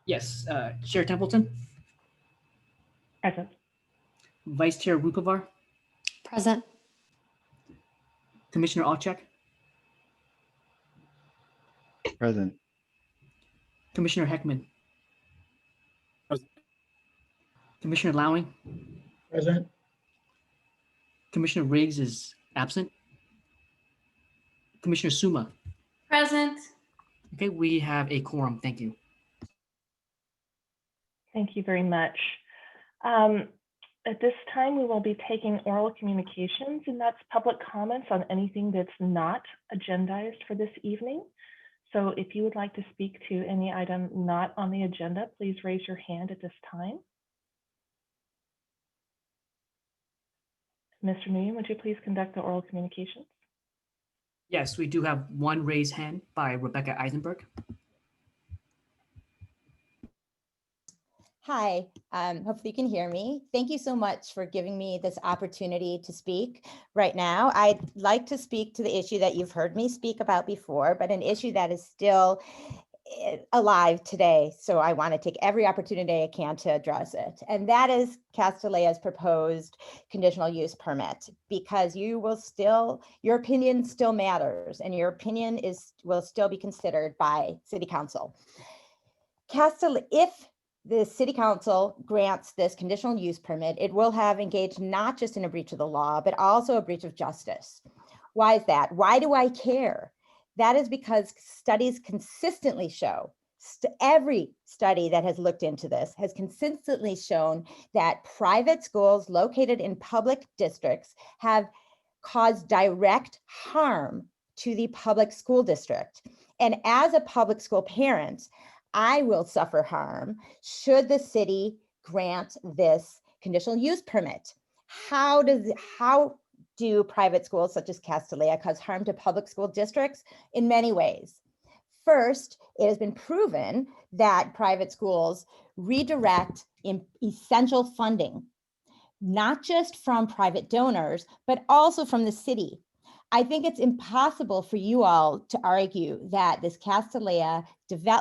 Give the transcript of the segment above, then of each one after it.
Yes. Chair Templeton, Present. Vice Chair Rupavar, Present. Commissioner Olchek, Present. Commissioner Heckman, Commissioner Lowing, Present. Commissioner Riggs is absent. Commissioner Suma. Present. Okay, we have a quorum. Thank you. Thank you very much. At this time, we will be taking oral communications, and that's public comments on anything that's not agendized for this evening. So if you would like to speak to any item not on the agenda, please raise your hand at this time. Mr. Nguyen, would you please conduct the oral communications? Yes, we do have one raised hand by Rebecca Eisenberg. Hi, hopefully you can hear me. Thank you so much for giving me this opportunity to speak right now. I'd like to speak to the issue that you've heard me speak about before, but an issue that is still alive today. So I want to take every opportunity I can to address it. And that is Castilea's proposed conditional use permit, because your opinion still matters, and your opinion will still be considered by City Council. If the City Council grants this conditional use permit, it will have engaged not just in a breach of the law, but also a breach of justice. Why is that? Why do I care? That is because studies consistently show, every study that has looked into this has consistently shown that private schools located in public districts have caused direct harm to the public school district. And as a public school parent, I will suffer harm should the city grant this conditional use permit. How do private schools such as Castilea cause harm to public school districts? In many ways. First, it has been proven that private schools redirect essential funding, not just from private donors, but also from the city. I think it's impossible for you all to argue that this Castilea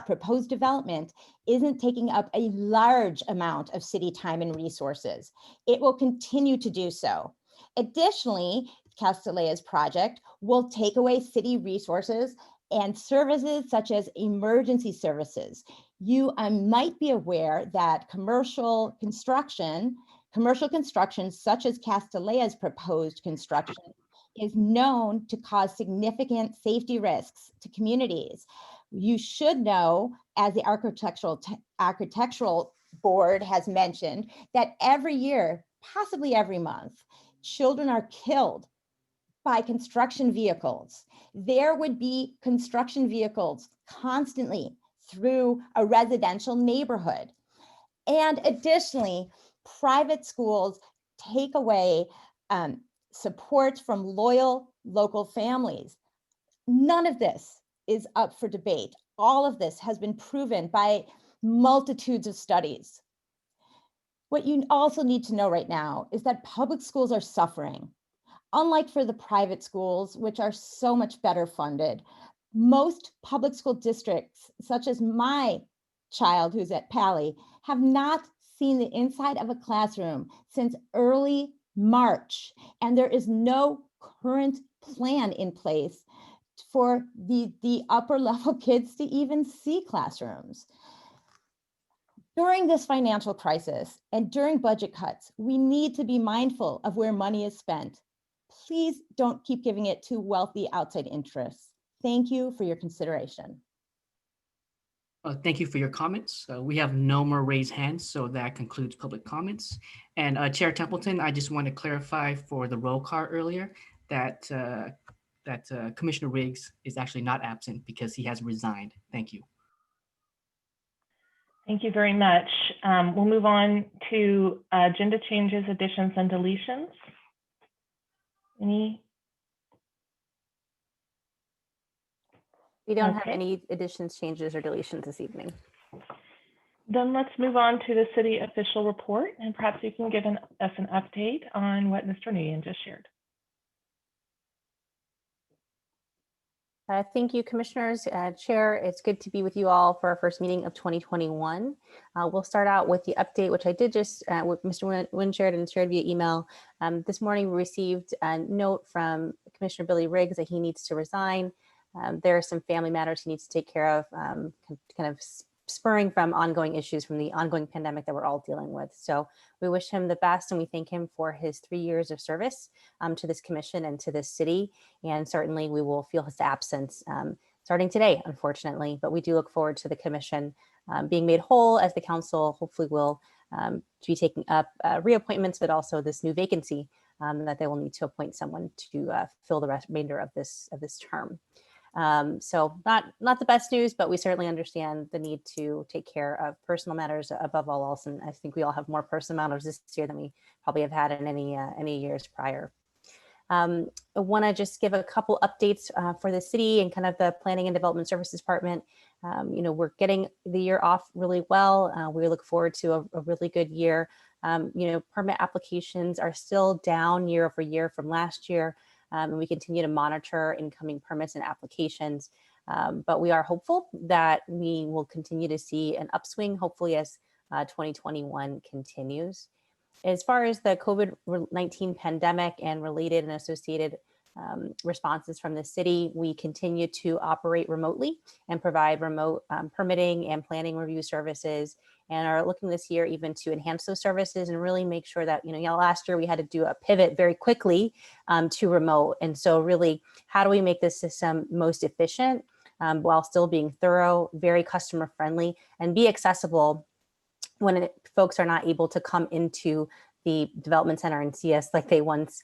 proposed development isn't taking up a large amount of city time and resources. It will continue to do so. Additionally, Castilea's project will take away city resources and services such as emergency services. You might be aware that commercial construction such as Castilea's proposed construction is known to cause significant safety risks to communities. You should know, as the architectural board has mentioned, that every year, possibly every month, children are killed by construction vehicles. There would be construction vehicles constantly through a residential neighborhood. And additionally, private schools take away support from loyal local families. None of this is up for debate. All of this has been proven by multitudes of studies. What you also need to know right now is that public schools are suffering. Unlike for the private schools, which are so much better funded, most public school districts, such as my child who's at Pali, have not seen the inside of a classroom since early March, and there is no current plan in place for the upper level kids to even see classrooms. During this financial crisis and during budget cuts, we need to be mindful of where money is spent. Please don't keep giving it to wealthy outside interests. Thank you for your consideration. Thank you for your comments. We have no more raised hands, so that concludes public comments. And Chair Templeton, I just want to clarify for the roll call earlier that Commissioner Riggs is actually not absent because he has resigned. Thank you. Thank you very much. We'll move on to agenda changes, additions, and deletions. Any? We don't have any additions, changes, or deletions this evening. Then let's move on to the city official report, and perhaps you can give us an update on what Mr. Nguyen just shared. Thank you, Commissioners. Chair, it's good to be with you all for our first meeting of 2021. We'll start out with the update, which I did just with Mr. Wynn shared and shared via email. This morning, we received a note from Commissioner Billy Riggs that he needs to resign. There are some family matters he needs to take care of, kind of spurring from ongoing issues from the ongoing pandemic that we're all dealing with. So we wish him the best and we thank him for his 3 years of service to this commission and to this city. And certainly we will feel his absence starting today, unfortunately, but we do look forward to the commission being made whole as the council hopefully will be taking up reappointments, but also this new vacancy that they will need to appoint someone to fill the remainder of this term. So not the best news, but we certainly understand the need to take care of personal matters above all else. And I think we all have more personal matters this year than we probably have had in any years prior. I want to just give a couple updates for the city and kind of the Planning and Development Services Department. We're getting the year off really well. We look forward to a really good year. Permit applications are still down year over year from last year. And we continue to monitor incoming permits and applications. But we are hopeful that we will continue to see an upswing, hopefully as 2021 continues. As far as the COVID-19 pandemic and related and associated responses from the city, we continue to operate remotely and provide remote permitting and planning review services, and are looking this year even to enhance those services and really make sure that, last year we had to do a pivot very quickly to remote. And so really, how do we make this system most efficient while still being thorough, very customer friendly, and be accessible when folks are not able to come into the development center and see us like they once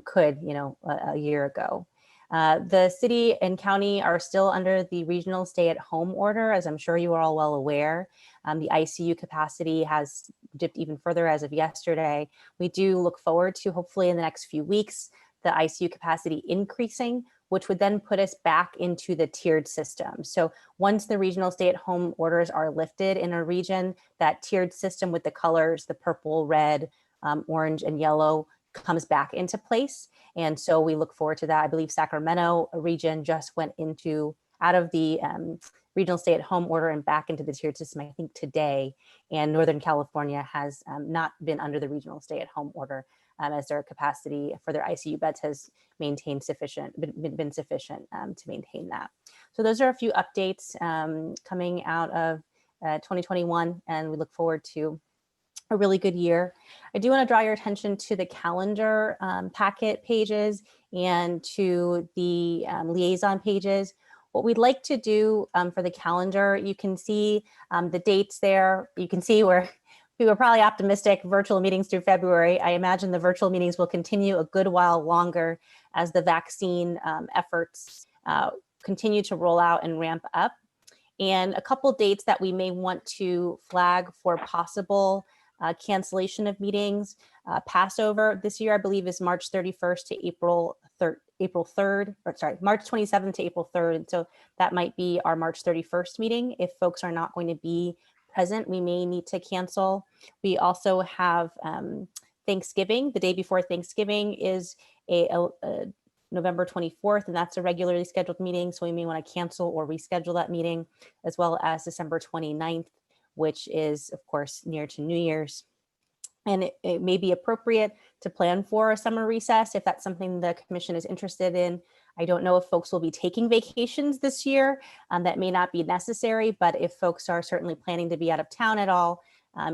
could, a year ago. The city and county are still under the regional stay-at-home order, as I'm sure you are all well aware. The ICU capacity has dipped even further as of yesterday. We do look forward to, hopefully in the next few weeks, the ICU capacity increasing, which would then put us back into the tiered system. So once the regional stay-at-home orders are lifted in a region, that tiered system with the colors, the purple, red, orange, and yellow, comes back into place. And so we look forward to that. I believe Sacramento region just went out of the regional stay-at-home order and back into the tiered system, I think today. And Northern California has not been under the regional stay-at-home order as their capacity for their ICU beds has been sufficient to maintain that. So those are a few updates coming out of 2021, and we look forward to a really good year. I do want to draw your attention to the calendar packet pages and to the liaison pages. What we'd like to do for the calendar, you can see the dates there. You can see where we were probably optimistic virtual meetings through February. I imagine the virtual meetings will continue a good while longer as the vaccine efforts continue to roll out and ramp up. And a couple dates that we may want to flag for possible cancellation of meetings. Passover this year, I believe, is March 31st to April 3rd, March 27th to April 3rd. And so that might be our March 31st meeting. If folks are not going to be present, we may need to cancel. We also have Thanksgiving. The day before Thanksgiving is a November 24th, and that's a regularly scheduled meeting. So we may want to cancel or reschedule that meeting, as well as December 29th, which is, of course, near to New Year's. And it may be appropriate to plan for a summer recess if that's something the commission is interested in. I don't know if folks will be taking vacations this year. That may not be necessary, but if folks are certainly planning to be out of town at all,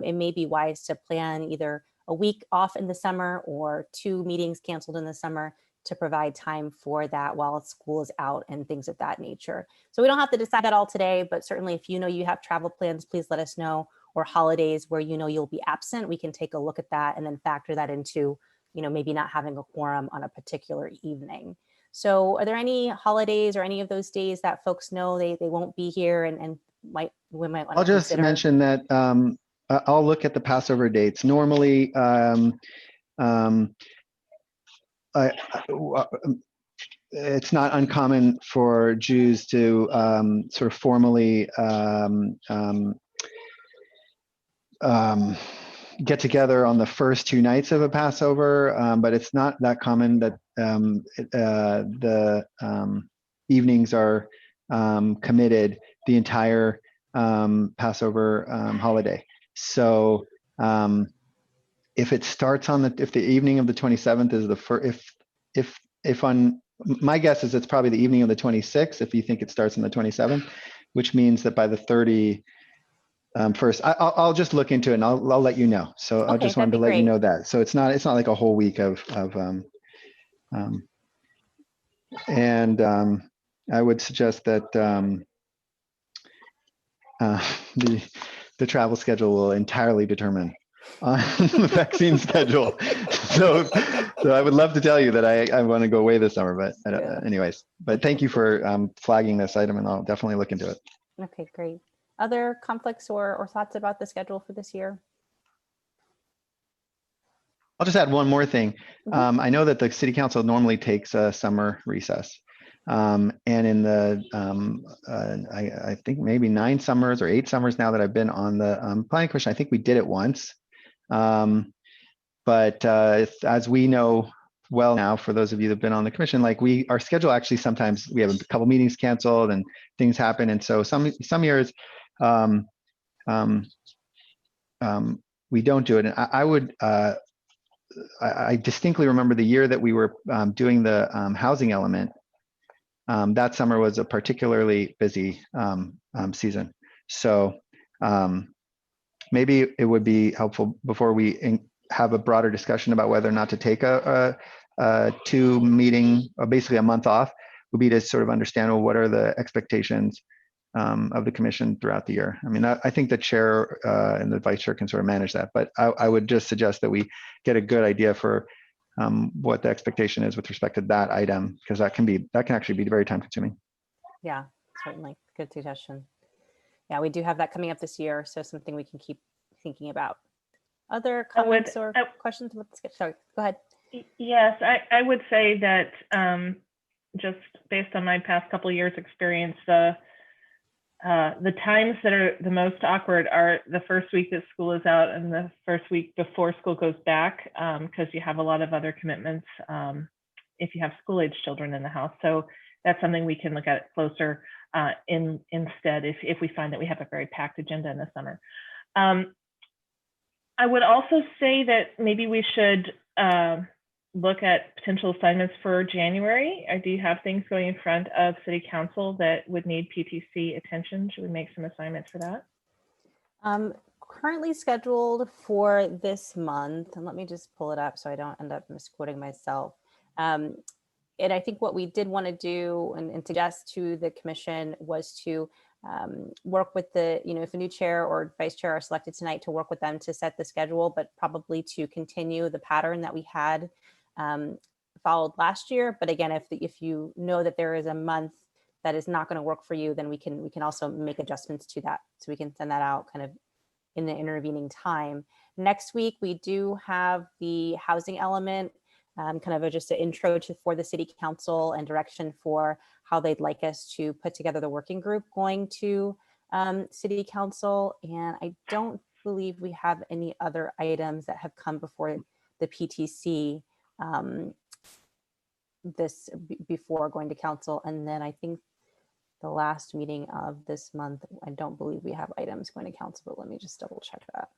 it may be wise to plan either a week off in the summer or 2 meetings canceled in the summer to provide time for that while school is out and things of that nature. So we don't have to decide that all today, but certainly if you have travel plans, please let us know, or holidays where you'll be absent, we can take a look at that and then factor that into, maybe not having a quorum on a particular evening. So are there any holidays or any of those days that folks know they won't be here and we might want to I'll just consider? mention that I'll look at the Passover dates. Normally, it's not uncommon for Jews to sort of formally get together on the first 2 nights of a Passover, but it's not that common that evenings are committed the entire Passover holiday. So if it starts on if the evening of the 27th is the first, if on, my guess is it's probably the evening of the 26th, if you think it starts on the 27th, which means that by the 31st, I'll just look into it and I'll let you know. So I Okay, just wanted that'd to be let you great. know that. So it's not like a whole week and I would suggest that the travel schedule will entirely determine the vaccine schedule. So I would love to tell you that I want to go away this summer, but Yeah. anyways, but thank you for flagging this item, and I'll definitely look into it. Okay, great. Other conflicts or thoughts about the schedule for this year? I'll just add one more thing. Mhm. I know that the city council normally takes a summer recess. And in the, I think maybe 9 summers or 8 summers now that I've been on the planning commission, I think we did it once. But as we know well now, for those of you that have been on the commission, like our schedule actually sometimes we have a couple meetings canceled and things happen. And so some years we don't do it. And I distinctly remember the year that we were doing the housing element. That summer was a particularly busy season. So maybe it would be helpful before we have a broader discussion about whether or not to take a 2 meeting, or basically a month off, would be to sort of understand, well, what are the expectations of the commission throughout the year. I mean, I think the chair and the vice chair can sort of manage that, but I would just suggest that we get a good idea for what the expectation is with respect to that item, because that can actually be very time consuming. Yeah, certainly. Good suggestion. Yeah, we do have that coming up this year, so something we can keep thinking about. Other comments or questions about the schedule? Sorry, go ahead. Yes, I would say that just based on my past couple of years' experience, the times that are the most awkward are the first week that school is out and the first week before school goes back, because you have a lot of other commitments if you have school-age children in the house. So that's something we can look at closer instead if we find that we have a very packed agenda in the summer. I would also say that maybe we should look at potential assignments for January. Do you have things going in front of City Council that would need PTC attention? Should we make some assignments for that? Currently scheduled for this month, and let me just pull it up so I don't end up misquoting myself. And I think what we did want to do and suggest to the commission was to work with the, if a new chair or vice chair are selected tonight, to work with them to set the schedule, but probably to continue the pattern that we had followed last year. But again, if you know that there is a month that is not going to work for you, then we can also make adjustments to that. So we can send that out kind of in the intervening time. Next week, we do have the housing element, kind of just an intro for the city council and direction for how they'd like us to put together the working group going to city council. And I don't believe we have any other items that have come before the PTC before going to council. And then I think the last meeting of this month, I don't believe we have items going to council, but let me just double check that.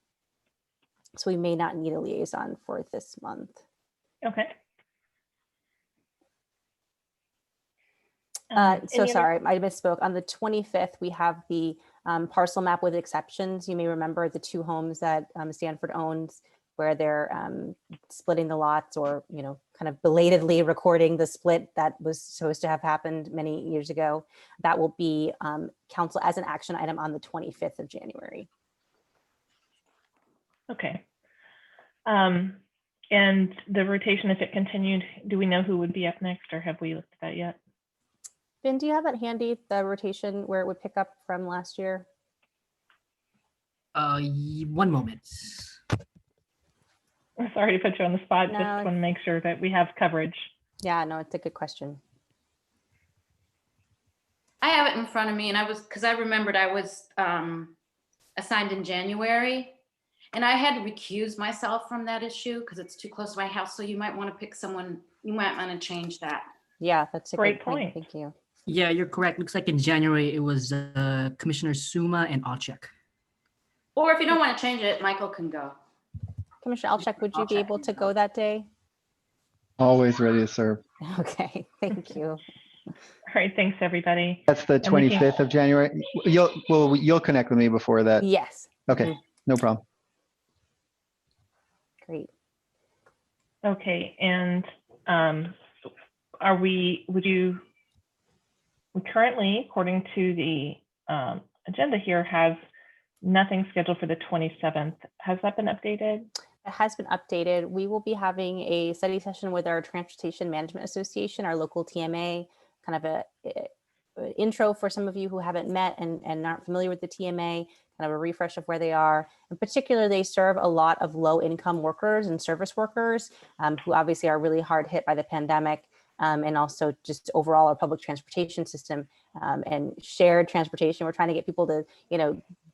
So we may not need a liaison for this month. Okay. So sorry, I misspoke. On the 25th, we have the parcel map with exceptions. You may remember the 2 homes that Stanford owns, where they're splitting the lots, or kind of belatedly recording the split that was supposed to have happened many years ago. That will be council as an action item on the 25th of January. Okay. And the rotation, if it continued, do we know who would be up next, or have we looked at that yet? Ben, do you have that handy, the rotation where it would pick up from last year? 1 moment. I'm sorry to put you on the spot. No. Just want to make sure that we have coverage. Yeah, no, it's a good question. I have it in front of me, and because I remembered I was assigned in January, and I had to recuse myself from that issue because it's too close to my house. So you might want to pick someone, you might want to change that. Yeah, that's a Great great point. point. Thank you. Yeah, you're correct. Looks like in January it was Commissioner Suma and Alchek. Or if you don't want to change it, Michael can go. Commissioner Alchek, would you be Alchek able can to go. go that day? Always ready to serve. Okay, thank you. All right, thanks, everybody. That's the And we can- 25th of January. You'll connect with me before that. Yes, Okay, no problem. great. Okay, and we currently, according to the agenda here, have nothing scheduled for the 27th. Has that been updated? It has been updated. We will be having a study session with our Transportation Management Association, our local TMA, kind of a intro for some of you who haven't met and aren't familiar with the TMA, kind of a refresh of where they are. In particular, they serve a lot of low-income workers and service workers who obviously are really hard hit by the pandemic, and also just overall our public transportation system and shared transportation. We're trying to get people to,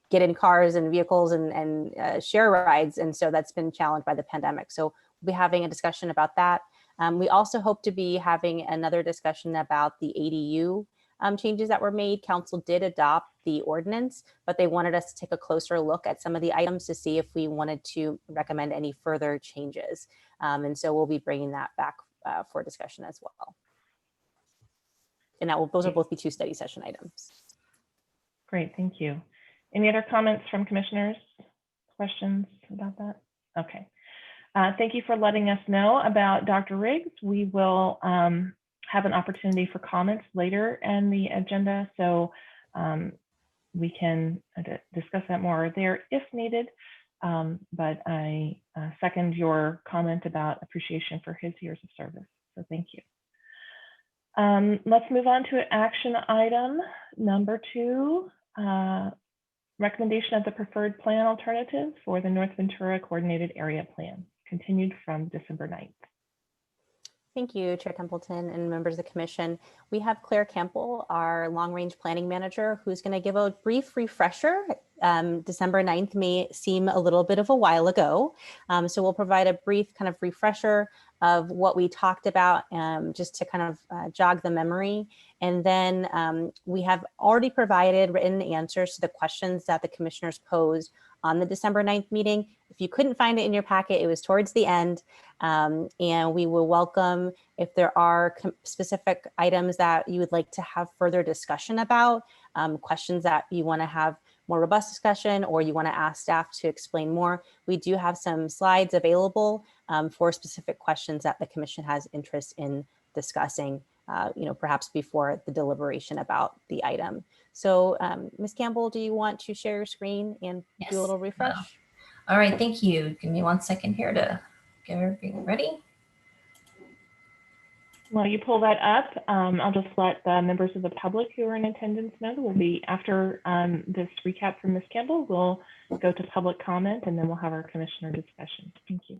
get in cars and vehicles and share rides. And so that's been challenged by the pandemic. So we'll be having a discussion about that. We also hope to be having another discussion about the ADU changes that were made. Council did adopt the ordinance, but they wanted us to take a closer look at some of the items to see if we wanted to recommend any further changes. And so we'll be bringing that back for discussion as well. And those will both be 2 study session items. Great, thank you. Any other comments from commissioners? Questions about that? Okay. Thank you for letting us know about Dr. Riggs. We will have an opportunity for comments later in the agenda, so we can discuss that more there if needed. But I second your comment about appreciation for his years of service, so thank you. Let's move on to action item number 2. Recommendation of the preferred plan alternative for the North Ventura Coordinated Area Plan, continued from December 9th. Thank you, Chair Templeton and members of the commission. We have Claire Campbell, our long-range planning manager, who's going to give a brief refresher. December 9th may seem a little bit of a while ago. So we'll provide a brief kind of refresher of what we talked about, just to kind of jog the memory. And then we have already provided written answers to the questions that the commissioners posed on the December 9th meeting. If you couldn't find it in your packet, it was towards the end. And we will welcome if there are specific items that you would like to have further discussion about, questions that you want to have more robust discussion, or you want to ask staff to explain more. We do have some slides available for specific questions that the commission has interest in discussing, perhaps before the deliberation about the item. So Ms. Campbell, do you want to share your screen and do a little refresh? All right, thank you. Give me 1 second here to get everything ready. While you pull that up, I'll just let the members of the public who are in attendance know that we'll be, after this recap from Ms. Campbell, we'll go to public comment and then we'll have our commissioner discussion. Thank you.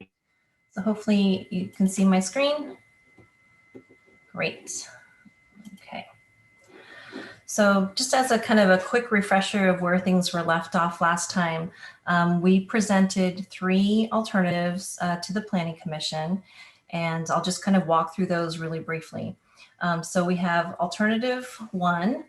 So hopefully you can see my screen. Great. Okay. So just as a kind of a quick refresher of where things were left off last time, we presented 3 alternatives to the Planning Commission, and I'll just kind of walk through those really briefly. So we have alternative 1.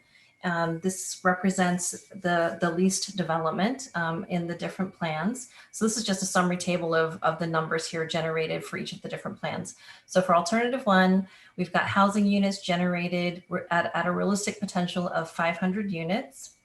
This represents the least development in the different plans. So this is just a summary table of the numbers here generated for each of the different plans. So for alternative 1, we've got housing units generated at a realistic potential of 500 units.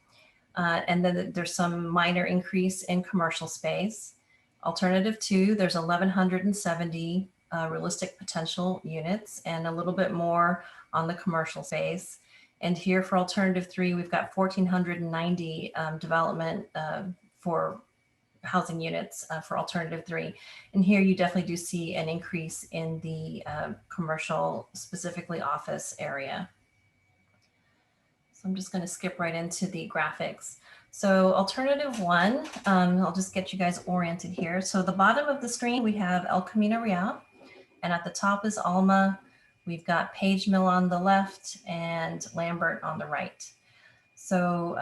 And then there's some minor increase in commercial space. Alternative 2, there's 1,170 realistic potential units and a little bit more on the commercial space. And here for alternative 3, we've got 1,490 development for housing units for alternative 3. And here you definitely do see an increase in the commercial, specifically office area. So I'm just going to skip right into the graphics. So alternative 1, I'll just get you guys oriented here. So the bottom of the screen, we have El Camino Real, and at the top is Alma. We've got Page Mill on the left and Lambert on the right. So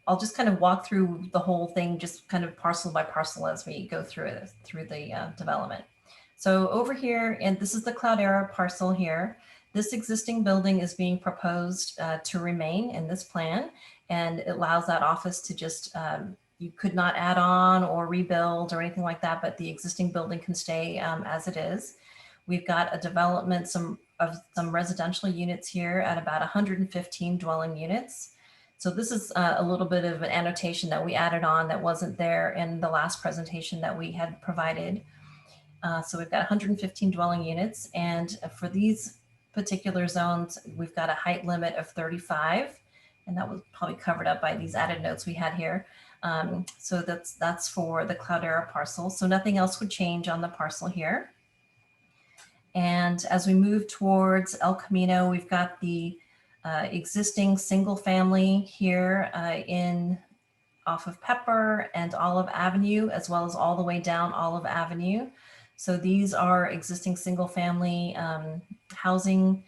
I'll just kind of walk through the whole thing, just kind of parcel by parcel as we go through the development. So over here, and this is the Cloudera parcel here. This existing building is being proposed to remain in this plan, and it allows that office to just, you could not add on or rebuild or anything like that, but the existing building can stay as it is. We've got a development of some residential units here at about 115 dwelling units. So this is a little bit of an annotation that we added on that wasn't there in the last presentation that we had provided. So we've got 115 dwelling units, and for these particular zones, we've got a height limit of 35, and that was probably covered up by these added notes we had here. So that's for the Cloudera parcel. So nothing else would change on the parcel here. And as we move towards El Camino, we've got the existing single family here off of Pepper and Olive Avenue, as well as all the way down Olive Avenue. So these are existing single family housing.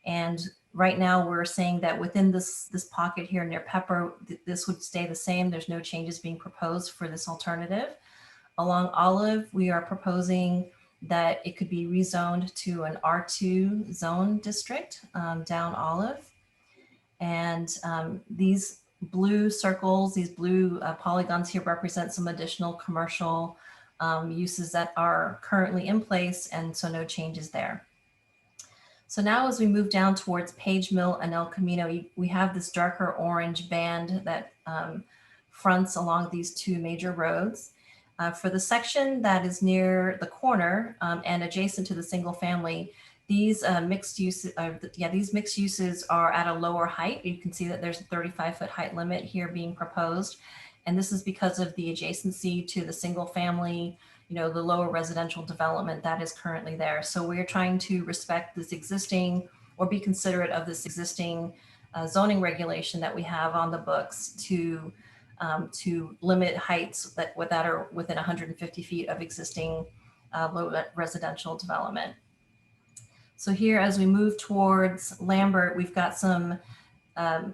And right now we're saying that within this pocket here near Pepper, this would stay the same. There's no changes being proposed for this alternative. Along Olive, we are proposing that it could be rezoned to an R2 zone district down Olive. And these blue circles, these blue polygons here represent some additional commercial uses that are currently in place, and so no changes there. So now as we move down towards Page Mill and El Camino, we have this darker orange band that fronts along these two major roads. For the section that is near the corner and adjacent to the single family, these mixed uses are at a lower height. You can see that there's a 35-foot height limit here being proposed. And this is because of the adjacency to the single family, the lower residential development that is currently there. So we're trying to respect this existing, or be considerate of this existing zoning regulation that we have on the books to limit heights that are within 150 feet of existing low residential development. So here, as we move towards Lambert, we've got some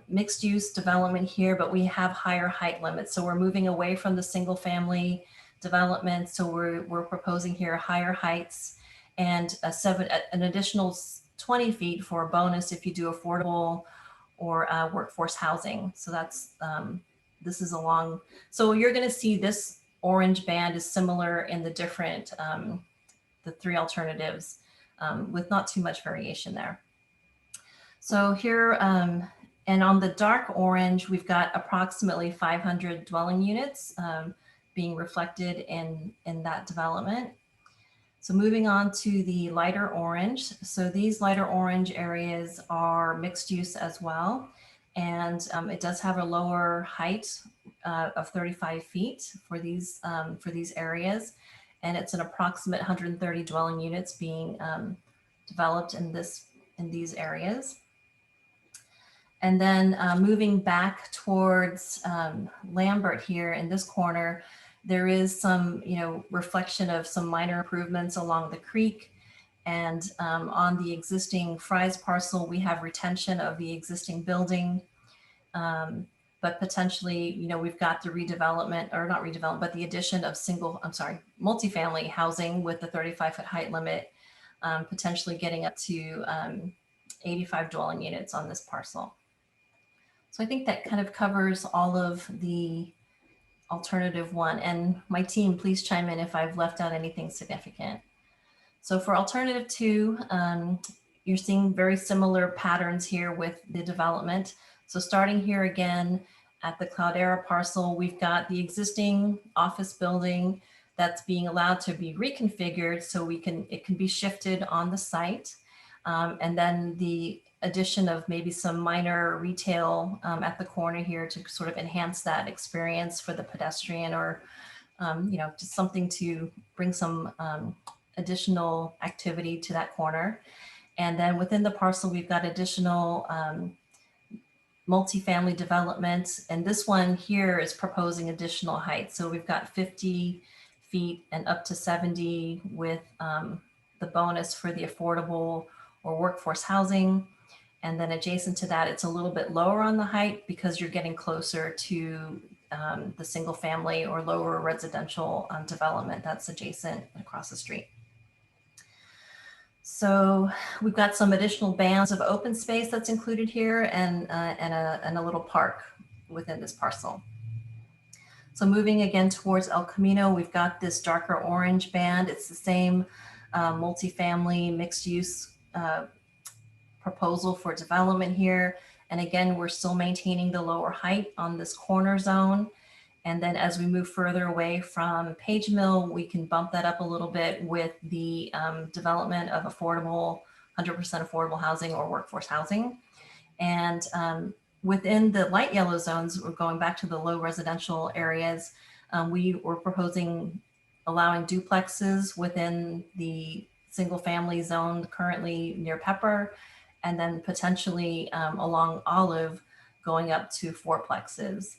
mixed use development here, but we have higher height limits. So we're moving away from the single family development. So we're proposing here higher heights and an additional 20 feet for a bonus if you do affordable or workforce housing. So that's, this is along, so you're gonna see this orange band is similar in the different, the three alternatives with not too much variation there. So here, and on the dark orange, we've got approximately 500 dwelling units being reflected in that development. So moving on to the lighter orange. So these lighter orange areas are mixed use as well. And it does have a lower height of 35 feet for these areas. And it's an approximate 130 dwelling units being developed in these areas. And then moving back towards Lambert here in this corner, there is some, reflection of some minor improvements along the creek. And on the existing Fry's parcel, we have retention of the existing building. But potentially, we've got the redevelopment, or not redevelopment, but the addition of multifamily housing with the 35-foot height limit, potentially getting up to 85 dwelling units on this parcel. So I think that kind of covers all of the alternative one. And my team, please chime in if I've left out anything significant. So for alternative two, you're seeing very similar patterns here with the development. So starting here again at the Cloudera parcel, we've got the existing office building that's being allowed to be reconfigured so it can be shifted on the site. And then the addition of maybe some minor retail at the corner here to sort of enhance that experience for the pedestrian, or just something to bring some additional activity to that corner. And then within the parcel, we've got additional multifamily development. And this one here is proposing additional height. So we've got 50 feet and up to 70 with the bonus for the affordable or workforce housing. And then adjacent to that, it's a little bit lower on the height because you're getting closer to the single family or lower residential development that's adjacent across the street. So we've got some additional bands of open space that's included here, and a little park within this parcel. So moving again towards El Camino, we've got this darker orange band. It's the same multifamily mixed use proposal for development here. And again, we're still maintaining the lower height on this corner zone. And then as we move further away from Page Mill, we can bump that up a little bit with the development of affordable, 100% affordable housing or workforce housing. And within the light yellow zones, we're going back to the low residential areas. We were proposing allowing duplexes within the single family zone currently near Pepper, and then potentially along Olive going up to fourplexes.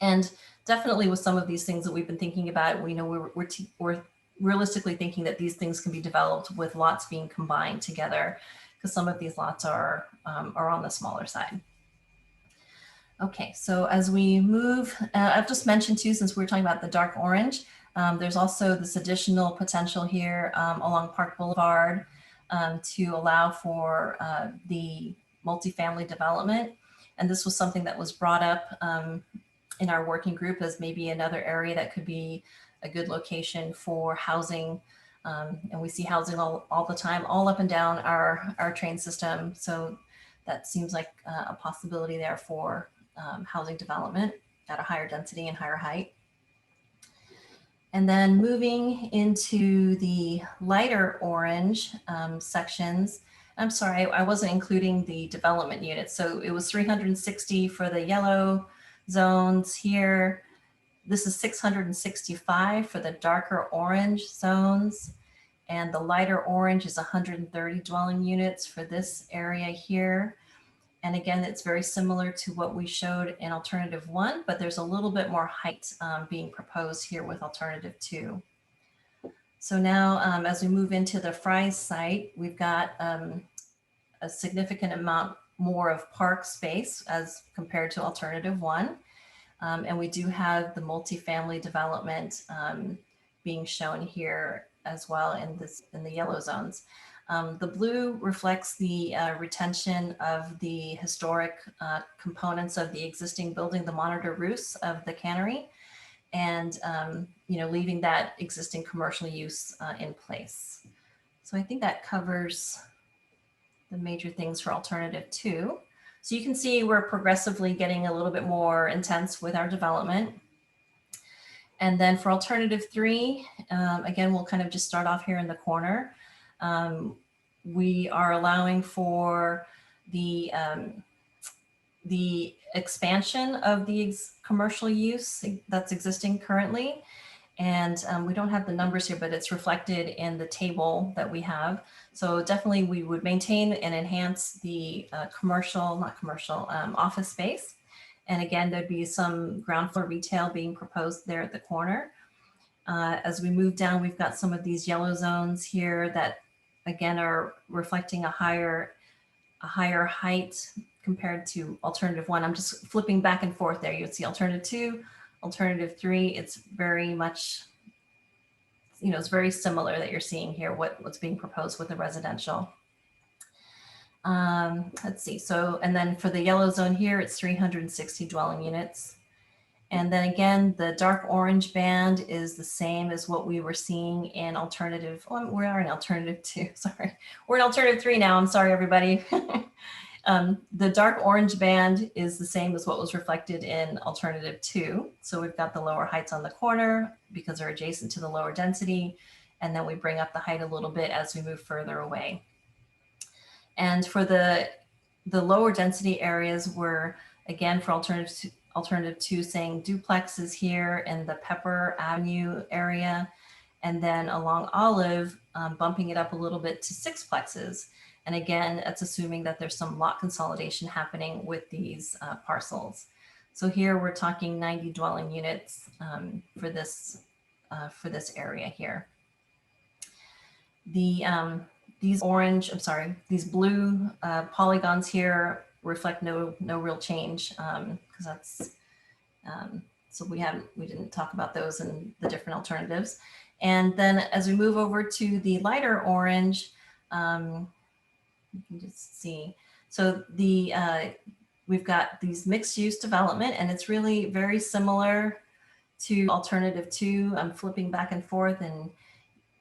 And definitely with some of these things that we've been thinking about, we know we're realistically thinking that these things can be developed with lots being combined together, because some of these lots are on the smaller side. Okay, so as we move, I've just mentioned too, since we were talking about the dark orange, there's also this additional potential here along Park Boulevard to allow for the multifamily development. And this was something that was brought up in our working group as maybe another area that could be a good location for housing. And we see housing all the time, all up and down our train system. So that seems like a possibility there for housing development at a higher density and higher height. And then moving into the lighter orange sections, I'm sorry, I wasn't including the development units. So it was 360 for the yellow zones here. This is 665 for the darker orange zones. And the lighter orange is 130 dwelling units for this area here. And again, it's very similar to what we showed in alternative 1, but there's a little bit more height being proposed here with alternative 2. So now as we move into the Fry's site, we've got a significant amount more of park space as compared to alternative 1. And we do have the multifamily development being shown here as well in the yellow zones. The blue reflects the retention of the historic components of the existing building, the monitor roofs of the cannery, and leaving that existing commercial use in place. So I think that covers the major things for alternative 2. So you can see we're progressively getting a little bit more intense with our development. And then for alternative 3, again, we'll kind of just start off here in the corner. We are allowing for the expansion of the commercial use that's existing currently. And we don't have the numbers here, but it's reflected in the table that we have. So definitely we would maintain and enhance the office space. And again, there'd be some ground floor retail being proposed there at the corner. As we move down, we've got some of these yellow zones here that again are reflecting a higher height compared to alternative 1. I'm just flipping back and forth there. You would see alternative 2, alternative 3. It's very much, it's very similar that you're seeing here what's being proposed with the residential. Let's see. So, and then for the yellow zone here, it's 360 dwelling units. And then again, the dark orange band is the same as what we were seeing in alternative. Oh, we are in alternative 2. Sorry, we're in alternative 3 now. I'm sorry, everybody. The dark orange band is the same as what was reflected in alternative 2. So we've got the lower heights on the corner because they're adjacent to the lower density. And then we bring up the height a little bit as we move further away. And for the lower density areas, we're again for alternative 2 saying duplexes here in the Pepper Avenue area. And then along Olive, bumping it up a little bit to 6plexes. And again, that's assuming that there's some lot consolidation happening with these parcels. So here we're talking 90 dwelling units for this area here. These blue polygons here reflect no real change because that's so we didn't talk about those in the different alternatives. And then as we move over to the lighter orange, You can just see. So we've got these mixed use development, and it's really very similar to alternative 2. I'm flipping back and forth, and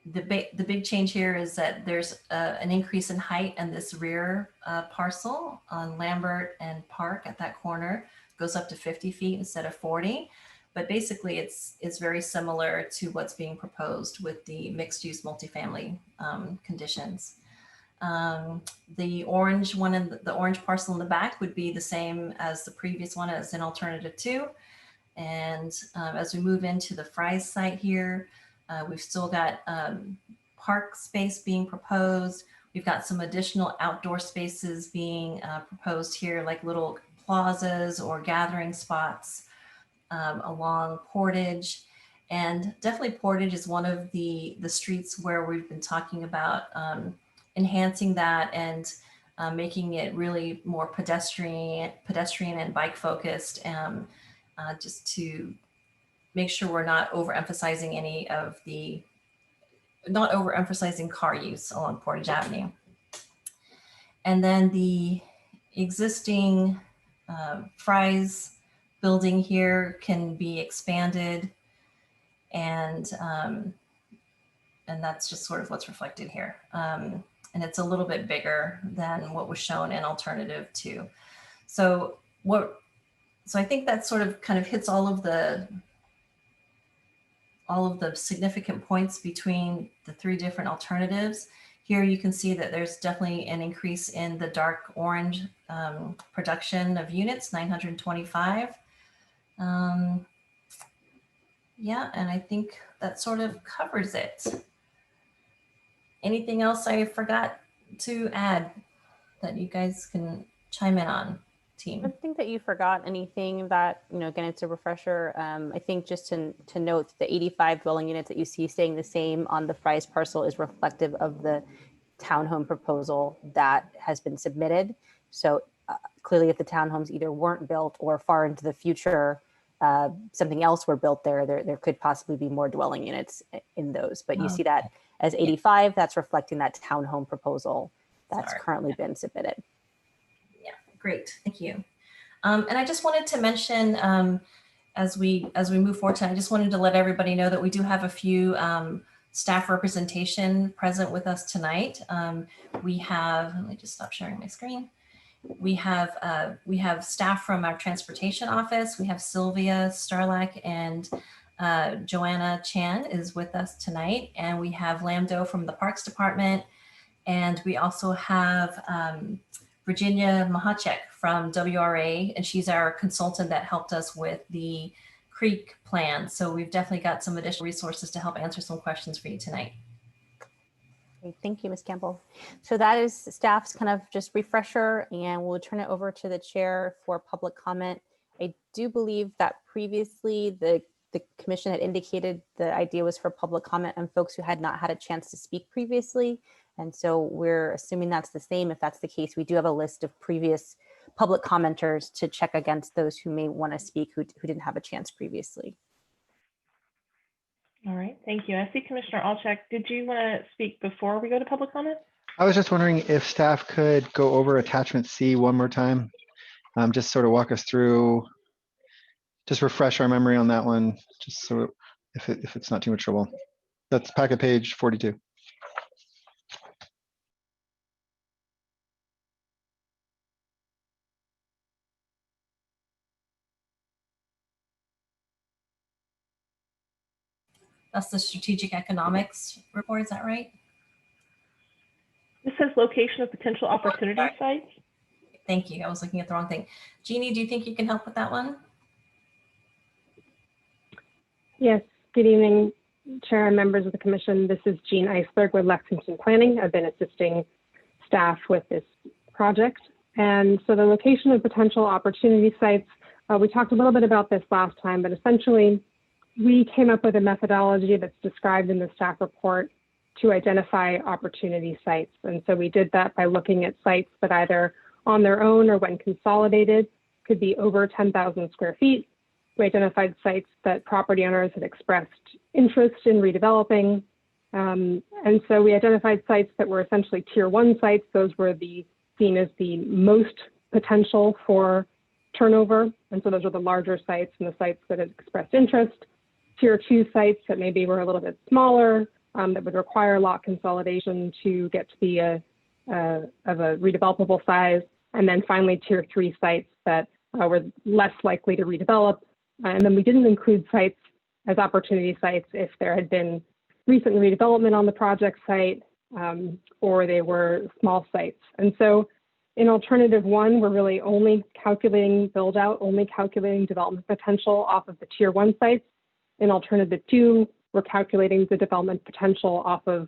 the big change here is that there's an increase in height, and this rear parcel on Lambert and Park at that corner goes up to 50 feet instead of 40. But basically it's very similar to what's being proposed with the mixed use multifamily conditions. The orange one and the orange parcel in the back would be the same as the previous one as in alternative 2. And as we move into the Fry's site here, we've still got park space being proposed. We've got some additional outdoor spaces being proposed here, like little plazas or gathering spots along Portage. And definitely Portage is one of the streets where we've been talking about enhancing that and making it really more pedestrian and bike focused, just to make sure we're not overemphasizing not overemphasizing car use along Portage Avenue. And then the existing Fry's building here can be expanded, and that's just sort of what's reflected here. And it's a little bit bigger than what was shown in alternative 2. So I think that sort of kind of hits all of the significant points between the 3 different alternatives. Here you can see that there's definitely an increase in the dark orange production of units, 925. Yeah, and I think that sort of covers it. Anything else I forgot to add that you guys can chime in on, team? I think that you forgot anything that, again, it's a refresher. I think just to note, the 85 dwelling units that you see staying the same on the Fry's parcel is reflective of the townhome proposal that has been submitted. So clearly, if the townhomes either weren't built or far into the future, something else were built there could possibly be more dwelling units in those. But you see that as 85, that's reflecting that townhome proposal that's currently been submitted. Yeah, great, thank you. And I just wanted to mention, as we move forward tonight, I just wanted to let everybody know that we do have a few staff representation present with us tonight. We have, let me just stop sharing my screen. We have staff from our transportation office. We have Sylvia Starlack and Joanna Chan is with us tonight. And we have Lamdo from the Parks Department. And we also have Virginia Mahacek from WRA, and she's our consultant that helped us with the creek plan. So we've definitely got some additional resources to help answer some questions for you tonight. Okay, thank you, Ms. Campbell. So that is staff's kind of just refresher, and we'll turn it over to the chair for public comment. I do believe that previously the commission had indicated the idea was for public comment on folks who had not had a chance to speak previously. And so we're assuming that's the same. If that's the case, we do have a list of previous public commenters to check against those who may want to speak who didn't have a chance previously. All right, thank you. I see Commissioner Olczak. Did you want to speak before we go to public comment? I was just wondering if staff could go over attachment C one more time. Just sort of walk us through, just refresh our memory on that one, just so if it's not too much trouble. That's packet page 42. That's the strategic economics report, is that right? This says location of potential opportunity sites. Thank you, I was looking at the wrong thing. Jeannie, do you think you can help with that one? Yes, good evening, Chair and members of the Commission. This is Jean Eisberg with Lexington Planning. I've been assisting staff with this project. And so the location of potential opportunity sites, we talked a little bit about this last time, but essentially we came up with a methodology that's described in the staff report to identify opportunity sites. And so we did that by looking at sites that either on their own or when consolidated could be over 10,000 square feet. We identified sites that property owners had expressed interest in redeveloping, And so we identified sites that were essentially tier 1 sites. Those were seen as the most potential for turnover. And so those are the larger sites and the sites that had expressed interest. Tier 2 sites that maybe were a little bit smaller, that would require lot consolidation to get to be of a redevelopable size. And then finally, tier 3 sites that were less likely to redevelop. And then we didn't include sites as opportunity sites if there had been recent redevelopment on the project site, or they were small sites. And so in alternative 1, we're really only calculating build out, only calculating development potential off of the tier 1 sites. In alternative 2, we're calculating the development potential off of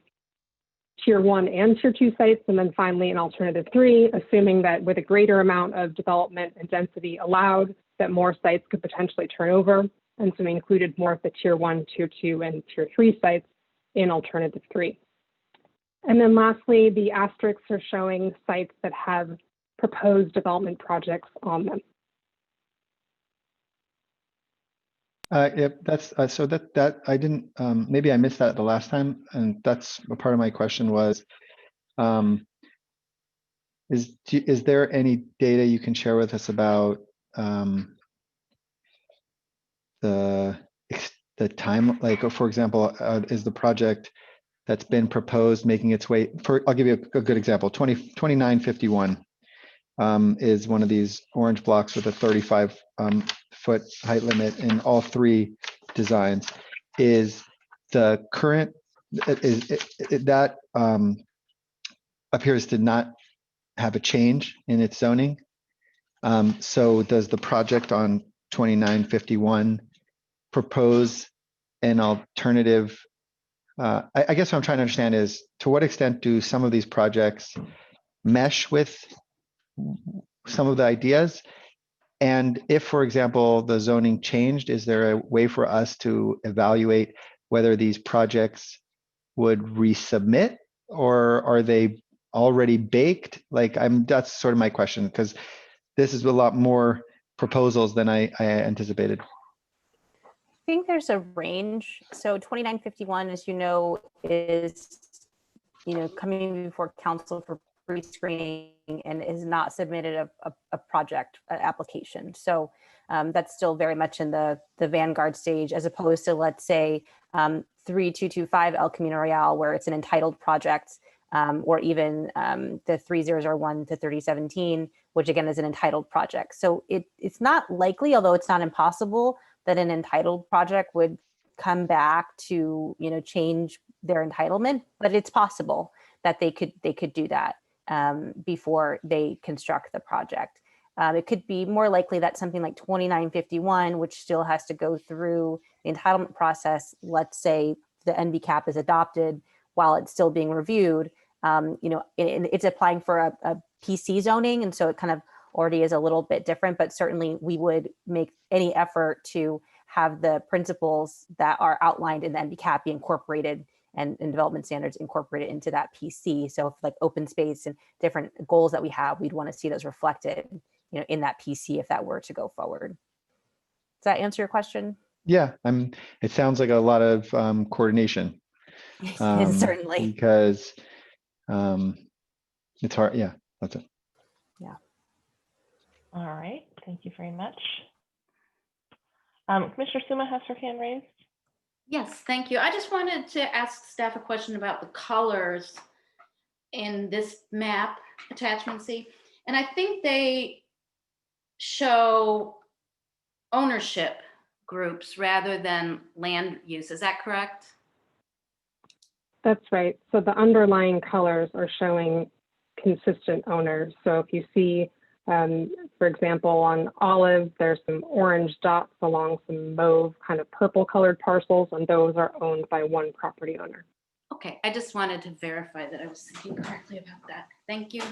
tier 1 and tier 2 sites. And then finally, in alternative 3, assuming that with a greater amount of development and density allowed, that more sites could potentially turn over. And so we included more of the tier 1, tier 2, and tier 3 sites in alternative 3. And then lastly, the asterisks are showing sites that have proposed development projects on them. Yep, that's so that I didn't, maybe I missed that the last time, and that's a part of my question was, is there any data you can share with us about the time, like for example, is the project that's been proposed making its way, I'll give you a good example, 2951 is one of these orange blocks with a 35 foot height limit in all 3 designs. Is the current, that appears to not have a change in its zoning. So does the project on 2951 propose an alternative? I guess what I'm trying to understand is, to what extent do some of these projects mesh with some of the ideas? And if, for example, the zoning changed, is there a way for us to evaluate whether these projects would resubmit, or are they already baked? Like, that's sort of my question, because this is a lot more proposals than I anticipated. I think there's a range. So 2951, as you know, is coming before council for pre-screening and is not submitted a project application. So that's still very much in the vanguard stage, as opposed to, let's say, 3225 El Camino Real, where it's an entitled project, or even the 3001 to 3017, which again is an entitled project. So it's not likely, although it's not impossible, that an entitled project would come back to change their entitlement, but it's possible that they could do that before they construct the project. It could be more likely that something like 2951, which still has to go through the entitlement process, let's say the NBCAP is adopted while it's still being reviewed, it's applying for a PC zoning, and so it kind of already is a little bit different, but certainly we would make any effort to have the principles that are outlined in the NBCAP be incorporated and development standards incorporated into that PC. So if like open space and different goals that we have, we'd want to see those reflected, in that PC if that were to go forward. Does that answer your question? Yeah, it sounds like a lot of coordination. Certainly. Because it's hard. Yeah, that's it. Yeah. All right, thank you very much. Commissioner Suma has her hand raised. Yes, thank you. I just wanted to ask staff a question about the colors in this map, attachment C. And I think they show ownership groups rather than land use. Is that correct? That's right. So the underlying colors are showing consistent owners. So if you see, for example, on Olive, there's some orange dots along some mauve kind of purple colored parcels, and those are owned by one property owner. Okay, I just wanted to verify that I was thinking correctly about that. Thank you.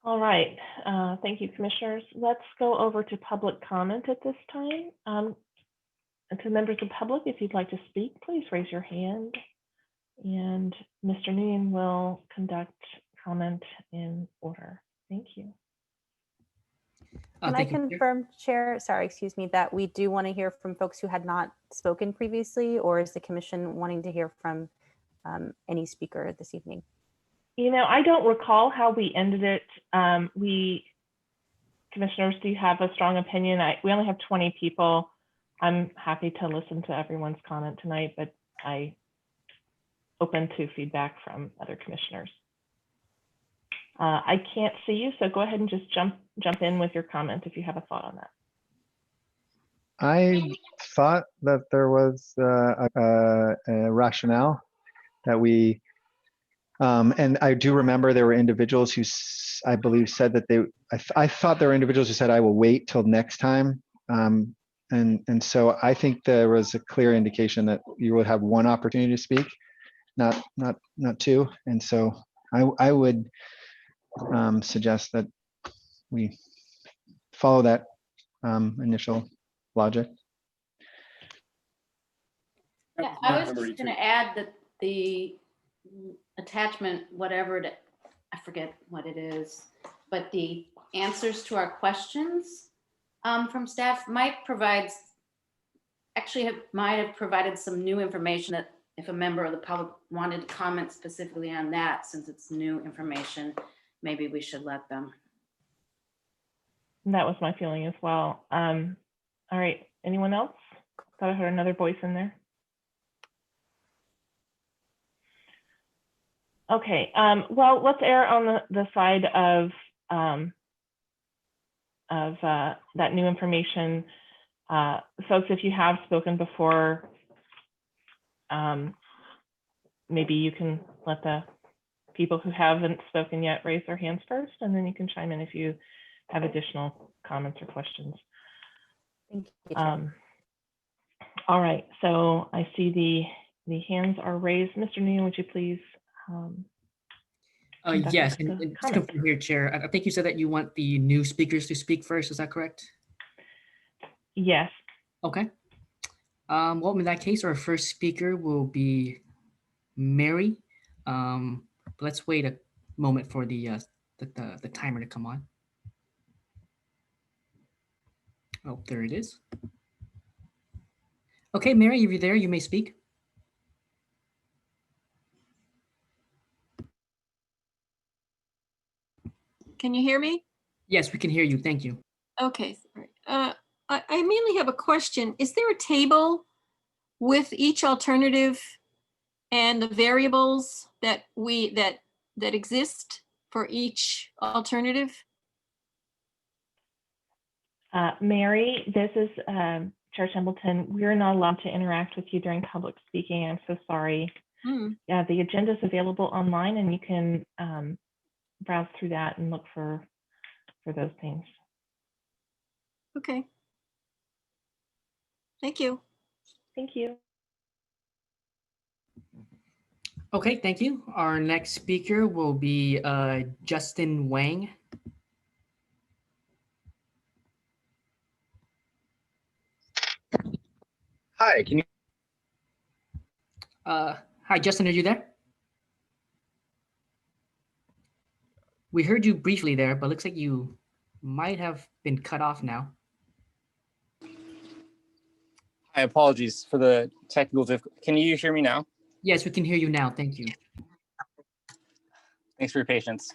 All right, thank you, commissioners. Let's go over to public comment at this time. And to members of the public, if you'd like to speak, please raise your hand. And Mr. Nguyen will conduct comment in order. Thank you. Can I Thank you, Chair. confirm, Chair, sorry, excuse me, that we do want to hear from folks who had not spoken previously, or is the commission wanting to hear from any speaker this evening? You know, I don't recall how we ended it. Commissioners, do you have a strong opinion? We only have 20 people. I'm happy to listen to everyone's comment tonight, but I open to feedback from other commissioners. I can't see you, so go ahead and just jump in with your comment if you have a thought on that. I thought that there was a rationale that we, and I do remember there were individuals who I believe said that I thought there were individuals who said, I will wait till next time. And so I think there was a clear indication that you would have one opportunity to speak, not two. And so I would suggest that we follow that initial logic. Yeah, I was just going to add that the attachment, whatever it, I forget what it is, but the answers to our questions from staff might have provided some new information that if a member of the public wanted to comment specifically on that, since it's new information, maybe we should let them. That was my feeling as well. All right, anyone else? Thought I heard another voice in there. Okay, well, let's err on the side of that new information. Folks, if you have spoken before, maybe you can let the people who haven't spoken yet raise their hands first, and then you can chime in if you have additional comments or questions. Thank you, Chair. All right, so I see the hands are raised. Mr. Nguyen, would you please? Yes, and just confirm here, Chair. I think you said that you want the new speakers to speak first. Is that correct? Yes. Okay. Well, in that case, our first speaker will be Mary. Let's wait a moment for the timer to come on. Oh, there it is. Okay, Mary, if you're there, you may speak. Can you hear me? Yes, we can hear you. Thank you. Okay. I mainly have a question. Is there a table with each alternative and the variables that exist for each alternative? Mary, this is Chair Templeton. We're not allowed to interact with you during public speaking. I'm so sorry. Yeah, the agenda is available online, and you can browse through that and look for those things. Okay. Thank you. Thank you. Okay, thank you. Our next speaker will be Justin Wang. Hi, can you? Hi, Justin, are you there? We heard you briefly there, but looks like you might have been cut off now. Hi, apologies for the technical difficulty. Can you hear me now? Yes, we can hear you now. Thank you. Thanks for your patience.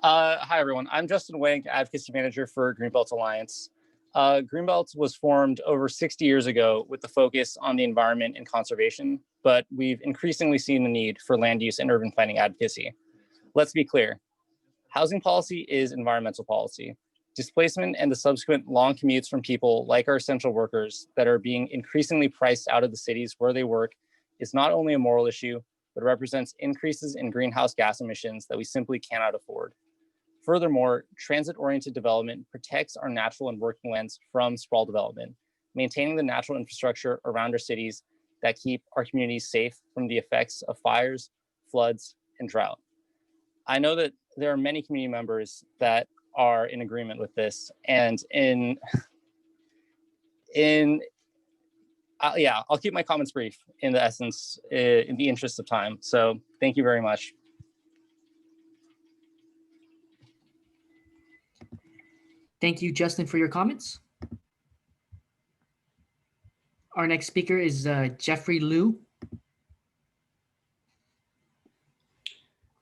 Hi, everyone. I'm Justin Wang, Advocacy Manager for Greenbelt Alliance. Greenbelt was formed over 60 years ago with the focus on the environment and conservation, but we've increasingly seen the need for land use and urban planning advocacy. Let's be clear. Housing policy is environmental policy. Displacement and the subsequent long commutes from people like our essential workers that are being increasingly priced out of the cities where they work is not only a moral issue, but represents increases in greenhouse gas emissions that we simply cannot afford. Furthermore, transit-oriented development protects our natural and working lands from sprawl development, maintaining the natural infrastructure around our cities that keep our communities safe from the effects of fires, floods, and drought. I know that there are many community members that are in agreement with this, and yeah, I'll keep my comments brief in the essence, in the interest of time. So thank you very much. Thank you, Justin, for your comments. Our next speaker is Jeffrey Liu.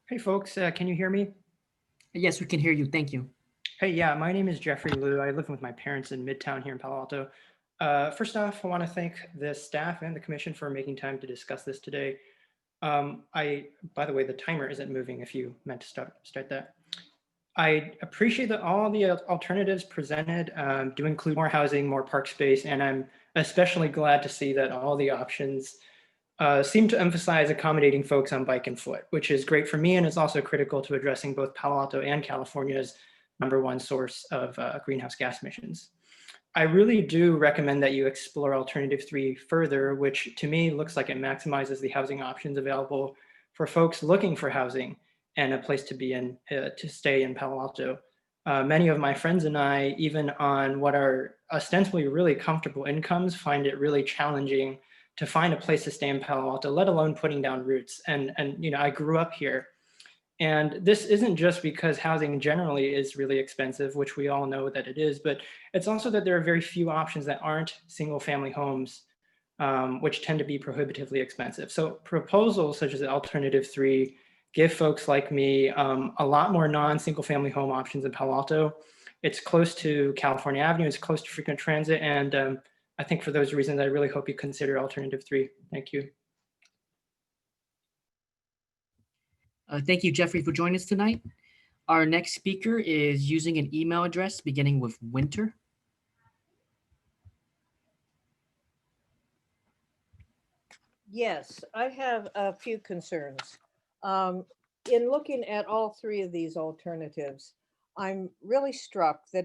Hey folks, can you hear me? Yes, we can hear you. Thank you. Hey, yeah, my name is Jeffrey Liu. I live with my parents in Midtown here in Palo Alto. First off, I want to thank the staff and the commission for making time to discuss this today. By the way, the timer isn't moving if you meant to start that. I appreciate that all the alternatives presented do include more housing, more park space, and I'm especially glad to see that all the options seem to emphasize accommodating folks on bike and foot, which is great for me and is also critical to addressing both Palo Alto and California's #1 source of greenhouse gas emissions. I really do recommend that you explore alternative 3 further, which to me looks like it maximizes the housing options available for folks looking for housing and a place to be in, to stay in Palo Alto. Many of my friends and I, even on what are ostensibly really comfortable incomes, find it really challenging to find a place to stay in Palo Alto, let alone putting down roots. And you know, I grew up here. And this isn't just because housing generally is really expensive, which we all know that it is, but it's also that there are very few options that aren't single family homes, which tend to be prohibitively expensive. So proposals such as Alternative 3 give folks like me a lot more non-single family home options in Palo Alto. It's close to California Avenue, it's close to frequent transit, and I think for those reasons, I really hope you consider Alternative 3. Thank you. Thank you, Jeffrey, for joining us tonight. Our next speaker is using an email address beginning with Winter. Yes, I have a few concerns. In looking at all three of these alternatives, I'm really struck that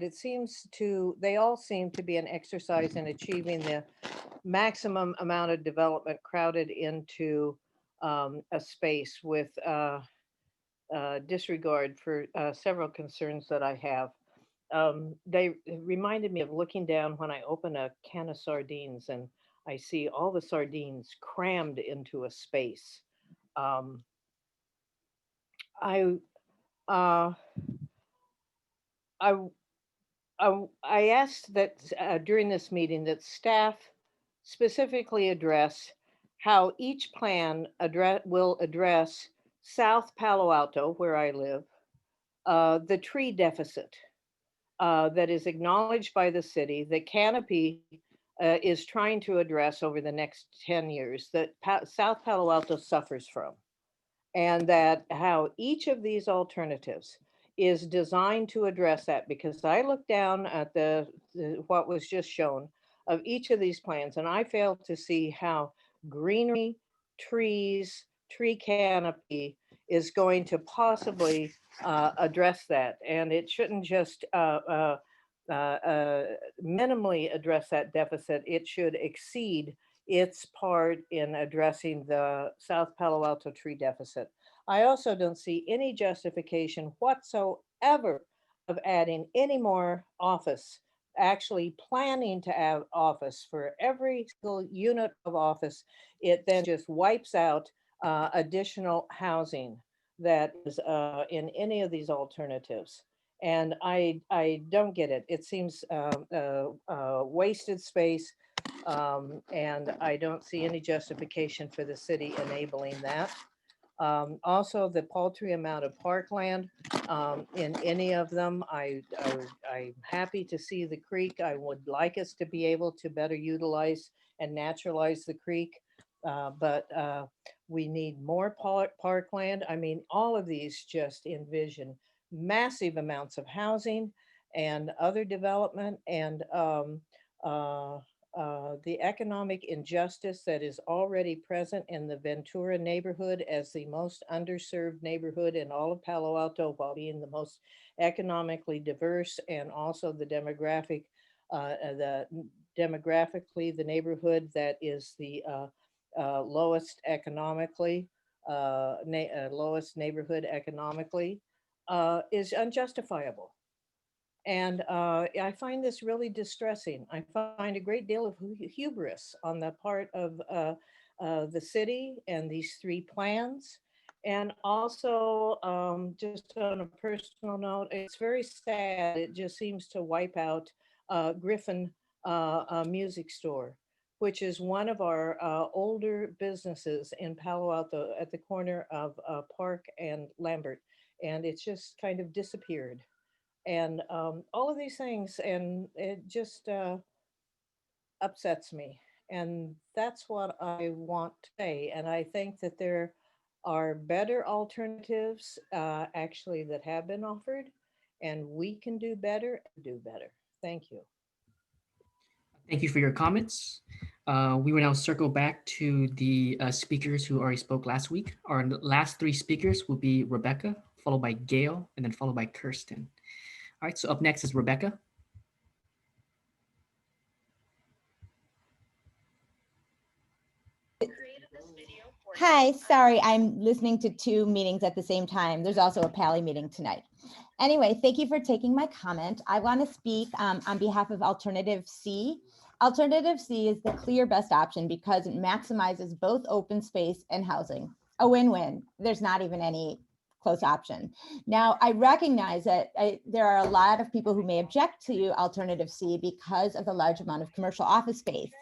they all seem to be an exercise in achieving the maximum amount of development crowded into a space with disregard for several concerns that I have. They reminded me of looking down when I open a can of sardines and I see all the sardines crammed into a space. I uh, I I asked that during this meeting that staff specifically address how each plan will address South Palo Alto, where I live, the tree deficit that is acknowledged by the city, that Canopy is trying to address over the next 10 years, that South Palo Alto suffers from, and that how each of these alternatives is designed to address that. Because I looked down at what was just shown of each of these plans, and I failed to see how greenery, trees, tree canopy is going to possibly address that. And it shouldn't just minimally address that deficit. It should exceed its part in addressing the South Palo Alto tree deficit. I also don't see any justification whatsoever of adding any more office, actually planning to add office for every single unit of office. It then just wipes out additional housing that is in any of these alternatives. And I don't get it. It seems wasted space. And I don't see any justification for the city enabling that. Also, the paltry amount of parkland in any of them, I'm happy to see the creek. I would like us to be able to better utilize and naturalize the creek, but we need more parkland. I mean, all of these just envision massive amounts of housing and other development, and the economic injustice that is already present in the Ventura neighborhood as the most underserved neighborhood in all of Palo Alto, while being the most economically diverse, and also demographically the neighborhood that is the lowest economically, lowest neighborhood economically, is unjustifiable. And I find this really distressing. I find a great deal of hubris on the part of the city and these three plans. And also, just on a personal note, it's very sad. It just seems to wipe out Griffin Music Store, which is one of our older businesses in Palo Alto at the corner of Park and Lambert. And it's just kind of disappeared. And all of these things, and it just upsets me. And that's what I want to say. And I think that there are better alternatives actually that have been offered, and we can do better and do better. Thank you. Thank you for your comments. We will now circle back to the speakers who already spoke last week. Our last three speakers will be Rebecca, followed by Gail, and then followed by Kirsten. All right, so up next is Rebecca. Hi, sorry, I'm listening to two meetings at the same time. There's also a Pally meeting tonight. Anyway, thank you for taking my comment. I want to speak on behalf of Alternative C. Alternative C is the clear best option because it maximizes both open space and housing. A win-win. There's not even any close option. Now, I recognize that there are a lot of people who may object to Alternative C because of the large amount of commercial office space.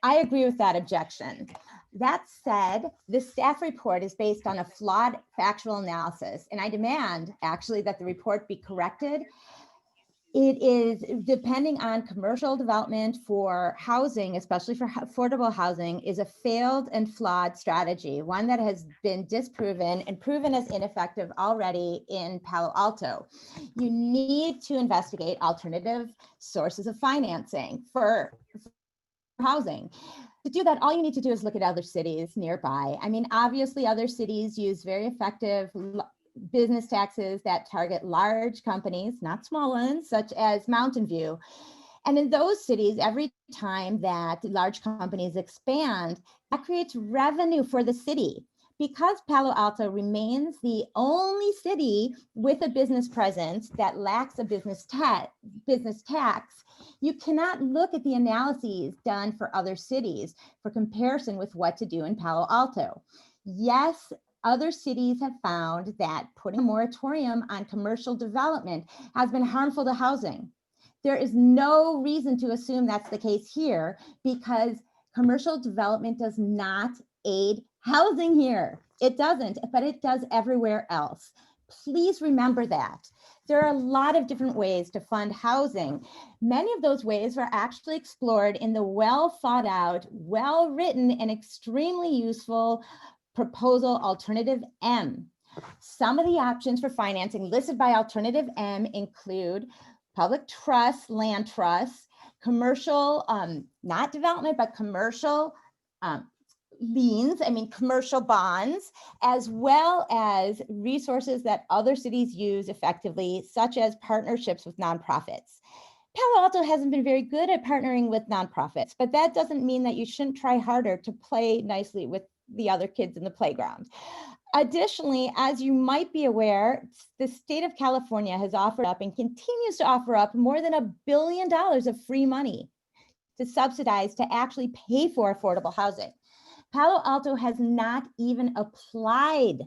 I agree with that objection. That said, the staff report is based on a flawed factual analysis, and I demand actually that the report be corrected. It is depending on commercial development for housing, especially for affordable housing, is a failed and flawed strategy, one that has been disproven and proven as ineffective already in Palo Alto. You need to investigate alternative sources of financing for housing. To do that, all you need to do is look at other cities nearby. I mean, obviously other cities use very effective business taxes that target large companies, not small ones, such as Mountain View. And in those cities, every time that large companies expand, that creates revenue for the city. Because Palo Alto remains the only city with a business presence that lacks a business tax, you cannot look at the analyses done for other cities for comparison with what to do in Palo Alto. Yes, other cities have found that putting a moratorium on commercial development has been harmful to housing. There is no reason to assume that's the case here because commercial development does not aid housing here. It doesn't, but it does everywhere else. Please remember that. There are a lot of different ways to fund housing. Many of those ways are actually explored in the well thought out, well-written, and extremely useful proposal Alternative M. Some of the options for financing listed by Alternative M include public trust, land trusts, commercial, not development, but commercial liens, commercial bonds, as well as resources that other cities use effectively, such as partnerships with nonprofits. Palo Alto hasn't been very good at partnering with nonprofits, but that doesn't mean that you shouldn't try harder to play nicely with the other kids in the playground. Additionally, as you might be aware, the state of California has offered up and continues to offer up more than $1 billion of free money to subsidize to actually pay for affordable housing. Palo Alto has not even applied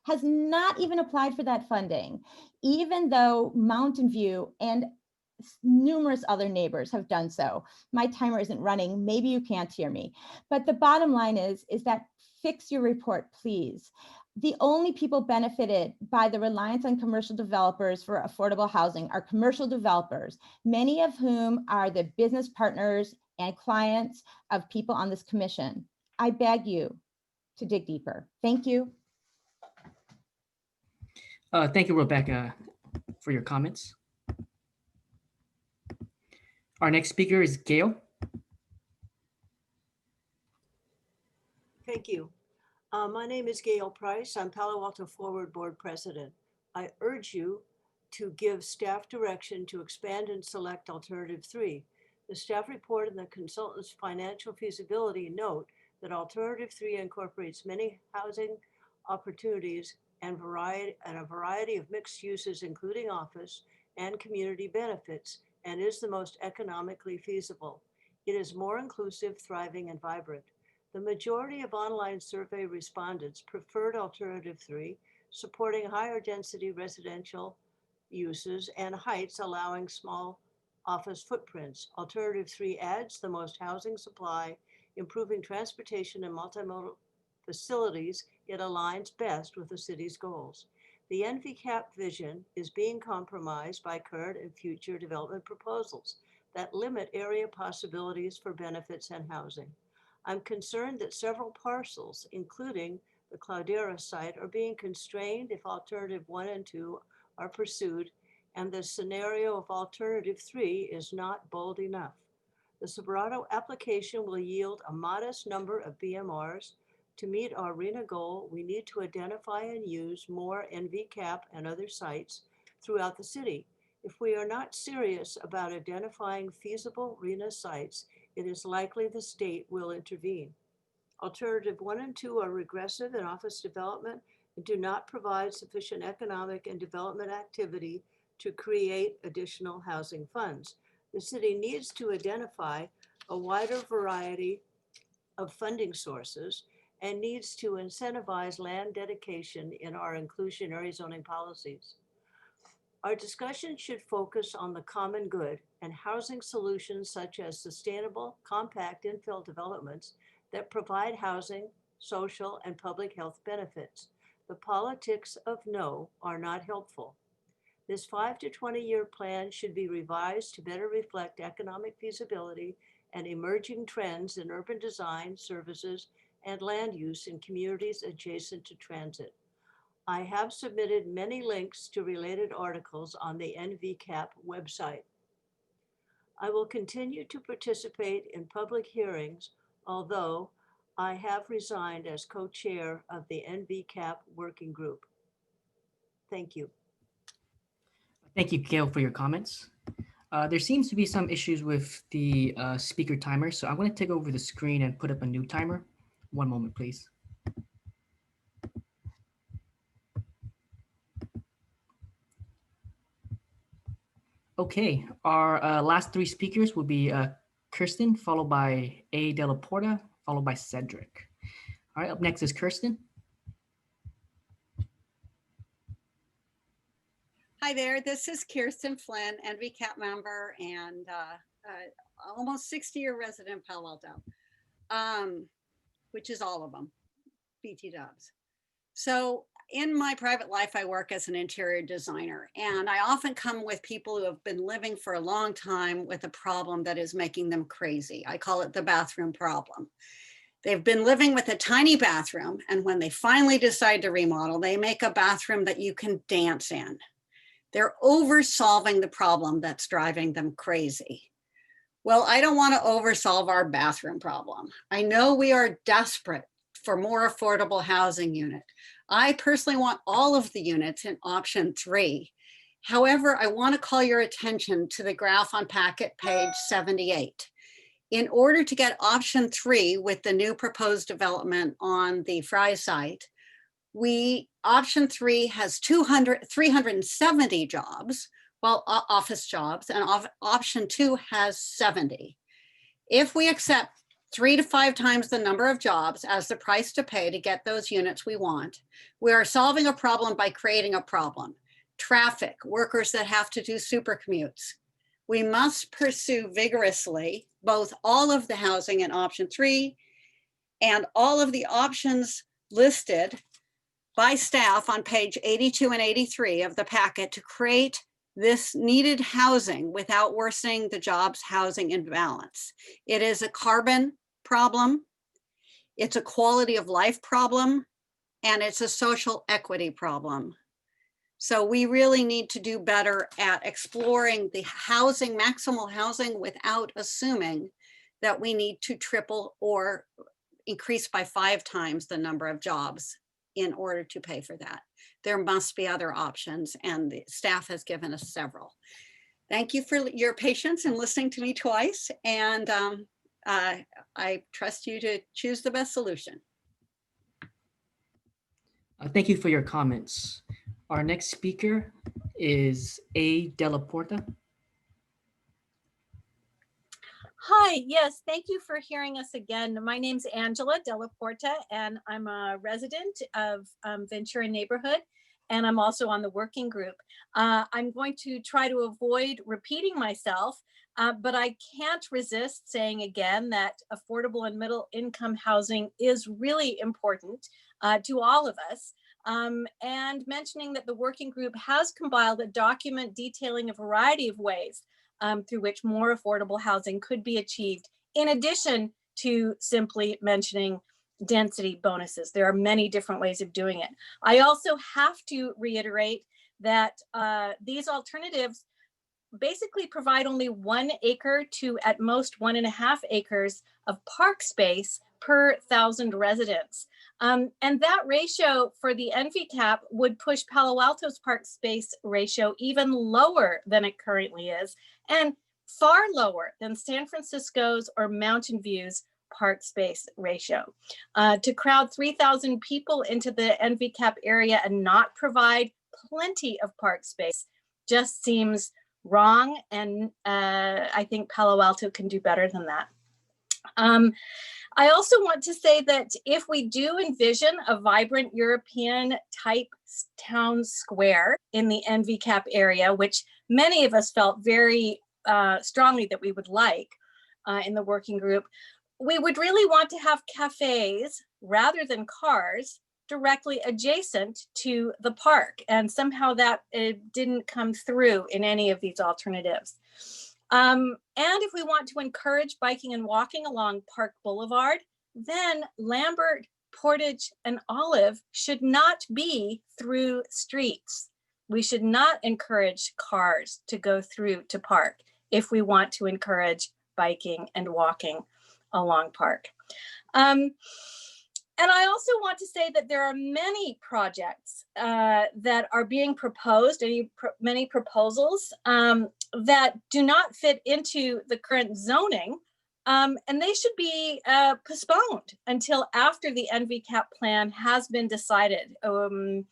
for that funding, even though Mountain View and numerous other neighbors have done so. My timer isn't running, maybe you can't hear me. But the bottom line is that fix your report, please. The only people benefited by the reliance on commercial developers for affordable housing are commercial developers, many of whom are the business partners and clients of people on this commission. I beg you to dig deeper. Thank you. Thank you, Rebecca, for your comments. Our next speaker is Gail. Thank you. My name is Gail Price. I'm Palo Alto Forward Board President. I urge you to give staff direction to expand and select Alternative 3. The staff report and the consultant's financial feasibility note that Alternative 3 incorporates many housing opportunities and a variety of mixed uses, including office and community benefits, and is the most economically feasible. It is more inclusive, thriving, and vibrant. The majority of online survey respondents preferred alternative 3, supporting higher density residential uses and heights allowing small office footprints. Alternative 3 adds the most housing supply, improving transportation and multimodal facilities. It aligns best with the city's goals. The NVCAP vision is being compromised by current and future development proposals that limit area possibilities for benefits and housing. I'm concerned that several parcels, including the Cloudera site, are being constrained if alternative 1 and 2 are pursued, and the scenario of alternative 3 is not bold enough. The Sobrato application will yield a modest number of BMRs. To meet our RENA goal, we need to identify and use more NVCAP and other sites throughout the city. If we are not serious about identifying feasible RENA sites, it is likely the state will intervene. Alternative 1 and 2 are regressive in office development and do not provide sufficient economic and development activity to create additional housing funds. The city needs to identify a wider variety of funding sources and needs to incentivize land dedication in our inclusionary zoning policies. Our discussion should focus on the common good and housing solutions such as sustainable, compact infill developments that provide housing, social, and public health benefits. The politics of no are not helpful. This 5 to 20-year plan should be revised to better reflect economic feasibility and emerging trends in urban design, services, and land use in communities adjacent to transit. I have submitted many links to related articles on the NVCAP website. I will continue to participate in public hearings, although I have resigned as co-chair of the NVCAP working group. Thank you. Thank you, Gail, for your comments. There seems to be some issues with the speaker timer, so I'm going to take over the screen and put up a new timer. One moment, please. Okay, our last three speakers will be Kirsten, followed by A. Della Porta, followed by Cedric. All right, up next is Kirsten. Hi there, this is Kirsten Flynn, NVCAP member and almost 60-year resident of Palo Alto, which is all of them, BT dubs. So in my private life, I work as an interior designer, and I often come with people who have been living for a long time with a problem that is making them crazy. I call it the bathroom problem. They've been living with a tiny bathroom, and when they finally decide to remodel, they make a bathroom that you can dance in. They're oversolving the problem that's driving them crazy. Well, I don't want to oversolve our bathroom problem. I know we are desperate for more affordable housing unit. I personally want all of the units in option 3. However, I want to call your attention to the graph on packet page 78. In order to get option 3 with the new proposed development on the Fry site, option 3 has 370 jobs, while office jobs, and option 2 has 70. If we accept 3 to 5 times the number of jobs as the price to pay to get those units we want, we are solving a problem by creating a problem. Traffic, workers that have to do super commutes. We must pursue vigorously both all of the housing in option 3 and all of the options listed by staff on page 82 and 83 of the packet to create this needed housing without worsening the jobs housing imbalance. It is a carbon problem, it's a quality of life problem, and it's a social equity problem. So we really need to do better at exploring the housing, maximal housing, without assuming that we need to triple or increase by 5 times the number of jobs in order to pay for that. There must be other options, and the staff has given us several. Thank you for your patience in listening to me twice, and I trust you to choose the best solution. Thank you for your comments. Our next speaker is A. Della Porta. Hi, yes, thank you for hearing us again. My name's Angela Della Porta, and I'm a resident of Ventura neighborhood, and I'm also on the working group. I'm going to try to avoid repeating myself, but I can't resist saying again that affordable and middle income housing is really important to all of us. And mentioning that the working group has compiled a document detailing a variety of ways through which more affordable housing could be achieved, in addition to simply mentioning density bonuses. There are many different ways of doing it. I also have to reiterate that these alternatives basically provide only 1 acre to at most 1.5 acres of park space per 1,000 residents. And that ratio for the NVCAP would push Palo Alto's park space ratio even lower than it currently is, and far lower than San Francisco's or Mountain View's park space ratio. To crowd 3,000 people into the NVCAP area and not provide plenty of park space just seems wrong. And I think Palo Alto can do better than that. I also want to say that if we do envision a vibrant European type town square in the NVCAP area, which many of us felt very strongly that we would like in the working group, we would really want to have cafes rather than cars directly adjacent to the park. And somehow that didn't come through in any of these alternatives. And if we want to encourage biking and walking along Park Boulevard, then Lambert, Portage, and Olive should not be through streets. We should not encourage cars to go through to Park if we want to encourage biking and walking along Park. And I also want to say that there are many projects that are being proposed, many proposals that do not fit into the current zoning, and they should be postponed until after the NVCAP plan has been decided. I'm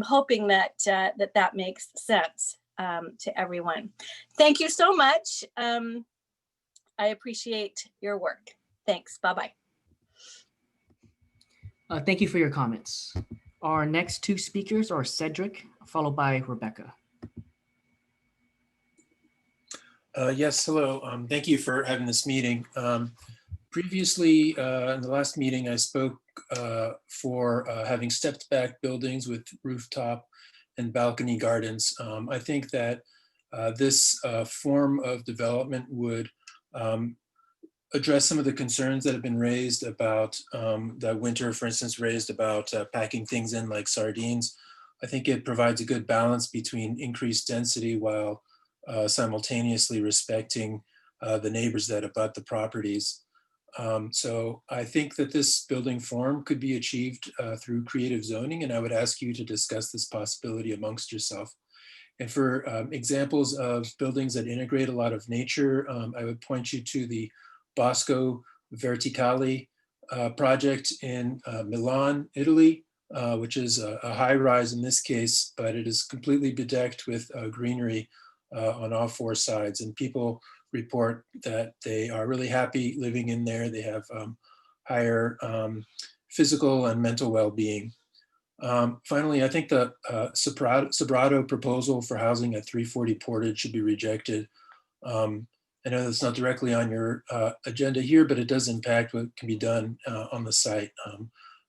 hoping that that makes sense to everyone. Thank you so much. I appreciate your work. Thanks. Bye-bye. Thank you for your comments. Our next 2 speakers are Cedric, followed by Rebecca. Yes, hello. Thank you for having this meeting. Previously, in the last meeting, I spoke for having stepped back buildings with rooftop and balcony gardens. I think that this form of development would address some of the concerns that have been raised about that Winter, for instance, raised about packing things in like sardines. I think it provides a good balance between increased density while simultaneously respecting the neighbors that abut the properties. So I think that this building form could be achieved through creative zoning, and I would ask you to discuss this possibility amongst yourself. And for examples of buildings that integrate a lot of nature, I would point you to the Bosco Verticali project in Milan, Italy, which is a high rise in this case, but it is completely bedecked with greenery on all 4 sides. And people report that they are really happy living in there. They have higher physical and mental well-being. Finally, I think the Sobrato proposal for housing at 340 Portage should be rejected. I know that's not directly on your agenda here, but it does impact what can be done on the site.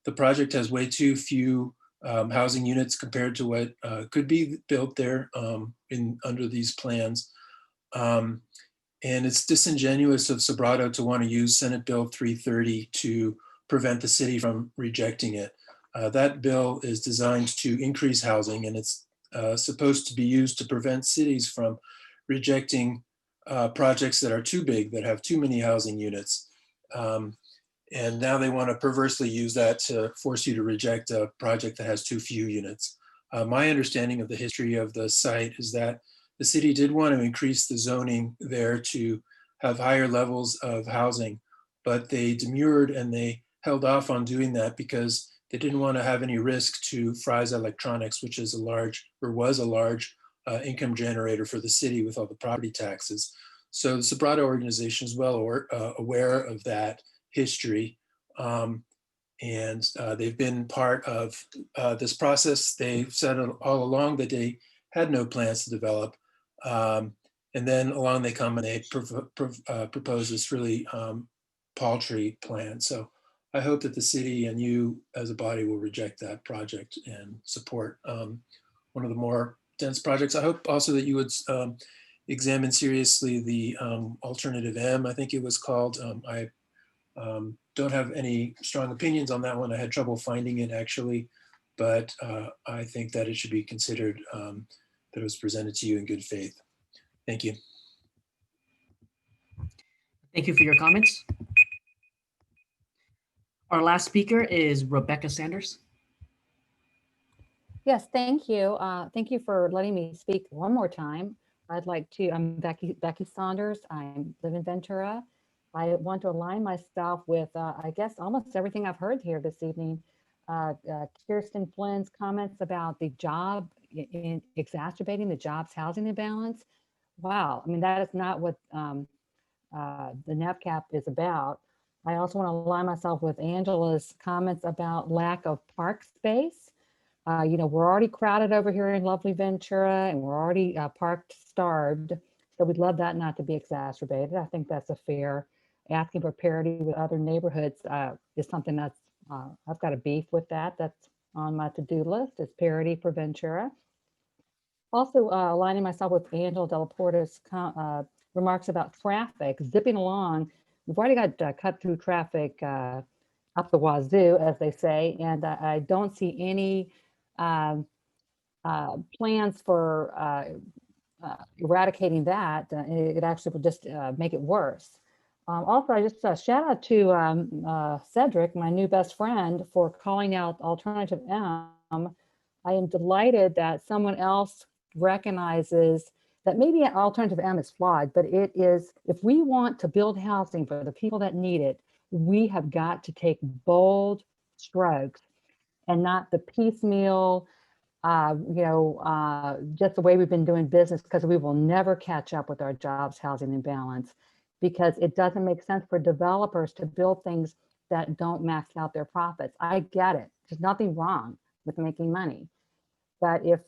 The project has way too few housing units compared to what could be built there under these plans. And it's disingenuous of Sobrato to want to use Senate Bill 330 to prevent the city from rejecting it. That bill is designed to increase housing, and it's supposed to be used to prevent cities from rejecting projects that are too big, that have too many housing units. And now they want to perversely use that to force you to reject a project that has too few units. My understanding of the history of the site is that the city did want to increase the zoning there to have higher levels of housing, but they demurred and they held off on doing that because they didn't want to have any risk to Fry's Electronics, which is a large, or was a large income generator for the city with all the property taxes. So the Sobrato organization is well aware of that history. And they've been part of this process. They've said all along that they had no plans to develop. And then along they come and they propose this really paltry plan. So I hope that the city and you as a body will reject that project and support one of the more dense projects. I hope also that you would examine seriously the alternative M, I think it was called. I don't have any strong opinions on that one. I had trouble finding it actually, but I think that it should be considered that it was presented to you in good faith. Thank you. Thank you for your comments. Our last speaker is Rebecca Sanders. Yes, thank you. Thank you for letting me speak one more time. I'm Becky Saunders. I live in Ventura. I want to align myself with, I guess, almost everything I've heard here this evening. Kirsten Flynn's comments about the job in exacerbating the jobs housing imbalance. Wow, I mean, that is not what the NAPCAP is about. I also want to align myself with Angela's comments about lack of park space. You know, we're already crowded over here in lovely Ventura and we're already parked starved. So we'd love that not to be exacerbated. I think that's a fair asking for parity with other neighborhoods is something that's, I've got a beef with that. That's on my to-do list is parity for Ventura. Also aligning myself with Angela Della Porta's remarks about traffic, zipping along. We've already got cut through traffic up the wazoo, as they say, and I don't see any plans for eradicating that. It actually would just make it worse. Also, I just shout out to Cedric, my new best friend, for calling out Alternative M. I am delighted that someone else recognizes that maybe Alternative M is flawed, but it is, if we want to build housing for the people that need it, we have got to take bold strokes and not the piecemeal, just the way we've been doing business, because we will never catch up with our jobs housing imbalance, because it doesn't make sense for developers to build things that don't max out their profits. I get it. There's nothing wrong with making money. But if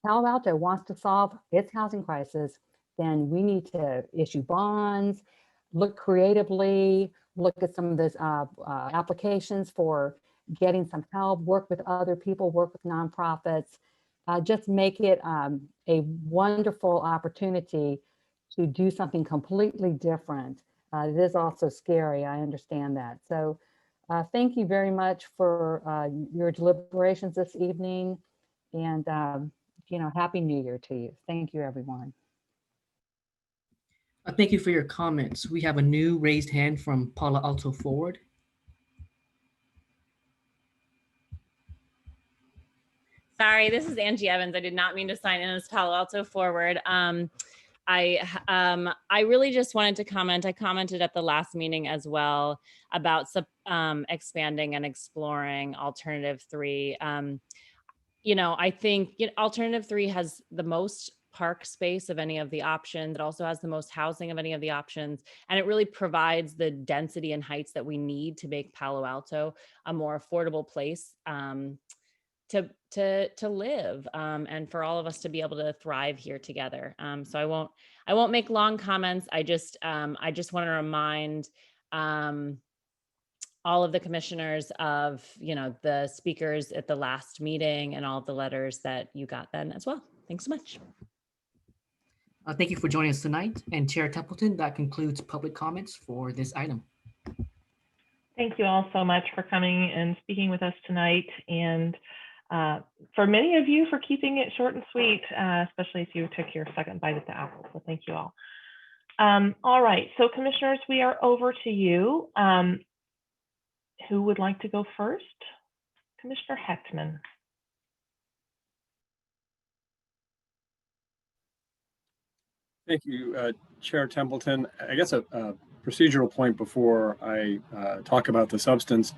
Palo Alto wants to solve its housing crisis, then we need to issue bonds, look creatively, look at some of those applications for getting some help, work with other people, work with nonprofits, just make it a wonderful opportunity to do something completely different. It is also scary, I understand that. So thank you very much for your deliberations this evening, and Happy New Year to you. Thank you, everyone. Thank you for your comments. We have a new raised hand from Palo Alto Forward. Sorry, this is Angie Evans. I did not mean to sign in as Palo Alto Forward. I really just wanted to comment. I commented at the last meeting as well about expanding and exploring Alternative 3. I think Alternative 3 has the most park space of any of the options. It also has the most housing of any of the options. And it really provides the density and heights that we need to make Palo Alto a more affordable place to live, and for all of us to be able to thrive here together. So I won't make long comments. I just want to remind all of the commissioners of the speakers at the last meeting and all of the letters that you got then as well. Thanks so much. Thank you for joining us tonight. And Chair Templeton, that concludes public comments for this item. Thank you all so much for coming and speaking with us tonight. And for many of you for keeping it short and sweet, especially if you took your second bite at the apple. So thank you all. All right, so commissioners, we are over to you. Who would like to go first? Commissioner Heckman. Thank you, Chair Templeton. I guess a procedural point before I talk about the substance.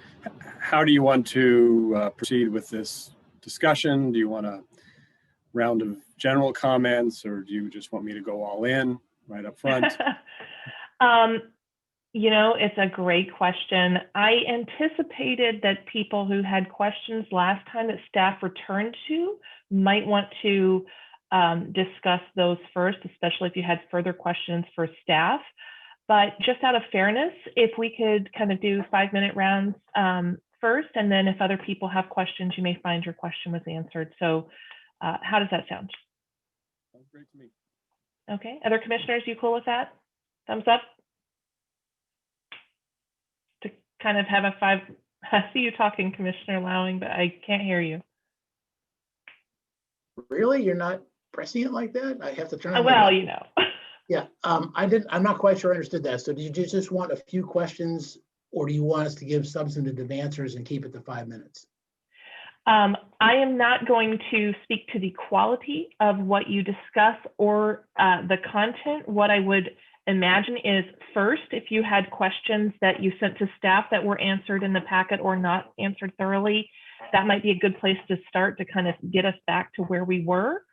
How do you want to proceed with this discussion? Do you want a round of general comments, or do you just want me to go all in? right up front? It's a great question. I anticipated that people who had questions last time that staff returned to might want to discuss those first, especially if you had further questions for staff. But just out of fairness, if we could kind of do 5-minute rounds first, and then if other people have questions, you may find your question was answered. So how does that sound? Sounds great to me. Okay, other commissioners, you cool with that? Thumbs up? To kind of have a I see you talking, Commissioner Lowing, but I can't hear you. Really? You're not pressing it like that? I have to turn on Well, the- you know. Yeah, I'm not quite sure I understood that. So did you just want a few questions, or do you want us to give substantive answers and keep it to 5 minutes? I am not going to speak to the quality of what you discuss or the content. What I would imagine is, first, if you had questions that you sent to staff that were answered in the packet or not answered thoroughly, that might be a good place to start to kind of get us back to where we were.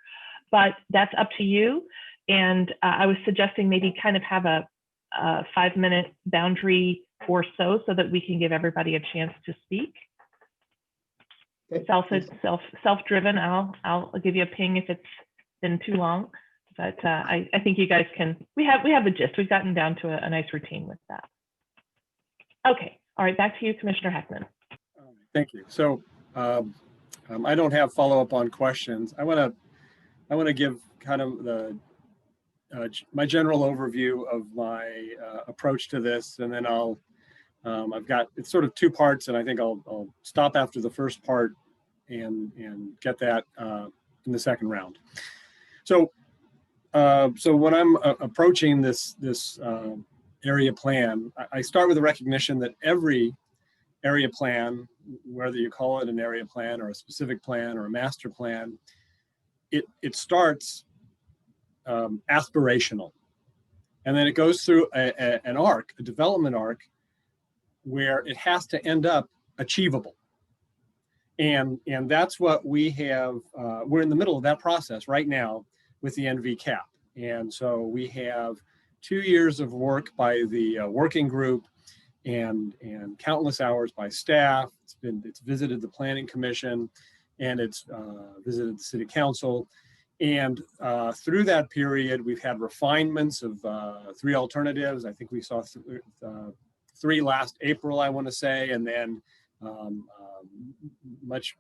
But that's up to you. And I was suggesting maybe kind of have a 5-minute boundary or so that we can give everybody a chance to speak. Okay. Self-driven. I'll give you a ping if it's been too long. But I think you guys can. We have the gist. We've gotten down to a nice routine with that. Okay. All right. Back to you, Commissioner Heckman. Thank you. So I don't have follow-up on questions. I want to give kind of the my general overview of my approach to this, and then it's sort of 2 parts, and I think I'll stop after the first part and get that in the second round. So when I'm approaching this area plan, I start with the recognition that every area plan, whether you call it an area plan or a specific plan or a master plan, it starts aspirational. And then it goes through an arc, a development arc, where it has to end up achievable. And that's what we have. We're in the middle of that process right now with the NVCAP. And so we have 2 years of work by the working group and countless hours by staff. It's visited the Planning Commission, and it's visited the City Council. And through that period, we've had refinements of 3 alternatives. I think we saw 3 last April, I want to say, and then much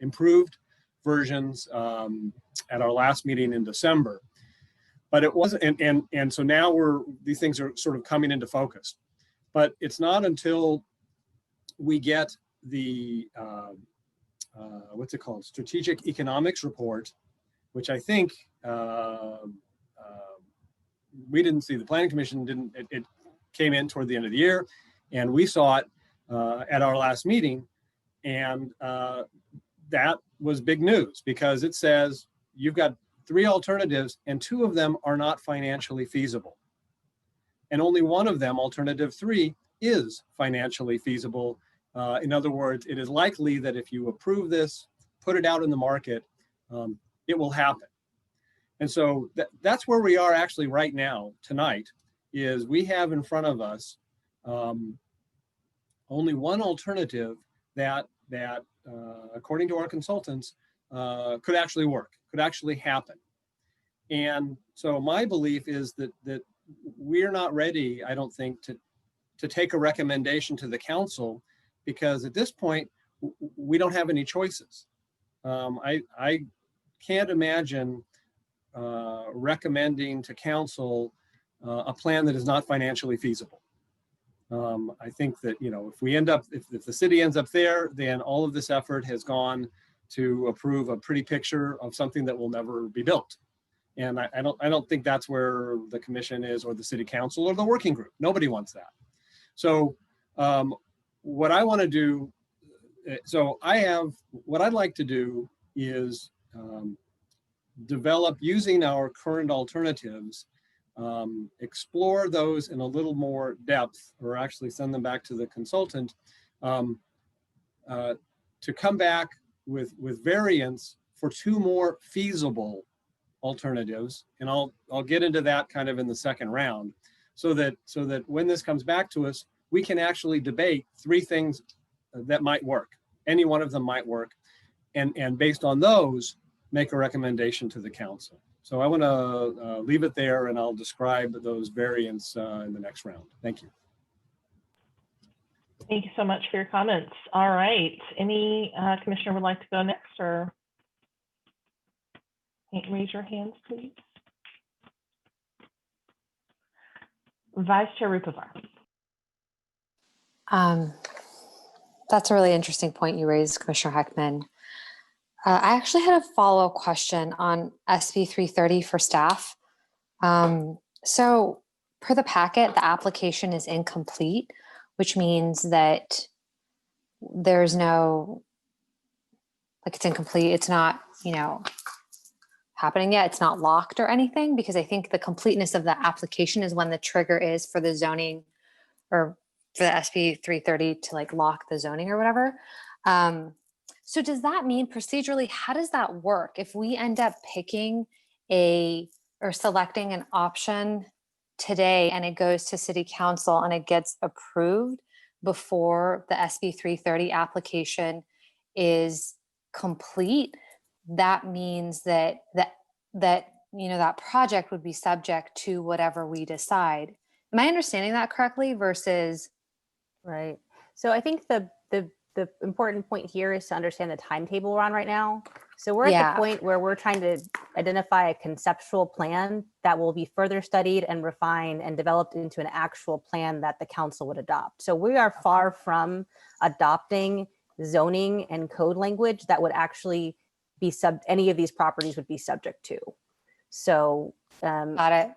improved versions at our last meeting in December. But it wasn't, and so now these things are sort of coming into focus. But it's not until we get the what's it called, Strategic Economics Report, which I think we didn't see. The Planning Commission didn't. It came in toward the end of the year, and we saw it at our last meeting, and that was big news because it says you've got 3 alternatives, and 2 of them are not financially feasible, and only one of them, alternative 3, is financially feasible. In other words, it is likely that if you approve this, put it out in the market, it will happen. And so that's where we are actually right now, tonight, is we have in front of us only one alternative that according to our consultants, could actually work, could actually happen. And so my belief is that we're not ready, I don't think, to take a recommendation to the council, because at this point, we don't have any choices. I can't imagine recommending to council a plan that is not financially feasible. I think that, if the city ends up there, then all of this effort has gone to approve a pretty picture of something that will never be built. And I don't think that's where the commission is, or the city council, or the working group. Nobody wants that. So what I want to do, what I'd like to do is develop, using our current alternatives, explore those in a little more depth, or actually send them back to the consultant to come back with variants for 2 more feasible alternatives, and I'll get into that kind of in the second round, so that when this comes back to us, we can actually debate 3 things that might work. Any one of them might work, and based on those, make a recommendation to the council. So I want to leave it there, and I'll describe those variants in the next round. Thank you. Thank you so much for your comments. All right, any commissioner would like to go next, or raise your hands, please. Vice Chair Rupivar. That's a really interesting point you raised, Commissioner Heckman. I actually had a follow-up question on SB 330 for staff. So per the packet, the application is incomplete, which means that there's no, like, it's incomplete. It's not, happening yet. It's not locked or anything, because I think the completeness of the application is when the trigger is for the zoning, or for the SB 330 to like lock the zoning or whatever. So does that mean procedurally, how does that work? If we end up picking or selecting an option today and it goes to city council and it gets approved before the SB 330 application is complete, that means that project would be subject to whatever we decide. Am I understanding that correctly versus? Right. So I think the important point here is to understand the timetable we're on right now. So we're at the point where we're trying to identify a conceptual plan that will be further studied and refined and developed into an actual plan that the council would adopt. So we are far from adopting zoning and code language that would actually be any of these properties would be subject to. So got it.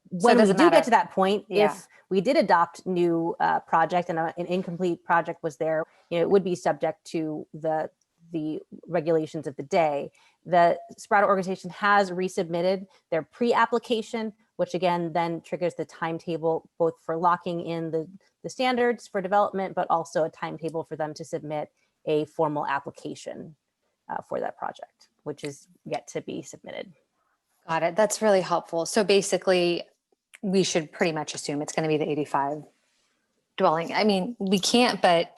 When we do get to that point, if we did adopt new project and an incomplete project was there, it would be subject to the regulations of the day. The Sparta organization has resubmitted their pre-application, which again then triggers the timetable both for locking in the standards for development, but also a timetable for them to submit a formal application for that project, which is yet to be submitted. Got it. That's really helpful. So basically, we should pretty much assume it's going to be the 85 dwelling. I mean, we can't, but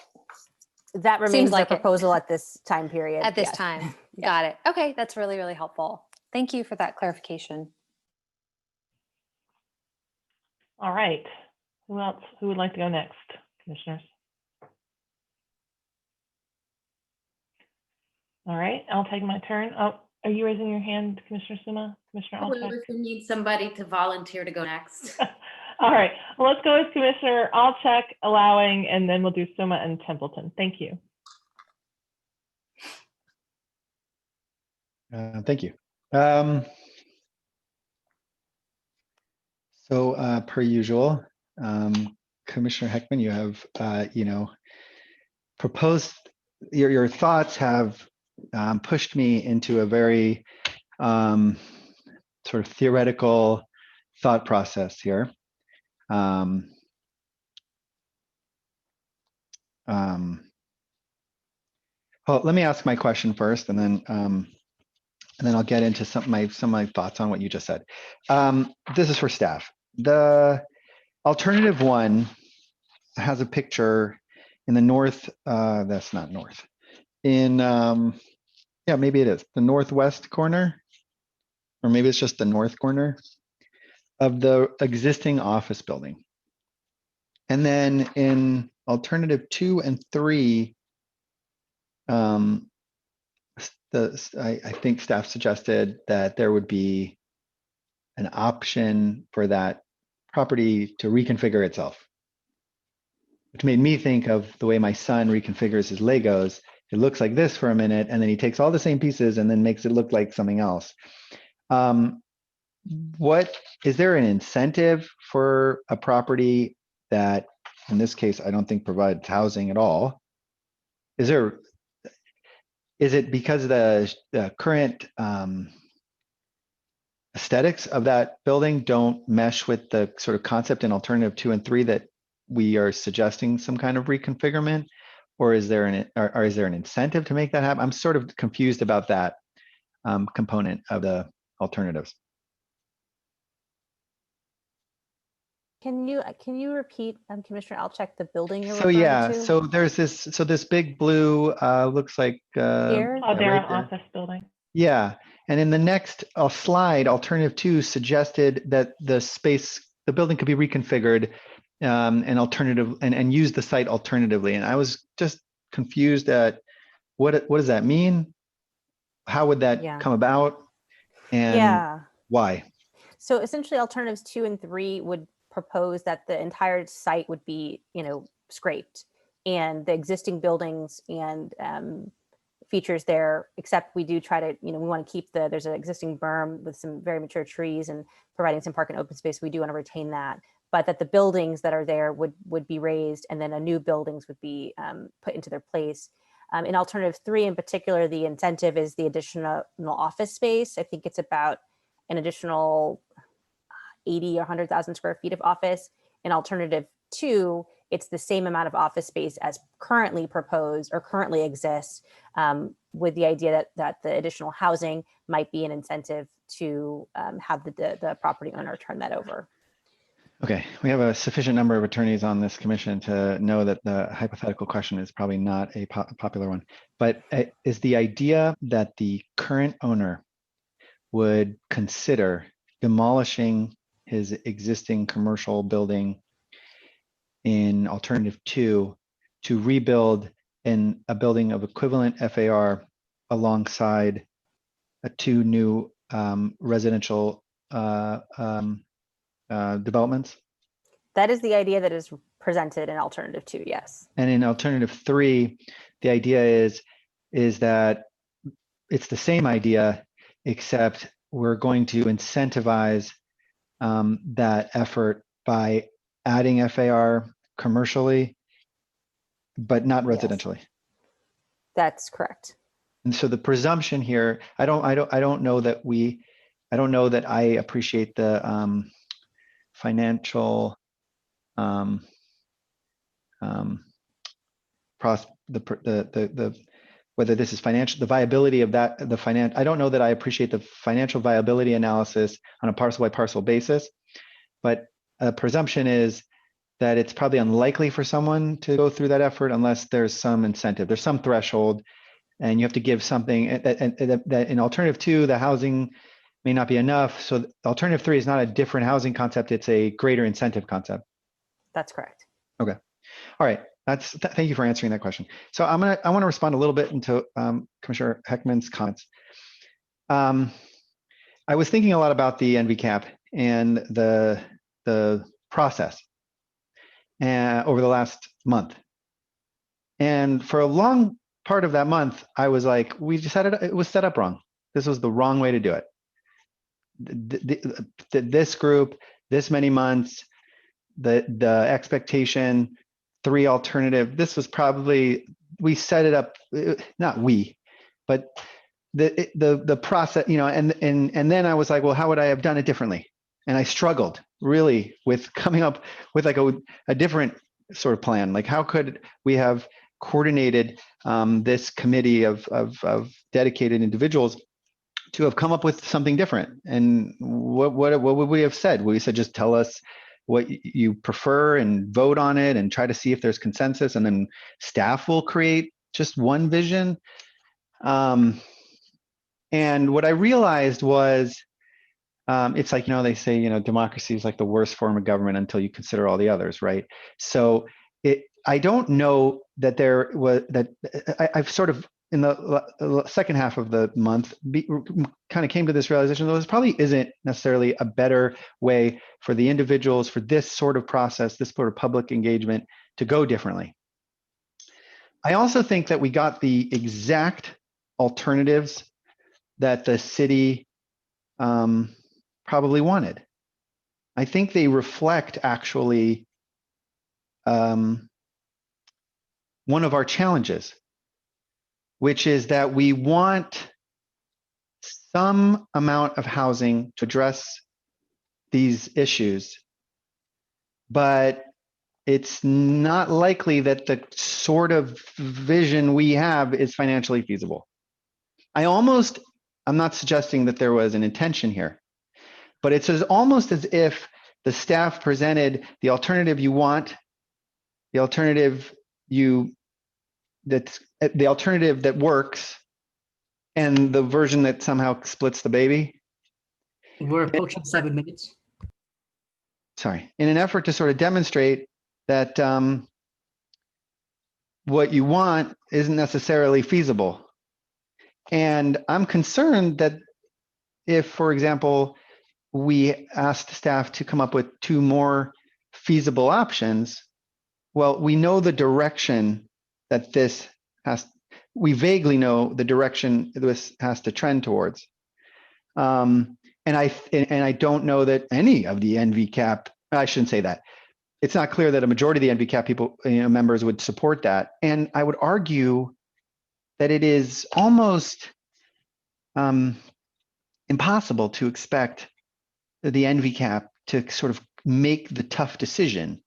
that remains like the proposal at this time period. At this time. Got it. Okay. That's really, really helpful. Thank you for that clarification. All right. Who else? Who would like to go next, commissioners? All right. I'll take my turn. Oh, are you raising your hand, Commissioner Suma? Commissioner Alcheck? If we need somebody to volunteer to go next. All right. Well, let's go with Commissioner Alcheck, allowing, and then we'll do Suma and Templeton. Thank you. Thank you. So per usual, Commissioner Heckman, you have, proposed, your thoughts have pushed me into a very sort of theoretical thought process here. Well, let me ask my question first, and then I'll get into some of my thoughts on what you just said. This is for staff. The alternative one has a picture in the north. That's not north. In yeah, maybe it is the northwest corner, or maybe it's just the north corner of the existing office building. And then in alternative 2 and 3, I think staff suggested that there would be an option for that property to reconfigure itself, which made me think of the way my son reconfigures his Legos. It looks like this for a minute, and then he takes all the same pieces and then makes it look like something else. What is there an incentive for a property that, in this case, I don't think provides housing at all? Is it because the current aesthetics of that building don't mesh with the sort of concept in alternative 2 and 3 that we are suggesting some kind of reconfigurement? Or is there an incentive to make that happen? I'm sort of confused about that component of the alternatives. Can you repeat, Commissioner Alcheck, the building you're So referring yeah, to? so there's this big blue, looks like Here? yeah, Caldera right there. office building. Yeah, and in the next slide, alternative 2 suggested that the building could be reconfigured and use the site alternatively. And I was just confused at what does that mean? How would that Yeah. come about? And Yeah. why? So essentially alternatives 2 and 3 would propose that the entire site would be, scraped, and the existing buildings and features there, except we do try to, we want to keep there's an existing berm with some very mature trees and providing some park and open space. We do want to retain that, but that the buildings that are there would be raised, and then a new buildings would be put into their place. In alternative 3 in particular, the incentive is the additional office space. I think it's about an additional 80 or 100,000 square feet of office. In alternative 2, it's the same amount of office space as currently proposed or currently exists, with the idea that the additional housing might be an incentive to have the property owner turn that over. Okay, we have a sufficient number of attorneys on this commission to know that the hypothetical question is probably not a popular one. But is the idea that the current owner would consider demolishing his existing commercial building in alternative 2 to rebuild a building of equivalent FAR alongside 2 new residential developments? That is the idea that is presented in alternative 2, yes. And in alternative 3, the idea is that it's the same idea, except we're going to incentivize that effort by adding FAR commercially, but not residentially. Yes. That's correct. And so the presumption here, I don't know that I appreciate the financial whether this is financial, the viability of that, I don't know that I appreciate the financial viability analysis on a parcel by parcel basis, but a presumption is that it's probably unlikely for someone to go through that effort unless there's some incentive, there's some threshold, and you have to give something that in alternative 2, the housing may not be enough. So alternative 3 is not a different housing concept, it's a greater incentive concept. That's correct. Okay. All right. Thank you for answering that question. So I want to respond a little bit into Commissioner Heckman's comments. I was thinking a lot about the NVCAP and the process over the last month. And for a long part of that month, I was like, it was set up wrong. This was the wrong way to do it. This group, this many months, the expectation, 3 alternative. This was probably, we set it up, not we, but the process, and then I was like, well, how would I have done it differently? And I struggled really with coming up with like a different sort of plan. Like, how could we have coordinated this committee of dedicated individuals to have come up with something different? And what would we have said? We said, just tell us what you prefer and vote on it and try to see if there's consensus, and then staff will create just one vision. And what I realized was, it's like, they say, democracy is like the worst form of government until you consider all the others, right? So I don't know that there was that I've sort of in the second half of the month kind of came to this realization that this probably isn't necessarily a better way for the individuals for this sort of process, this sort of public engagement to go differently. I also think that we got the exact alternatives that the city probably wanted. I think they reflect actually one of our challenges, which is that we want some amount of housing to address these issues, but it's not likely that the sort of vision we have is financially feasible. I almost I'm not suggesting that there was an intention here, but it's almost as if the staff presented the alternative you want, the alternative the alternative that works, and the version that somehow splits the baby. We're approaching 7 minutes. Sorry, in an effort to sort of demonstrate that what you want isn't necessarily feasible. And I'm concerned that if, for example, we asked staff to come up with 2 more feasible options, well, we know the direction that this we vaguely know the direction this has to trend towards. And I don't know that any of the NVCAP, I shouldn't say that. It's not clear that a majority of the NVCAP people, members would support that. And I would argue that it is almost impossible to expect the NVCAP to sort of make the tough decision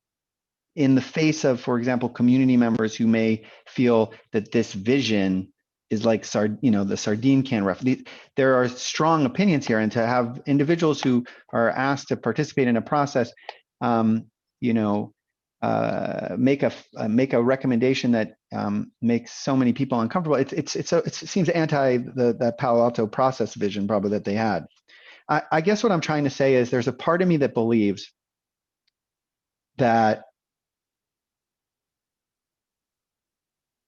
in the face of, for example, community members who may feel that this vision is like the sardine can reference. There are strong opinions here, and to have individuals who are asked to participate in a process, make a recommendation that makes so many people uncomfortable. It seems anti the Palo Alto process vision probably that they had. I guess what I'm trying to say is there's a part of me that believes that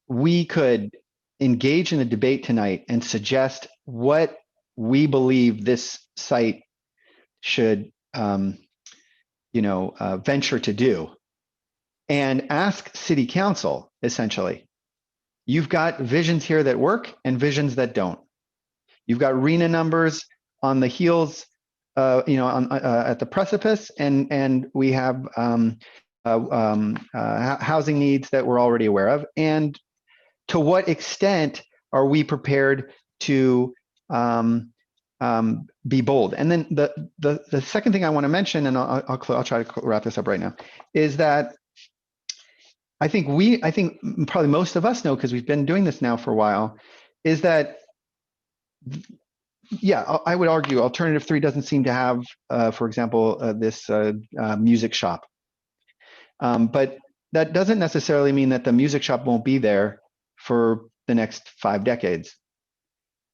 we could engage in a debate tonight and suggest what we believe this site should venture to do, and ask City Council, essentially. You've got visions here that work and visions that don't. You've got RHNA numbers on the heels, at the precipice, and we have housing needs that we're already aware of. And to what extent are we prepared to be bold? And then the second thing I want to mention, and I'll try to wrap this up right now, is that I think probably most of us know, because we've been doing this now for a while, is that, yeah, I would argue Alternative 3 doesn't seem to have, for example, this music shop. But that doesn't necessarily mean that the music shop won't be there for the next 5 decades.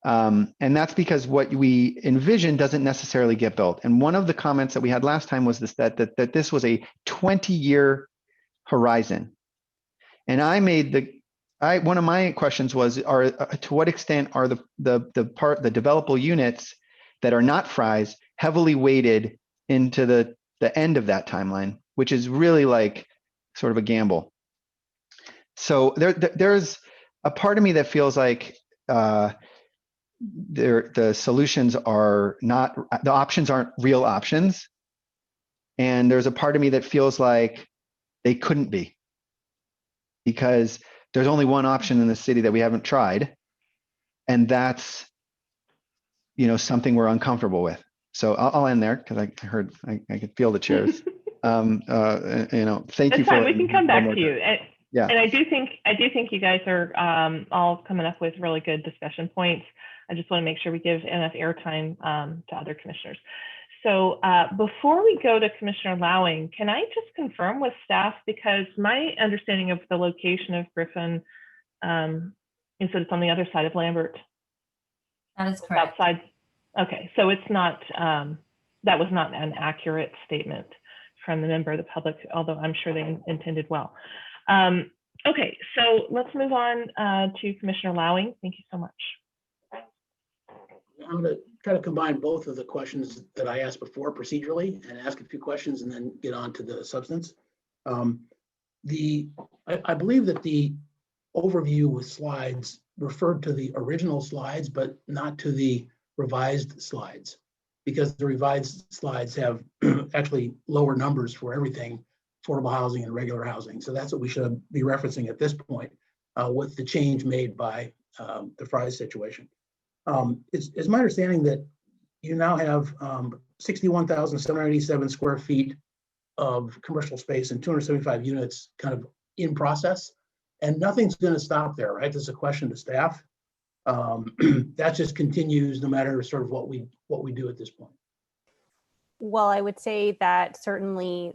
And that's because what we envision doesn't necessarily get built. And one of the comments that we had last time was that this was a 20-year horizon. And one of my questions was, to what extent are the developable units that are not FRIs heavily weighted into the end of that timeline, which is really like sort of a gamble. So there's a part of me that feels like the solutions are not, the options aren't real options. And there's a part of me that feels like they couldn't be, because there's only one option in the city that we haven't tried. And that's, something we're uncomfortable with. So I'll end there, because I could feel the chairs. Thank That's you fine. for. We can come back to you. Yeah. And I do think you guys are all coming up with really good discussion points. I just want to make sure we give enough airtime to other commissioners. So before we go to Commissioner Lowing, can I just confirm with staff, because my understanding of the location of Griffin is that it's on the other side of Lambert. That is correct. Outside. Okay, so it's not, that was not an accurate statement from the member of the public, although I'm sure they intended well. Okay, so let's move on to Commissioner Lowing. Thank you so much. I'm going to try to combine both of the questions that I asked before procedurally and ask a few questions and then get on to the substance. I believe that the overview with slides referred to the original slides, but not to the revised slides, because the revised slides have actually lower numbers for everything, affordable housing and regular housing. So that's what we should be referencing at this point with the change made by the Fry's situation. It's my understanding that you now have 61,787 square feet of commercial space and 275 units kind of in process, and nothing's going to stop there, right? This is a question to staff. That just continues no matter sort of what we do at this point. Well, I would say that certainly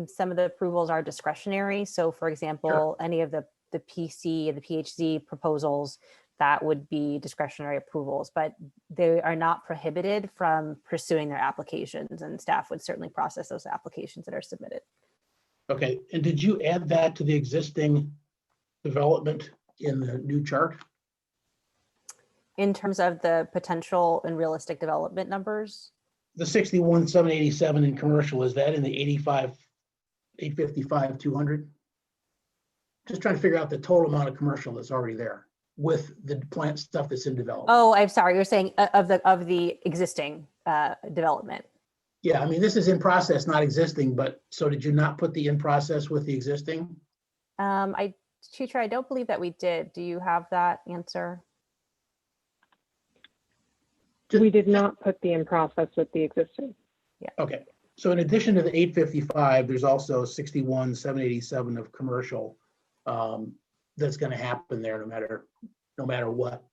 some of the approvals are discretionary. So for example, any of the PC and the PHZ proposals, that would be discretionary approvals, but they are not prohibited from pursuing their applications, and staff would certainly process those applications that are submitted. Okay, and did you add that to the existing development in the new chart? In terms of the potential and realistic development numbers? The 61,787 in commercial, is that in the 855, 200? Just trying to figure out the total amount of commercial that's already there with the plant stuff that's in development. Oh, I'm sorry. You're saying of the existing development. Yeah, I mean, this is in process, not existing, but so did you not put the in process with the existing? Chair, I don't believe that we did. Do you have that answer? We did not put the in process with the existing. Yeah. Okay. So in addition to the 855, there's also 61,787 of commercial that's going to happen there no matter what,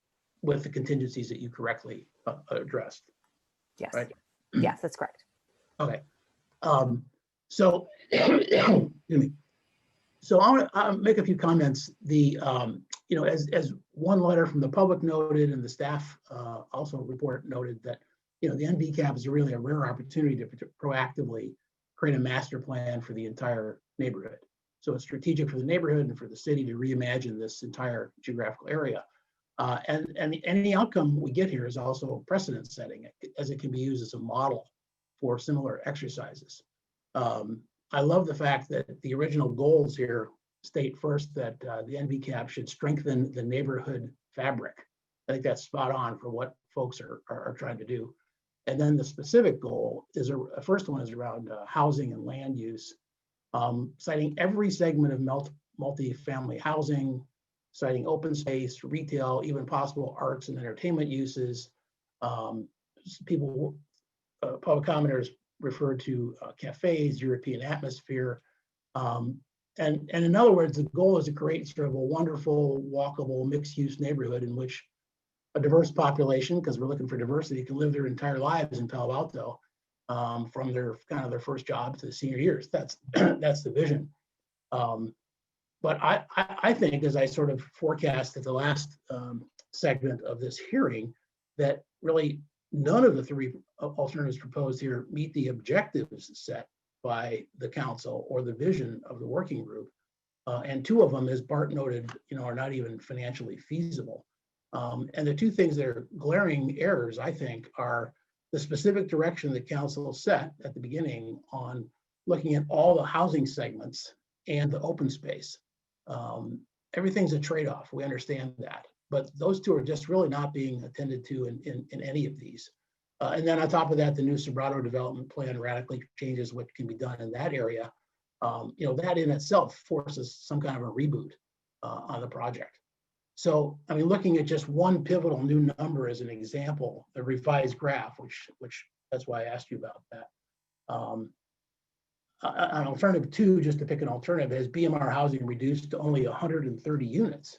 with the contingencies that you correctly addressed. Yes. Right? Yes, that's correct. Okay. So, excuse me. So I want to make a few comments. As one letter from the public noted, and the staff also report noted that, the NVCAP is really a rare opportunity to proactively create a master plan for the entire neighborhood. So it's strategic for the neighborhood and for the city to reimagine this entire geographical area. And any outcome we get here is also precedent setting, as it can be used as a model for similar exercises. I love the fact that the original goals here state first that the NVCAP should strengthen the neighborhood fabric. I think that's spot on for what folks are trying to do. And then the specific goal is, first one is around housing and land use, citing every segment of multi-family housing, citing open space, retail, even possible arts and entertainment uses. Public commenters referred to cafes, European atmosphere. And in other words, the goal is to create sort of a wonderful, walkable, mixed-use neighborhood in which a diverse population, because we're looking for diversity, can live their entire lives in Palo Alto, from their first job to the senior years. That's the vision. But I think, as I sort of forecast at the last segment of this hearing, that really none of the three alternatives proposed here meet the objectives set by the council or the vision of the working group. And two of them, as Bart noted, are not even financially feasible. And the two things that are glaring errors, I think, are the specific direction the council set at the beginning on looking at all the housing segments and the open space. Everything's a trade-off. We understand that. But those two are just really not being attended to in any of these. And then on top of that, the new Sobrato development plan radically changes what can be done in that area. That in itself forces some kind of a reboot on the project. So, I mean, looking at just one pivotal new number as an example, the revised graph, which that's why I asked you about that. An alternative two, just to pick an alternative, is BMR housing reduced to only 130 units.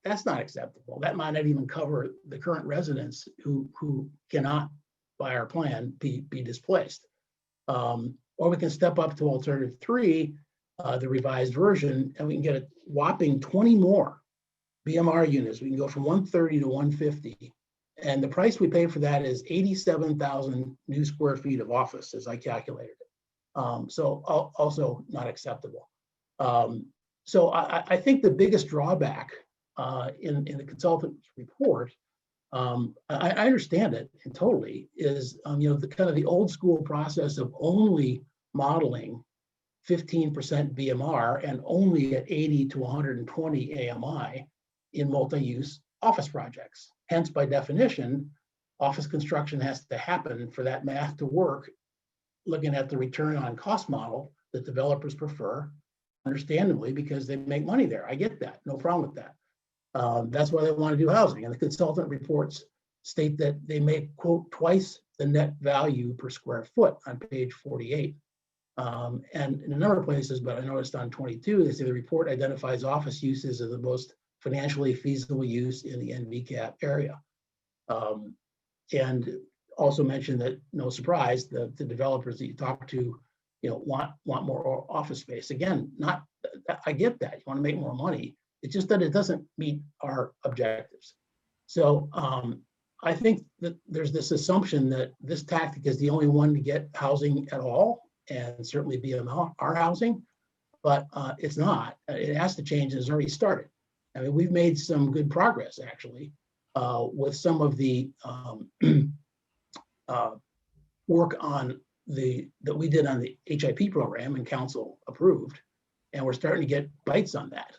That's not acceptable. That might not even cover the current residents who cannot, by our plan, be displaced. Or we can step up to alternative three, the revised version, and we can get a whopping 20 more BMR units. We can go from 130 to 150. And the price we pay for that is 87,000 new square feet of office, as I calculated it. So also not acceptable. So I think the biggest drawback in the consultant's report, I understand it and totally, is the kind of the old school process of only modeling 15% BMR and only at 80 to 120 AMI in multi-use office projects. Hence, by definition, office construction has to happen for that math to work, looking at the return on cost model that developers prefer, understandably, because they make money there. I get that, no problem with that. That's why they want to do housing. And the consultant reports state that they make, quote, twice the net value per square foot on page 48. And in a number of places, but I noticed on 22, they say the report identifies office uses as the most financially feasible use in the NVCAP area. And also mentioned that, no surprise, the developers that you talk to, want more office space. Again, I get that. You want to make more money. It's just that it doesn't meet our objectives. So I think that there's this assumption that this tactic is the only one to get housing at all, and certainly BMR housing, but it's not. It has to change, and it's already started. I mean, we've made some good progress, actually, with some of the work on that we did on the HIP program and council approved, and we're starting to get bites on that.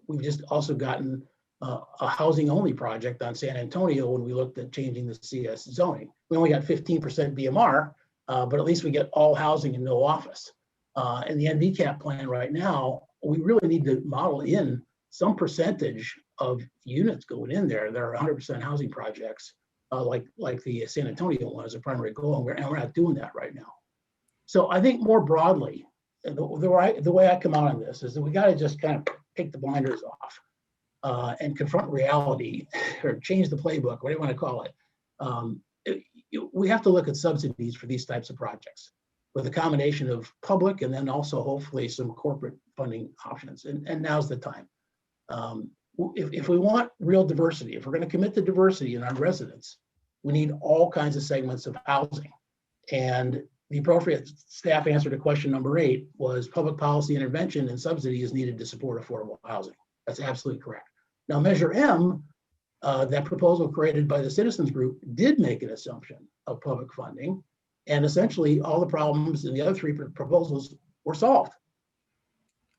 We've just also gotten a housing only project on San Antonio when we looked at changing the CS zoning. We only got 15% BMR, but at least we get all housing and no office. In the NVCAP plan right now, we really need to model in some percentage of units going in there that are 100% housing projects, like the San Antonio one as a primary goal, and we're not doing that right now. So I think more broadly, the way I come out on this is that we got to just kind of take the blinders off and confront reality, or change the playbook, whatever you want to call it. We have to look at subsidies for these types of projects with a combination of public and then also hopefully some corporate funding options. And now's the time. If we want real diversity, if we're going to commit to diversity in our residents, we need all kinds of segments of housing. And the appropriate staff answer to question number 8 was public policy intervention and subsidy is needed to support affordable housing. That's absolutely correct. Now, Measure M, that proposal created by the Citizens Group, did make an assumption of public funding, and essentially all the problems in the other 3 proposals were solved.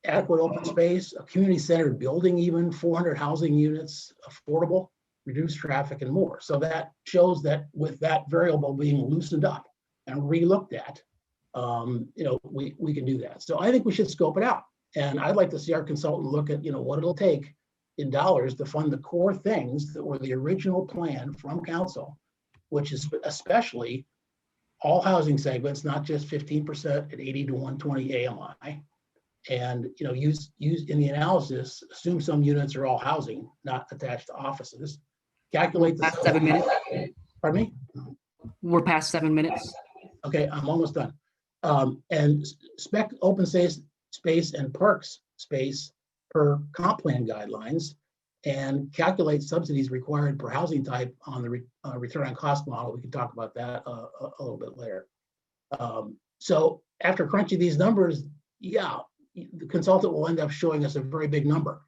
Adequate open space, a community-centered building, even 400 housing units, affordable, reduced traffic, and more. So that shows that with that variable being loosened up and re-looked at, we can do that. So I think we should scope it out. And I'd like to see our consultant look at, what it'll take in dollars to fund the core things that were the original plan from council, which is especially all housing segments, not just 15% at 80 to 120 AMI. And use in the analysis, assume some units are all housing, not attached to offices. Calculate the Past 7 minutes. Pardon me? We're past 7 minutes. Okay, I'm almost done. And spec open space and parks space per comp plan guidelines, and calculate subsidies required per housing type on the return on cost model. We can talk about that a little bit later. So after crunching these numbers, yeah, the consultant will end up showing us a very big number.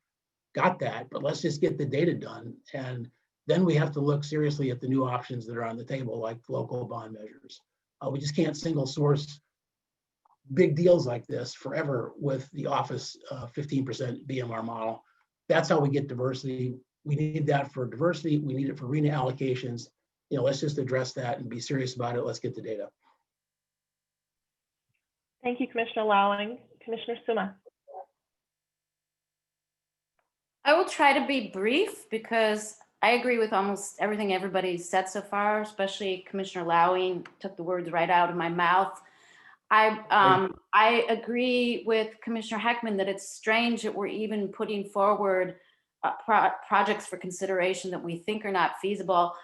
Got that, but let's just get the data done. And then we have to look seriously at the new options that are on the table, like local bond measures. We just can't single source big deals like this forever with the office 15% BMR model. That's how we get diversity. We need that for diversity. We need it for RENA allocations. Let's just address that and be serious about it. Let's get the data. Thank you, Commissioner Lowing. Commissioner Suma. I will try to be brief because I agree with almost everything everybody said so far, especially Commissioner Lowing took the words right out of my mouth. I agree with Commissioner Heckman that it's strange that we're even putting forward projects for consideration that we think are not feasible.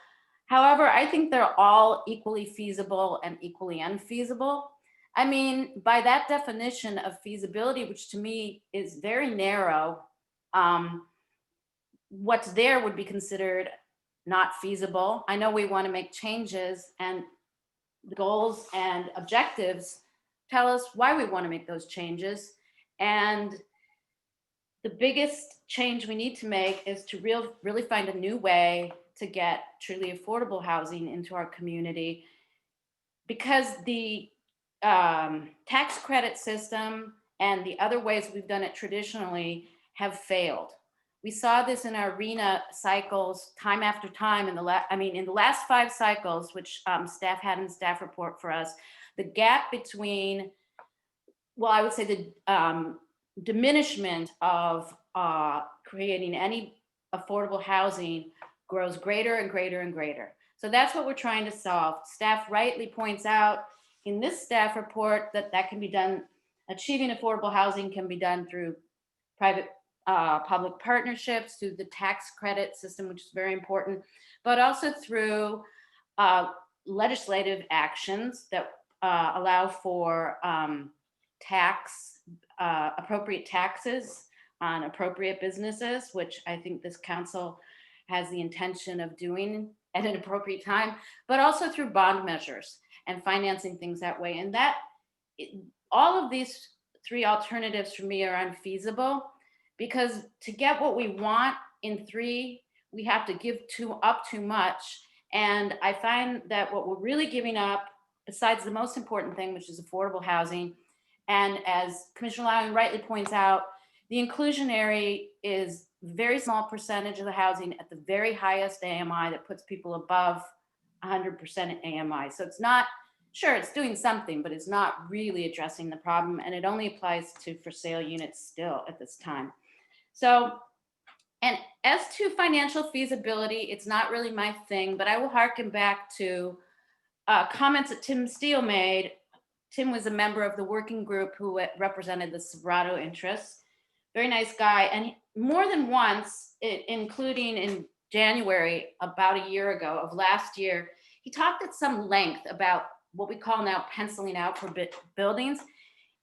However, I think they're all equally feasible and equally unfeasible. I mean, by that definition of feasibility, which to me is very narrow, what's there would be considered not feasible. I know we want to make changes, and the goals and objectives tell us why we want to make those changes. And the biggest change we need to make is to really find a new way to get truly affordable housing into our community, because the tax credit system and the other ways we've done it traditionally have failed. We saw this in our RENA cycles time after time in the last 5 cycles, which staff had in staff report for us. The gap between, well, I would say the diminishment of creating any affordable housing grows greater and greater and greater. So that's what we're trying to solve. Staff rightly points out in this staff report that can be done, achieving affordable housing can be done through private public partnerships, through the tax credit system, which is very important, but also through legislative actions that allow for appropriate taxes on appropriate businesses, which I think this council has the intention of doing at an appropriate time, but also through bond measures and financing things that way. And all of these three alternatives for me are unfeasible, because to get what we want in three, we have to give up too much. And I find that what we're really giving up, besides the most important thing, which is affordable housing, and as Commissioner Lyon rightly points out, the inclusionary is very small percentage of the housing at the very highest AMI that puts people above 100% AMI. So it's not, sure, it's doing something, but it's not really addressing the problem. And it only applies to for sale units still at this time. So, and as to financial feasibility, it's not really my thing, but I will harken back to comments that Tim Steele made. Tim was a member of the working group who represented the Serato interests. Very nice guy. And more than once, including in January, about a year ago of last year, he talked at some length about what we call now penciling out for buildings.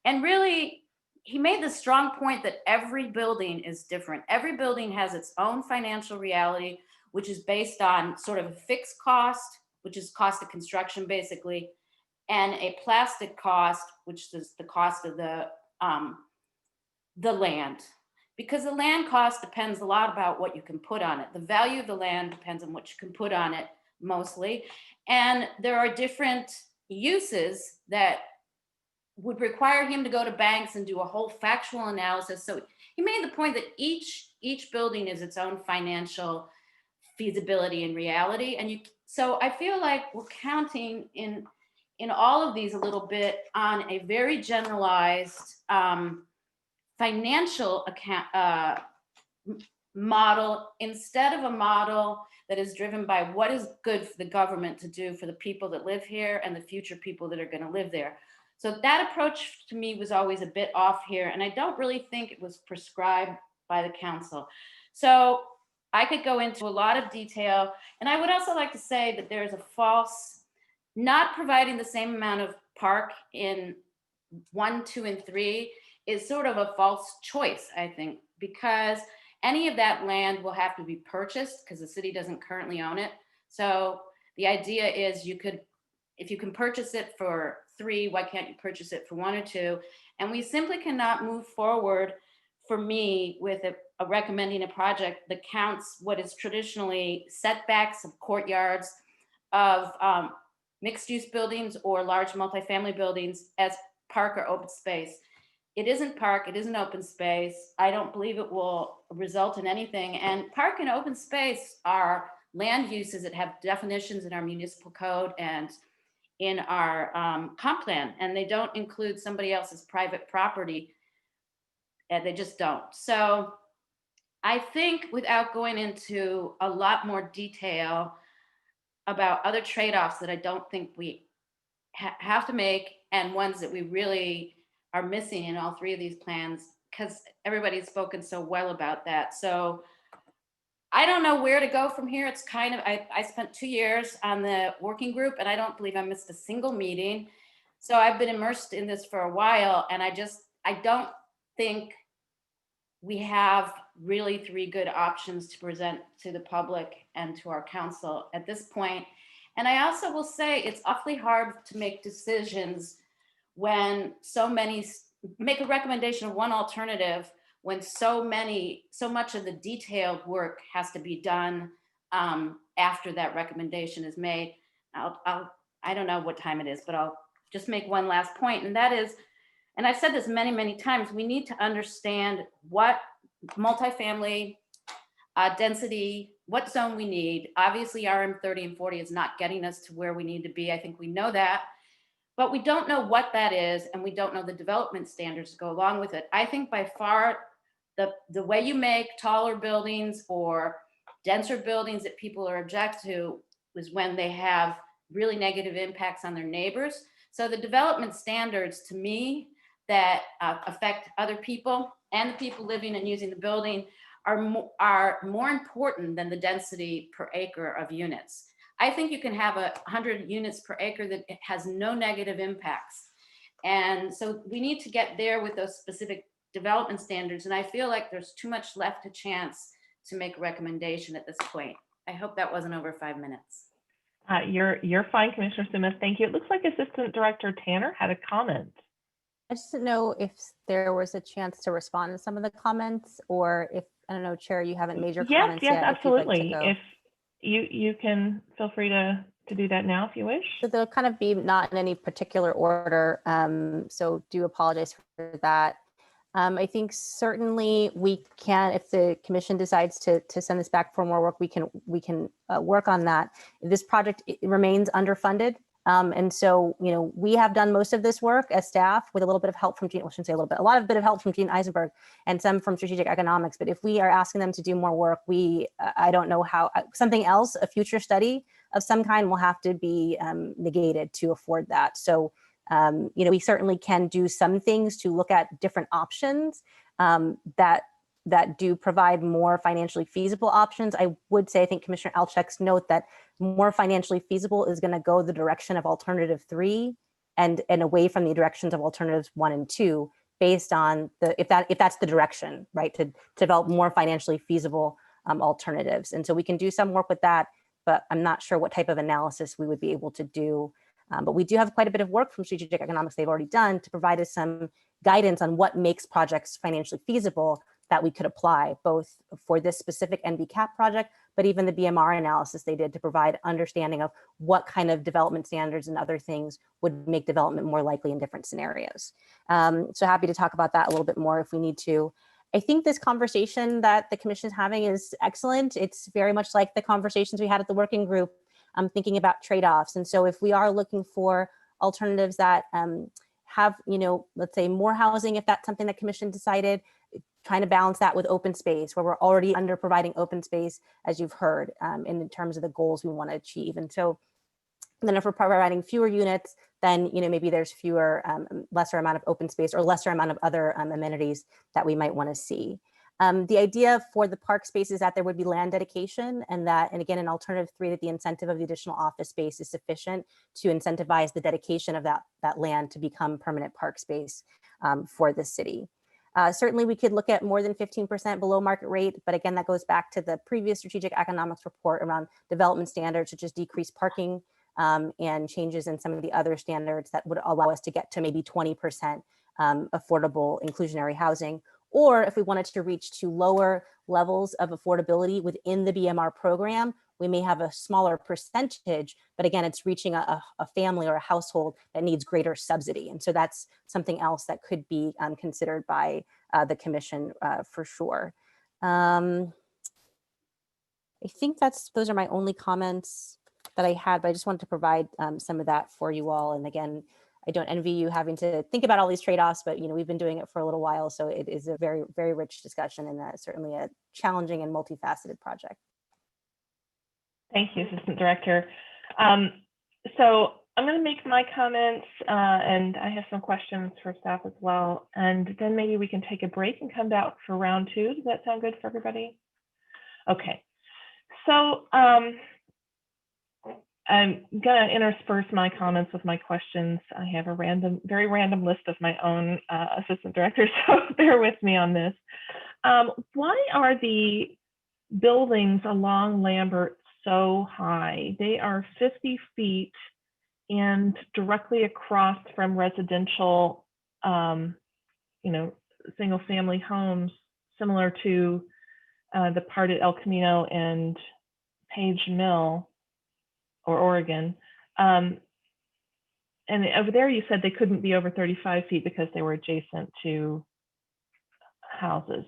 And really, he made the strong point that every building is different. Every building has its own financial reality, which is based on sort of a fixed cost, which is cost of construction basically, and a plastic cost, which is the cost of the land. Because the land cost depends a lot about what you can put on it. The value of the land depends on what you can put on it mostly. And there are different uses that would require him to go to banks and do a whole factual analysis. So he made the point that each building is its own financial feasibility and reality. And so I feel like we're counting in all of these a little bit on a very generalized financial account model, instead of a model that is driven by what is good for the government to do for the people that live here and the future people that are going to live there. So that approach to me was always a bit off here, and I don't really think it was prescribed by the council. So I could go into a lot of detail, and I would also like to say that there's a false, not providing the same amount of park in 1, 2, and 3 is sort of a false choice, I think, because any of that land will have to be purchased because the city doesn't currently own it. So the idea is if you can purchase it for 3, why can't you purchase it for 1 or 2? And we simply cannot move forward, for me, with a recommending a project that counts what is traditionally setbacks of courtyards of mixed use buildings or large multifamily buildings as park or open space. It isn't park, it isn't open space. I don't believe it will result in anything. And park and open space are land uses that have definitions in our municipal code and in our comp plan, and they don't include somebody else's private property. And they just don't. So I think, without going into a lot more detail about other trade-offs that I don't think we have to make, and ones that we really are missing in all 3 of these plans, because everybody's spoken so well about that. So I don't know where to go from here. It's kind of, I spent 2 years on the working group, and I don't believe I missed a single meeting. So I've been immersed in this for a while, and I don't think we have really 3 good options to present to the public and to our council at this point. And I also will say it's awfully hard to make decisions when so many make a recommendation of one alternative when so much of the detailed work has to be done after that recommendation is made. I don't know what time it is, but I'll just make one last point, and that is, and I've said this many, many times, we need to understand what multifamily density, what zone we need. Obviously, RM 30 and 40 is not getting us to where we need to be. I think we know that, but we don't know what that is, and we don't know the development standards to go along with it. I think by far the way you make taller buildings or denser buildings that people are object to is when they have really negative impacts on their neighbors. So the development standards, to me, that affect other people and the people living and using the building are more important than the density per acre of units. I think you can have 100 units per acre that has no negative impacts. And so we need to get there with those specific development standards. And I feel like there's too much left to chance to make a recommendation at this point. I hope that wasn't over 5 minutes. You're fine, Commissioner Smith. Thank you. It looks like Assistant Director Tanner had a comment. I just didn't know if there was a chance to respond to some of the comments, or if, I don't know, Chair, you haven't made your comments yet. Yes, if you'd like to absolutely. go. If you can feel free to do that now if you wish. So they'll kind of be not in any particular order. So do apologize for that. I think certainly we can, if the commission decides to send this back for more work, we can work on that. This project remains underfunded. And so, you know, we have done most of this work as staff with a little bit of help from Gene, well, I shouldn't say a little bit, a lot of bit of help from Gene Eisenberg and some from Strategic Economics. But if we are asking them to do more work, I don't know how, something else, a future study of some kind will have to be negated to afford that. So, you know, we certainly can do some things to look at different options that do provide more financially feasible options. I would say, I think Commissioner Alczyk's note that more financially feasible is going to go the direction of alternative 3 and away from the directions of alternatives 1 and 2, based on if that's the direction, right, to develop more financially feasible alternatives. And so we can do some work with that, but I'm not sure what type of analysis we would be able to do. But we do have quite a bit of work from Strategic Economics they've already done to provide us some guidance on what makes projects financially feasible that we could apply, both for this specific NBCAP project, but even the BMR analysis they did to provide understanding of what kind of development standards and other things would make development more likely in different scenarios. So happy to talk about that a little bit more if we need to. I think this conversation that the commission is having is excellent. It's very much like the conversations we had at the working group. I'm thinking about trade-offs. And so if we are looking for alternatives that have, you know, let's say more housing, if that's something the commission decided, trying to balance that with open space, where we're already under providing open space, as you've heard, in terms of the goals we want to achieve. And so then if we're providing fewer units, then, you know, maybe there's fewer, lesser amount of open space or lesser amount of other amenities that we might want to see. The idea for the park space is that there would be land dedication, and again, in alternative 3, that the incentive of the additional office space is sufficient to incentivize the dedication of that land to become permanent park space for the city. Certainly we could look at more than 15% below market rate, but again, that goes back to the previous Strategic Economics report around development standards, such as decreased parking and changes in some of the other standards that would allow us to get to maybe 20% affordable inclusionary housing. Or if we wanted to reach to lower levels of affordability within the BMR program, we may have a smaller percentage, but again, it's reaching a family or a household that needs greater subsidy. And so that's something else that could be considered by the commission for sure. I think those are my only comments that I had, but I just wanted to provide some of that for you all. And again, I don't envy you having to think about all these trade-offs, but, you know, we've been doing it for a little while, so it is a very, very rich discussion, and certainly a challenging and multifaceted project. Thank you, Assistant Director. So I'm going to make my comments, and I have some questions for staff as well, and then maybe we can take a break and come back for round 2. Does that sound good for everybody? Okay. So I'm going to intersperse my comments with my questions. I have a very random list of my own, Assistant Director, so bear with me on this. Why are the buildings along Lambert so high? They are 50 feet and directly across from residential, you know, single family homes, similar to the part at El Camino and Page Mill or Oregon. And over there, you said they couldn't be over 35 feet because they were adjacent to houses.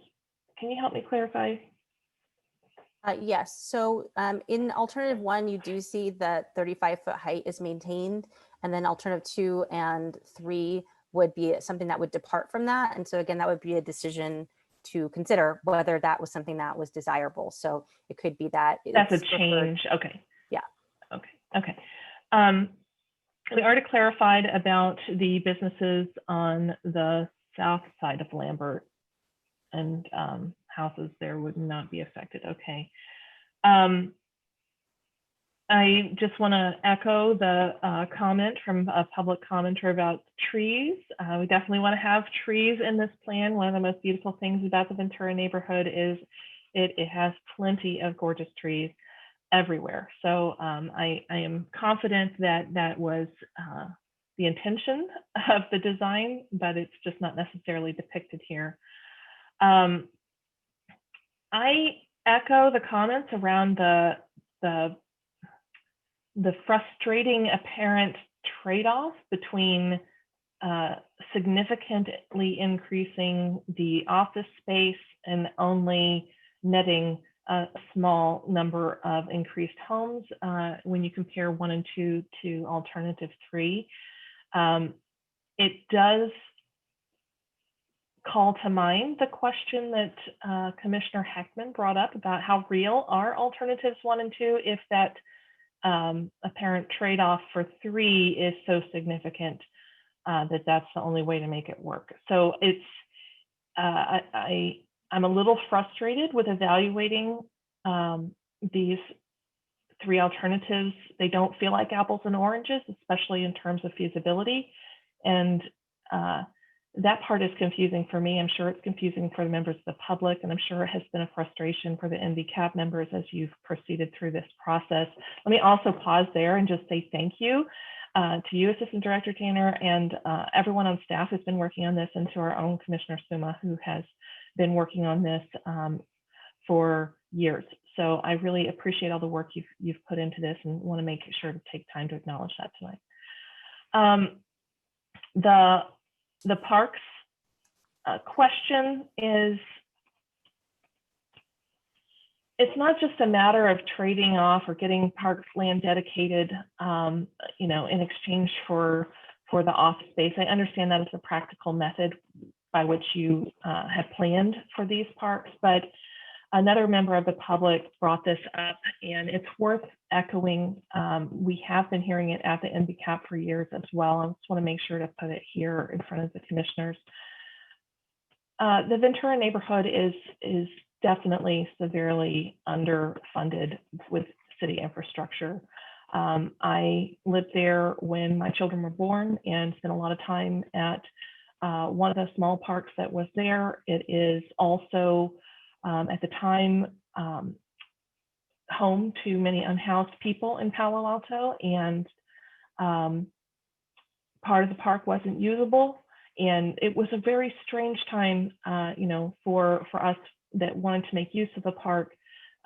Can you help me clarify? Yes, so in alternative 1, you do see that 35-foot height is maintained, and then alternative 2 and 3 would be something that would depart from that. And so again, that would be a decision to consider whether that was something that was desirable. So it could be that that's a change. Okay. Yeah. Okay. we already clarified about the businesses on the south side of Lambert, and houses there would not be affected. Okay. I just want to echo the comment from a public commenter about trees. We definitely want to have trees in this plan. One of the most beautiful things about the Ventura neighborhood is it has plenty of gorgeous trees everywhere. So I am confident that that was the intention of the design, but it's just not necessarily depicted here. I echo the comments around the frustrating apparent trade-off between significantly increasing the office space and only netting a small number of increased homes when you compare 1 and 2 to alternative 3. It does call to mind the question that Commissioner Heckman brought up about how real are alternatives 1 and 2 if that apparent trade-off for 3 is so significant that that's the only way to make it work. So it's I'm a little frustrated with evaluating these 3 alternatives. They don't feel like apples and oranges, especially in terms of feasibility. And that part is confusing for me. I'm sure it's confusing for the members of the public, and I'm sure it has been a frustration for the NVCAP members as you've proceeded through this process. Let me also pause there and just say thank you to you, Assistant Director Tanner, and everyone on staff who's been working on this, and to our own Commissioner Suma, who has been working on this for years. So I really appreciate all the work you've put into this, and want to make sure to take time to acknowledge that tonight. The parks question is, it's not just a matter of trading off or getting parks land dedicated, you know, in exchange for the office space. I understand that it's a practical method by which you have planned for these parks, but another member of the public brought this up, and it's worth echoing. We have been hearing it at the NVCAP for years as well. I just want to make sure to put it here in front of the commissioners. The Ventura neighborhood is definitely severely underfunded with city infrastructure. I lived there when my children were born and spent a lot of time at one of the small parks that was there. It is also at the time home to many unhoused people in Palo Alto, and part of the park wasn't usable, and it was a very strange time, you know, for us that wanted to make use of the park,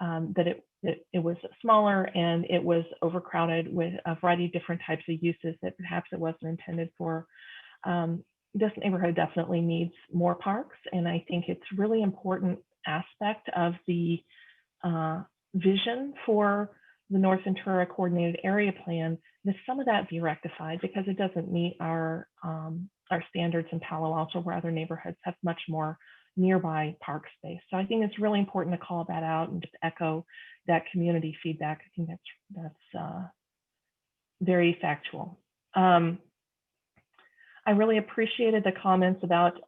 that it was smaller and it was overcrowded with a variety of different types of uses that perhaps it wasn't intended for. This neighborhood definitely needs more parks, and I think it's really important aspect of the vision for the North Ventura Coordinated Area Plan that some of that be rectified, because it doesn't meet our standards in Palo Alto, where other neighborhoods have much more nearby park space. So I think it's really important to call that out and just echo that community feedback. I think that's very factual. I really appreciated the comments about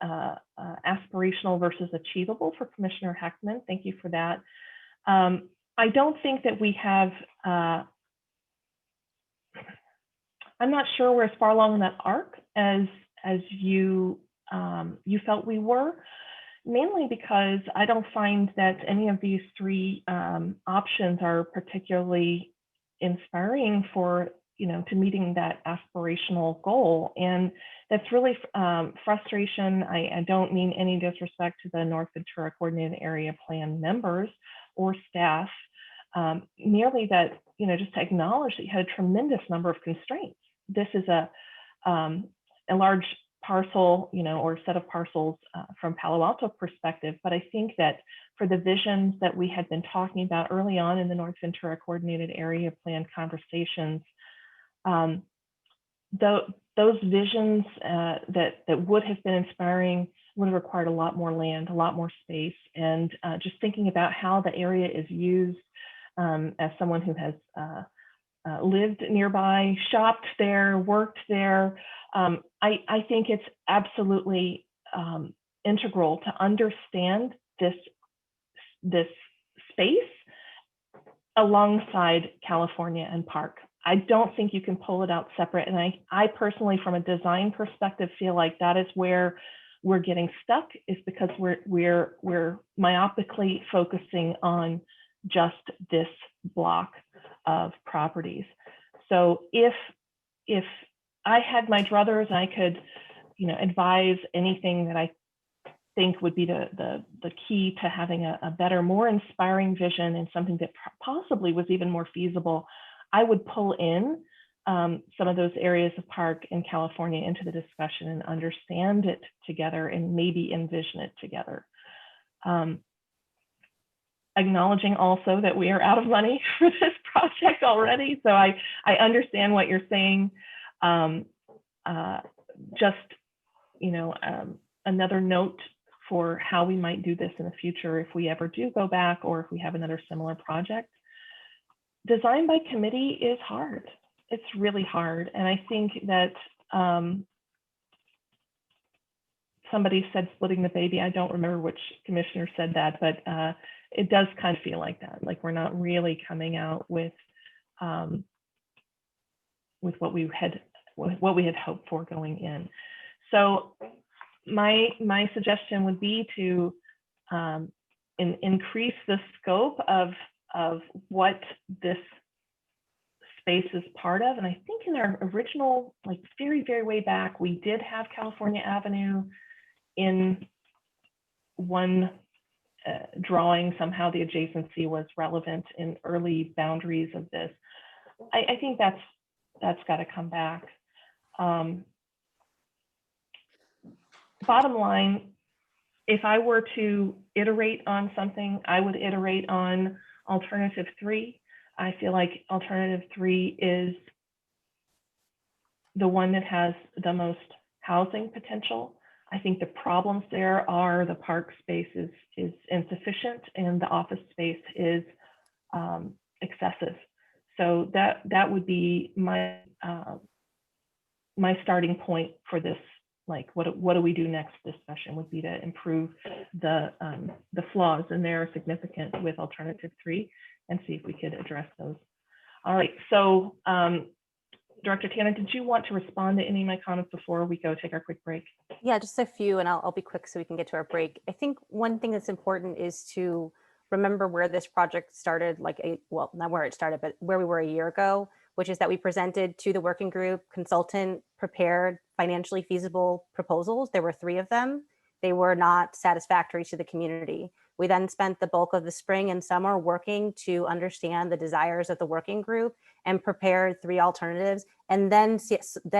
aspirational versus achievable for Commissioner Heckman. Thank you for that. I don't think that we have, I'm not sure we're as far along in that arc as you felt we were, mainly because I don't find that any of these 3 options are particularly inspiring for, you know, to meeting that aspirational goal. And that's really frustration. I don't mean any disrespect to the North Ventura Coordinated Area Plan members or staff, merely that, you know, just to acknowledge that you had a tremendous number of constraints. This is a large parcel, you know, or set of parcels from Palo Alto perspective, but I think that for the visions that we had been talking about early on in the North Ventura Coordinated Area Plan conversations, those visions that would have been inspiring would have required a lot more land, a lot more space, and just thinking about how the area is used as someone who has lived nearby, shopped there, worked there. I think it's absolutely integral to understand this space alongside California and Park. I don't think you can pull it out separate. And I personally, from a design perspective, feel like that is where we're getting stuck, is because we're myopically focusing on just this block of properties. So if I had my druthers, I could, advise anything that I think would be the key to having a better, more inspiring vision, and something that possibly was even more feasible, I would pull in some of those areas of Park in California into the discussion and understand it together and maybe envision it together. Acknowledging also that we are out of money for this project already. So I understand what you're saying. Another note for how we might do this in the future if we ever do go back, or if we have another similar project. Design by committee is hard. It's really hard. And I think that somebody said splitting the baby. I don't remember which commissioner said that, but it does kind of feel like that. Like we're not really coming out with what we had hoped for going in. So my suggestion would be to increase the scope of what this space is part of. And I think in our original, like very, very way back, we did have California Avenue in one drawing. Somehow the adjacency was relevant in early boundaries of this. I think that's got to come back. Bottom line, if I were to iterate on something, I would iterate on alternative 3. I feel like alternative 3 is the one that has the most housing potential. I think the problems there are the park space is insufficient and the office space is excessive. So that would be my starting point for this. Like what do we do next discussion would be to improve the flaws, and they are significant with alternative 3, and see if we could address those. All right, so Director Tanner, did you want to respond to any of my comments before we go take our quick break? Yeah, just a few, and I'll be quick so we can get to our break. I think one thing that's important is to remember where this project started, well, not where it started, but where we were a year ago, which is that we presented to the working group, consultant prepared financially feasible proposals. There were 3 of them. They were not satisfactory to the community. We then spent the bulk of the spring and summer working to understand the desires of the working group and prepared 3 alternatives, and then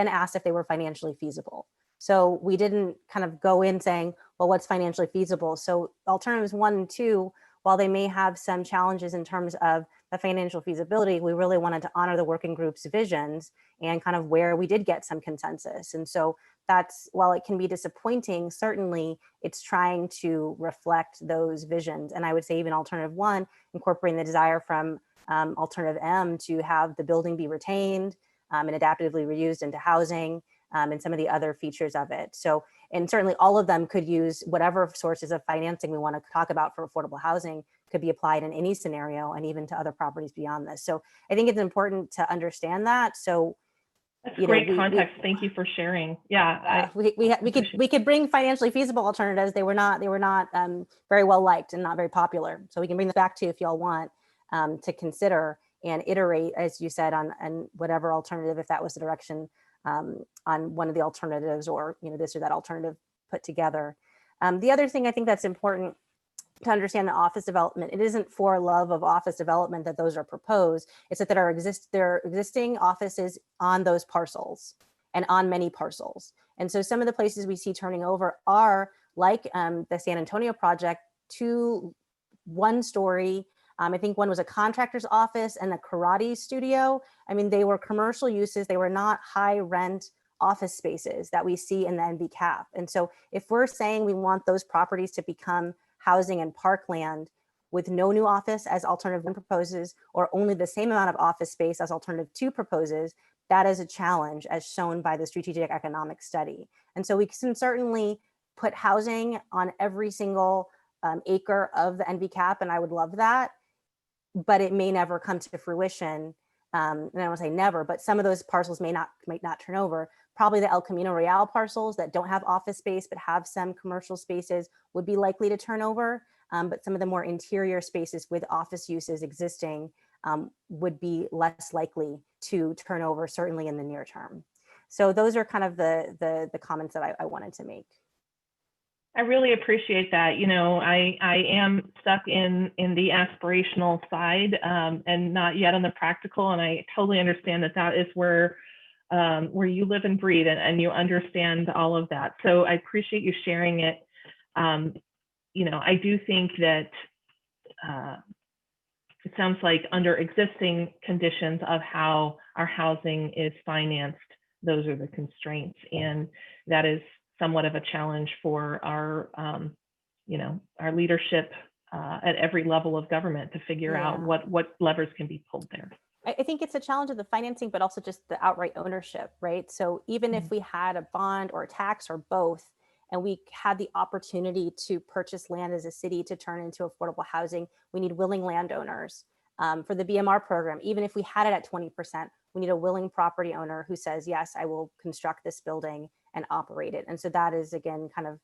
asked if they were financially feasible. So we didn't kind of go in saying, well, what's financially feasible? So alternatives 1 and 2, while they may have some challenges in terms of the financial feasibility, we really wanted to honor the working group's visions and kind of where we did get some consensus. And so that's, while it can be disappointing, certainly it's trying to reflect those visions. And I would say even alternative 1, incorporating the desire from alternative M to have the building be retained and adaptively reused into housing, and some of the other features of it. So, and certainly all of them could use whatever sources of financing we want to talk about for affordable housing could be applied in any scenario, and even to other properties beyond this. So I think it's important to understand that. So that's great context. Thank you for sharing. Yeah, we could bring financially feasible alternatives. They were not very well liked and not very popular. So we can bring this back to you if y'all want to consider and iterate, as you said, on whatever alternative, if that was the direction, on one of the alternatives, or this or that alternative put together. The other thing I think that's important to understand, the office development, it isn't for love of office development that those are proposed. It's that there are existing offices on those parcels and on many parcels. And so some of the places we see turning over are like the San Antonio project, 2 one-story. I think one was a contractor's office and a karate studio. I mean, they were commercial uses. They were not high rent office spaces that we see in the NBCAP. And so if we're saying we want those properties to become housing and parkland, with no new office as alternative 1 proposes, or only the same amount of office space as alternative 2 proposes, that is a challenge as shown by the strategic economic study. And so we can certainly put housing on every single acre of the NVCAP, and I would love that, but it may never come to fruition. And I don't want to say never, but some of those parcels might not turn over. Probably the El Camino Real parcels that don't have office space but have some commercial spaces would be likely to turn over. But some of the more interior spaces with office uses existing would be less likely to turn over, certainly in the near term. So those are kind of the comments that I wanted to make. I really appreciate that. You know, I am stuck in the aspirational side and not yet on the practical. And I totally understand that is where you live and breathe and you understand all of that. So I appreciate you sharing it. You know, I do think that it sounds like under existing conditions of how our housing is financed, those are the constraints. And that is somewhat of a challenge for our, you know, our leadership at every level of government to figure out what levers can be pulled there. I think it's a challenge of the financing, but also just the outright ownership, right? So even if we had a bond or a tax or both, and we had the opportunity to purchase land as a city to turn into affordable housing, we need willing landowners. For the BMR program, even if we had it at 20%, we need a willing property owner who says, yes, I will construct this building and operate it. And so that is, again, kind of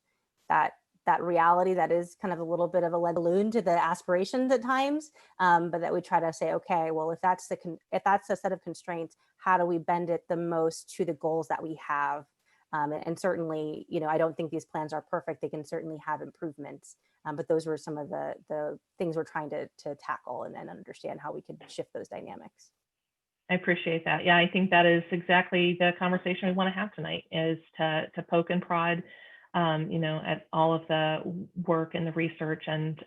that reality that is kind of a little bit of a lead balloon to the aspirations at times, but that we try to say, okay, well, if that's the set of constraints, how do we bend it the most to the goals that we have? And certainly, you know, I don't think these plans are perfect. They can certainly have improvements, but those were some of the things we're trying to tackle and understand how we could shift those dynamics. I appreciate that. Yeah, I think that is exactly the conversation we want to have tonight, is to poke and prod, you know, at all of the work and the research and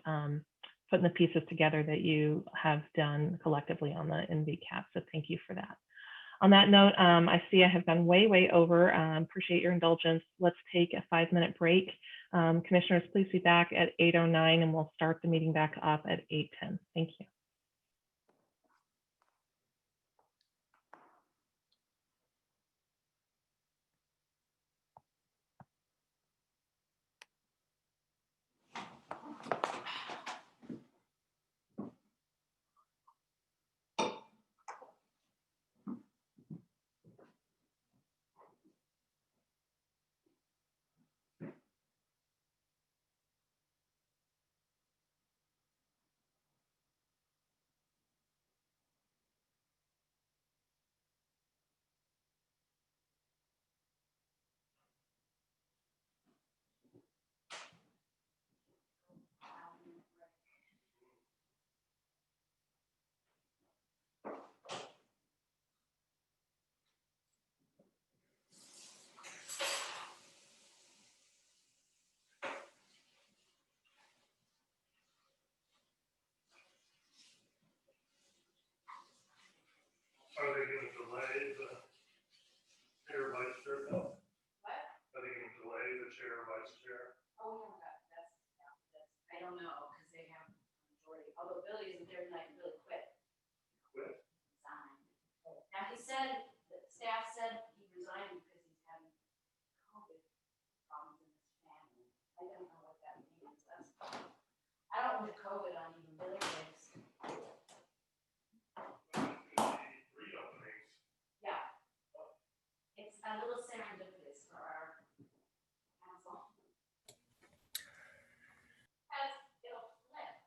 putting the pieces together that you have done collectively on the NVCAP. So thank you for that. On that note, I see I have gone way over. Appreciate your indulgence. Let's take a 5-minute break. Commissioners, please be back at 8:09 and we'll start the meeting back up at 8:10. Thank you. Are they going to delay the chair vice chair bill? What? Are they going to delay the chair vice chair? Oh, I don't know, because they have a majority, although Billy isn't there tonight, Billy quit. Quit? Resigned. Now he said, the staff said he resigned because he's having COVID problems in his family. I don't know what that means. I don't want COVID on even Billy days. Yeah. It's a little serendipitous for our council. It'll flip.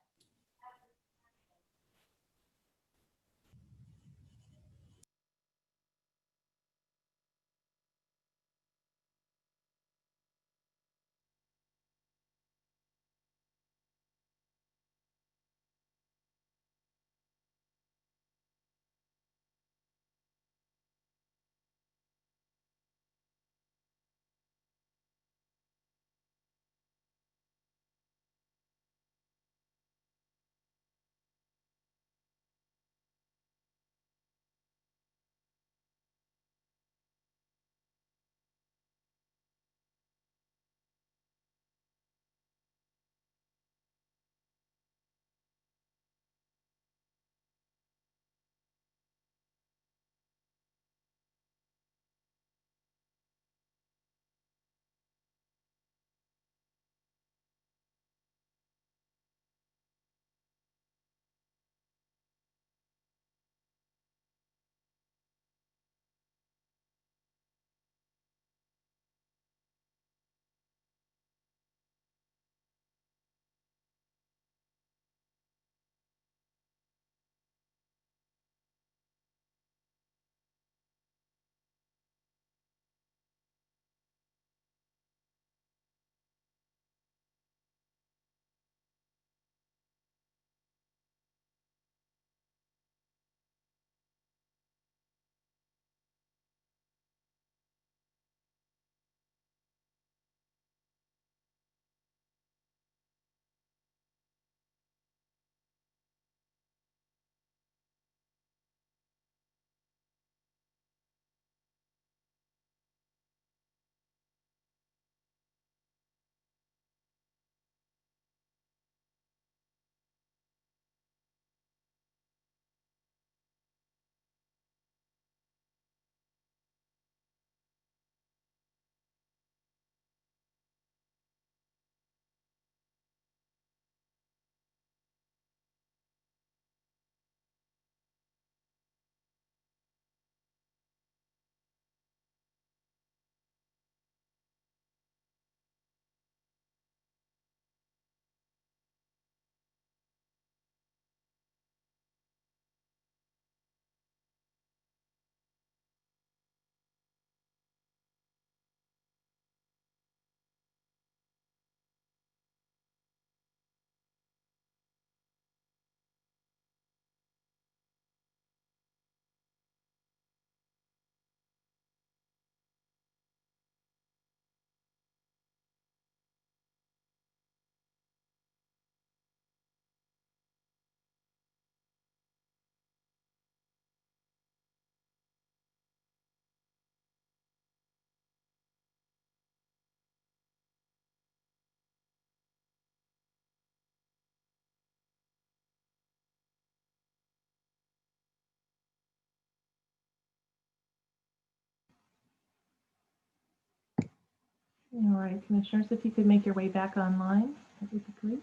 All right, commissioners, if you could make your way back online, that would be great.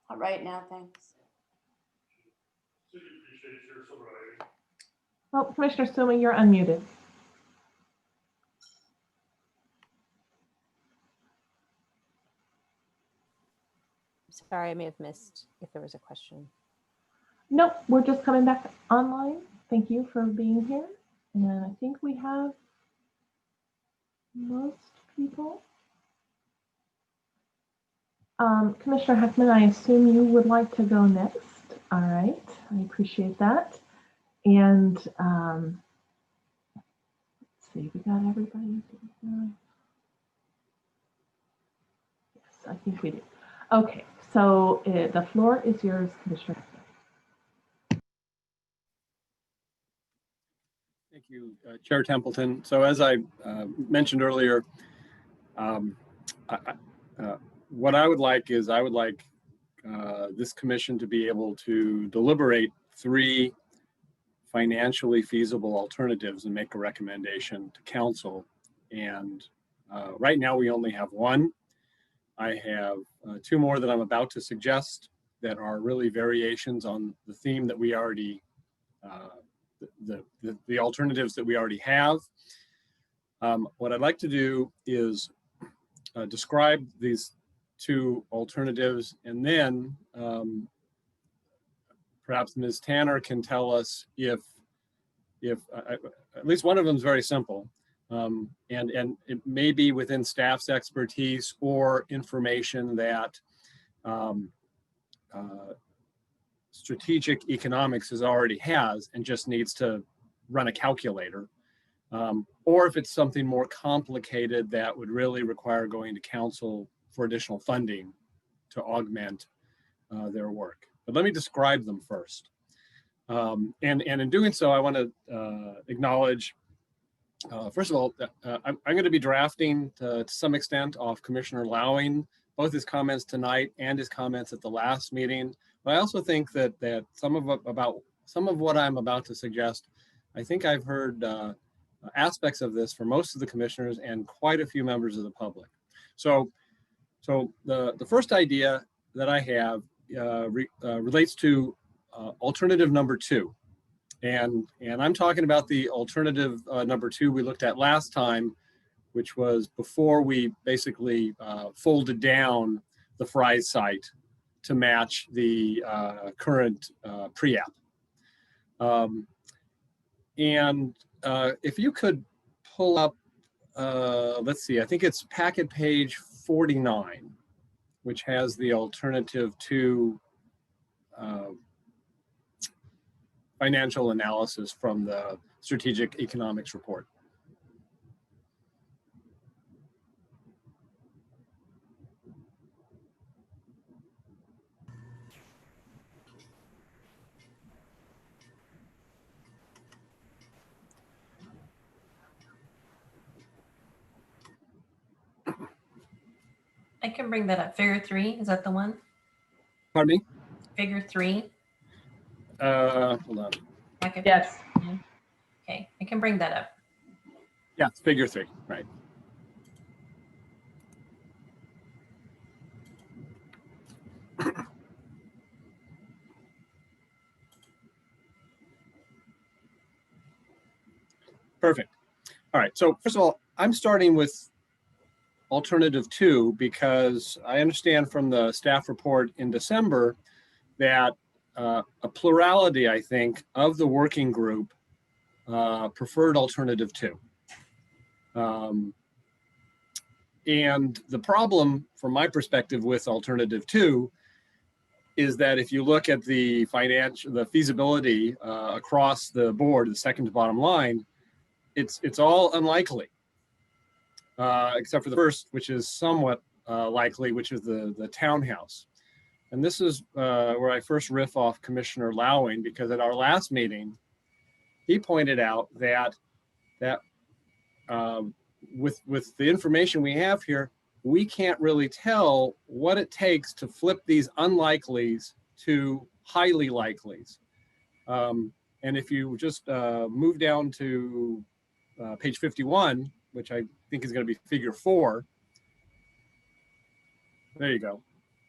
All right now, thanks. City appreciates your sobriety. Oh, Commissioner Sumi, you're unmuted. Sorry, I may have missed if there was a question. Nope, we're just coming back online. Thank you for being here. And I think we have most people. Commissioner Heckman, I assume you would like to go next. All right, I appreciate that. And let's see, we got everybody. Yes, I think we do. Okay, so the floor is yours, Commissioner Heckman. Thank you, Chair Templeton. So as I mentioned earlier, what I would like is I would like this commission to be able to deliberate 3 financially feasible alternatives and make a recommendation to council. And right now we only have 1. I have 2 more that I'm about to suggest that are really variations on the theme that we already, the alternatives that we already have. What I'd like to do is describe these 2 alternatives, and then perhaps Ms. Tanner can tell us if at least one of them is very simple, and it may be within staff's expertise or information that strategic economics already has and just needs to run a calculator, or if it's something more complicated that would really require going to council for additional funding to augment their work. But let me describe them first. And in doing so, I want to acknowledge, first of all, I'm going to be drafting to some extent off Commissioner Lowing, both his comments tonight and his comments at the last meeting. But I also think that some of what I'm about to suggest, I think I've heard aspects of this from most of the commissioners and quite a few members of the public. So the first idea that I have relates to alternative number 2. And I'm talking about the alternative number 2 we looked at last time, which was before we basically folded down the Fry's site to match the current pre-app. And if you could pull up, let's see, I think it's packet page 49, which has the alternative 2 financial analysis from the Strategic Economics Report. I can bring that up. Figure 3, is that the one? Pardon me? Figure 3? Hold on. Yes. Okay, I can bring that up. Yeah, it's figure 3, right. Perfect. All right, so first of all, I'm starting with alternative 2 because I understand from the staff report in December that a plurality, I think, of the working group preferred alternative 2. And the problem from my perspective with alternative 2 is that if you look at the feasibility across the board, the second to bottom line, it's all unlikely, except for the first, which is somewhat likely, which is the townhouse. And this is where I first riff off Commissioner Lowing, because at our last meeting, he pointed out that with the information we have here, we can't really tell what it takes to flip these unlikelies to highly likelies. And if you just move down to page 51, which I think is going to be figure 4, there you go.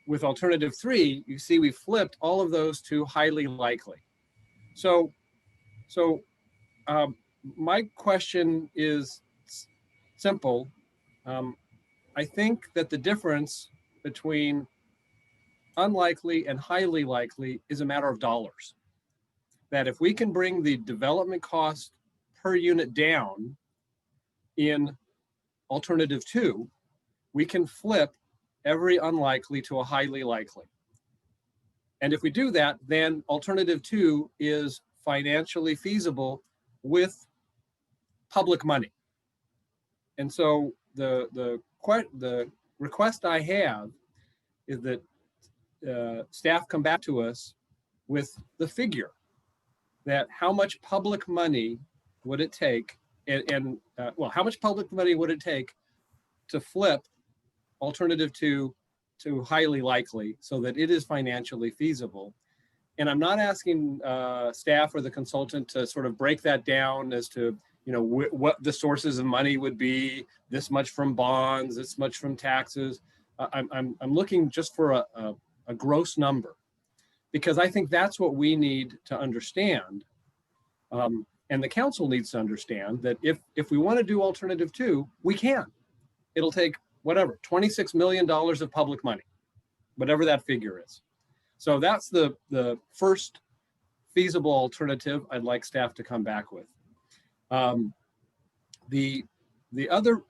With alternative 3, you see we flipped all of those to highly likely. So my question is simple. I think that the difference between unlikely and highly likely is a matter of dollars. That if we can bring the development cost per unit down in alternative 2, we can flip every unlikely to a highly likely. And if we do that, then alternative 2 is financially feasible with public money. And so the request I have is that staff come back to us with the figure that how much public money would it take, well, how much public money would it take to flip alternative 2 to highly likely so that it is financially feasible. And I'm not asking staff or the consultant to sort of break that down as to, you know, what the sources of money would be, this much from bonds, this much from taxes. I'm looking just for a gross number, because I think that's what we need to understand. And the council needs to understand that if we want to do alternative 2, we can. It'll take whatever, $26 million of public money, whatever that figure is. So that's the first feasible alternative I'd like staff to come back with. The other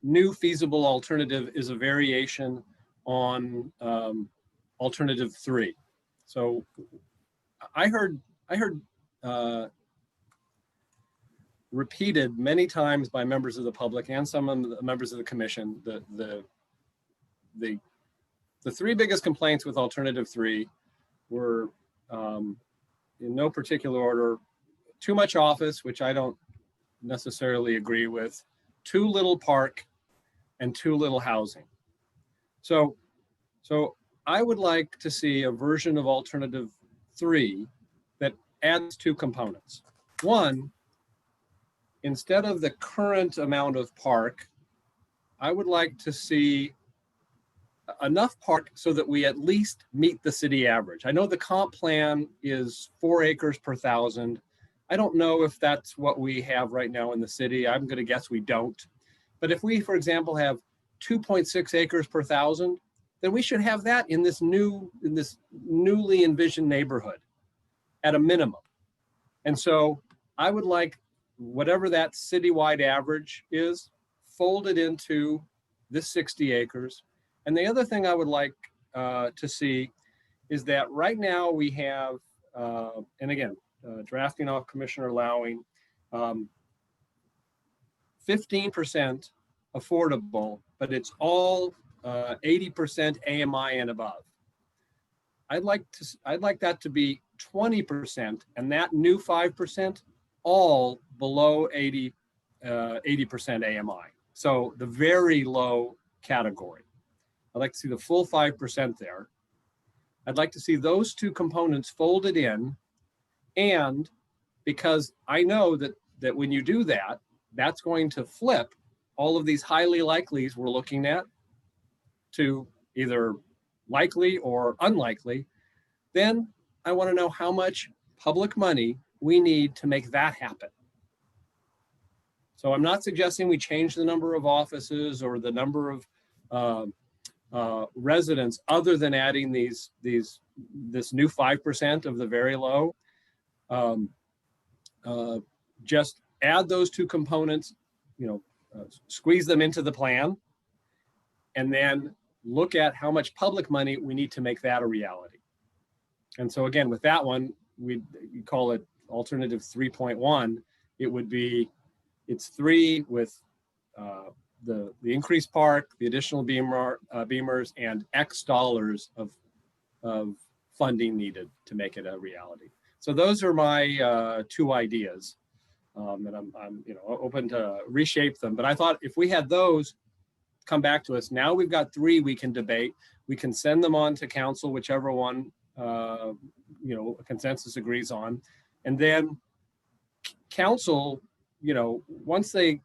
new feasible alternative is a variation on alternative 3. So I heard repeated many times by members of the public and some of the members of the commission, the 3 biggest complaints with alternative 3 were, in no particular order, too much office, which I don't necessarily agree with, too little park, and too little housing. So I would like to see a version of alternative 3 that adds 2 components. One, instead of the current amount of park, I would like to see enough park so that we at least meet the city average. I know the comp plan is 4 acres per 1,000. I don't know if that's what we have right now in the city. I'm going to guess we don't. But if we, for example, have 2.6 acres per 1,000, then we should have that in this newly envisioned neighborhood at a minimum. And so I would like whatever that citywide average is, folded into this 60 acres. And the other thing I would like to see is that right now we have, and again, drafting off Commissioner Lowing, 15% affordable, but it's all 80% AMI and above. I'd like that to be 20%, and that new 5% all below 80% AMI. So the very low category. I'd like to see the full 5% there. I'd like to see those 2 components folded in. And because I know that when you do that, that's going to flip all of these highly likelies we're looking at to either likely or unlikely, then I want to know how much public money we need to make that happen. So I'm not suggesting we change the number of offices or the number of residents other than adding this new 5% of the very low. Just add those 2 components, squeeze them into the plan, and then look at how much public money we need to make that a reality. And so again, with that one, we call it alternative 3.1. It would be, it's 3 with the increased park, the additional beamers, and X dollars of funding needed to make it a reality. So those are my 2 ideas, and I'm open to reshape them. But I thought if we had those, come back to us. Now we've got 3 we can debate. We can send them on to council, whichever one, you know, a consensus agrees on. And then council, you know, once they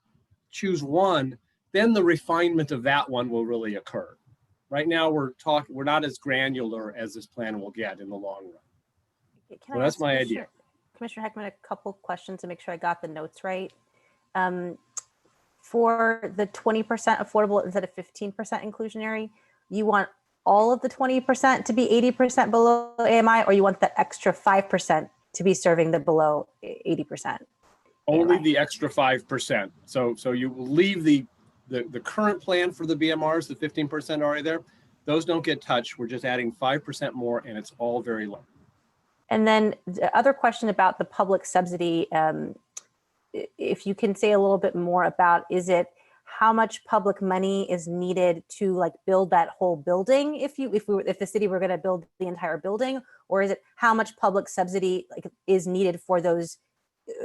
choose one, then the refinement of that one will really occur. Right now, we're not as granular as this plan will get in the long run. Can So I that's ask my idea. Commissioner Heckman, a couple questions to make sure I got the notes right. For the 20% affordable instead of 15% inclusionary, you want all of the 20% to be 80% below AMI, or you want the extra 5% to be serving the below 80%? Only the extra 5%. So you will leave the current plan for the BMRs, the 15% already there. Those don't get touched. We're just adding 5% more, and it's all very low. And then the other question about the public subsidy, if you can say a little bit more about, is it how much public money is needed to like build that whole building if the city were going to build the entire building, or is it how much public subsidy like is needed for those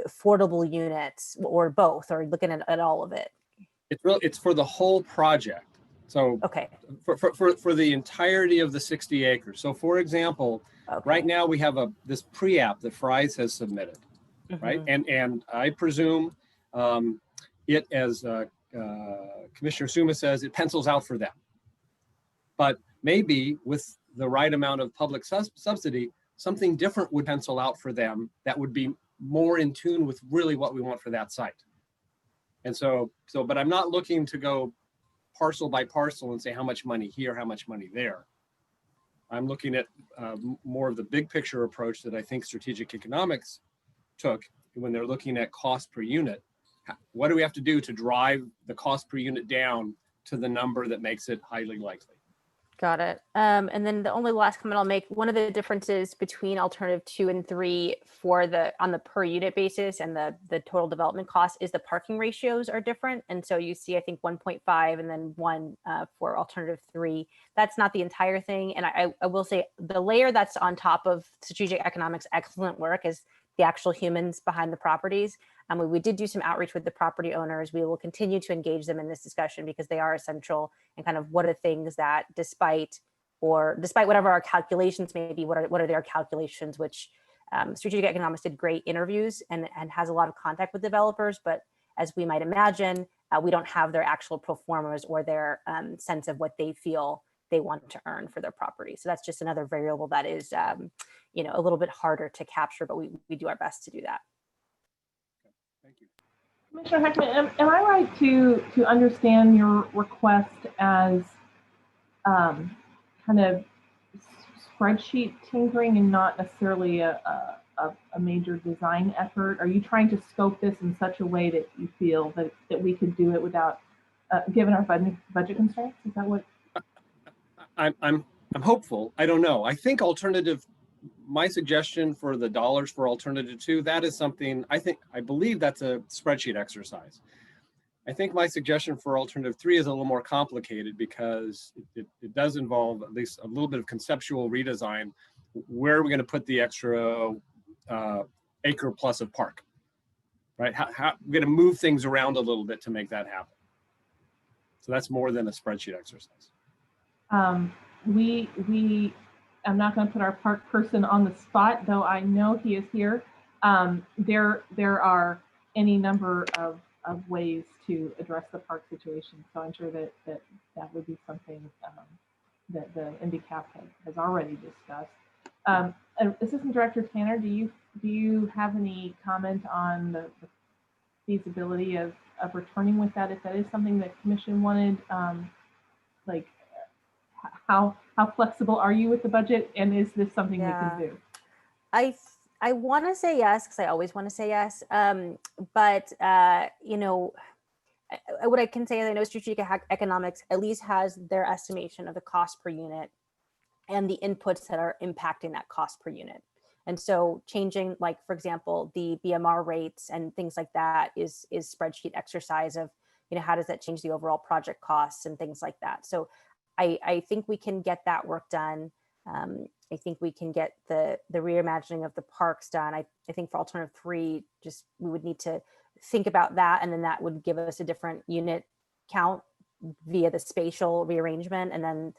affordable units, or both, or looking at all of it? It's for the whole project. So okay, for the entirety of the 60 acres. So for example, right now we have this pre-app that Fry's has submitted, right? And I presume it, as Commissioner Suma says, it pencils out for them. But maybe with the right amount of public subsidy, something different would pencil out for them that would be more in tune with really what we want for that site. And but I'm not looking to go parcel by parcel and say how much money here, how much money there. I'm looking at more of the big picture approach that I think strategic economics took when they're looking at cost per unit. What do we have to do to drive the cost per unit down to the number that makes it highly likely? Got it. And then the only last comment I'll make, one of the differences between alternative 2 and 3 for on the per unit basis and the total development cost is the parking ratios are different. And so you see, I think 1.5 and then 1 for alternative 3. That's not the entire thing. And I will say the layer that's on top of strategic economics, excellent work, is the actual humans behind the properties. We did do some outreach with the property owners. We will continue to engage them in this discussion because they are essential, and kind of what are things that despite whatever our calculations may be, what are their calculations, which strategic economics did great interviews and has a lot of contact with developers, but as we might imagine, we don't have their actual pro formas or their sense of what they feel they want to earn for their property. So that's just another variable that is a little bit harder to capture, but we do our best to do that. Thank you. Commissioner Heckman, am I right to understand your request as kind of spreadsheet tinkering and not necessarily a major design effort? Are you trying to scope this in such a way that you feel that we could do it without, given our budget constraints? Is that what? I'm hopeful. I don't know. I think my suggestion for the dollars for alternative 2, that is something I believe that's a spreadsheet exercise. I think my suggestion for alternative 3 is a little more complicated because it does involve at least a little bit of conceptual redesign. Where are we going to put the extra acre plus of park, right? How we're going to move things around a little bit to make that happen. So that's more than a spreadsheet exercise. I'm not going to put our park person on the spot, though I know he is here. There are any number of ways to address the park situation. So I'm sure that would be something that the NDCAP has already discussed. Assistant Director Tanner, do you have any comment on the feasibility of returning with that if that is something that Commission wanted? Like, how flexible are you with the budget, and is this something we can do? I want to say yes, because I always want to say yes. But what I can say is I know strategic economics at least has their estimation of the cost per unit and the inputs that are impacting that cost per unit. And so changing, like, for example, the BMR rates and things like that is spreadsheet exercise of, how does that change the overall project costs and things like that. So I think we can get that work done. I think we can get the reimagining of the parks done. I think for alternative 3, we would need to think about that, and then that would give us a different unit count via the spatial rearrangement and then,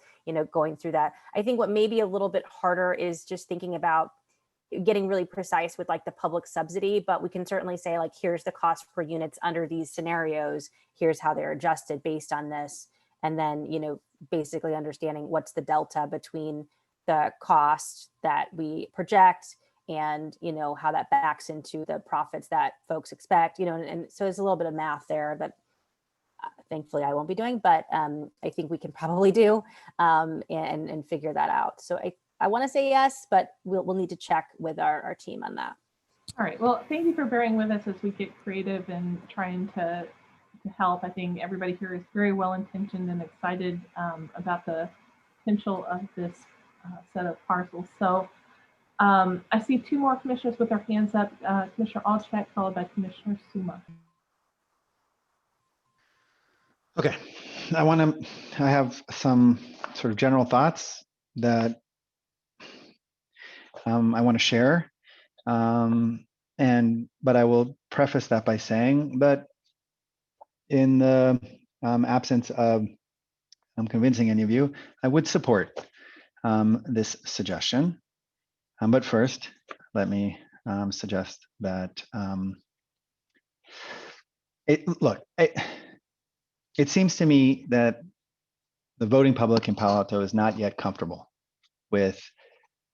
going through that. I think what may be a little bit harder is just thinking about getting really precise with like the public subsidy, but we can certainly say like, here's the cost per units under these scenarios, here's how they're adjusted based on this. And then, basically understanding what's the delta between the cost that we project and, how that backs into the profits that folks expect, and so there's a little bit of math there that thankfully I won't be doing, but I think we can probably do and figure that out. So I want to say yes, but we'll need to check with our team on that. All right. Well, thank you for bearing with us as we get creative and trying to help. I think everybody here is very well intentioned and excited about the potential of this set of parcels. So I see two more commissioners with their hands up. Commissioner Olszak, followed by Commissioner Suma. Okay, I have some sort of general thoughts that I want to share. But I will preface that by saying that in the absence of convincing any of you, I would support this suggestion. But first, let me suggest that it seems to me that the voting public in Palo Alto is not yet comfortable with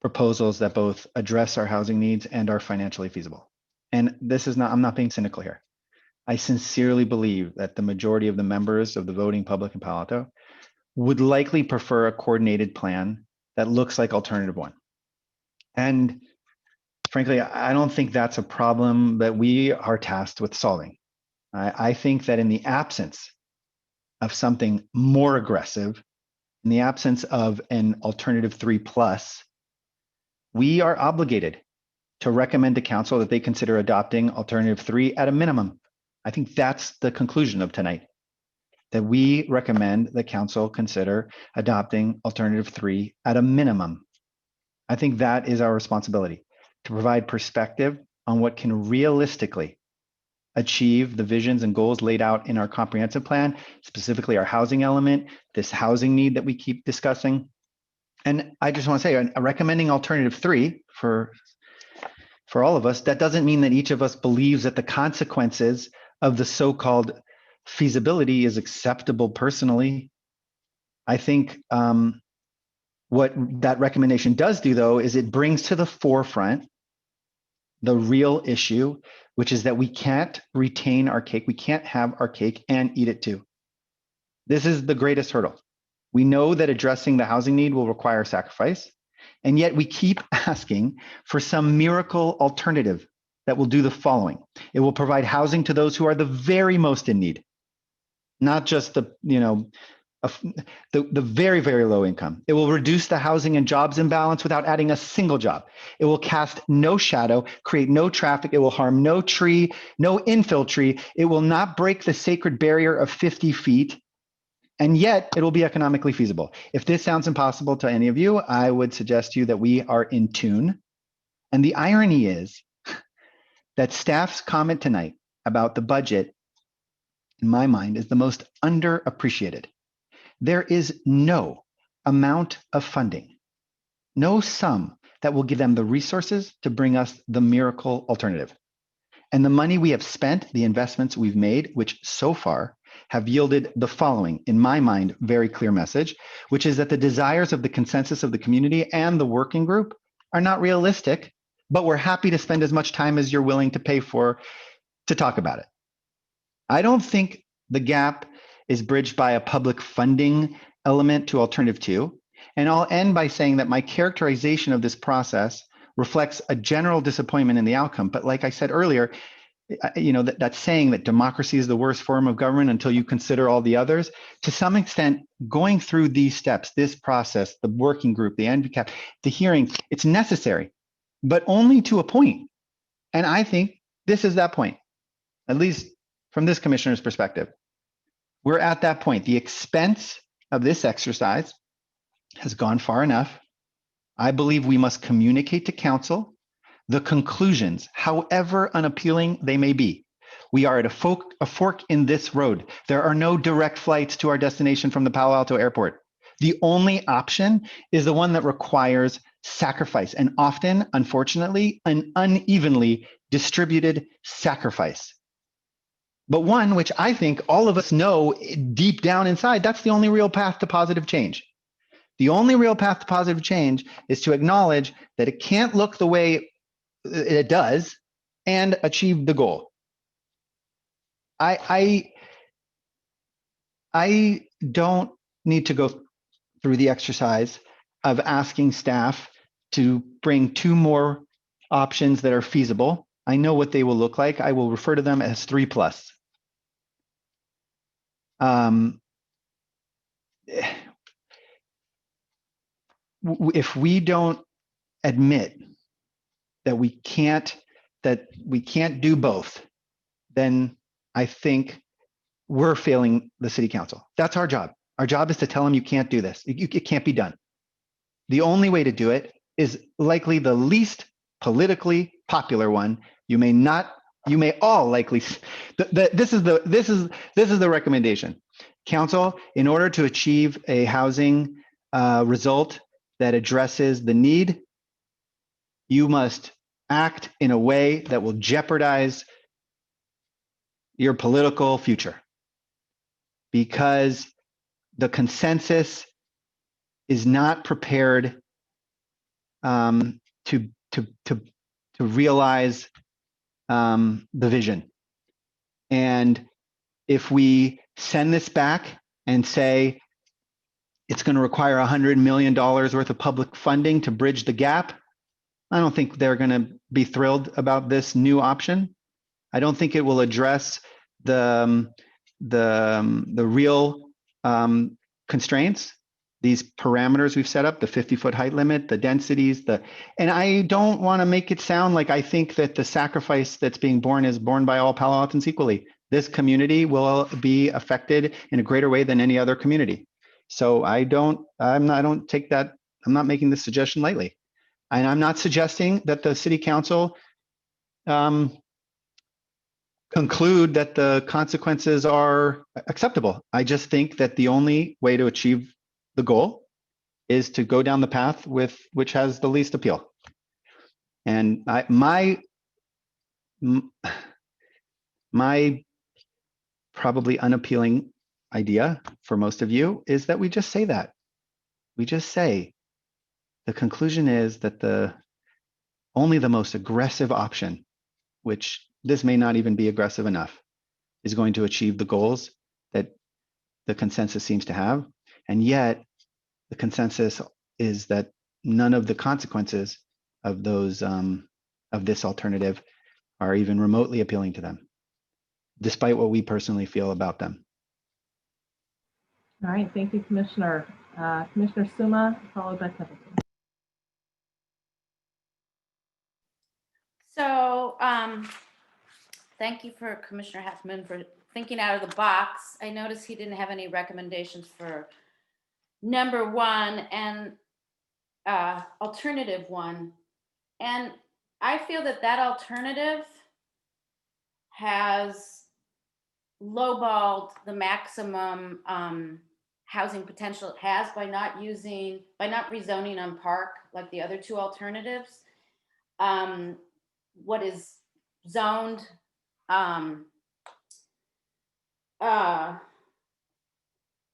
proposals that both address our housing needs and are financially feasible. And this is not, I'm not being cynical here. I sincerely believe that the majority of the members of the voting public in Palo Alto would likely prefer a coordinated plan that looks like alternative one. And frankly, I don't think that's a problem that we are tasked with solving. I think that in the absence of something more aggressive, in the absence of an alternative 3+, we are obligated to recommend to council that they consider adopting alternative 3 at a minimum. I think that's the conclusion of tonight, that we recommend that council consider adopting alternative 3 at a minimum. I think that is our responsibility, to provide perspective on what can realistically achieve the visions and goals laid out in our comprehensive plan, specifically our housing element, this housing need that we keep discussing. And I just want to say, recommending alternative 3 for all of us, that doesn't mean that each of us believes that the consequences of the so-called feasibility is acceptable personally. I think what that recommendation does do, though, is it brings to the forefront the real issue, which is that we can't retain our cake. We can't have our cake and eat it too. This is the greatest hurdle. We know that addressing the housing need will require sacrifice, and yet we keep asking for some miracle alternative that will do the following. It will provide housing to those who are the very most in need, not just the very, very low income. It will reduce the housing and jobs imbalance without adding a single job. It will cast no shadow, create no traffic. It will harm no tree, no infill tree. It will not break the sacred barrier of 50 feet. And yet it will be economically feasible. If this sounds impossible to any of you, I would suggest to you that we are in tune. And the irony is that staff's comment tonight about the budget, in my mind, is the most underappreciated. There is no amount of funding, no sum that will give them the resources to bring us the miracle alternative. And the money we have spent, the investments we've made, which so far have yielded the following, in my mind, very clear message, which is that the desires of the consensus of the community and the working group are not realistic, but we're happy to spend as much time as you're willing to pay for to talk about it. I don't think the gap is bridged by a public funding element to alternative 2. And I'll end by saying that my characterization of this process reflects a general disappointment in the outcome. But like I said earlier, that saying that democracy is the worst form of government until you consider all the others, to some extent, going through these steps, this process, the working group, the NVCAP, the hearing, it's necessary, but only to a point. And I think this is that point, at least from this commissioner's perspective. We're at that point. The expense of this exercise has gone far enough. I believe we must communicate to council the conclusions, however unappealing they may be. We are at a fork in this road. There are no direct flights to our destination from the Palo Alto airport. The only option is the one that requires sacrifice, and often, unfortunately, an unevenly distributed sacrifice. But one which I think all of us know deep down inside, that's the only real path to positive change. The only real path to positive change is to acknowledge that it can't look the way it does and achieve the goal. I don't need to go through the exercise of asking staff to bring 2 more options that are feasible. I know what they will look like. I will refer to them as 3+. If we don't admit that we can't do both, then I think we're failing the city council. That's our job. Our job is to tell them you can't do this. It can't be done. The only way to do it is likely the least politically popular one. You may all likely, this is the recommendation. Council, in order to achieve a housing result that addresses the need, you must act in a way that will jeopardize your political future, because the consensus is not prepared to realize the vision. And if we send this back and say it's going to require $100 million worth of public funding to bridge the gap, I don't think they're going to be thrilled about this new option. I don't think it will address the real constraints, these parameters we've set up, the 50-foot height limit, the densities, and I don't want to make it sound like I think that the sacrifice that's being borne is borne by all Palo Altans equally. This community will be affected in a greater way than any other community. So I'm not making this suggestion lightly. And I'm not suggesting that the city council conclude that the consequences are acceptable. I just think that the only way to achieve the goal is to go down the path which has the least appeal. And my probably unappealing idea for most of you is that we just say that. We just say the conclusion is that only the most aggressive option, which this may not even be aggressive enough, is going to achieve the goals that the consensus seems to have. And yet the consensus is that none of the consequences of those of this alternative are even remotely appealing to them, despite what we personally feel about them. All right, thank you, Commissioner. Commissioner Suma, followed by Templeton. So thank you for Commissioner Huffman for thinking out of the box. I noticed he didn't have any recommendations for number 1 and alternative 1. And I feel that alternative has lowballed the maximum housing potential it has by not rezoning on Park like the other 2 alternatives. What is zoned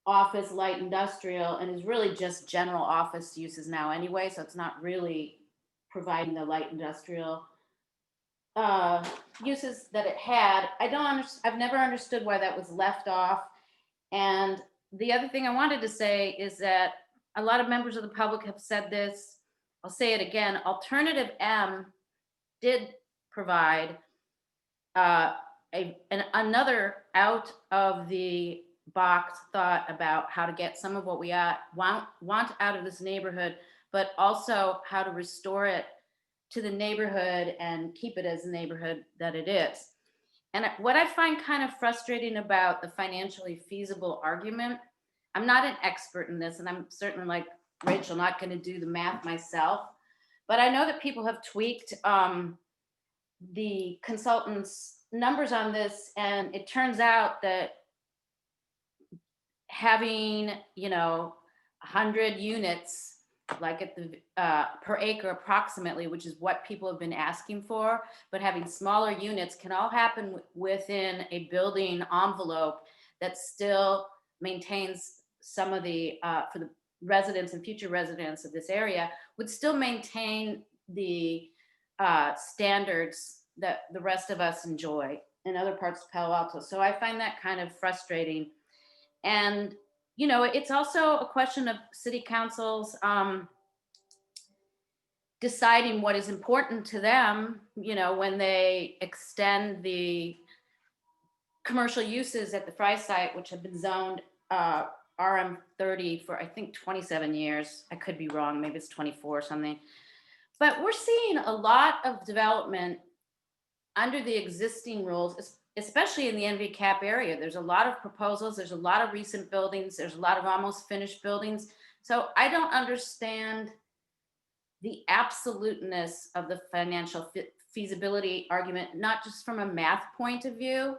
office, light industrial, and is really just general office uses now anyway, so it's not really providing the light industrial uses that it had. I've never understood why that was left off. And the other thing I wanted to say is that a lot of members of the public have said this. I'll say it again. Alternative M did provide another out of the box thought about how to get some of what we want out of this neighborhood, but also how to restore it to the neighborhood and keep it as a neighborhood that it is. And what I find kind of frustrating about the financially feasible argument, I'm not an expert in this, and I'm certainly, like Rachel, not going to do the math myself, but I know that people have tweaked the consultant's numbers on this, and it turns out that having, 100 units, like at the per acre approximately, which is what people have been asking for, but having smaller units can all happen within a building envelope that still maintains some of the, for the residents and future residents of this area, would still maintain the standards that the rest of us enjoy in other parts of Palo Alto. So I find that kind of frustrating. And, it's also a question of city councils deciding what is important to them, when they extend the commercial uses at the Fry site, which have been zoned RM 30 for, I think, 27 years. I could be wrong, maybe it's 24 or something. But we're seeing a lot of development under the existing rules, especially in the NVCAP area. There's a lot of proposals, there's a lot of recent buildings, there's a lot of almost finished buildings. So I don't understand the absoluteness of the financial feasibility argument, not just from a math point of view,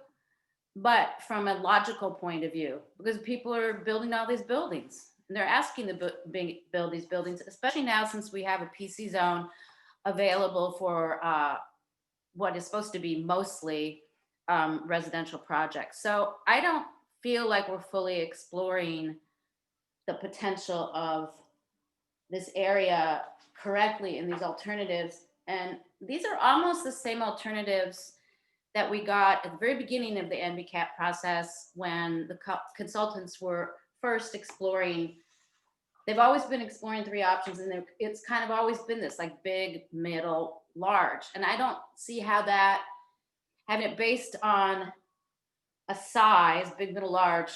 but from a logical point of view, because people are building all these buildings and they're asking to build these buildings, especially now since we have a PC zone available for what is supposed to be mostly residential projects. So I don't feel like we're fully exploring the potential of this area correctly in these alternatives. And these are almost the same alternatives that we got at the very beginning of the NVCAP process when the consultants were first exploring. They've always been exploring 3 options, and it's kind of always been this like big, middle, large. And I don't see how that, having it based on a size, big, middle, large,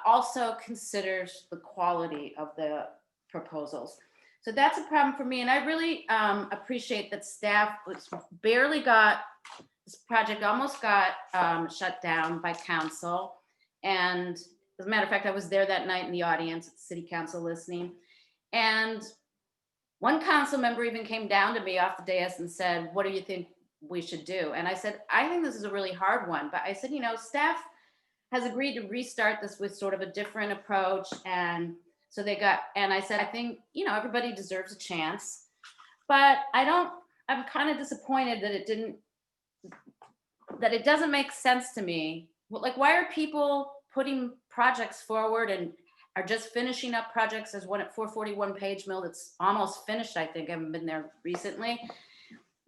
also considers the quality of the proposals. So that's a problem for me. And I really appreciate that staff barely got, this project almost got shut down by council. And as a matter of fact, I was there that night in the audience at the city council listening. And one council member even came down to me off the dais and said, what do you think we should do? And I said, I think this is a really hard one. But I said, staff has agreed to restart this with sort of a different approach. And so they got, and I said, I think, everybody deserves a chance. But I'm kind of disappointed that it doesn't make sense to me. Like, why are people putting projects forward and are just finishing up projects? There's one at 441 Page Mill that's almost finished, I think. I haven't been there recently.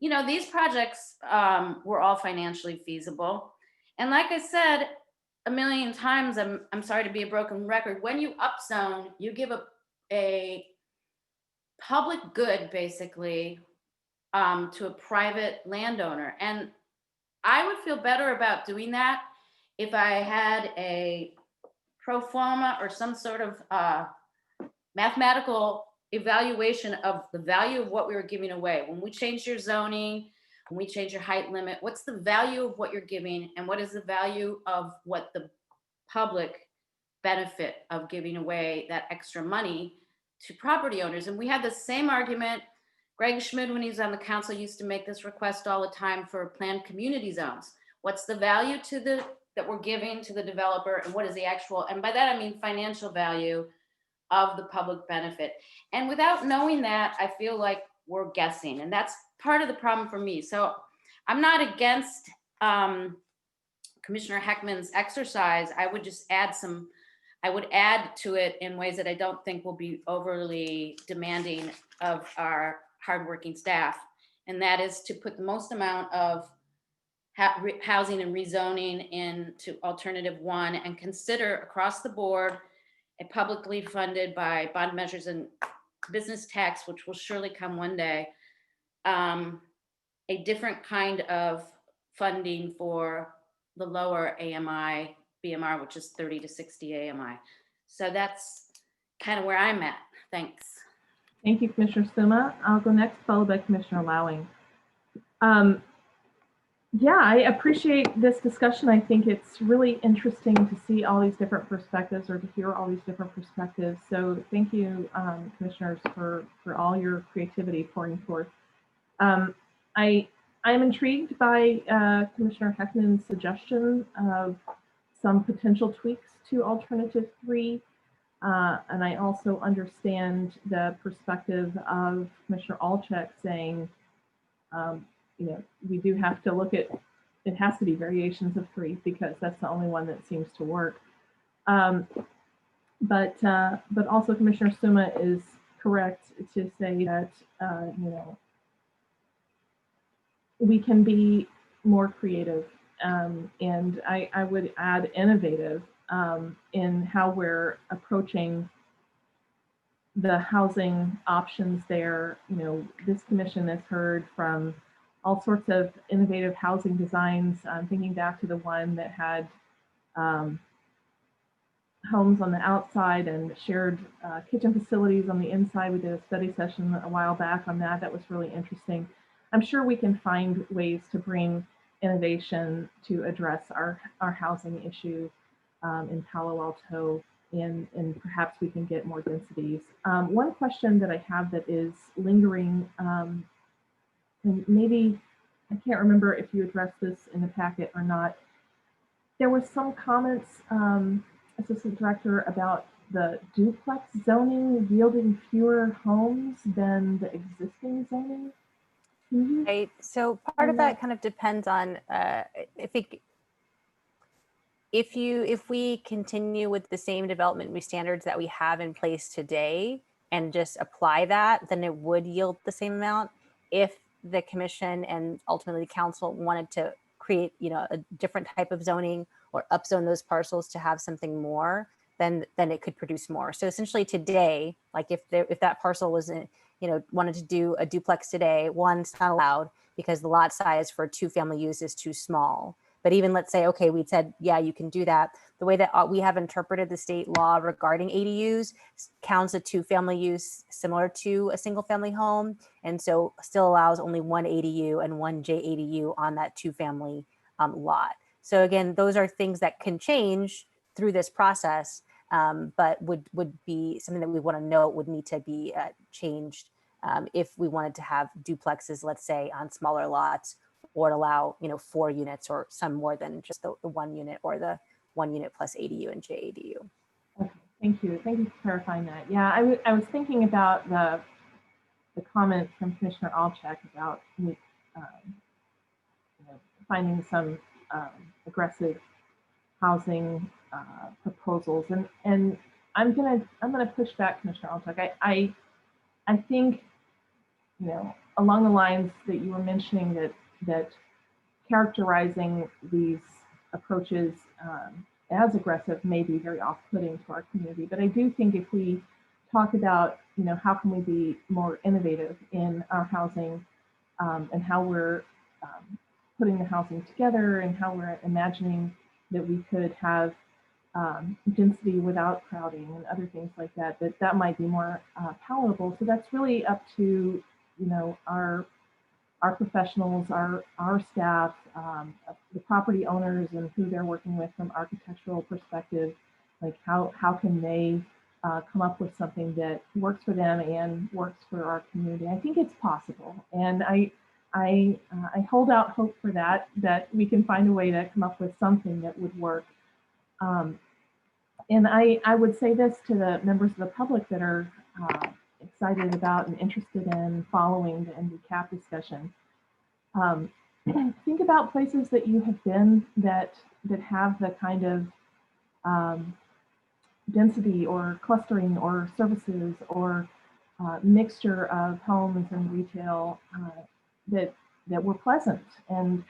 These projects were all financially feasible. And like I said a million times, I'm sorry to be a broken record, when you upzone, you give a public good, basically, to a private landowner. And I would feel better about doing that if I had a pro forma or some sort of mathematical evaluation of the value of what we were giving away. When we change your zoning, when we change your height limit, what's the value of what you're giving, and what is the value of what the public benefit of giving away that extra money to property owners? And we had the same argument. Greg Schmidt, when he was on the council, used to make this request all the time for planned community zones. What's the value that we're giving to the developer, and what is the actual, and by that I mean financial value of the public benefit? And without knowing that, I feel like we're guessing, and that's part of the problem for me. So I'm not against Commissioner Heckman's exercise. I would just add to it in ways that I don't think will be overly demanding of our hardworking staff. And that is to put the most amount of housing and rezoning into alternative 1, and consider across the board a publicly funded by bond measures and business tax, which will surely come one day, a different kind of funding for the lower AMI BMR, which is 30 to 60 AMI. So that's kind of where I'm at. Thanks. Thank you, Commissioner Suma. I'll go next, followed by Commissioner Lowing. Yeah, I appreciate this discussion. I think it's really interesting to see all these different perspectives, or to hear all these different perspectives. So thank you, commissioners, for all your creativity pouring forth. I I'm intrigued by Commissioner Heckman's suggestion of some potential tweaks to alternative 3. And I also understand the perspective of Commissioner Alchek saying, we do have to look at, it has to be variations of 3 because that's the only one that seems to work. But also Commissioner Suma is correct to say that, we can be more creative. And I would add innovative in how we're approaching the housing options there. This commission has heard from all sorts of innovative housing designs. I'm thinking back to the one that had homes on the outside and shared kitchen facilities on the inside. We did a study session a while back on that. That was really interesting. I'm sure we can find ways to bring innovation to address our housing issue in Palo Alto, and perhaps we can get more densities. One question that I have that is lingering, and maybe, I can't remember if you addressed this in the packet or not. There was some comments, Assistant Director, about the duplex zoning yielding fewer homes than the existing zoning. Right. So part of that kind of depends on, I think, if we continue with the same development standards that we have in place today and just apply that, then it would yield the same amount. If the commission and ultimately the council wanted to create, a different type of zoning or upzone those parcels to have something more, then it could produce more. So essentially today, like if that parcel wasn't, wanted to do a duplex today, one, it's not allowed because the lot size for 2-family use is too small. But even let's say, okay, we said, yeah, you can do that. The way that we have interpreted the state law regarding ADUs counts a 2-family use similar to a single-family home. And so still allows only 1 ADU and 1 JADU on that 2-family lot. So again, those are things that can change through this process, but would be something that we want to know would need to be changed if we wanted to have duplexes, let's say, on smaller lots, or allow 4 units or some more than just the 1 unit or the 1 unit plus ADU and JADU. Okay, thank you. Thank you for clarifying that. Yeah, I was thinking about the comment from Commissioner Alchek about finding some aggressive housing proposals, and I'm gonna push back, Commissioner Alchek. I think along the lines that you were mentioning, that characterizing these approaches as aggressive may be very off-putting to our community. But I do think if we talk about how can we be more innovative in our housing and how we're putting the housing together and how we're imagining that we could have density without crowding and other things like that, that might be more palatable. So that's really up to our professionals, our staff, the property owners, and who they're working with from architectural perspective. Like how can they come up with something that works for them and works for our community? I think it's possible, and I hold out hope for that we can find a way to come up with something that would work. And I would say this to the members of the public that are excited about and interested in following the NVCAP discussion. Think about places that you have been that have the kind of density or clustering or services or mixture of homes and retail that were pleasant. And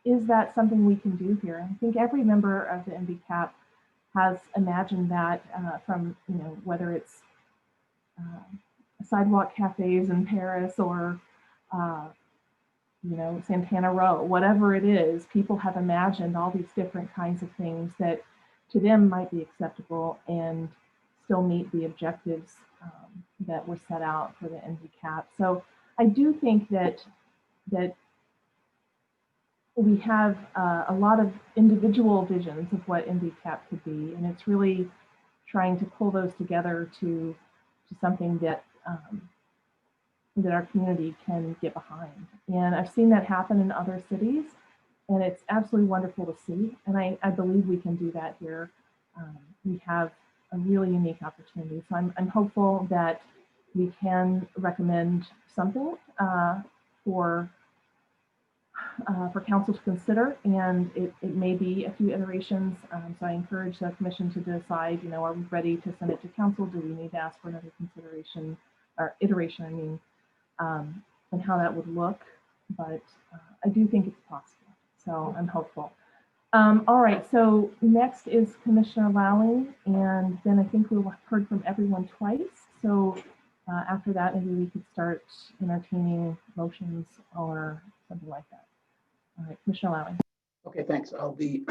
is that something we can do here? I think every member of the NVCAP has imagined that from whether it's sidewalk cafes in Paris or Santana Row, whatever it is, people have imagined all these different kinds of things that to them might be acceptable and still meet the objectives that were set out for the NVCAP. So I do think that we have a lot of individual visions of what NVCAP could be, and it's really trying to pull those together to something that that our community can get behind. And I've seen that happen in other cities, and it's absolutely wonderful to see. And I believe we can do that here. We have a really unique opportunity. So I'm hopeful that we can recommend something for council to consider, and it may be a few iterations. So I encourage the commission to decide, are we ready to send it to council? Do we need to ask for another consideration or iteration, and how that would look. But I do think it's possible. So I'm hopeful. All right, so next is Commissioner Lowing, and then I think we'll have heard from everyone twice. So after that, maybe we could start entertaining motions or something like that. All right, Commissioner Lowing. Okay, thanks. I'll be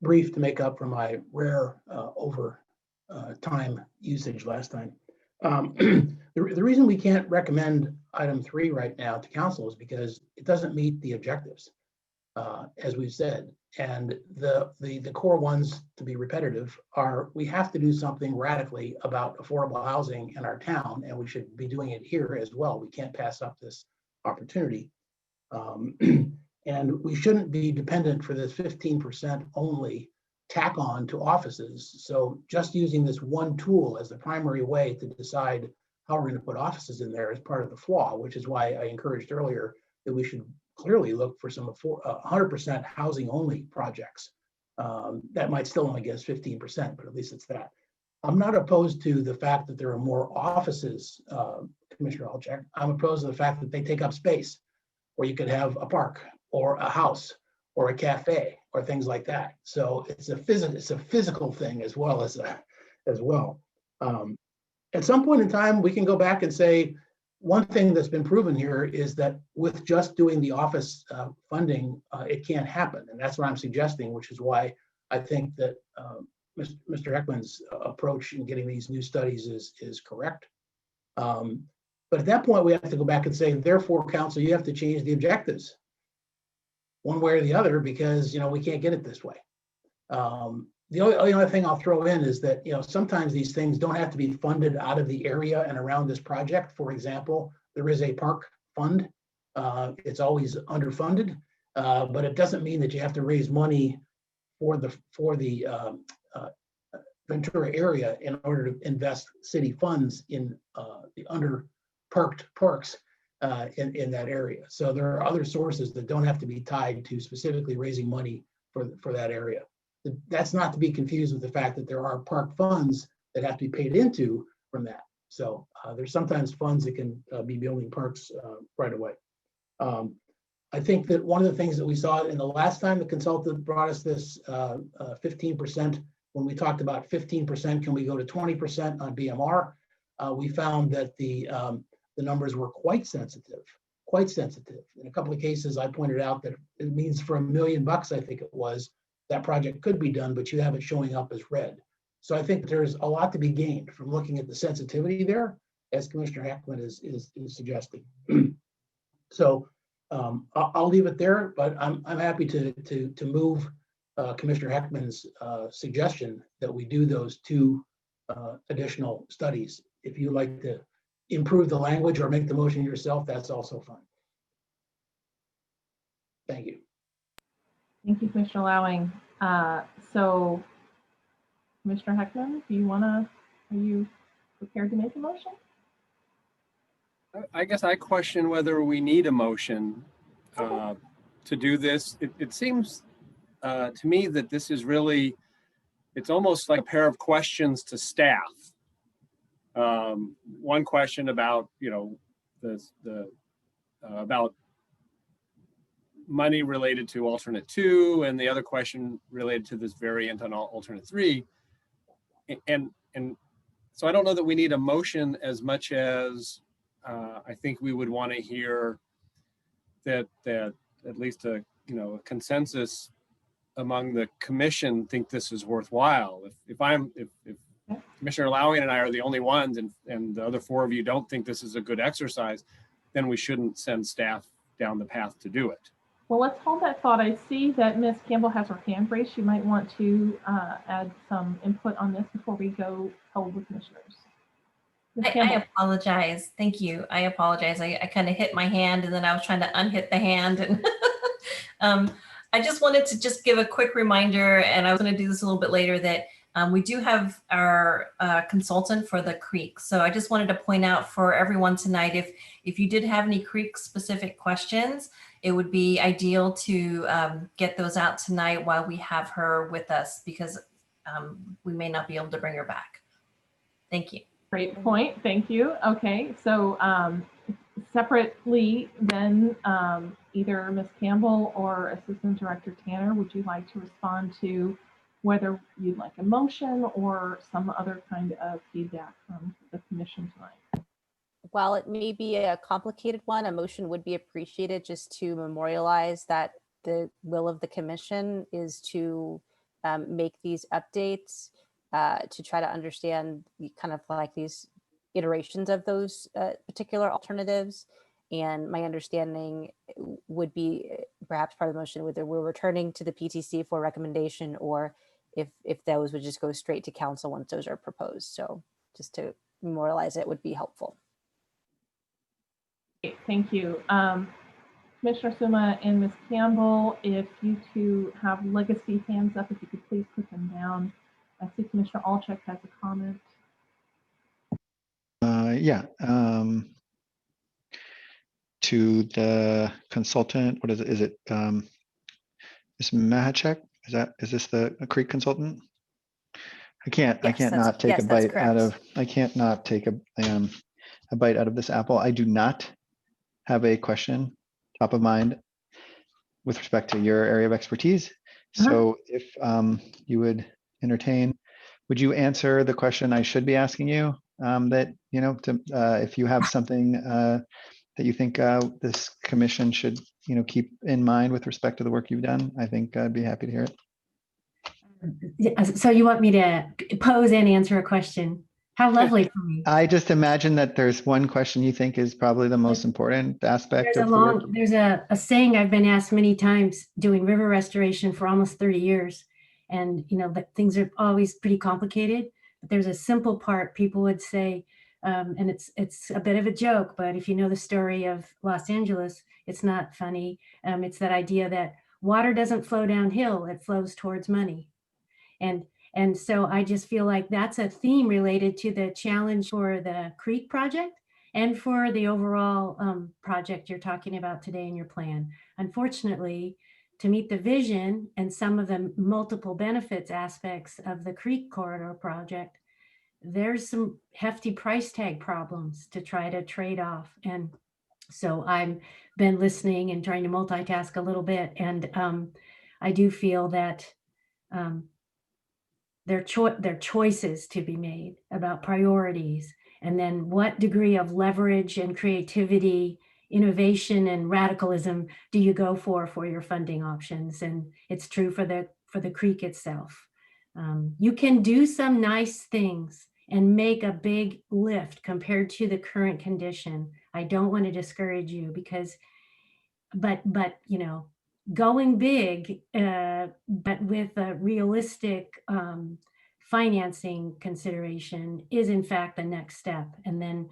brief to make up for my rare over time usage last time. The reason we can't recommend item 3 right now to council is because it doesn't meet the objectives, as we've said. And the core ones, to be repetitive, are we have to do something radically about affordable housing in our town, and we should be doing it here as well. We can't pass up this opportunity. And we shouldn't be dependent for this 15% only tack on to offices. So just using this one tool as the primary way to decide how we're going to put offices in there is part of the flaw, which is why I encouraged earlier that we should clearly look for some 100% housing only projects. That might still only get us 15%, but at least it's that. I'm not opposed to the fact that there are more offices, Commissioner Olczak. I'm opposed to the fact that they take up space, or you could have a park or a house or a cafe or things like that. So it's a physical thing as well as at some point in time, we can go back and say, one thing that's been proven here is that with just doing the office funding, it can't happen. And that's what I'm suggesting, which is why I think that Mr. Heckman's approach in getting these new studies is correct. But at that point, we have to go back and say, therefore, council, you have to change the objectives one way or the other, because we can't get it this way. The only other thing I'll throw in is that sometimes these things don't have to be funded out of the area and around this project. For example, there is a park fund. It's always underfunded, but it doesn't mean that you have to raise money for the Ventura area in order to invest city funds in the under-parked parks in that area. So there are other sources that don't have to be tied to specifically raising money for that area. That's not to be confused with the fact that there are park funds that have to be paid into from that. So there's sometimes funds that can be building parks right away. I think that one of the things that we saw in the last time the consultant brought us this 15%, when we talked about 15%, can we go to 20% on BMR? We found that the numbers were quite sensitive. In a couple of cases, I pointed out that it means for $1 million, I think it was, that project could be done, but you have it showing up as red. So I think there's a lot to be gained from looking at the sensitivity there, as Commissioner Heckman is suggesting. So I'll leave it there, but I'm happy to move Commissioner Heckman's suggestion that we do those 2 additional studies. If you like to improve the language or make the motion yourself, that's also fine. Thank you. Thank you, Commissioner Lowing. So, Commissioner Heckman, are you prepared to make a motion? I guess I question whether we need a motion to do this. It seems to me that this is really, it's almost like a pair of questions to staff. One question about, about money related to alternate 2, and the other question related to this variant on alternate 3. And so I don't know that we need a motion as much as I think we would want to hear that at least a consensus among the commission think this is worthwhile. If Commissioner Lowing and I are the only ones, and the other 4 of you don't think this is a good exercise, then we shouldn't send staff down the path to do it. Well, let's hold that thought. I see that Ms. Campbell has her hand raised. She might want to add some input on this before we go hold the commissioners. Ms. I Campbell. apologize. Thank you. I apologize. I kind of hit my hand and then I was trying to unhit the hand. And I just wanted to just give a quick reminder, and I was going to do this a little bit later, that we do have our consultant for the creek. So I just wanted to point out for everyone tonight, if you did have any creek specific questions, it would be ideal to get those out tonight while we have her with us, because we may not be able to bring her back. Thank you. Great point. Thank you. Okay, so separately then, either Ms. Campbell or Assistant Director Tanner, would you like to respond to whether you'd like a motion or some other kind of feedback from the commission tonight? While it may be a complicated one, a motion would be appreciated just to memorialize that the will of the commission is to make these updates to try to understand kind of like these iterations of those particular alternatives. And my understanding would be perhaps part of the motion, whether we're returning to the PTC for recommendation or if those would just go straight to council once those are proposed. So just to memorialize it would be helpful. Thank you. Commissioner Suma and Ms. Campbell, if you two have legacy hands up, if you could please put them down. I see Commissioner Alchek has a comment. Yeah. To the consultant, what is it? Is it Ms. Mahachek? Is this the creek consultant? I can't not take a bite out of, I can't not take a bite out of this apple. I do not have a question top of mind with respect to your area of expertise. So if you would entertain, would you answer the question I should be asking you? That, you know, if you have something that you think this commission should, you know, keep in mind with respect to the work you've done, I think I'd be happy to hear it. So you want me to pose and answer a question? How lovely for me. I just imagine that there's one question you think is probably the most important aspect of the work. There's a saying I've been asked many times doing river restoration for almost 30 years. And, you know, that things are always pretty complicated, but there's a simple part people would say, and it's a bit of a joke, but if you know the story of Los Angeles, it's not funny. It's that idea that water doesn't flow downhill, it flows towards money. And so I just feel like that's a theme related to the challenge for the Creek project and for the overall project you're talking about today in your plan. Unfortunately, to meet the vision and some of the multiple benefits aspects of the Creek Corridor project, there's some hefty price tag problems to try to trade off. And so I've been listening and trying to multitask a little bit. And I do feel that there are choices to be made about priorities, and then what degree of leverage and creativity, innovation and radicalism do you go for your funding options? And it's true for the Creek itself. You can do some nice things and make a big lift compared to the current condition. I don't want to discourage you but you know, going big, but with a realistic financing consideration is in fact the next step, and then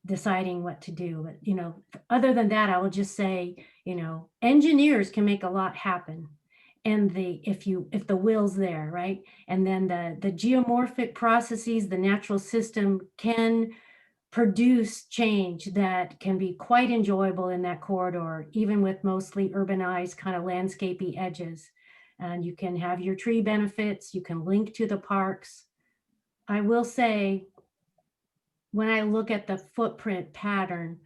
deciding what to do. But, you know, other than that, I will just say, you know, engineers can make a lot happen. And if the will's there, right? And then the geomorphic processes, the natural system can produce change that can be quite enjoyable in that corridor, even with mostly urbanized kind of landscapey edges. And you can have your tree benefits, you can link to the parks. I will say, when I look at the footprint pattern,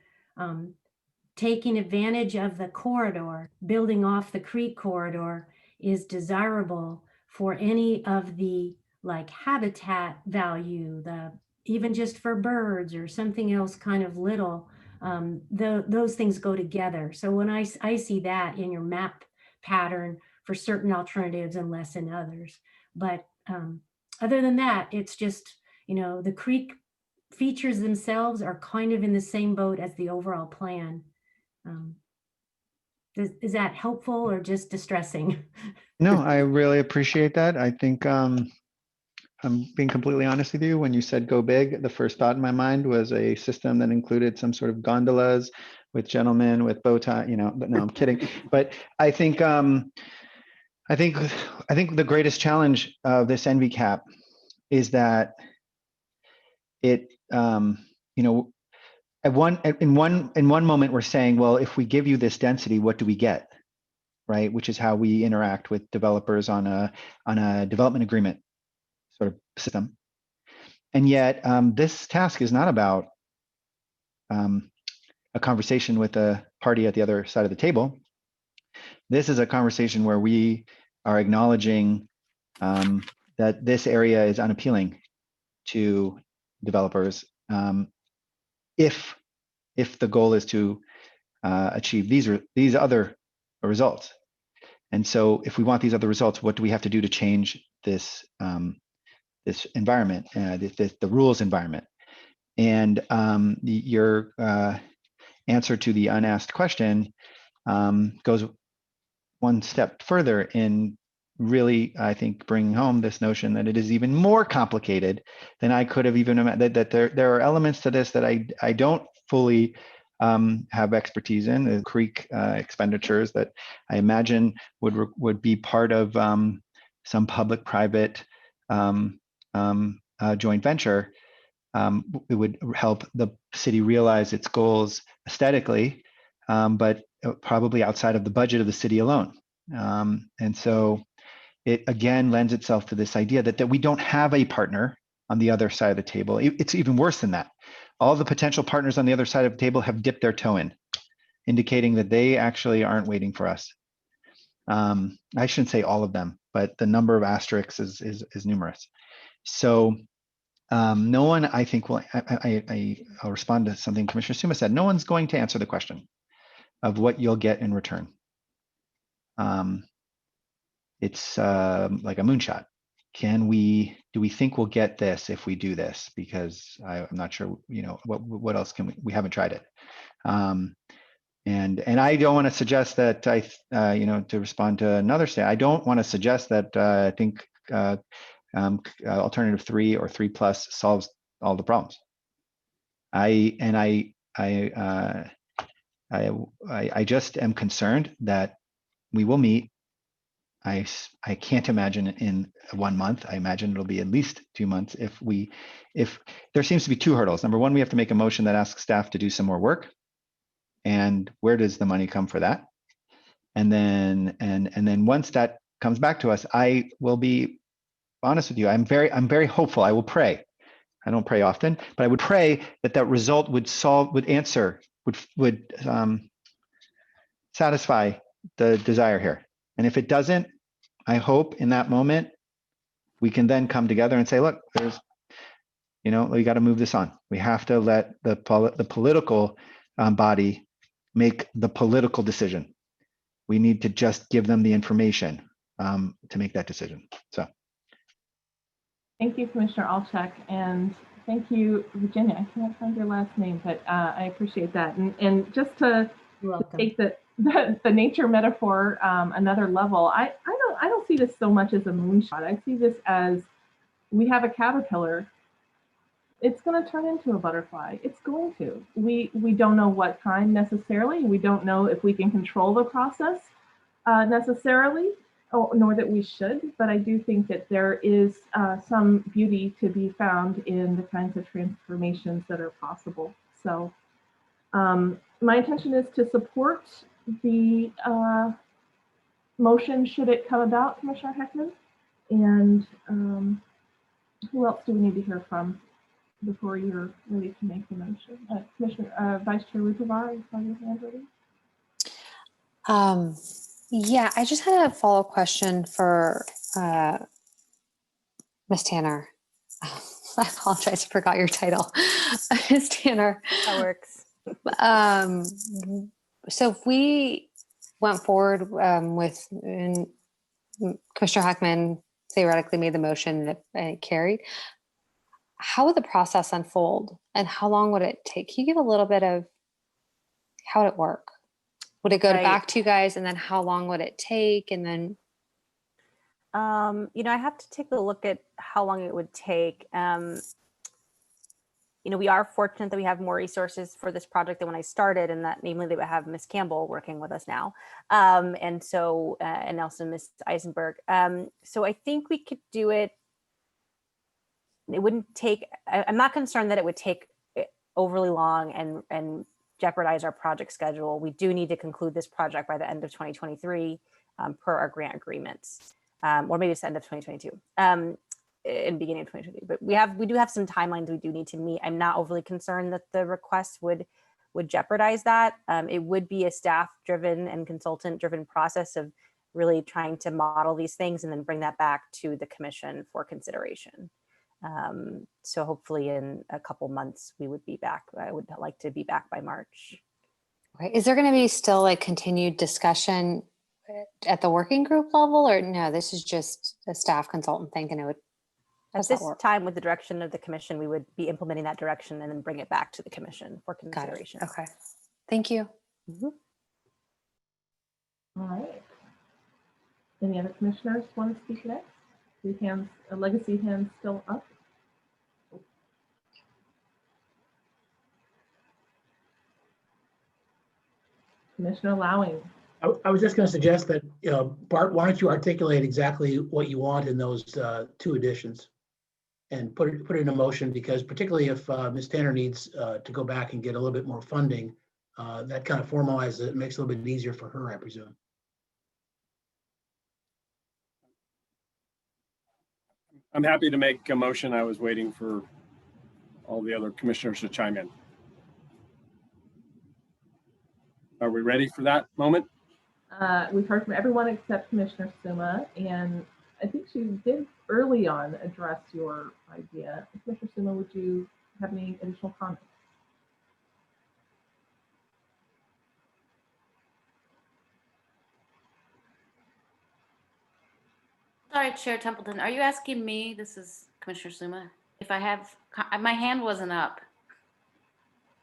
taking advantage of the corridor, building off the Creek corridor is desirable for any of the like habitat value, even just for birds or something else kind of little, those things go together. So when I see that in your map pattern for certain alternatives and less in others. But other than that, it's just, you know, the Creek features themselves are kind of in the same boat as the overall plan. Is that helpful or just distressing? No, I really appreciate that. I think I'm being completely honest with you. When you said go big, the first thought in my mind was a system that included some sort of gondolas with gentlemen with bow tie, but no, I'm kidding. But I think I think the greatest challenge of this NVCap is that it, in one moment we're saying, well, if we give you this density, what do we get, right? Which is how we interact with developers on a development agreement sort of system. And yet, this task is not about a conversation with a party at the other side of the table. This is a conversation where we are acknowledging that this area is unappealing to developers if the goal is to achieve these other results. And so, if we want these other results, what do we have to do to change this this environment, the rules environment? And your answer to the unasked question goes one step further in really, I think, bringing home this notion that it is even more complicated than I could have even imagined. That there are elements to this that I don't fully have expertise in. The creek expenditures that I imagine would be part of some public-private joint venture. It would help the city realize its goals aesthetically, but probably outside of the budget of the city alone. And so it again lends itself to this idea that we don't have a partner on the other side of the table. It's even worse than that. All the potential partners on the other side of the table have dipped their toe in, indicating that they actually aren't waiting for us. I shouldn't say all of them, but the number of asterisks is numerous. So no one, I think, will. I'll respond to something Commissioner Suma said. No one's going to answer the question of what you'll get in return. It's like a moonshot. Do we think we'll get this if we do this? Because I'm not sure, what else can we haven't tried it. And I don't want to suggest that to respond to another say, I don't want to suggest that I think alternative 3 or 3+ solves all the problems. I just am concerned that we will meet. I can't imagine in 1 month. I imagine it'll be at least 2 months. If there seems to be 2 hurdles. Number one, we have to make a motion that asks staff to do some more work. And where does the money come for that? And then once that comes back to us, I will be honest with you. I'm very hopeful. I will pray. I don't pray often, but I would pray that result would satisfy the desire here. And if it doesn't, I hope in that moment we can then come together and say, look, we got to move this on. We have to let the political body make the political decision. We need to just give them the information to make that decision. So. Thank you, Commissioner Alchek, and thank you, Virginia. I can't find your last name, but I appreciate that. And just to take the nature metaphor another level, I don't see this so much as a moonshot. I see this as we have a caterpillar. It's going to turn into a butterfly. It's going to. We don't know what kind necessarily. We don't know if we can control the process necessarily, nor that we should. But I do think that there is some beauty to be found in the kinds of transformations that are possible. So my intention is to support the motion should it come about, Commissioner Heckman. And who else do we need to hear from before you're ready to make the motion? Commissioner Vice Chair Rupivar, you saw your hand ready? Yeah, I just had a follow-up question for Ms. Tanner. I apologize, I forgot your title. Ms. Tanner. That works. So if we went forward with Commissioner Heckman theoretically made the motion and it carried, how would the process unfold and how long would it take? Can you give a little bit of how would it work? Would it go back to you guys and then how long would it take? And then I have to take a look at how long it would take. We are fortunate that we have more resources for this project than when I started, and that namely that we have Miss Campbell working with us now, and also Miss Eisenberg. So I think we could do it. It wouldn't take. I'm not concerned that it would take overly long and jeopardize our project schedule. We do need to conclude this project by the end of 2023 per our grant agreements, or maybe it's the end of 2022. In beginning of 2023, but we do have some timelines we do need to meet. I'm not overly concerned that the request would jeopardize that. It would be a staff-driven and consultant-driven process of really trying to model these things and then bring that back to the commission for consideration. So hopefully in a couple months we would be back. I would like to be back by March. Right. Is there going to be still like continued discussion at the working group level, or no, this is just a staff consultant thing and it would At this time, with the direction of the commission, we would be implementing that direction and then bring it back to the commission for consideration. Okay. Thank you. All right. Any other commissioners want to speak next? The hands, legacy hands still up. Commissioner Lowing. I was just going to suggest that, Bart, why don't you articulate exactly what you want in those two additions? And put it in a motion, because particularly if Ms. Tanner needs to go back and get a little bit more funding, that kind of formalizes it, makes it a little bit easier for her, I presume. I'm happy to make a motion. I was waiting for all the other commissioners to chime in. Are we ready for that moment? We've heard from everyone except Commissioner Suma, and I think she did early on address your idea. Commissioner Suma, would you have any additional comments? Sorry, Chair Templeton, are you asking me, this is Commissioner Suma, if I have, my hand wasn't up.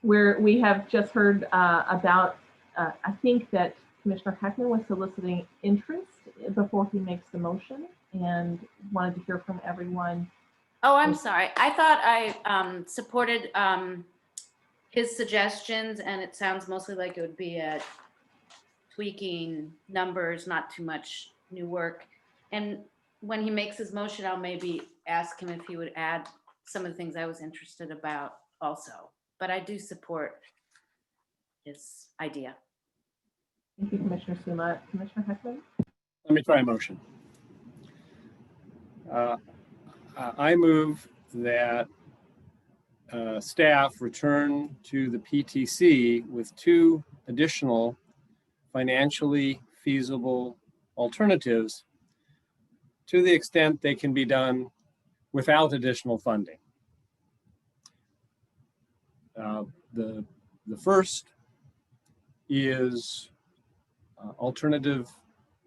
Where we have just heard about, I think that Commissioner Heckman was soliciting interest before he makes the motion and wanted to hear from everyone. Oh, I'm sorry. I thought I supported his suggestions, and it sounds mostly like it would be a tweaking numbers, not too much new work. And when he makes his motion, I'll maybe ask him if he would add some of the things I was interested about also. But I do support his idea. Thank you, Commissioner Suma. Commissioner Heckman? Let me try a motion. I move that staff return to the PTC with 2 additional financially feasible alternatives to the extent they can be done without additional funding. The first is alternative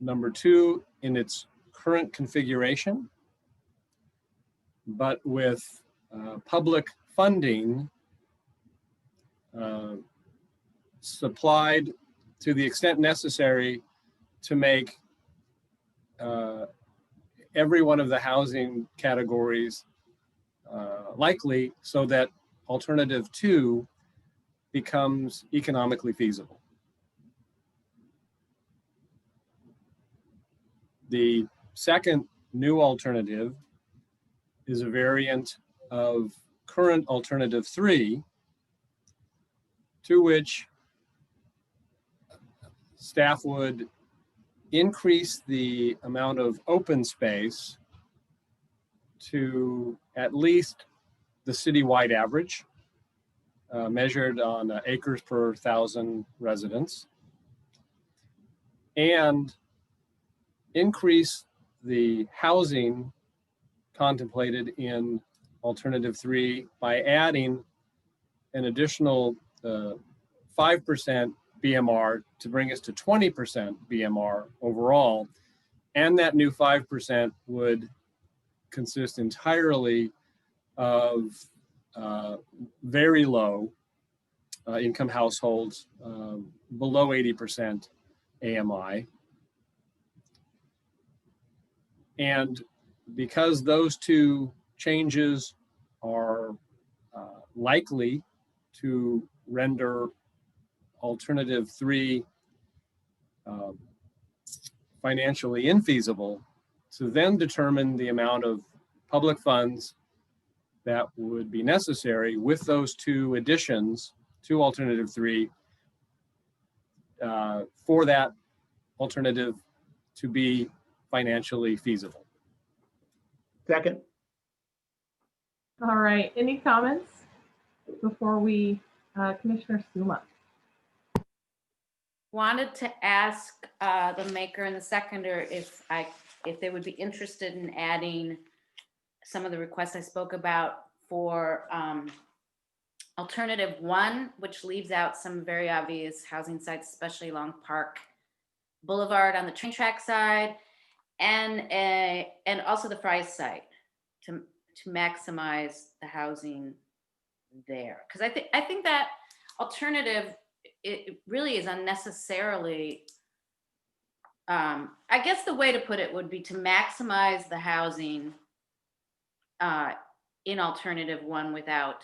number 2 in its current configuration, but with public funding supplied to the extent necessary to make every one of the housing categories likely, so that alternative 2 becomes economically feasible. The second new alternative is a variant of current alternative 3, to which staff would increase the amount of open space to at least the citywide average, measured on acres per 1,000 residents, and increase the housing contemplated in alternative 3 by adding an additional 5% BMR to bring us to 20% BMR overall. And that new 5% would consist entirely of very low income households, below 80% AMI. And because those two changes are likely to render alternative 3 financially infeasible, to then determine the amount of public funds that would be necessary with those 2 additions to alternative 3 for that alternative to be financially feasible. Second. All right, any comments before we, Commissioner Suma? Wanted to ask the maker and the seconder if they would be interested in adding some of the requests I spoke about for alternative 1, which leaves out some very obvious housing sites, especially along Park Boulevard on the train track side, and also the Fry's site to maximize the housing there. Because I think that alternative, it really is unnecessarily, I guess the way to put it would be to maximize the housing in alternative 1 without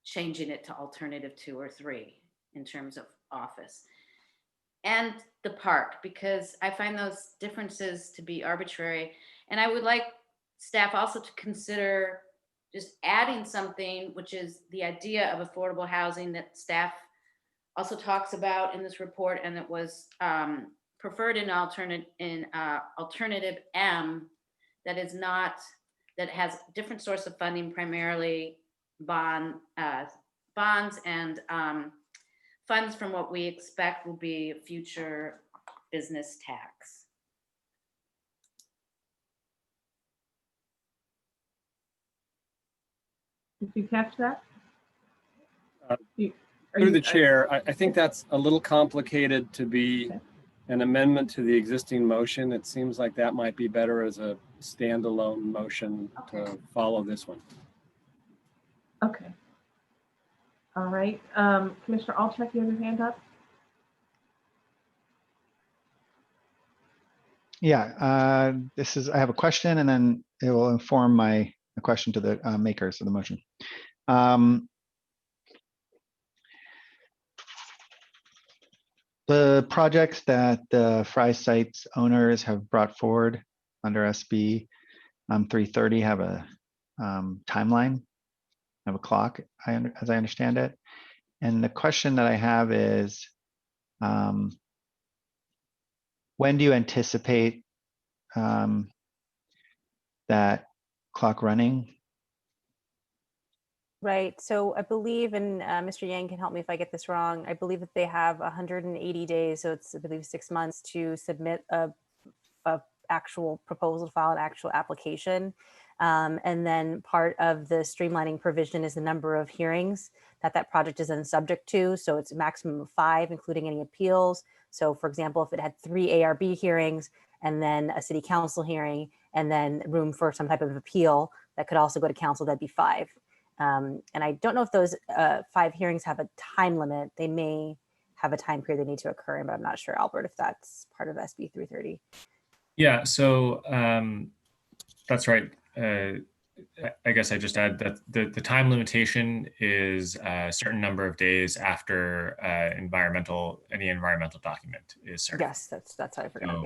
changing it to alternative 2 or 3 in terms of office. And the park, because I find those differences to be arbitrary. And I would like staff also to consider just adding something, which is the idea of affordable housing that staff also talks about in this report, and it was preferred in alternative M, that has different source of funding, primarily bonds and funds from what we expect will be a future business tax. Did you catch that? Through the chair, I think that's a little complicated to be an amendment to the existing motion. It seems like that might be better as a standalone motion to follow this one. Okay. All right. Commissioner Alchek, you have your hand up? Yeah, I have a question, and then it will inform my question to the makers of the motion. The projects that the Fry Sites owners have brought forward under SB 330 have a timeline, have a clock, as I understand it. And the question that I have is, when do you anticipate that clock running? Right. So I believe, and Mr. Yang can help me if I get this wrong, I believe that they have 180 days, so it's, I believe, 6 months to submit a actual proposal, to file an actual application. And then part of the streamlining provision is the number of hearings that project is then subject to. So it's a maximum of 5, including any appeals. So for example, if it had 3 ARB hearings and then a city council hearing and then room for some type of appeal that could also go to council, that'd be 5. And I don't know if those 5 hearings have a time limit. They may have a time period they need to occur in, but I'm not sure, Albert, if that's part of SB 330. Yeah, so that's right. I guess I just add that the time limitation is a certain number of days after any environmental document is certified. Yes, that's how I forgot. So,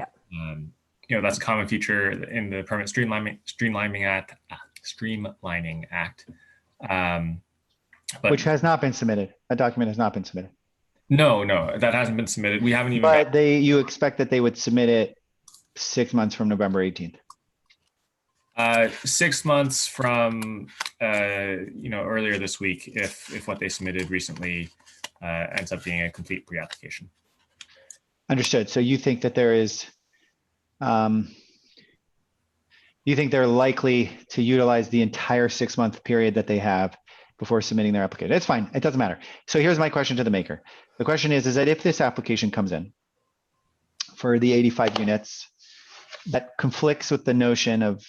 yeah. That's a common feature in the Permit Streamlining Act. But Which has not been submitted. That document has not been submitted. No, that hasn't been submitted. We haven't even. But you expect that they would submit it 6 months from November 18th. 6 months from earlier this week, if what they submitted recently ends up being a complete pre-application. Understood. So you think that there is, you think they're likely to utilize the entire 6 month period that they have before submitting their application? It's fine. It doesn't matter. So here's my question to the maker. The question is that if this application comes in for the 85 units, that conflicts with the notion of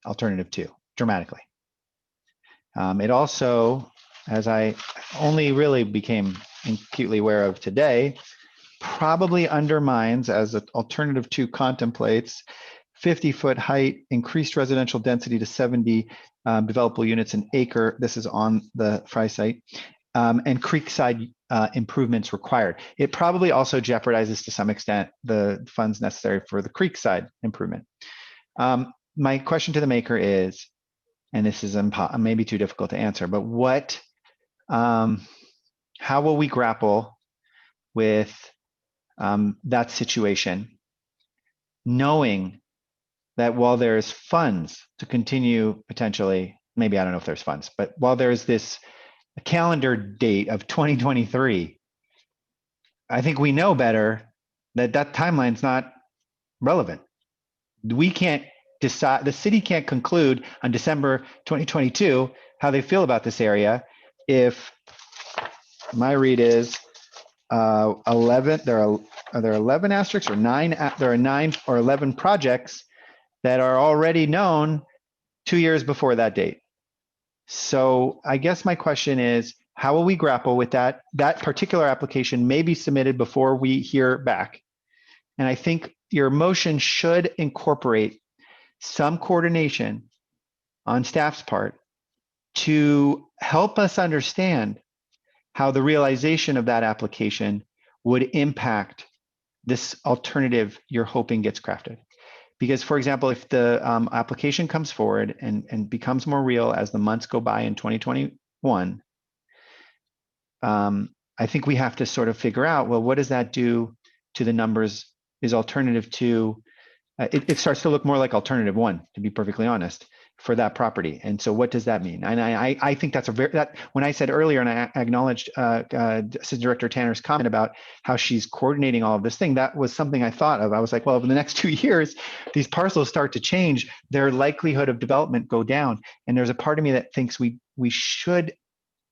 alternative 2 dramatically. It also, as I only really became acutely aware of today, probably undermines, as an alternative to contemplates, 50-foot height, increased residential density to 70 developable units an acre. This is on the Fry site, and creekside improvements required. It probably also jeopardizes to some extent the funds necessary for the creekside improvement. My question to the maker is, and this is maybe too difficult to answer, but how will we grapple with that situation, knowing that while there's funds to continue potentially, maybe I don't know if there's funds, but while there's this calendar date of 2023, I think we know better that that timeline's not relevant. We can't decide, the city can't conclude on December 2022 how they feel about this area if my read is 11, are there 11 asterisks or 9? There are 9 or 11 projects that are already known 2 years before that date. So I guess my question is, how will we grapple with that? That particular application may be submitted before we hear back. And I think your motion should incorporate some coordination on staff's part to help us understand how the realization of that application would impact this alternative you're hoping gets crafted. Because, for example, if the application comes forward and becomes more real as the months go by in 2021, I think we have to sort of figure out, well, what does that do to the numbers? Is alternative two, it starts to look more like alternative one, to be perfectly honest, for that property. And so what does that mean? And I think that's when I said earlier, and I acknowledged Assistant Director Tanner's comment about how she's coordinating all of this thing, that was something I thought of. I was like, well, in the next 2 years, these parcels start to change, their likelihood of development go down. And there's a part of me that thinks we should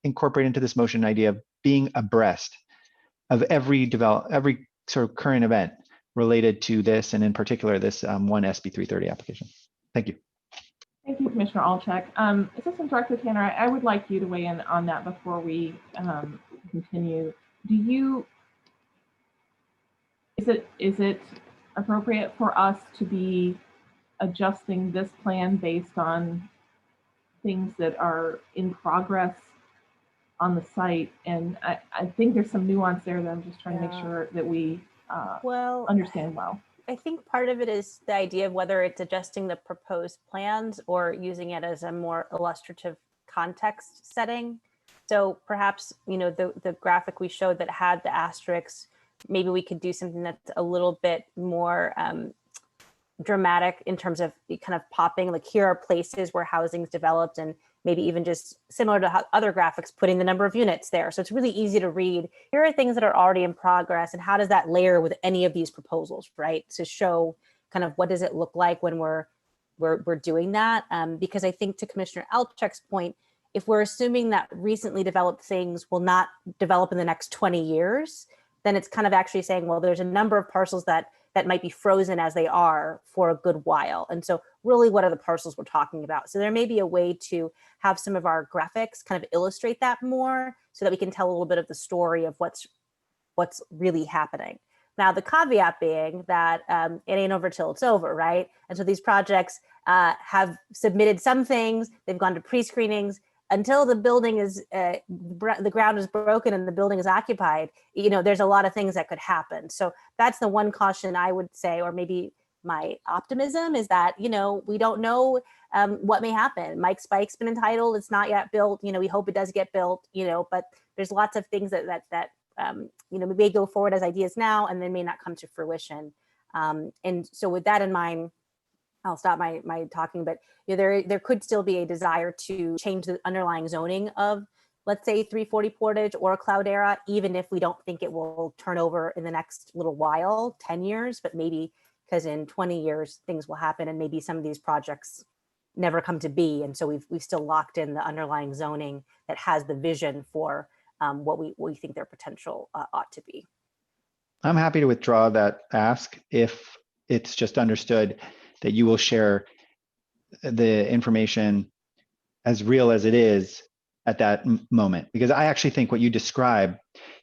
incorporate into this motion idea of being abreast of every sort of current event related to this, and in particular, this one SB 330 application. Thank you. Thank you, Commissioner Olczyk. Assistant Director Tanner, I would like you to weigh in on that before we continue. Is it appropriate for us to be adjusting this plan based on things that are in progress on the site? And I think there's some nuance there that I'm just trying to make sure that we understand well. I think part of it is the idea of whether it's adjusting the proposed plans or using it as a more illustrative context setting. So perhaps, you know, the graphic we showed that had the asterisks, maybe we could do something that's a little bit more dramatic in terms of kind of popping, like here are places where housing's developed, and maybe even just similar to how other graphics, putting the number of units there. So it's really easy to read. Here are things that are already in progress, and how does that layer with any of these proposals, right? To show kind of what does it look like when we're doing that. Because I think to Commissioner Olczyk's point, if we're assuming that recently developed things will not develop in the next 20 years, then it's kind of actually saying, well, there's a number of parcels that might be frozen as they are for a good while. And so really, what are the parcels we're talking about? So there may be a way to have some of our graphics kind of illustrate that more so that we can tell a little bit of the story of what's really happening. Now, the caveat being that it ain't over till it's over, right? And so these projects have submitted some things, they've gone to pre-screenings. Until the building is, the ground is broken and the building is occupied, you know, there's a lot of things that could happen. So that's the one caution I would say, or maybe my optimism is that, you know, we don't know what may happen. Mike Spike's been entitled, it's not yet built, you know, we hope it does get built, you know, but there's lots of things that you know, may go forward as ideas now and then may not come to fruition. And so with that in mind, I'll stop my talking, but you know, there could still be a desire to change the underlying zoning of, let's say, 340 Portage or Cloudera, even if we don't think it will turn over in the next little while, 10 years, but maybe because in 20 years things will happen and maybe some of these projects never come to be. And so we've still locked in the underlying zoning that has the vision for what we think their potential ought to be. I'm happy to withdraw that ask if it's just understood that you will share the information as real as it is at that moment. Because I actually think what you describe,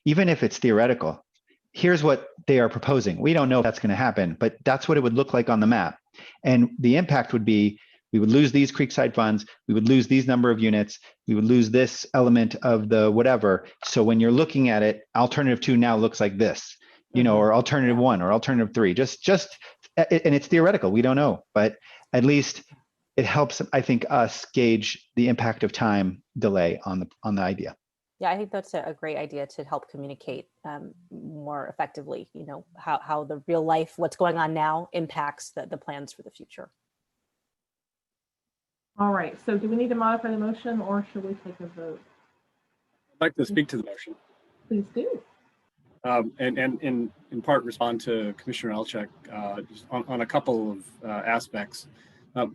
even if it's theoretical, here's what they are proposing. We don't know if that's going to happen, but that's what it would look like on the map. And the impact would be, we would lose these Creekside funds, we would lose these number of units, we would lose this element of the whatever. So when you're looking at it, alternative 2 now looks like this, you know, or alternative 1 or alternative 3, and it's theoretical, we don't know, but at least it helps, I think, us gauge the impact of time delay on the idea. Yeah, I think that's a great idea to help communicate more effectively, you know, how the real life, what's going on now impacts the plans for the future. All right, so do we need to modify the motion or should we take a vote? I'd like to speak to the motion. Please do. And in part respond to Commissioner Alchek just on a couple of aspects.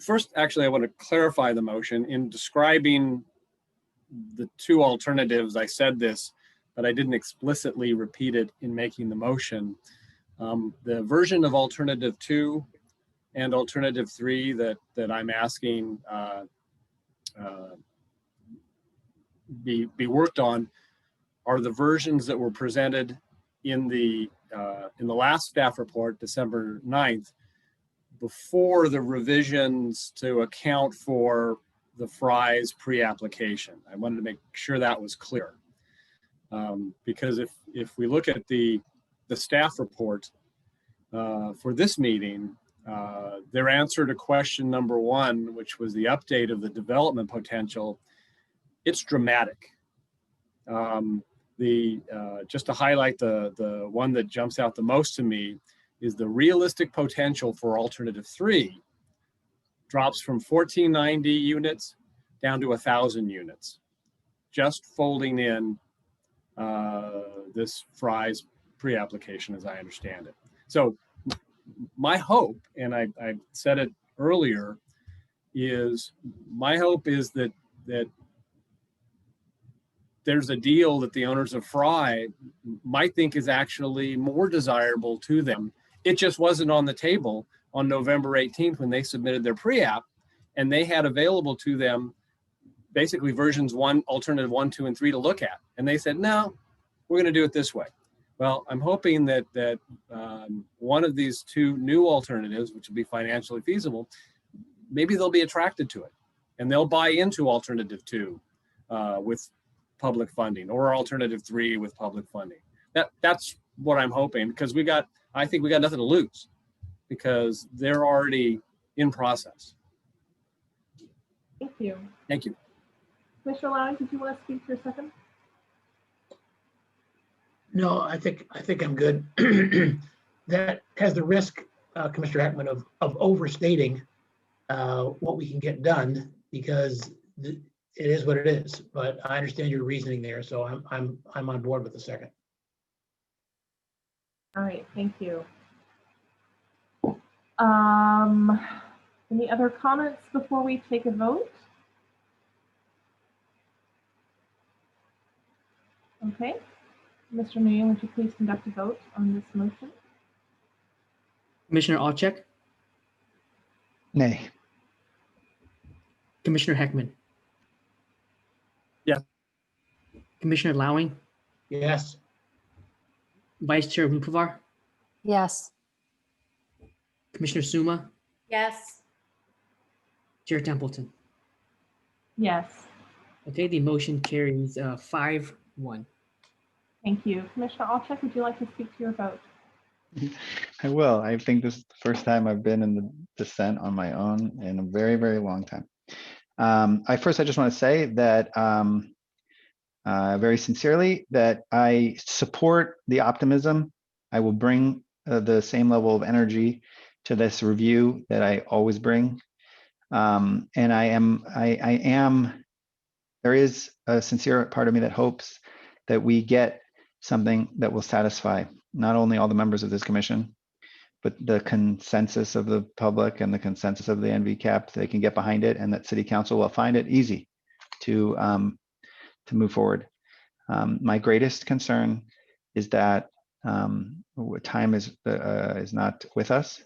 First, actually, I want to clarify the motion. In describing the 2 alternatives, I said this, but I didn't explicitly repeat it in making the motion. The version of alternative 2 and alternative 3 that I'm asking be worked on are the versions that were presented in the last staff report, December 9th, before the revisions to account for the FRIES pre-application. I wanted to make sure that was clear. Because if we look at the staff report for this meeting, their answer to question number 1, which was the update of the development potential, it's dramatic. Just to highlight the one that jumps out the most to me is the realistic potential for alternative 3 drops from 1490 units down to 1,000 units, just folding in this FRIES pre-application as I understand it. So my hope, and I said it earlier, is my hope is that there's a deal that the owners of FRI might think is actually more desirable to them. It just wasn't on the table on November 18th when they submitted their pre-app, and they had available to them basically versions 1, alternative 1, 2, and 3 to look at. And they said, no, we're going to do it this way. Well, I'm hoping that one of these 2 new alternatives, which will be financially feasible, maybe they'll be attracted to it and they'll buy into alternative 2 with public funding, or alternative 3 with public funding. That's what I'm hoping, because I think we got nothing to lose because they're already in process. Thank you. Thank you. Commissioner Lowing, did you want to speak for a second? No, I think I'm good. That has the risk, Commissioner Heckman, of overstating what we can get done, because it is what it is. But I understand your reasoning there, so I'm on board with the second. All right, thank you. Any other comments before we take a vote? Okay. Mr. Nguyen, would you please conduct a vote on this motion? Commissioner Alchek, Nay. Commissioner Heckman, Yes. Commissioner Lowing, Yes. Vice Chair Rupavar, Yes. Commissioner Suma, Yes. Chair Templeton. Yes. Okay, the motion carries 5-1. Thank you. Commissioner Alchek, would you like to speak to your vote? I will. I think this is the first time I've been in the dissent on my own in a very, very long time. I just want to say that very sincerely that I support the optimism. I will bring the same level of energy to this review that I always bring. And there is a sincere part of me that hopes that we get something that will satisfy not only all the members of this commission, but the consensus of the public and the consensus of the NVCAP. They can get behind it, and that City Council will find it easy to move forward. My greatest concern is that time is not with us,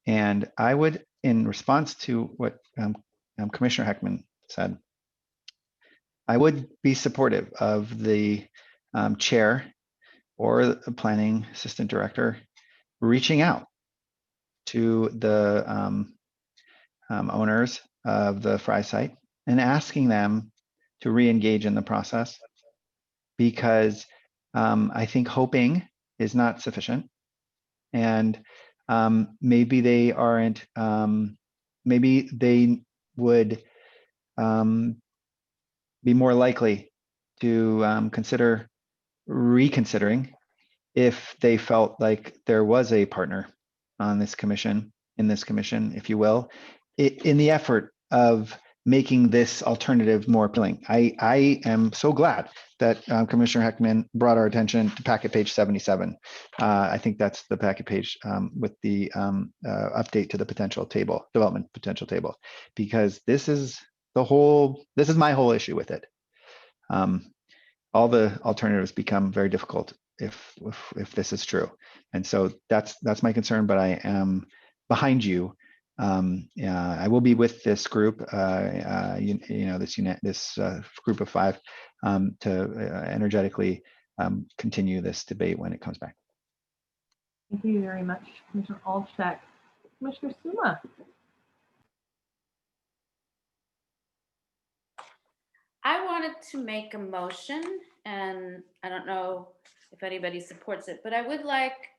and I would, in response to what Commissioner Heckman said, I would be supportive of the chair or the planning assistant director reaching out to the owners of the Fry site and asking them to re-engage in the process, because I think hoping is not sufficient. And maybe they aren't, maybe they would be more likely to consider reconsidering if they felt like there was a partner on this commission, in this commission, if you will, in the effort of making this alternative more appealing. I am so glad that Commissioner Heckman brought our attention to packet page 77. I think that's the packet page with the update to the potential table, development potential table, because this is my whole issue with it. All the alternatives become very difficult if this is true. And so that's my concern, but I am behind you. I will be with this group, this group of 5 to energetically continue this debate when it comes back. Thank you very much, Commissioner Olczak. Commissioner Suma. I wanted to make a motion, and I don't know if anybody supports it, but I would like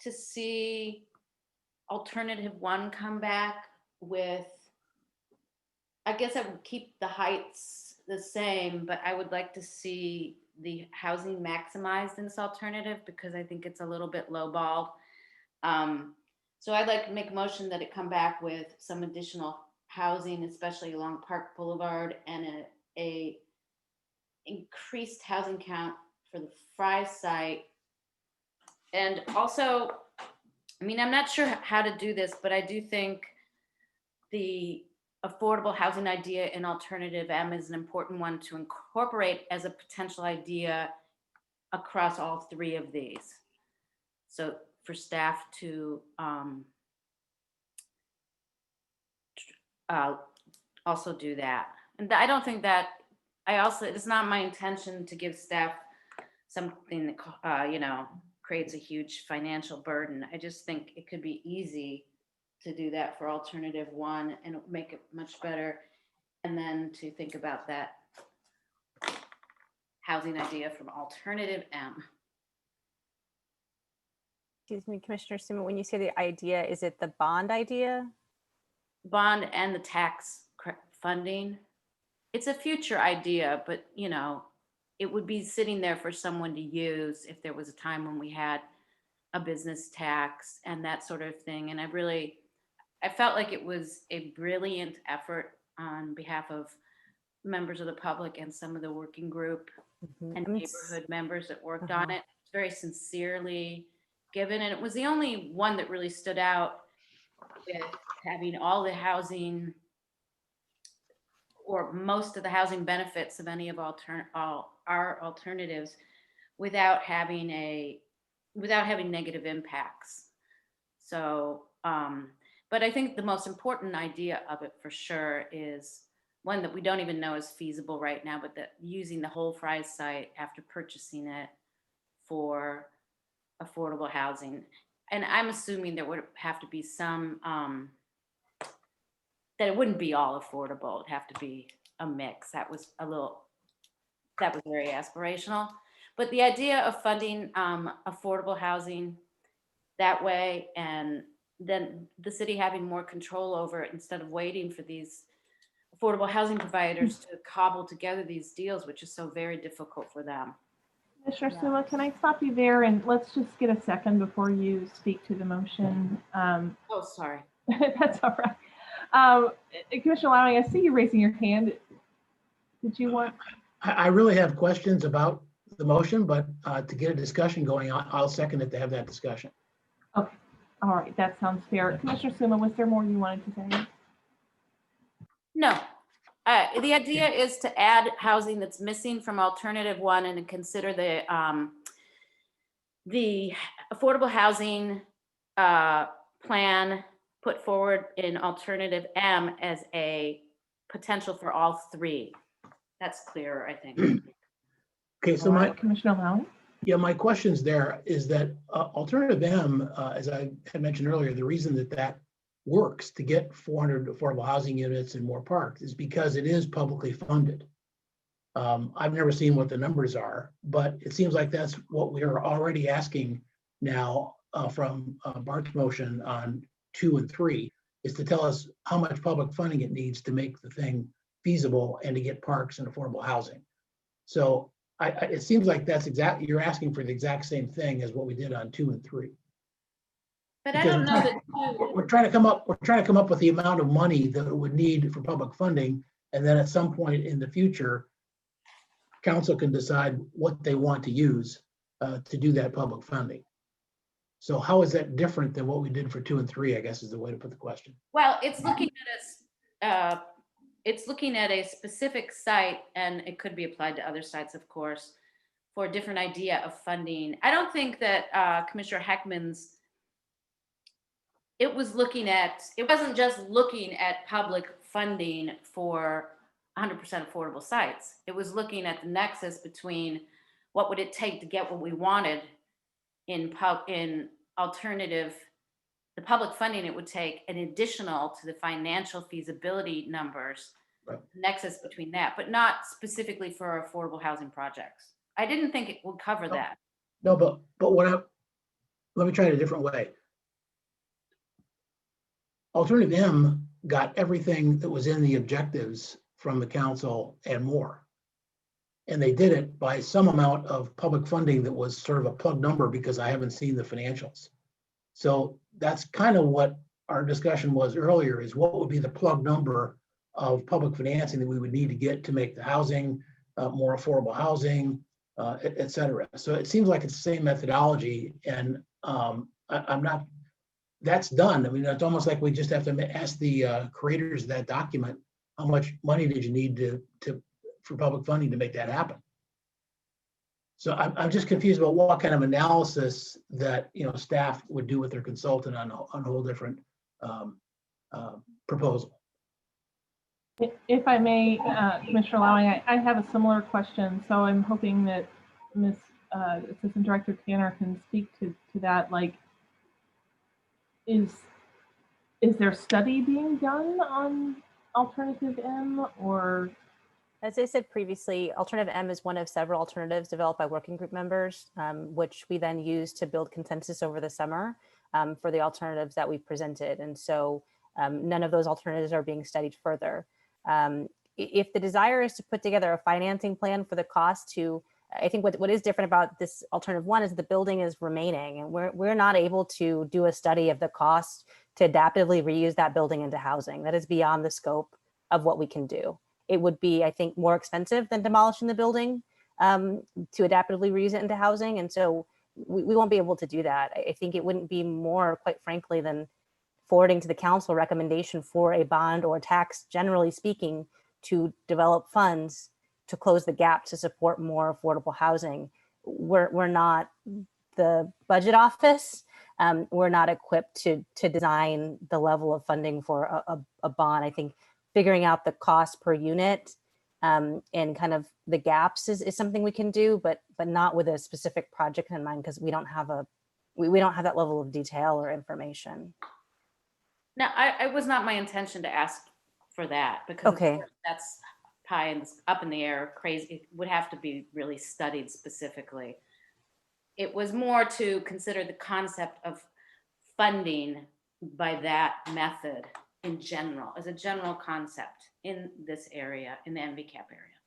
to see alternative 1 come back with, I guess I would keep the heights the same, but I would like to see the housing maximized in this alternative because I think it's a little bit lowballed. So I'd like to make a motion that it come back with some additional housing, especially along Park Boulevard, and a increased housing count for the Fry site. And also, I mean, I'm not sure how to do this, but I do think the affordable housing idea in alternative M is an important one to incorporate as a potential idea across all 3 of these. So for staff to also do that. And I don't think that, it's not my intention to give staff something that, creates a huge financial burden. I just think it could be easy to do that for alternative 1 and make it much better. And then to think about that housing idea from alternative M. Excuse me, Commissioner Suma, when you say the idea, is it the bond idea? Bond and the tax funding. It's a future idea, but it would be sitting there for someone to use if there was a time when we had a business tax and that sort of thing. And I felt like it was a brilliant effort on behalf of members of the public and some of the working group and neighborhood members that worked on it. It's very sincerely given. And it was the only one that really stood out with having all the housing or most of the housing benefits of any of our alternatives without having negative impacts. So, but I think the most important idea of it for sure is one that we don't even know is feasible right now, but that using the whole Fry site after purchasing it for affordable housing. And I'm assuming there would have to be some, that it wouldn't be all affordable. It'd have to be a mix. That was very aspirational. But the idea of funding affordable housing that way, and then the city having more control over it instead of waiting for these affordable housing providers to cobble together these deals, which is so very difficult for them. Commissioner Suma, can I stop you there and let's just get a second before you speak to the motion? Oh, sorry. That's all right. Commissioner Lowing, I see you raising your hand. Did you want? I really have questions about the motion, but to get a discussion going on, I'll second it to have that discussion. Okay. All right. That sounds fair. Commissioner Suma, was there more you wanted to say? No. The idea is to add housing that's missing from alternative 1 and to consider the affordable housing plan put forward in alternative M as a potential for all 3. That's clearer, I think. Okay, so Commissioner Lowing? Yeah, my questions there is that alternative M, as I had mentioned earlier, the reason that that works to get 400 affordable housing units and more parks is because it is publicly funded. I've never seen what the numbers are, but it seems like that's what we are already asking now from Bart's motion on 2 and 3, is to tell us how much public funding it needs to make the thing feasible and to get parks and affordable housing. So it seems like that's exactly, you're asking for the exact same thing as what we did on 2 and 3. But I don't know that We're trying to come up with the amount of money that it would need for public funding, and then at some point in the future, council can decide what they want to use to do that public funding. So how is that different than what we did for 2 and 3, I guess is the way to put the question. Well, it's looking at a specific site, and it could be applied to other sites, of course, for a different idea of funding. I don't think that Commissioner Heckman's, it wasn't just looking at public funding for 100% affordable sites. It was looking at the nexus between what would it take to get what we wanted in alternative, the public funding it would take, an additional to the financial feasibility numbers, right. Nexus between that, but not specifically for affordable housing projects. I didn't think it would cover that. No, but let me try it a different way. Alternative M got everything that was in the objectives from the council and more. And they did it by some amount of public funding that was sort of a plug number because I haven't seen the financials. So that's kind of what our discussion was earlier, is what would be the plug number of public financing that we would need to get to make the housing, more affordable housing, et cetera. So it seems like it's the same methodology, and I'm not, that's done. I mean, it's almost like we just have to ask the creators of that document, how much money did you need for public funding to make that happen? So I'm just confused about what kind of analysis that staff would do with their consultant on a whole different proposal. If I may, Commissioner Lowing, I have a similar question. So I'm hoping that Ms. Assistant Director Tanner can speak to that. Like, is there study being done on alternative M, or? As I said previously, Alternative M is one of several alternatives developed by working group members, which we then use to build consensus over the summer for the alternatives that we presented. And so none of those alternatives are being studied further. If the desire is to put together a financing plan for the cost to, I think what is different about this alternative one is the building is remaining, and we're not able to do a study of the cost to adaptively reuse that building into housing. That is beyond the scope of what we can do. It would be, I think, more expensive than demolishing the building to adaptively reuse it into housing. And so we won't be able to do that. I think it wouldn't be more, quite frankly, than forwarding to the council recommendation for a bond or tax, generally speaking, to develop funds to close the gap to support more affordable housing. We're not the budget office. We're not equipped to design the level of funding for a bond. I think figuring out the cost per unit and kind of the gaps is something we can do, but not with a specific project in mind, because we don't have that level of detail or information. Now, it was not my intention to ask for that, because of Okay. course that's pie and up in the air, crazy. It would have to be really studied specifically. It was more to consider the concept of funding by that method in general, as a general concept in this area, in the MVCAP area.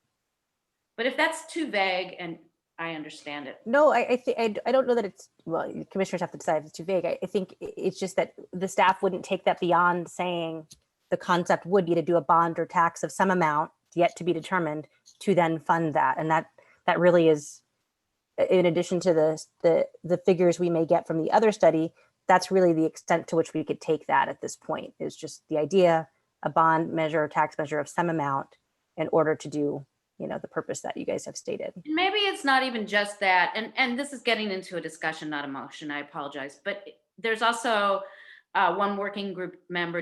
But if that's too vague, and I understand it. No, I don't know that it's, well, commissioners have to decide if it's too vague. I think it's just that the staff wouldn't take that beyond saying the concept would be to do a bond or tax of some amount yet to be determined to then fund that. And that really is, in addition to the figures we may get from the other study, that's really the extent to which we could take that at this point, is just the idea, a bond measure or tax measure of some amount in order to do, the purpose that you guys have stated. Maybe it's not even just that, and this is getting into a discussion, not a motion, I apologize, but there's also one working group member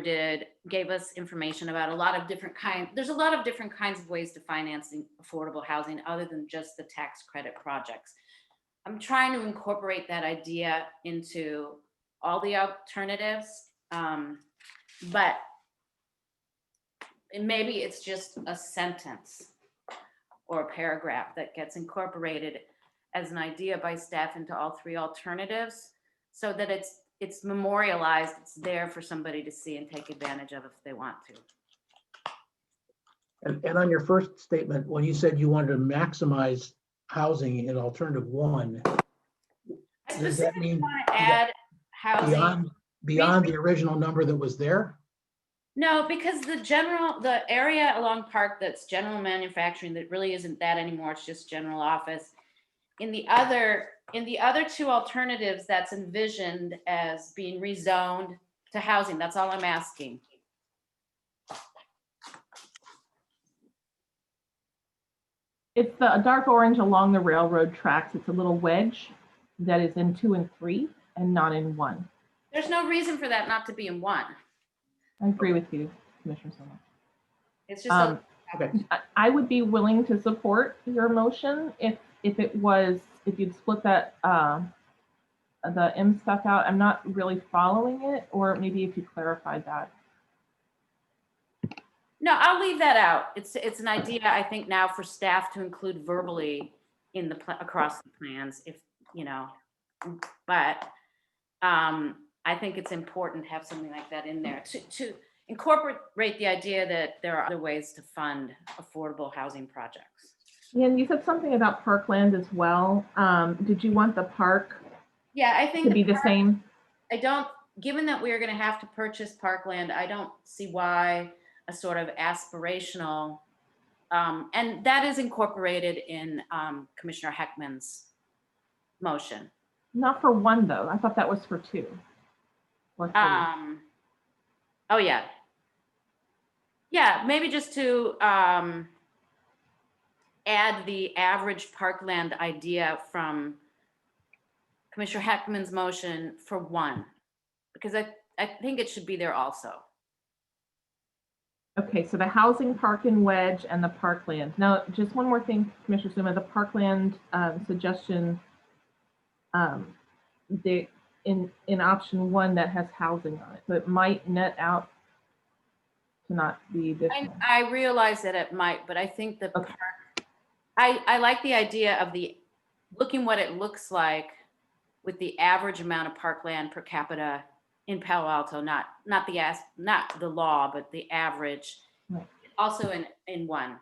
gave us information about there's a lot of different kinds of ways to finance affordable housing other than just the tax credit projects. I'm trying to incorporate that idea into all the alternatives. But maybe it's just a sentence or a paragraph that gets incorporated as an idea by staff into all three alternatives, so that it's memorialized, it's there for somebody to see and take advantage of if they want to. And on your first statement, when you said you wanted to maximize housing in alternative 1, I does that specifically mean want to add housing. beyond the original number that was there? No, because the area along Park that's general manufacturing, that really isn't that anymore, it's just general office. In the other two alternatives, that's envisioned as being rezoned to housing. That's all I'm asking. It's the dark orange along the railroad tracks. It's a little wedge that is in 2 and 3 and not in 1. There's no reason for that not to be in 1. I agree with you, Commissioner Soma. It's just I would be willing to support your motion if you'd split that the M stuff out. I'm not really following it, or maybe if you clarified that. No, I'll leave that out. It's an idea, I think, now for staff to include verbally in the across the plans, if you know. But I think it's important to have something like that in there to incorporate the idea that there are other ways to fund affordable housing projects. Yeah, and you said something about parkland as well. Did you want the park? Yeah, I think to be the same. I don't. Given that we are going to have to purchase parkland, I don't see why a sort of aspirational, and that is incorporated in Commissioner Heckman's motion. Not for 1 though. I thought that was for 2. Or 3. Oh yeah. Yeah, maybe just to add the average parkland idea from Commissioner Heckman's motion for 1, because I think it should be there also. Okay, so the housing, park and wedge, and the parkland. Now, just one more thing, Commissioner Suma, the parkland suggestion, in option 1 that has housing on it, so it might net out to not be additional. I realize that it might, but I think the park, I like the idea of looking what it looks like with the average amount of parkland per capita in Palo Alto, not the law, but the average. Right. Also in 1.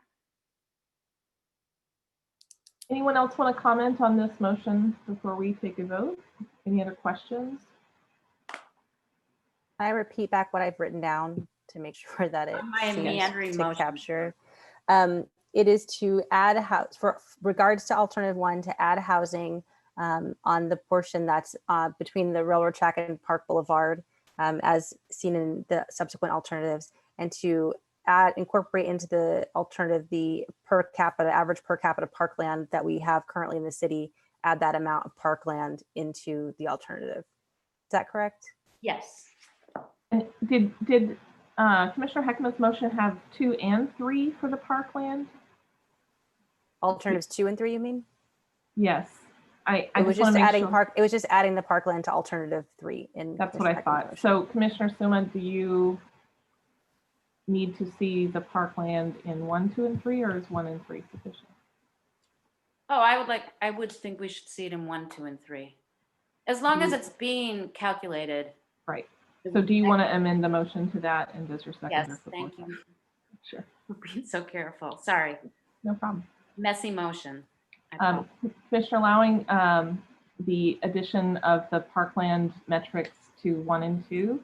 Anyone else want to comment on this motion before we take a vote? Any other questions? I repeat back what I've written down to make sure that it My seems meandering to motion. capture. It is to add a house for regards to alternative 1, to add housing on the portion that's between the railroad track and Park Boulevard, as seen in the subsequent alternatives, and to incorporate into the alternative the average per capita parkland that we have currently in the city, add that amount of parkland into the alternative. Is that correct? Yes. And did Commissioner Heckman's motion have 2 and 3 for the parkland? Alternatives 2 and 3, you mean? Yes. I It was just wanna just make adding sure. It was just adding the parkland to alternative 3. That's what I thought. So Commissioner Suma, do you need to see the parkland in 1, 2, and 3, or is 1 and 3 sufficient? Oh, I would think we should see it in 1, 2, and 3, as long as it's being calculated. Right. So do you want to amend the motion to that, and does your seconder Yes, support thank that? you. Sure. We're being so careful. Sorry. No problem. Messy motion. I Commissioner Lowing, the addition of the parkland metrics to 1 and 2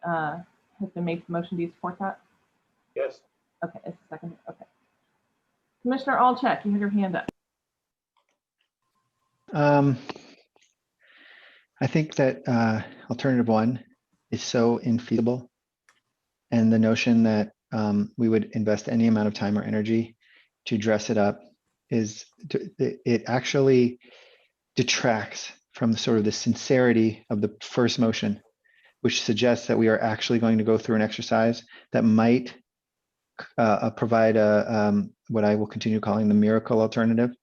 has been made to motion. Do you support that? Yes. Okay, it's a second. Okay. Commissioner Olczak, you have your hand up. I think that alternative 1 is so infeasible, and the notion that we would invest any amount of time or energy to dress it up it actually detracts from the sincerity of the first motion, which suggests that we are actually going to go through an exercise that might provide what I will continue calling the miracle alternative,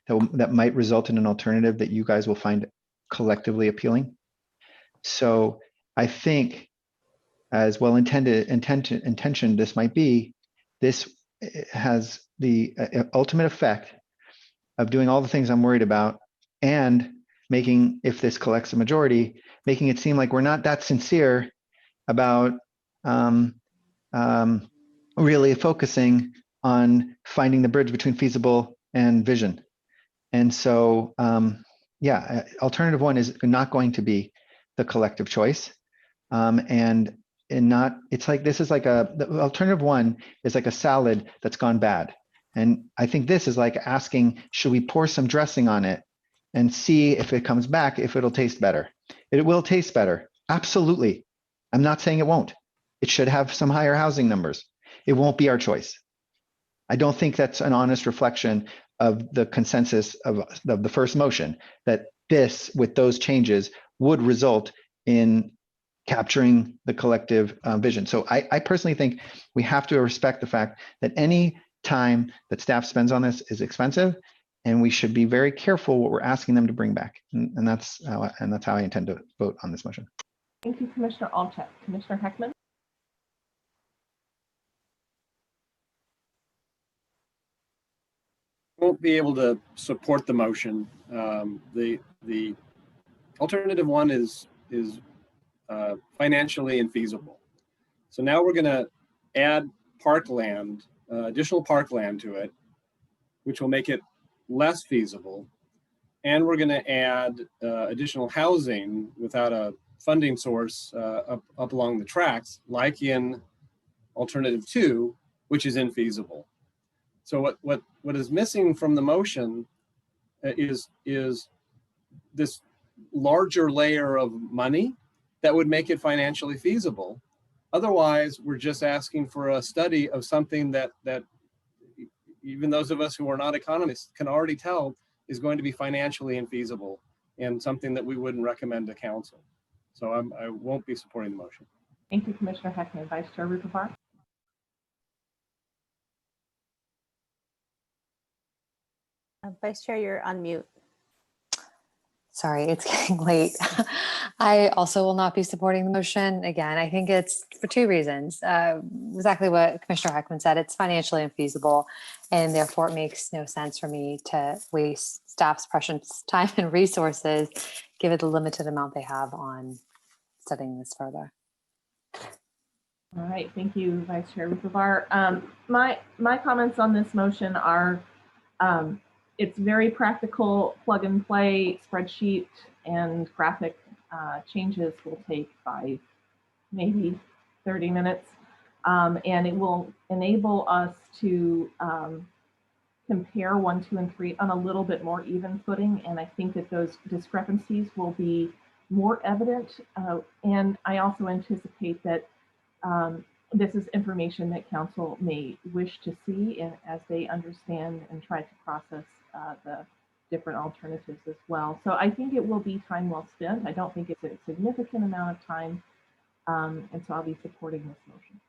that might result in an alternative that you guys will find collectively appealing. So I think, as well intentioned this might be, this has the ultimate effect of doing all the things I'm worried about, and making, if this collects a majority, making it seem like we're not that sincere about really focusing on finding the bridge between feasible and vision. And so, yeah, alternative one is not going to be the collective choice. And not, it's like, this is like the alternative one is like a salad that's gone bad. And I think this is like asking, should we pour some dressing on it and see if it comes back, if it'll taste better? It will taste better. Absolutely. I'm not saying it won't. It should have some higher housing numbers. It won't be our choice. I don't think that's an honest reflection of the consensus of the first motion, that this, with those changes, would result in capturing the collective vision. So I personally think we have to respect the fact that any time that staff spends on this is expensive, and we should be very careful what we're asking them to bring back. And that's how I intend to vote on this motion. Thank you, Commissioner Olczak. Commissioner Heckman? Won't be able to support the motion. The alternative one is financially infeasible. So now we're going to add parkland, additional parkland to it, which will make it less feasible. And we're going to add additional housing without a funding source up along the tracks, like in alternative 2, which is infeasible. So what is missing from the motion is this larger layer of money that would make it financially feasible. Otherwise, we're just asking for a study of something that even those of us who are not economists can already tell is going to be financially infeasible, and something that we wouldn't recommend to council. So I won't be supporting the motion. Thank you, Commissioner Heckman. Vice Chair Rupivar? Vice Chair, you're on mute. Sorry, it's getting late. I also will not be supporting the motion. Again, I think it's for two reasons. Exactly what Commissioner Heckman said, it's financially infeasible, and therefore it makes no sense for me to waste staff's precious time and resources, given the limited amount they have on studying this further. All right, thank you, Vice Chair Rupivar. My comments on this motion are, it's very practical, plug and play spreadsheet, and graphic changes will take 5, maybe 30 minutes. And it will enable us to compare 1, 2, and 3 on a little bit more even footing. And I think that those discrepancies will be more evident. And I also anticipate that this is information that council may wish to see, and as they understand and try to process the different alternatives as well. So I think it will be time well spent. I don't think it's a significant amount of time. And so I'll be supporting this motion.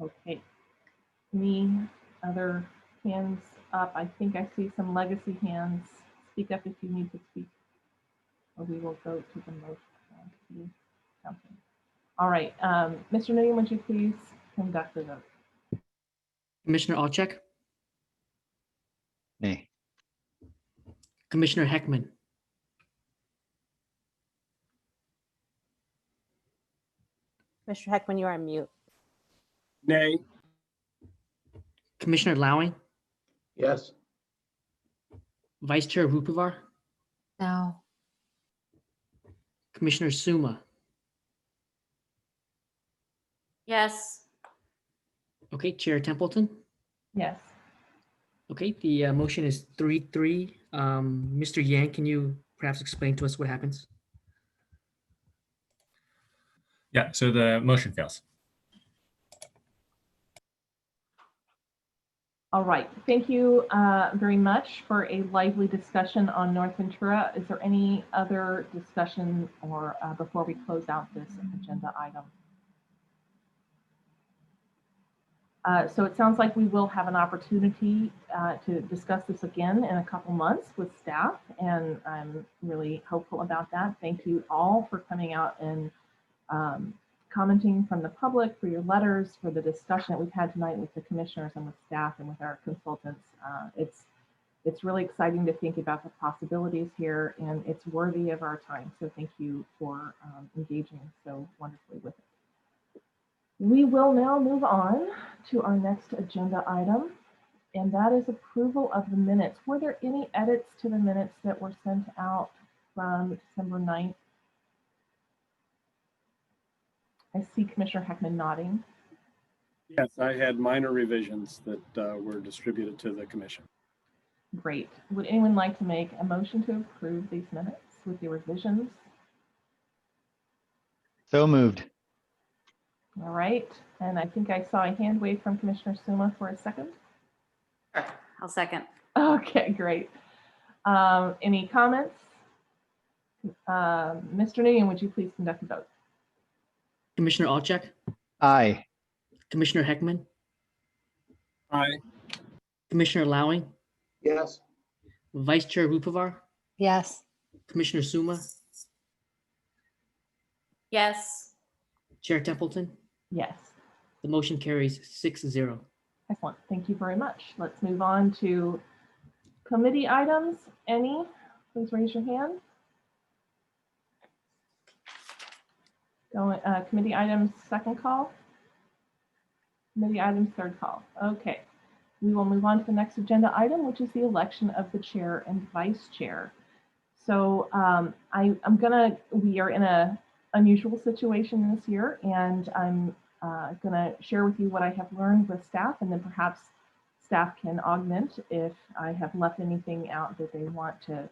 Okay. Any other hands up? I think I see some legacy hands. Speak up if you need to speak, or we will go to the motion. All right, Mr. Nguyen, would you please conduct the vote? Commissioner Olczak? Nay. Commissioner Heckman? Commissioner Heckman, you are on mute. Nay. Commissioner Lowing? Yes. Vice Chair Rupivar? No. Commissioner Suma? Yes. Okay, Chair Templeton? Yes. Okay, the motion is 3-3. Mr. Yang, can you perhaps explain to us what happens? Yeah, so the motion fails. All right, thank you very much for a lively discussion on North Ventura. Is there any other discussion or before we close out this agenda item? So it sounds like we will have an opportunity to discuss this again in a couple months with staff, and I'm really hopeful about that. Thank you all for coming out and commenting from the public, for your letters, for the discussion that we've had tonight with the commissioners and with staff and with our consultants. It's really exciting to think about the possibilities here, and it's worthy of our time. So thank you for engaging so wonderfully with it. We will now move on to our next agenda item, and that is approval of the minutes. Were there any edits to the minutes that were sent out from December 9th? I see Commissioner Heckman nodding. Yes, I had minor revisions that were distributed to the commission. Great. Would anyone like to make a motion to approve these minutes with the revisions? So moved. All right. And I think I saw a hand wave from Commissioner Suma for a second. I'll second. Okay, great. Any comments? Mr. Nguyen, would you please conduct the vote? Commissioner Olczak, Aye. Commissioner Heckman, Aye. Commissioner Lowing, Yes. Vice Chair Rupavar, Yes. Commissioner Suma, Yes. Chair Templeton. Yes. The motion carries 6-0. Excellent. Thank you very much. Let's move on to committee items. Any? Please raise your hand. Going, committee items, second call. Committee items, third call. Okay. We will move on to the next agenda item, which is the election of the chair and vice chair. So we are in a unusual situation this year, and I'm gonna share with you what I have learned with staff, and then perhaps staff can augment if I have left anything out that they want to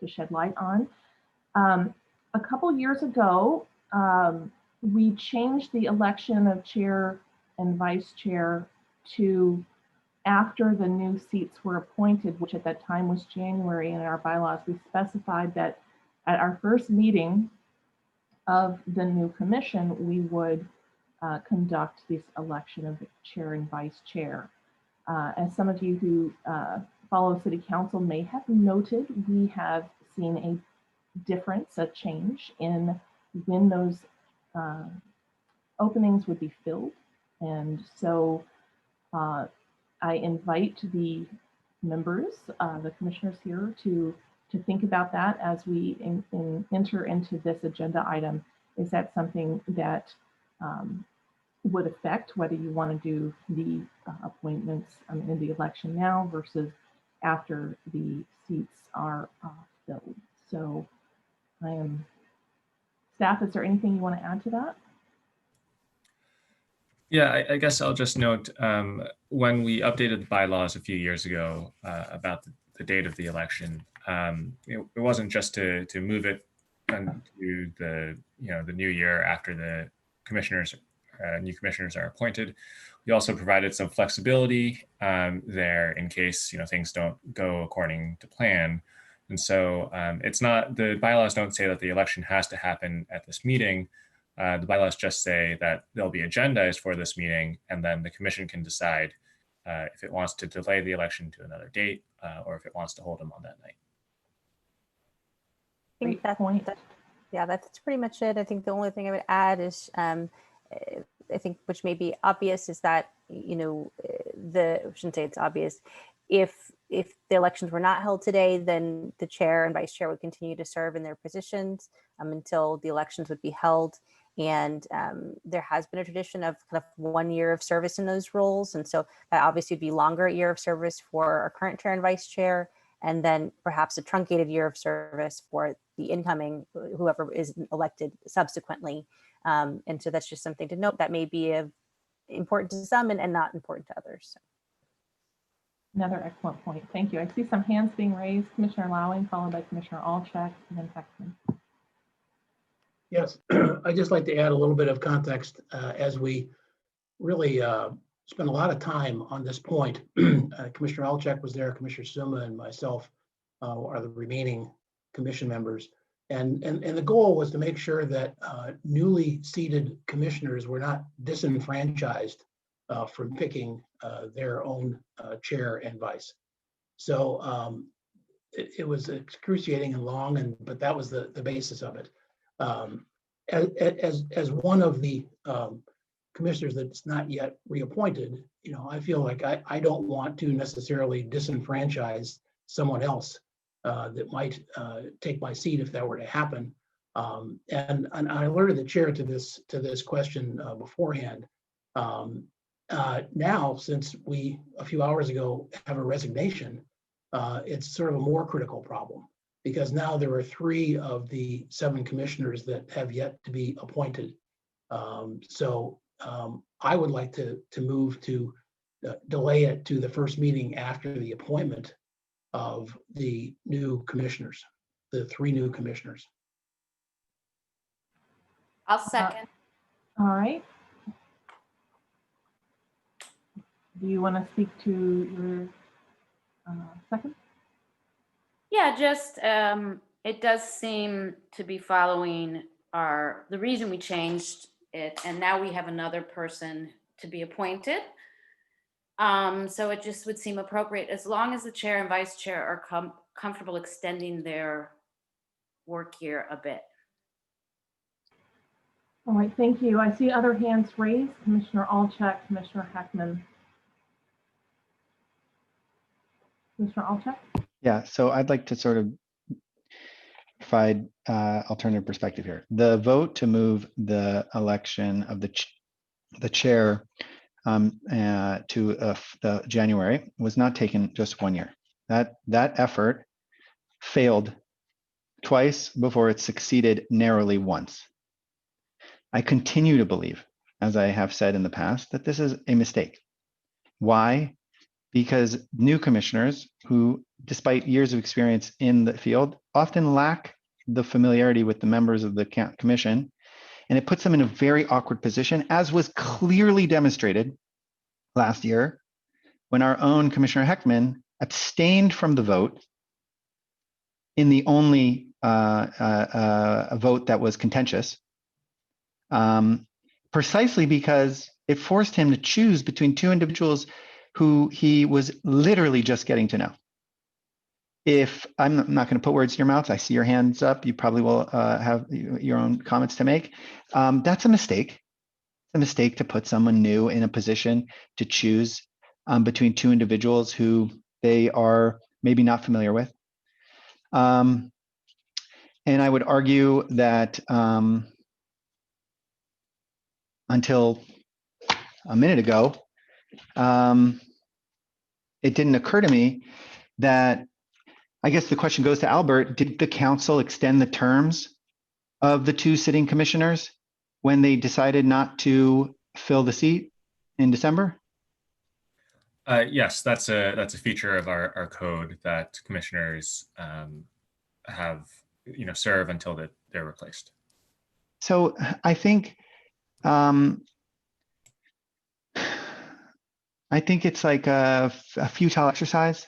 shed light on. A couple years ago, we changed the election of chair and vice chair to after the new seats were appointed, which at that time was January. And in our bylaws, we specified that at our first meeting of the new commission, we would conduct this election of chair and vice chair. As some of you who follow City Council may have noted, we have seen a difference, a change in when those openings would be filled. And so I invite the members, the commissioners here to think about that as we enter into this agenda item. Is that something that would affect whether you want to do the appointments in the election now versus after the seats are filled? So staff, is there anything you want to add to that? Yeah, I guess I'll just note when we updated the bylaws a few years ago about the date of the election, it wasn't just to move it into the new year after the new commissioners are appointed. We also provided some flexibility there in case things don't go according to plan. And so it's not, the bylaws don't say that the election has to happen at this meeting. The bylaws just say that they'll be agendized for this meeting, and then the commission can decide if it wants to delay the election to another date or if it wants to hold them on that night. I think that's pretty much it. I think the only thing I would add is, I think, which may be obvious, is that, I shouldn't say it's obvious. If the elections were not held today, then the chair and vice chair would continue to serve in their positions until the elections would be held. And there has been a tradition of kind of 1 year of service in those roles. And so that obviously would be longer year of service for our current chair and vice chair, and then perhaps a truncated year of service for the incoming, whoever is elected subsequently. And so that's just something to note that may be important to some and not important to others. So. Another excellent point. Thank you. I see some hands being raised. Commissioner Lowing, followed by Commissioner Olczak, and then Heckman. Yes, I'd just like to add a little bit of context as we really spent a lot of time on this point. Commissioner Olczak was there, Commissioner Suma and myself are the remaining commission members. And the goal was to make sure that newly seated commissioners were not disenfranchised from picking their own chair and vice. So it was excruciating and long, but that was the basis of it. As one of the commissioners that's not yet reappointed, I feel like I don't want to necessarily disenfranchise someone else that might take my seat if that were to happen. And I alerted the chair to this question beforehand. Now, since we a few hours ago have a resignation, it's sort of a more critical problem, because now there are 3 of the 7 commissioners that have yet to be appointed. So I would like to move to delay it to the first meeting after the appointment of the new commissioners, the 3 new commissioners. I'll second. All right. Do you want to speak to your second? Yeah, just it does seem to be following the reason we changed it, and now we have another person to be appointed. So it just would seem appropriate, as long as the chair and vice chair are comfortable extending their work here a bit. All right, thank you. I see other hands raised. Commissioner Olczak, Commissioner Heckman. Commissioner Olczak? Yeah, so I'd like to sort of provide alternative perspective here. The vote to move the election of the chair to the January was not taken just 1 year. That effort failed twice before it succeeded narrowly once. I continue to believe, as I have said in the past, that this is a mistake. Why? Because new commissioners who, despite years of experience in the field, often lack the familiarity with the members of the commission, and it puts them in a very awkward position, as was clearly demonstrated last year when our own Commissioner Heckman abstained from the vote in the only vote that was contentious, precisely because it forced him to choose between 2 individuals who he was literally just getting to know. If I'm not going to put words in your mouth, I see your hands up. You probably will have your own comments to make. That's a mistake. It's a mistake to put someone new in a position to choose between 2 individuals who they are maybe not familiar with. And I would argue that until a minute ago, it didn't occur to me that, I guess the question goes to Albert, did the council extend the terms of the 2 sitting commissioners when they decided not to fill the seat in December? Yes, that's a feature of our code that commissioners have, serve until they're replaced. So I think it's like a futile exercise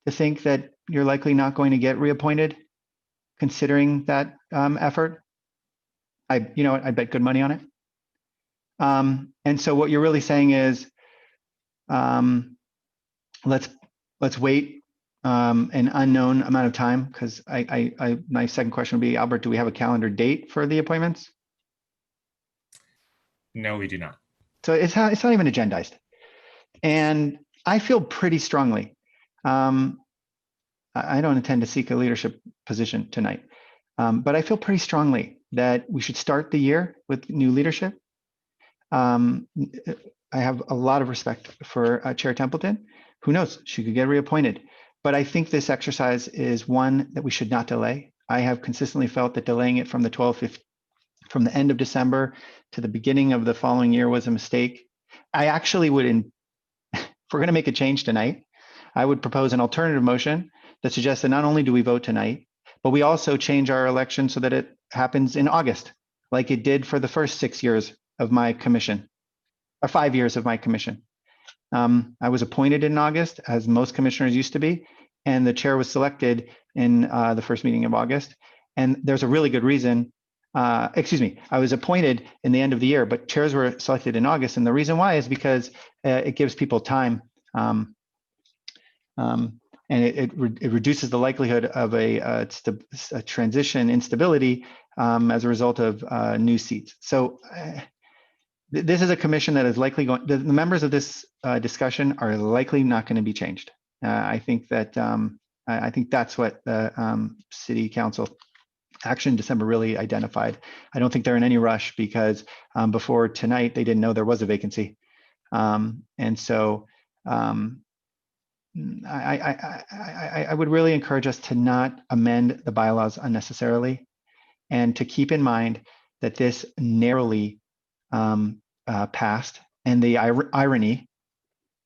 to think that you're likely not going to get reappointed, considering that effort. I bet good money on it. And so what you're really saying is, let's wait an unknown amount of time, because my second question would be, Albert, do we have a calendar date for the appointments? No, we do not. So it's not even agendized. And I feel pretty strongly, I don't intend to seek a leadership position tonight, but I feel pretty strongly that we should start the year with new leadership. I have a lot of respect for Chair Templeton. Who knows, she could get reappointed. But I think this exercise is one that we should not delay. I have consistently felt that delaying it from from the end of December to the beginning of the following year was a mistake. I actually would, if we're going to make a change tonight, I would propose an alternative motion that suggests that not only do we vote tonight, but we also change our election so that it happens in August, like it did for the first 6 years of my commission, or 5 years of my commission. I was appointed in August, as most commissioners used to be, and the chair was selected in the first meeting of August. And there's a really good reason excuse me, I was appointed in the end of the year, but chairs were selected in August. And the reason why is because it gives people time. And it reduces the likelihood of a transition instability as a result of new seats. So this is a commission that is likely going, the members of this discussion are likely not going to be changed. I think that I think that's what the City Council action in December really identified. I don't think they're in any rush because before tonight, they didn't know there was a vacancy. And so I would really encourage us to not amend the bylaws unnecessarily and to keep in mind that this narrowly passed. And the irony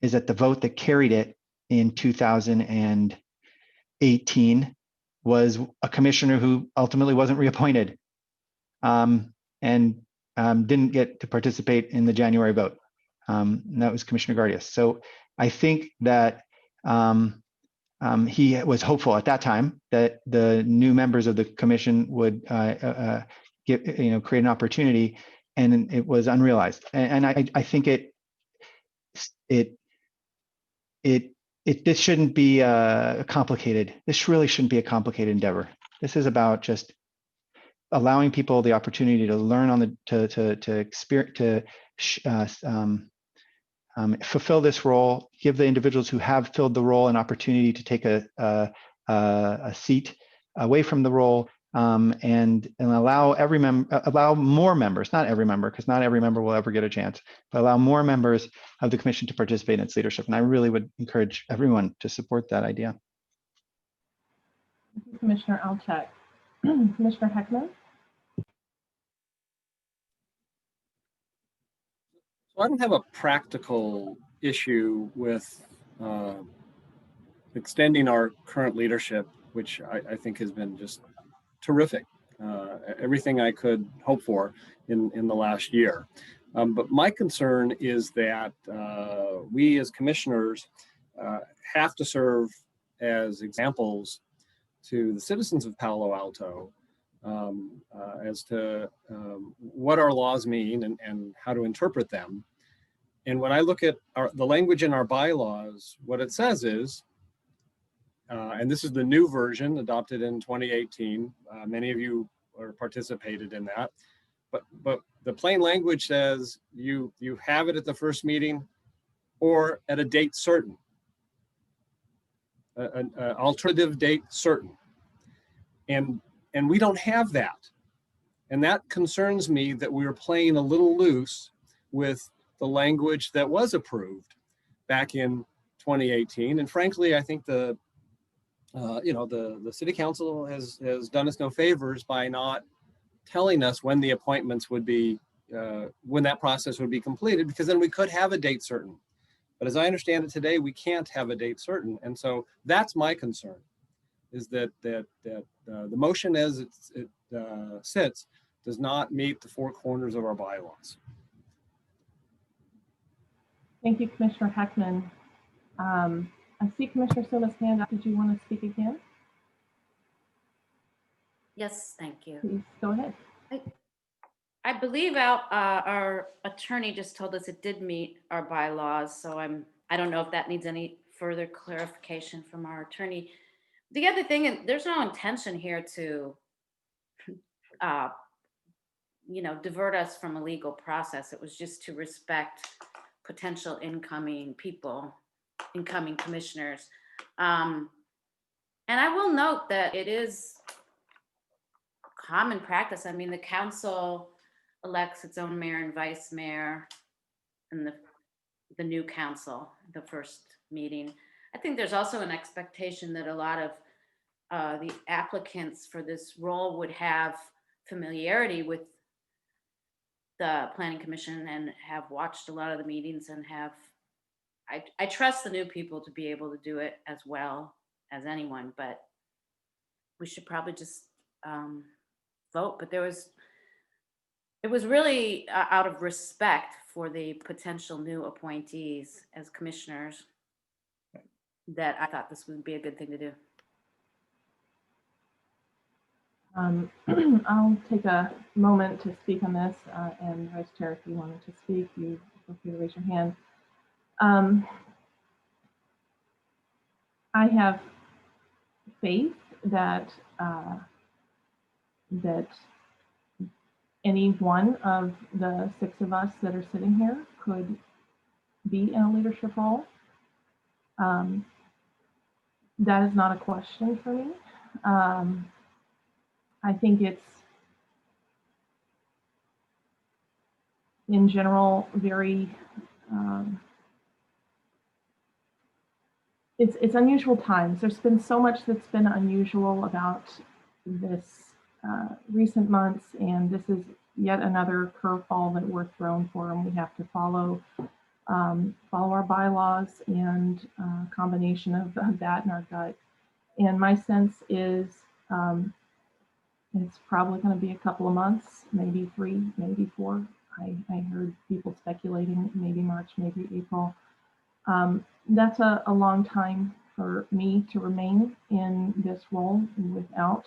is that the vote that carried it in 2018 was a commissioner who ultimately wasn't reappointed and didn't get to participate in the January vote. And that was Commissioner Gardias. So I think that he was hopeful at that time that the new members of the commission would create an opportunity, and it was unrealized. And I think this shouldn't be complicated. This really shouldn't be a complicated endeavor. This is about just allowing people the opportunity to learn on the fulfill this role, give the individuals who have filled the role an opportunity to take a seat away from the role, and allow allow more members, not every member, because not every member will ever get a chance, but allow more members of the commission to participate in its leadership. And I really would encourage everyone to support that idea. Thank you, Commissioner Alchek. Commissioner Heckman? So I don't have a practical issue with extending our current leadership, which I think has been just terrific. Everything I could hope for in the last year. But my concern is that we as commissioners have to serve as examples to the citizens of Palo Alto as to what our laws mean and how to interpret them. And when I look at the language in our bylaws, what it says is, and this is the new version adopted in 2018. Many of you participated in that. But the plain language says you have it at the first meeting or at a date certain, an alternative date certain. And we don't have that. And that concerns me that we're playing a little loose with the language that was approved back in 2018. And frankly, I think the City Council has done us no favors by not telling us when the appointments would be, when that process would be completed, because then we could have a date certain. But as I understand it today, we can't have a date certain. And so that's my concern, is that the motion as it sits does not meet the four corners of our bylaws. Thank you, Commissioner Heckman. I see Commissioner Suma's hand up. Did you want to speak again? Yes, thank you. Please go ahead. I believe our attorney just told us it did meet our bylaws, so I don't know if that needs any further clarification from our attorney. The other thing, and there's no intention here to, divert us from a legal process. It was just to respect potential incoming commissioners. And I will note that it is common practice. I mean, the council elects its own mayor and vice mayor and the new council, the first meeting. I think there's also an expectation that a lot of the applicants for this role would have familiarity with the Planning Commission and have watched a lot of the meetings and have, I trust the new people to be able to do it as well as anyone, but we should probably just vote. But it was really out of respect for the potential new appointees as commissioners that I thought this would be a good thing to do. I'll take a moment to speak on this, and Vice Chair, if you wanted to speak, you feel free to raise your hand. I have faith that that any one of the 6 of us that are sitting here could be in a leadership role. That is not a question for me. I think it's, in general, very, it's unusual times. There's been so much that's been unusual about this recent months, and this is yet another curveball that we're thrown for, and we have to follow our bylaws and a combination of that and our gut. And my sense is it's probably going to be a couple of months, maybe 3, maybe 4. I heard people speculating maybe March, maybe April. That's a long time for me to remain in this role without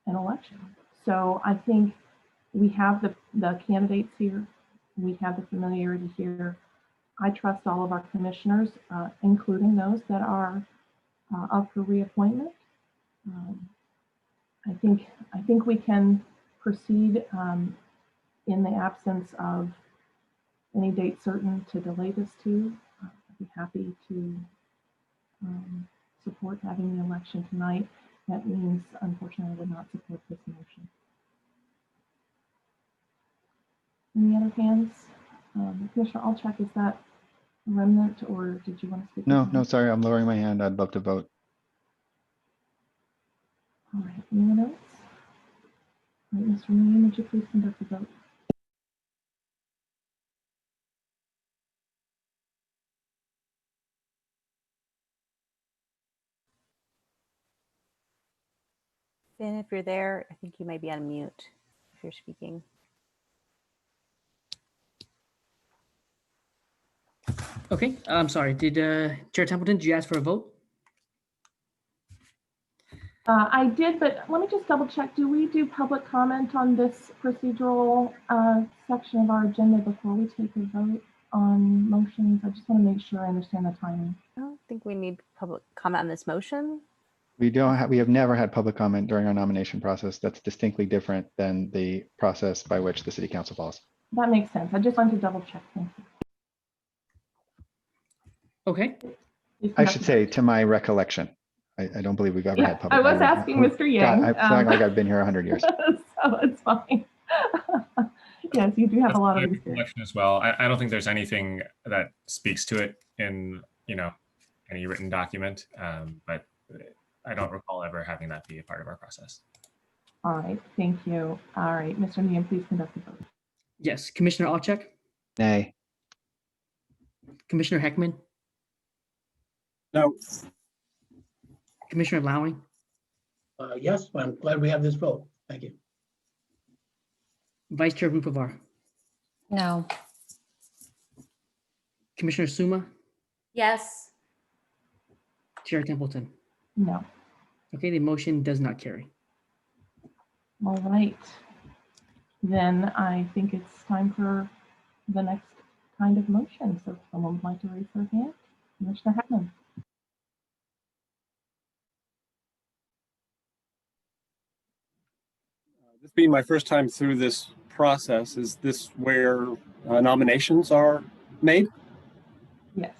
an election. So I think we have the candidates here. We have the familiarity here. I trust all of our commissioners, including those that are up for reappointment. I think we can proceed in the absence of any date certain to delay this to. I'd be happy to support having the election tonight. That means, unfortunately, I would not support this motion. Any other hands? Commissioner Alchek, is that a remnant, or did you want to speak? No, sorry, I'm lowering my hand. I'd love to vote. All right, anyone else? All right, Mr. Nguyen, would you please conduct the vote? Finn, if you're there, I think you might be on mute if you're speaking. Okay, I'm sorry. Did Chair Templeton, did you ask for a vote? I did, but let me just double check. Do we do public comment on this procedural section of our agenda before we take a vote on motions? I just want to make sure I understand the timing. I don't think we need public comment on this motion. We have never had public comment during our nomination process. That's distinctly different than the process by which the city council follows. That makes sense. I just wanted to double check. Thank you. Okay. I should say, to my recollection, I don't believe we've ever had public I was comment. asking Mr. Yang. I feel like I've been here 100 years. So it's fine. Yes, you do have a lot of experience as well. I don't think there's anything that speaks to it in any written document, but I don't recall ever having that be a part of our process. All right, thank you. All right, Mr. Nguyen, please conduct the vote. Yes, Commissioner Alchek, Nay. Commissioner Heckman, No. Commissioner Lowing, Yes, I'm glad we have this vote. Thank you. Vice Chair Rupavar, No. Commissioner Suma, Yes. Chair Templeton. No. Okay, the motion does not carry. All right. Then I think it's time for the next kind of motion. So if someone would like to raise their hand, Commissioner Heckman. This being my first time through this process, is this where nominations are made? Yes.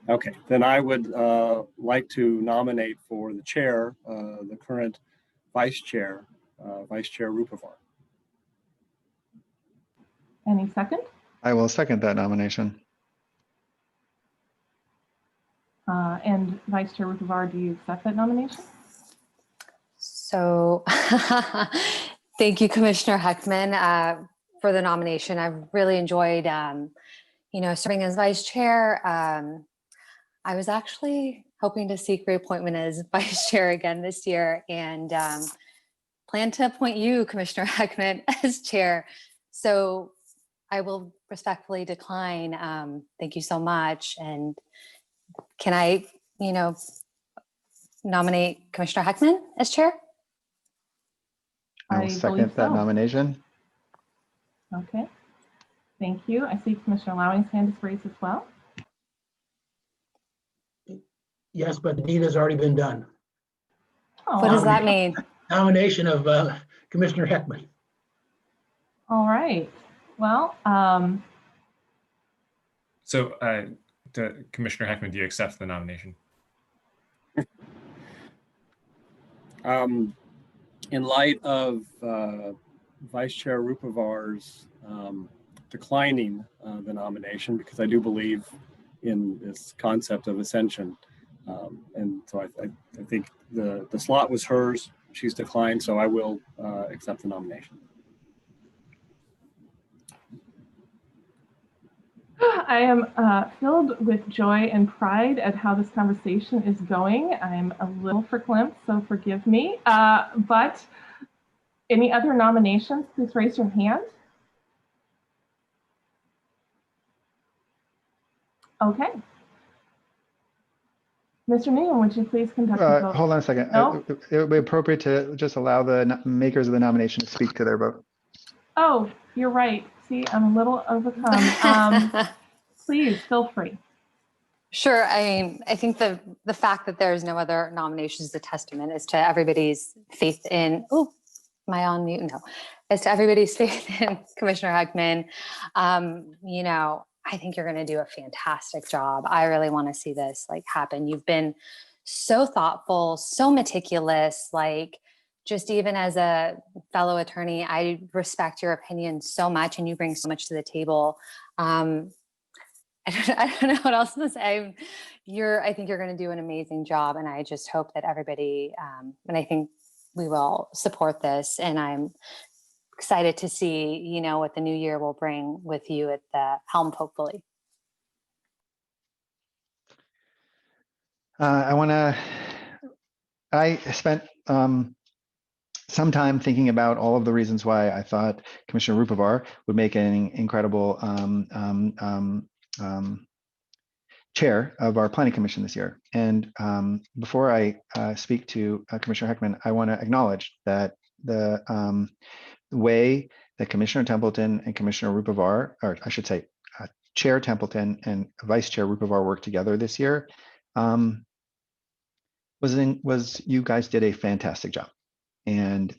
Okay, then I would like to nominate for the chair, the current vice chair, Vice Chair Rupavar. Any second? I will second that nomination. And Vice Chair Rupavar, do you accept that nomination? So thank you, Commissioner Heckman, for the nomination. I've really enjoyed, serving as vice chair. I was actually hoping to seek reappointment as vice chair again this year, and plan to appoint you, Commissioner Heckman, as chair. So I will respectfully decline. Thank you so much. And can I, nominate Commissioner Heckman as chair. I will second that nomination. Okay. Thank you. I see Commissioner Lowing's hand is raised as well. Yes, but the deed has already been done. What does that mean? Nomination of Commissioner Heckman. All right. Well, So, Commissioner Heckman, do you accept the nomination? In light of Vice Chair Rupavar's declining the nomination, because I do believe in this concept of ascension. And so I think the slot was hers. She's declined, so I will accept the nomination. I am filled with joy and pride at how this conversation is going. I'm a little verklempt, so forgive me. But any other nominations, please raise your hand. Okay. Mr. Newman, would you please conduct the vote? Hold on a second. No? It would be appropriate to just allow the makers of the nomination to speak to their vote. Oh, you're right. See, I'm a little overcome. Please feel free. Sure. I mean, I think the fact that there's no other nominations is a testament as to everybody's faith in, oh, am I on mute? No. As to everybody's faith in Commissioner Heckman. You know, I think you're going to do a fantastic job. I really want to see this like happen. You've been so thoughtful, so meticulous, like just even as a fellow attorney, I respect your opinion so much and you bring so much to the table. I don't know what else to say. I think you're going to do an amazing job. And I just hope that everybody, and I think we will support this. And I'm excited to see, you know, what the new year will bring with you at the helm, hopefully. I spent some time thinking about all of the reasons why I thought Commissioner Rupavar would make an incredible chair of our planning commission this year. And before I speak to Commissioner Heckman, I want to acknowledge that the way that Commissioner Templeton and Commissioner Rupavar, or I should say Chair Templeton and Vice Chair Rupavar worked together this year, was you guys did a fantastic job. And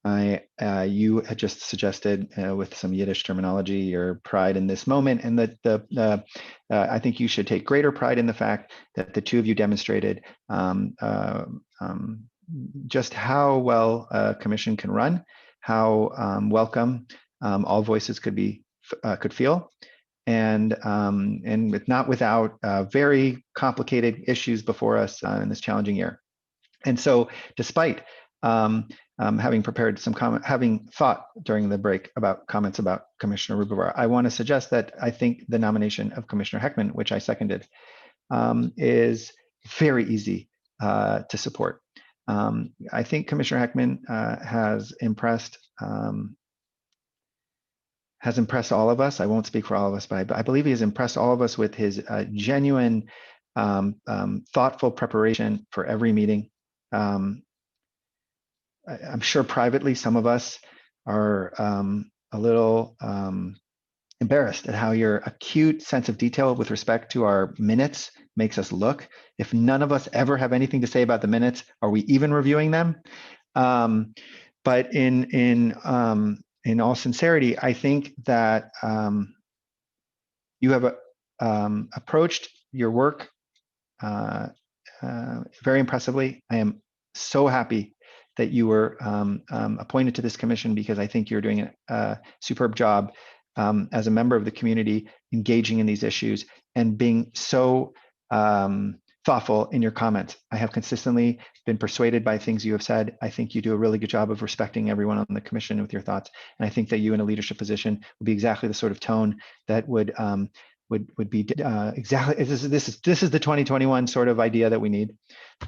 you had just suggested with some Yiddish terminology, your pride in this moment, and that I think you should take greater pride in the fact that the two of you demonstrated just how well a commission can run, how welcome all voices could feel, and not without very complicated issues before us in this challenging year. And so, despite having prepared some having thought during the break about comments about Commissioner Rupavar, I want to suggest that I think the nomination of Commissioner Heckman, which I seconded, is very easy to support. I think Commissioner Heckman has impressed all of us. I won't speak for all of us, but I believe he has impressed all of us with his genuine, thoughtful preparation for every meeting. I'm sure privately some of us are a little embarrassed at how your acute sense of detail with respect to our minutes makes us look. If none of us ever have anything to say about the minutes, are we even reviewing them? But in all sincerity, I think that you have approached your work very impressively. I am so happy that you were appointed to this commission, because I think you're doing a superb job as a member of the community, engaging in these issues and being so thoughtful in your comments. I have consistently been persuaded by things you have said. I think you do a really good job of respecting everyone on the commission with your thoughts. And I think that you in a leadership position would be exactly the sort of tone that would be exactly, this is the 2021 sort of idea that we need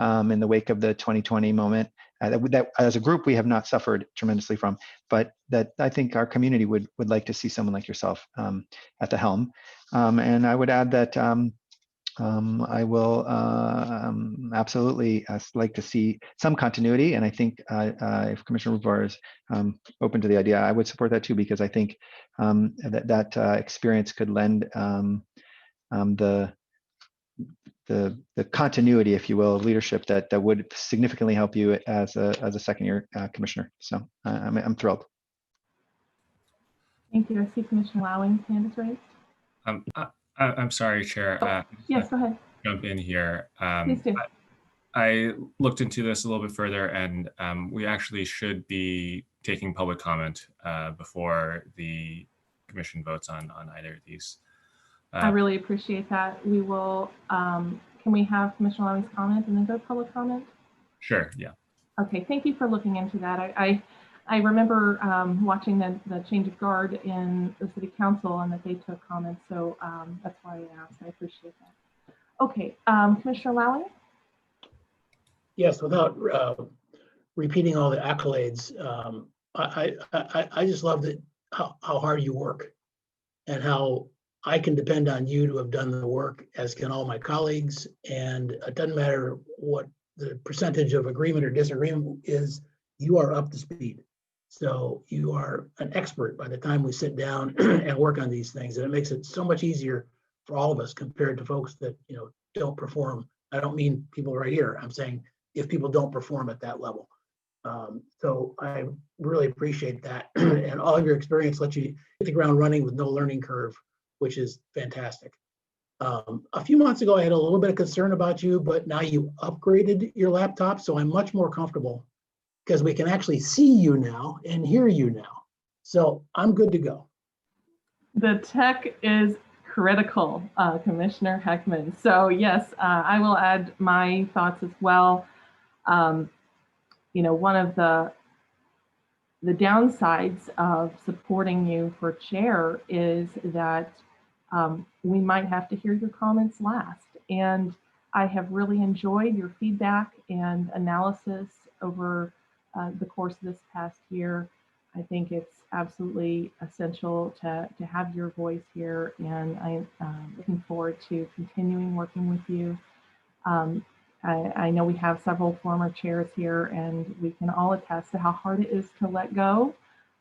in the wake of the 2020 moment that as a group we have not suffered tremendously from, but that I think our community would like to see someone like yourself at the helm. And I would add that I will absolutely like to see some continuity, and I think if Commissioner Ruvar is open to the idea, I would support that too, because I think that experience could lend the continuity, if you will, of leadership that would significantly help you as a second year commissioner. So I'm thrilled. Thank you. I see Commissioner Lowing's hand is raised. I'm sorry, Chair. Yes, go ahead. Jump in here. Please do. I looked into this a little bit further, and we actually should be taking public comment before the commission votes on either of these. I really appreciate that. We will, can we have Commissioner Lowing's comment and then go to public comment? Sure, yeah. Okay, thank you for looking into that. I remember watching the change of guard in the city council and that they took comments. So that's why I asked. I appreciate that. Okay, Commissioner Lowing? Yes, without repeating all the accolades, I just love how hard you work and how I can depend on you to have done the work, as can all my colleagues. And it doesn't matter what the percentage of agreement or disagreement is, you are up to speed. So you are an expert by the time we sit down and work on these things. And it makes it so much easier for all of us compared to folks that, don't perform. I don't mean people right here. I'm saying if people don't perform at that level. So I really appreciate that. And all of your experience lets you hit the ground running with no learning curve, which is fantastic. A few months ago, I had a little bit of concern about you, but now you upgraded your laptop. So I'm much more comfortable because we can actually see you now and hear you now. So I'm good to go. The tech is critical, Commissioner Heckman. So yes, I will add my thoughts as well. One of the downsides of supporting you for chair is that we might have to hear your comments last. And I have really enjoyed your feedback and analysis over the course of this past year. I think it's absolutely essential to have your voice here, and I'm looking forward to continuing working with you. I know we have several former chairs here, and we can all attest to how hard it is to let go,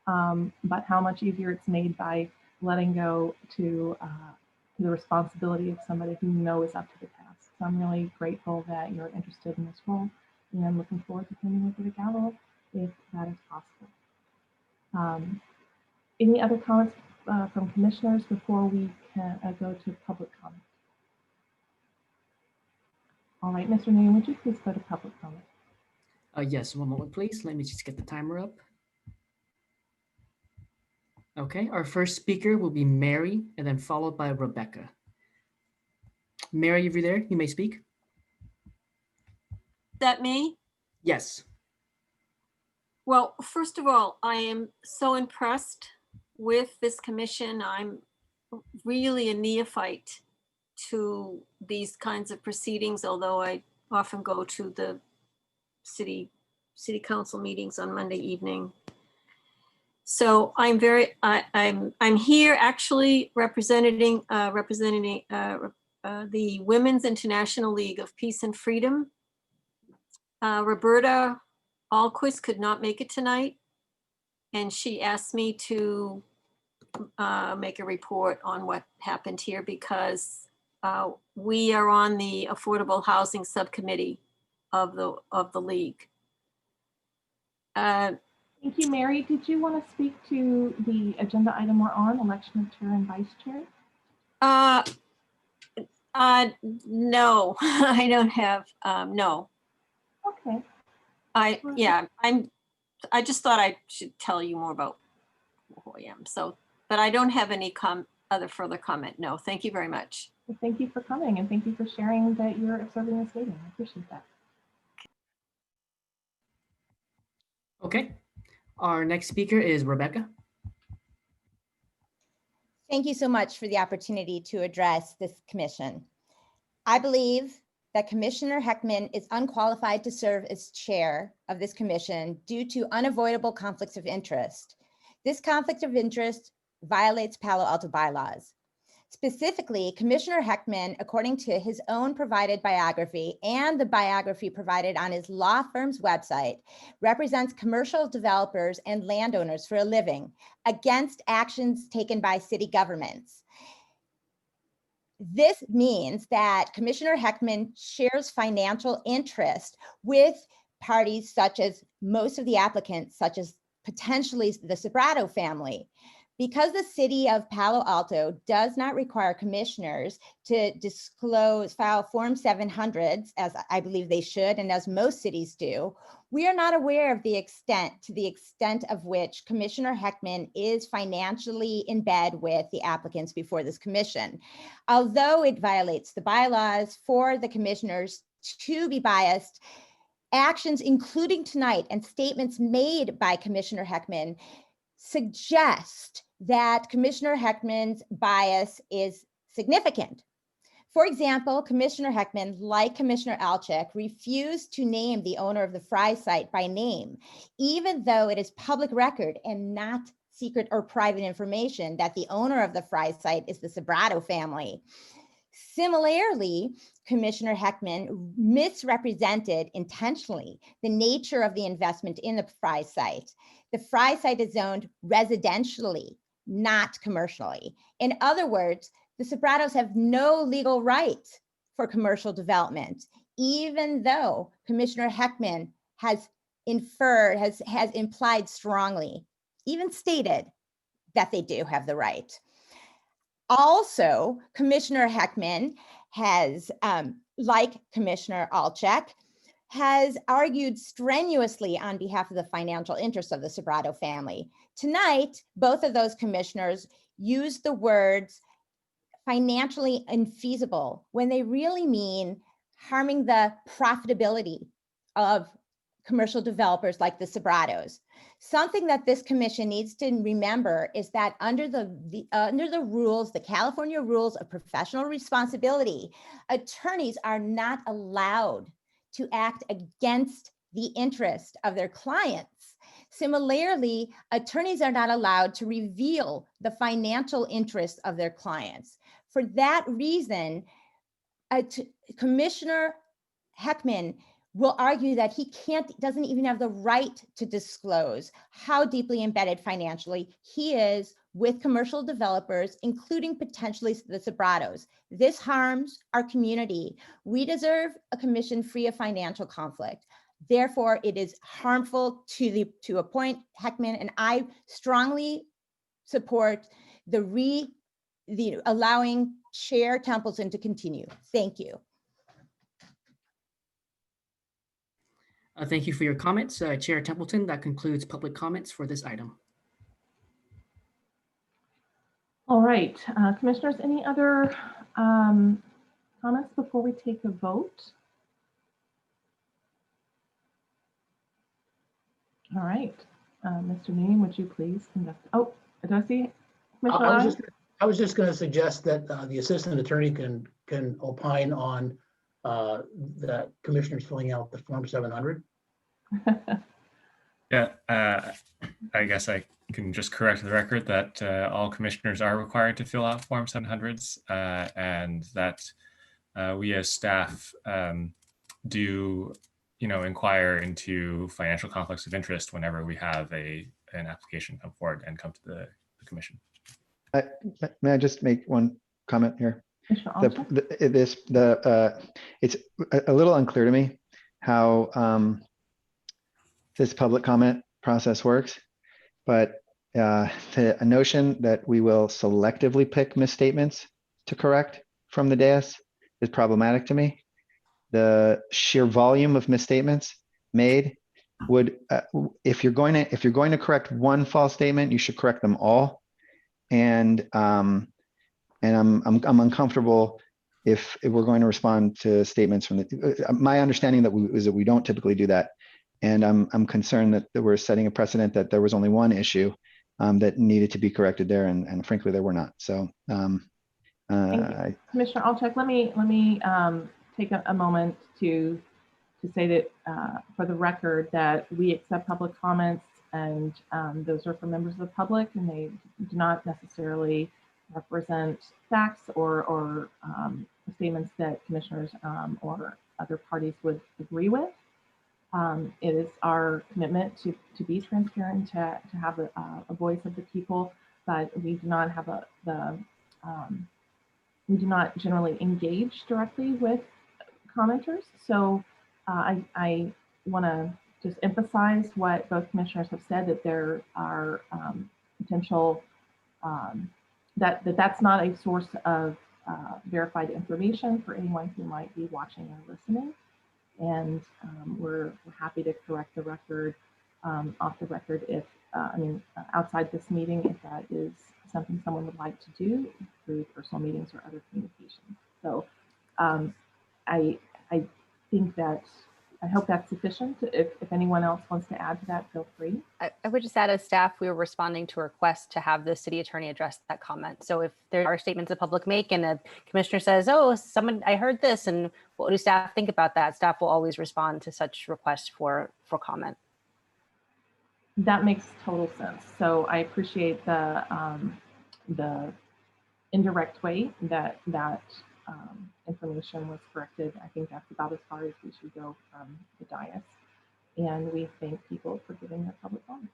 but how much easier it's made by letting go to the responsibility of somebody who is up to the task. So I'm really grateful that you're interested in this role, and I'm looking forward to coming with the gavel if that is possible. Any other comments from commissioners before we can go to public comment? All right, Mr. Nguyen, would you please go to public comment? Yes, one moment, please. Let me just get the timer up. Okay, our first speaker will be Mary, and then followed by Rebecca. Mary, if you're there, you may speak. Is that me? Yes. Well, first of all, I am so impressed with this commission. I'm really a neophyte to these kinds of proceedings, although I often go to the city council meetings on Monday evening. So I'm here actually representing the Women's International League of Peace and Freedom. Roberta Alquist could not make it tonight, and she asked me to make a report on what happened here because we are on the Affordable Housing Subcommittee of the League. Thank you, Mary. Did you want to speak to the agenda item we're on, election of chair and vice chair? No, I don't have, no. Okay. I just thought I should tell you more about who I am. So, but I don't have any other further comment. No, thank you very much. Well, thank you for coming and thank you for sharing that you're observing this meeting. I appreciate that. Okay, our next speaker is Rebecca. Thank you so much for the opportunity to address this commission. I believe that Commissioner Heckman is unqualified to serve as chair of this commission due to unavoidable conflicts of interest. This conflict of interest violates Palo Alto bylaws. Specifically, Commissioner Heckman, according to his own provided biography and the biography provided on his law firm's website, represents commercial developers and landowners for a living against actions taken by city governments. This means that Commissioner Heckman shares financial interest with parties such as most of the applicants, such as potentially the Sobrato family. Because the city of Palo Alto does not require commissioners to file Form 700s, as I believe they should, and as most cities do, we are not aware of the extent of which Commissioner Heckman is financially in bed with the applicants before this commission. Although it violates the bylaws for the commissioners to be biased, actions including tonight and statements made by Commissioner Heckman suggest that Commissioner Heckman's bias is significant. For example, Commissioner Heckman, like Commissioner Alchek, refused to name the owner of the Fry site by name, even though it is public record and not secret or private information that the owner of the Fry site is the Sobrato family. Similarly, Commissioner Heckman misrepresented intentionally the nature of the investment in the Fry site. The Fry site is zoned residentially, not commercially. In other words, the Sobratos have no legal right for commercial development, even though Commissioner Heckman has inferred, has implied strongly, even stated that they do have the right. Also, Commissioner Heckman has, like Commissioner Alchek, has argued strenuously on behalf of the financial interests of the Sobrato family. Tonight, both of those commissioners used the words financially infeasible when they really mean harming the profitability of commercial developers like the Sobratos. Something that this commission needs to remember is that under the rules, the California rules of professional responsibility, attorneys are not allowed to act against the interest of their clients. Similarly, attorneys are not allowed to reveal the financial interests of their clients. For that reason, Commissioner Heckman will argue that he doesn't even have the right to disclose how deeply embedded financially he is with commercial developers, including potentially the Sobratos. This harms our community. We deserve a commission free of financial conflict. Therefore, it is harmful to appoint Heckman, and I strongly support the allowing Chair Templeton to continue. Thank you. Thank you for your comments, Chair Templeton. That concludes public comments for this item. All right, commissioners, any other comments before we take a vote? All right, Mr. Noonan, would you please conduct? Oh, does I see Commissioner? I was just going to suggest that the assistant attorney can opine on the commissioners filling out the Form 700. Yeah, I guess I can just correct the record that all commissioners are required to fill out Form 700s, and that we as staff do, inquire into financial conflicts of interest whenever we have an application come forward and come to the commission. May I just make one comment here? It's a little unclear to me how this public comment process works, but the notion that we will selectively pick misstatements to correct from the dais is problematic to me. The sheer volume of misstatements made would, if you're going to correct one false statement, you should correct them all. And I'm uncomfortable if we're going to respond to statements from my understanding is that we don't typically do that. And I'm concerned that we're setting a precedent that there was only one issue that needed to be corrected there, and frankly, there were not. So, Commissioner Alchek, let me take a moment to say that for the record that we accept public comments, and those are from members of the public, and they do not necessarily represent facts or statements that commissioners or other parties would agree with. It is our commitment to be transparent, to have a voice of the people, but we do not have we do not generally engage directly with commenters. So I want to just emphasize what both commissioners have said, that there are potential, that's not a source of verified information for anyone who might be watching or listening. And we're happy to correct the record off the record if, outside this meeting, if that is something someone would like to do through personal meetings or other communications. So I think that, I hope that's sufficient. If anyone else wants to add to that, feel free. I would just add, as staff, we were responding to a request to have the city attorney address that comment. So if there are statements the public make and a commissioner says, oh, I heard this, and what do staff think about that? Staff will always respond to such requests for comment. That makes total sense. So I appreciate the indirect way that information was corrected. I think that's about as far as we should go from the dais. And we thank people for giving their public comment.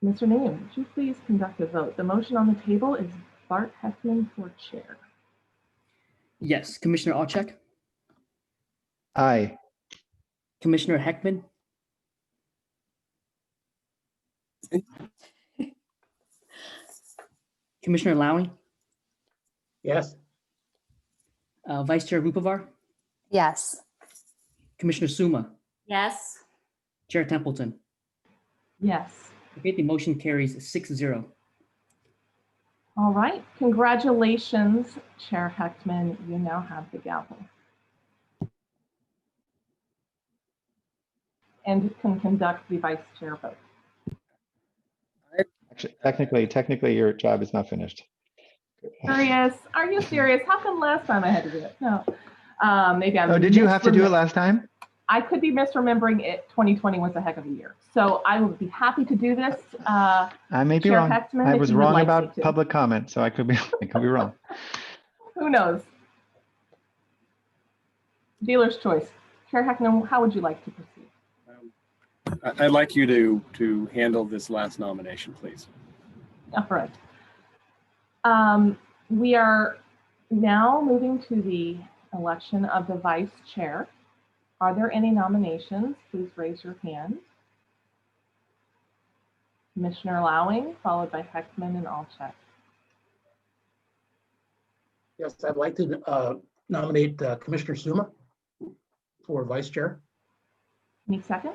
Mr. Name, would you please conduct a vote? The motion on the table is Bart Heckman for chair. Yes. Commissioner Alchek? Aye. Commissioner Heckman? Commissioner Lowing? Yes. Vice Chair Rupavar? Yes. Commissioner Suma? Yes. Chair Templeton? Yes. Okay, the motion carries 6-0. All right. Congratulations, Chair Heckman. You now have the gavel. And can conduct the vice chair vote. Actually, technically, your job is not finished. Serious? Are you serious? How come last time I had to do it? No. Maybe I'm. Oh, did you have to do it last time? I could be misremembering it. 2020 was a heck of a year. So I would be happy to do this. I may be Chair wrong. Heckman, I if was you would wrong like about me to. public comment, so I could be wrong. Who knows? Dealer's choice. Chair Heckman, how would you like to proceed? I'd like you to handle this last nomination, please. All right. We are now moving to the election of the vice chair. Are there any nominations? Please raise your hand. Commissioner Lowing, followed by Heckman and Alchek. Yes, I'd like to nominate Commissioner Suma for vice chair. Any second?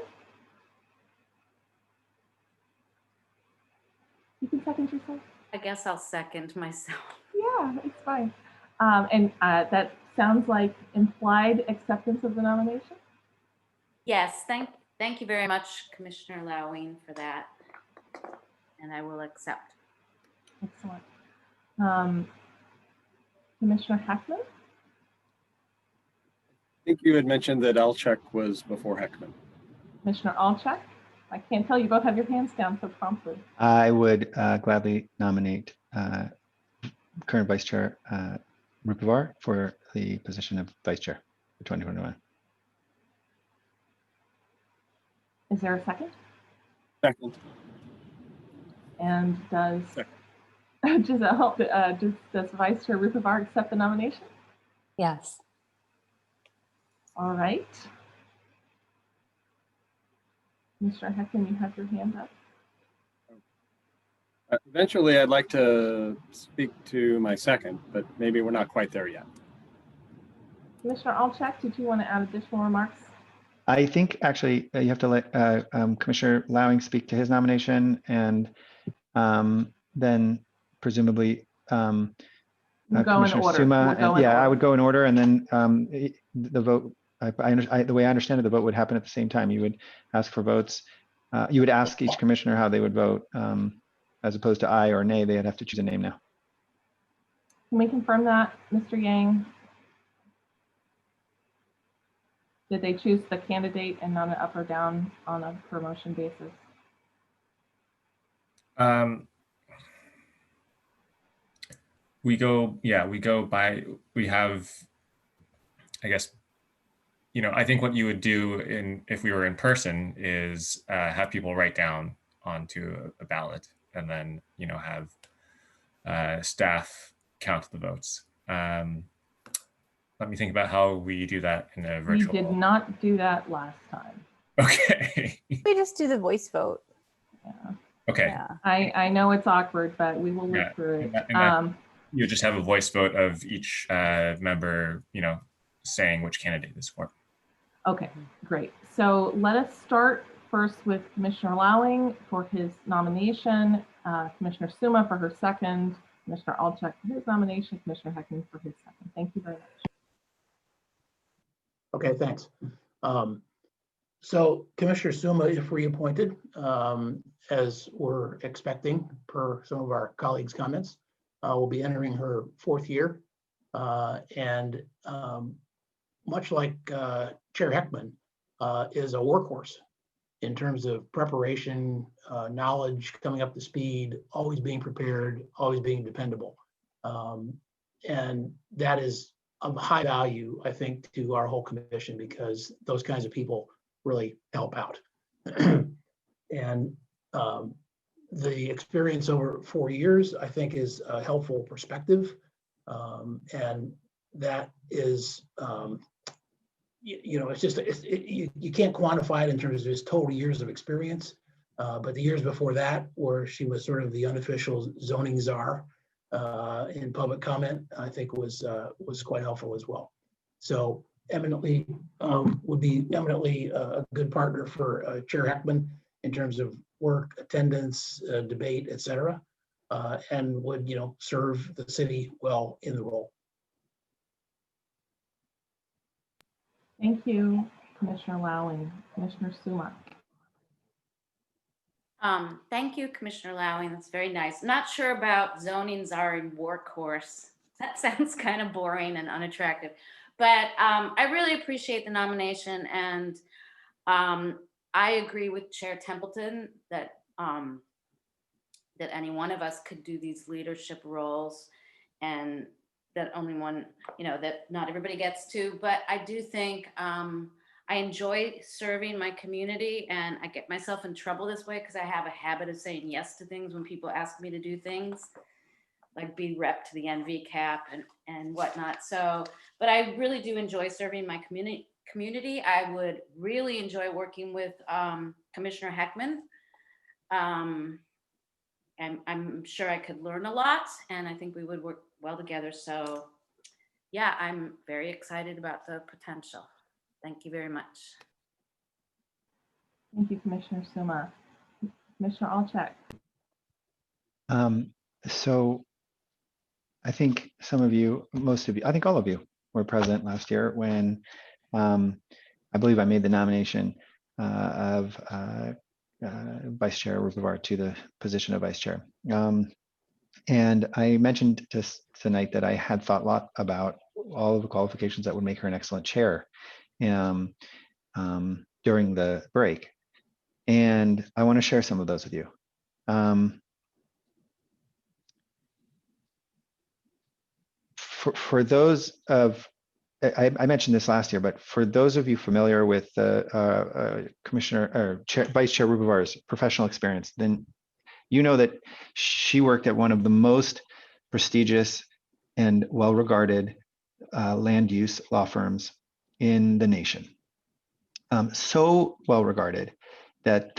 You can second yourself. I guess I'll second myself. Yeah, it's fine. That sounds like implied acceptance of the nomination. Yes, thank you very much, Commissioner Lowing, for that. And I will accept. Excellent. Commissioner Heckman? I think you had mentioned that Alchek was before Heckman. Commissioner Alchek? I can't tell, you both have your hands down so promptly. I would gladly nominate current Vice Chair Rupavar for the position of Vice Chair for 2021. Is there a second? Second. And does Giselle, does Vice Chair Rupavar accept the nomination? Yes. All right. Mr. Heckman, you have your hand up. Eventually, I'd like to speak to my second, but maybe we're not quite there yet. Commissioner Alchek, did you want to add additional remarks? I think actually you have to let Commissioner Lowing speak to his nomination, and then presumably Commissioner Suma. I would go in order, and then the vote. The way I understand it, the vote would happen at the same time. You would ask for votes. You would ask each commissioner how they would vote, as opposed to aye or nay. They'd have to choose a name now. Can we confirm that, Mr. Yang? Did they choose the candidate and not an up or down on a promotion basis? we go by, we have, I guess, I think what you would do if we were in person is have people write down onto a ballot, and then, have staff count the votes. Let me think about how we do that in a We virtual. did not do that last time. Okay. We just do the voice vote. Yeah. Okay. Yeah. I know it's awkward, but we will look through it. And that, you just have a voice vote of each member, saying which candidate is for. Okay, great. So let us start first with Commissioner Lowing for his nomination, Commissioner Suma for her second, Commissioner Alchek for his nomination, Commissioner Heckman for his second. Thank you very much. Okay, thanks. So Commissioner Suma, if reappointed, as we're expecting per some of our colleagues' comments, will be entering her 4th year. And much like Chair Heckman, is a workhorse in terms of preparation, knowledge, coming up to speed, always being prepared, always being dependable. And that is of high value, I think, to our whole commission, because those kinds of people really help out. And the experience over 4 years, I think, is a helpful perspective. And that is, it's just, you can't quantify it in terms of his total years of experience. But the years before that, where she was sort of the unofficial zoning czar in public comment, I think was quite helpful as well. So eminently would be eminently a good partner for Chair Heckman in terms of work, attendance, debate, et cetera, and would, serve the city well in the role. Thank you, Commissioner Lowing. Commissioner Suma. Thank you, Commissioner Lowing. That's very nice. Not sure about zoning czar and workhorse. That sounds kind of boring and unattractive. But I really appreciate the nomination, and I agree with Chair Templeton that that any one of us could do these leadership roles, and that only one, that not everybody gets to. But I do think I enjoy serving my community, and I get myself in trouble this way because I have a habit of saying yes to things when people ask me to do things, like be rep to the NVCAP and whatnot. So, but I really do enjoy serving my community. I would really enjoy working with Commissioner Heckman. And I'm sure I could learn a lot, and I think we would work well together. So yeah, I'm very excited about the potential. Thank you very much. Thank you, Commissioner Suma. Commissioner Alchek. So I think some of you, most of you, I think all of you were present last year when I believe I made the nomination of Vice Chair Rupavar to the position of Vice Chair. And I mentioned just tonight that I had thought a lot about all of the qualifications that would make her an excellent chair during the break. And I want to share some of those with you. For those of, I mentioned this last year, but for those of you familiar with Commissioner or Vice Chair Rupavar's professional experience, then you know that she worked at one of the most prestigious and well-regarded land use law firms in the nation. So well-regarded that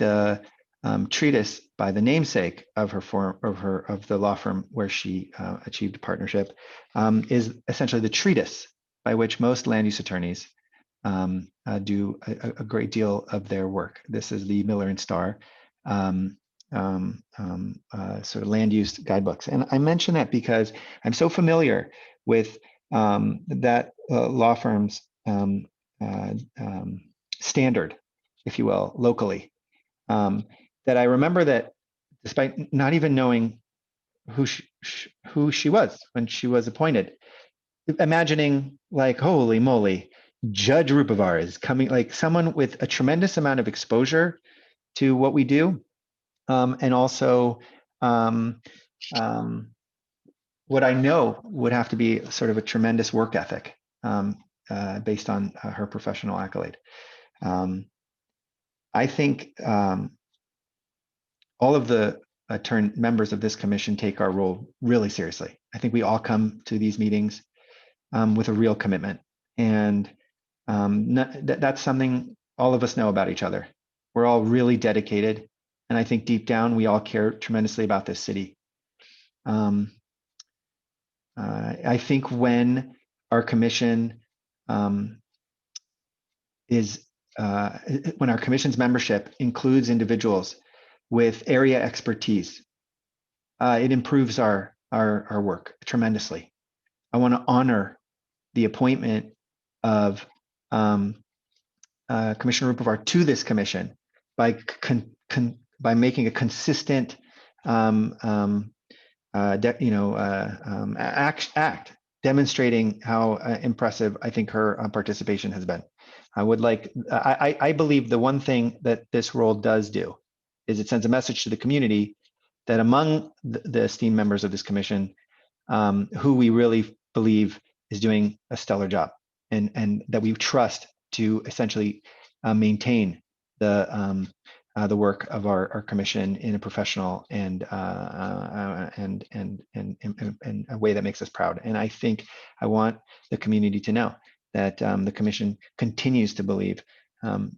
treatise by the namesake of the law firm where she achieved a partnership is essentially the treatise by which most land use attorneys do a great deal of their work. This is the Miller and Starr sort of land use guidebooks. And I mention that because I'm so familiar with that law firm's standard, if you will, locally, that I remember that despite not even knowing who she was when she was appointed, imagining like, holy moly, Judge Rupavar is coming, like someone with a tremendous amount of exposure to what we do, and also what I know would have to be sort of a tremendous work ethic based on her professional accolade. I think all of the members of this commission take our role really seriously. I think we all come to these meetings with a real commitment, and that's something all of us know about each other. We're all really dedicated, and I think deep down we all care tremendously about this city. I think when our commission when our commission's membership includes individuals with area expertise, it improves our work tremendously. I want to honor the appointment of Commissioner Rupevar to this commission by making a consistent act demonstrating how impressive I think her participation has been. I believe the one thing that this role does do is it sends a message to the community that among the esteemed members of this commission, who we really believe is doing a stellar job, and that we trust to essentially maintain the work of our commission in a professional and a way that makes us proud. And I think I want the community to know that the commission continues to believe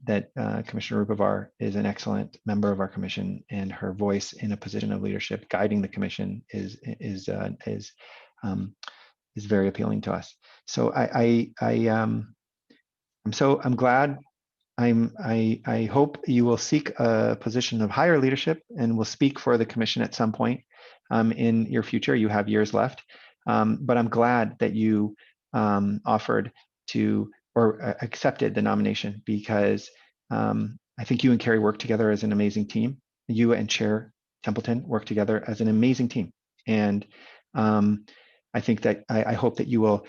that Commissioner Rupevar is an excellent member of our commission, and her voice in a position of leadership guiding the commission is very appealing to us. So I'm glad. I hope you will seek a position of higher leadership and will speak for the commission at some point in your future. You have years left, but I'm glad that you offered to or accepted the nomination, because I think you and Carrie work together as an amazing team. You and Chair Templeton work together as an amazing team, and I think that I hope that you will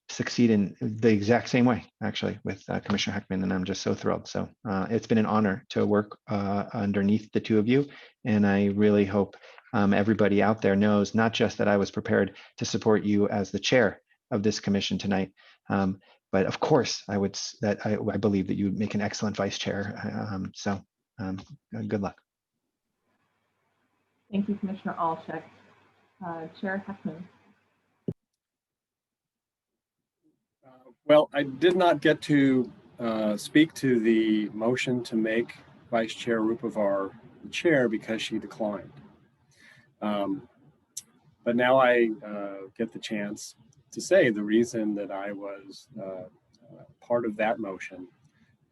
succeed in the exact same way, actually, with Commissioner Heckman, and I'm just so thrilled. So it's been an honor to work underneath the two of you, and I really hope everybody out there knows not just that I was prepared to support you as the chair of this commission tonight, but of course I believe that you would make an excellent vice chair. Good luck. Thank you, Commissioner Alchek. Chair Heckman. Well, I did not get to speak to the motion to make Vice Chair Rupevar the chair because she declined. But now I get the chance to say the reason that I was part of that motion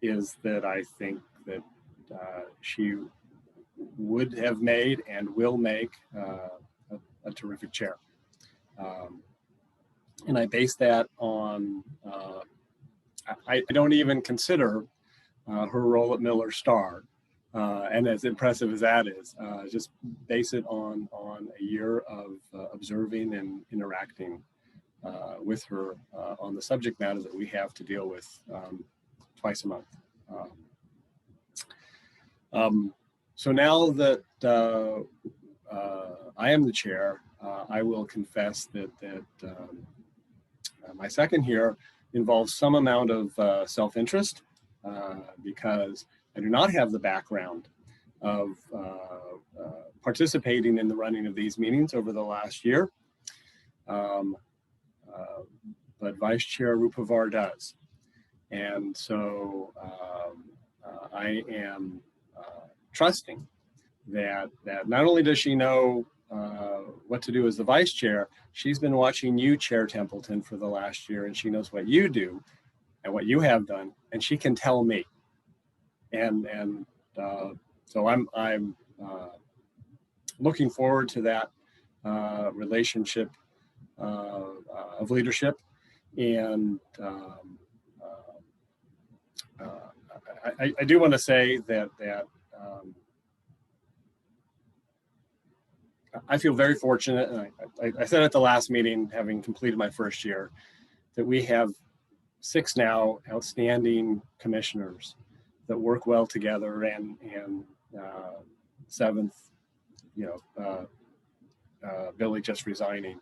is that I think that she would have made and will make a terrific chair. And I base that on, I don't even consider her role at Miller Star, and as impressive as that is, just base it on a year of observing and interacting with her on the subject matter that we have to deal with twice a month. So now that I am the chair, I will confess that my second here involves some amount of self-interest because I do not have the background of participating in the running of these meetings over the last year. But Vice Chair Rupevar does. And so I am trusting that not only does she know what to do as the vice chair, she's been watching you, Chair Templeton, for the last year, and she knows what you do and what you have done, and she can tell me. And so I'm looking forward to that relationship of leadership. And I do want to say that I feel very fortunate, and I said at the last meeting, having completed my first year, that we have 6 now outstanding commissioners that work well together, and 7th, Billy just resigning.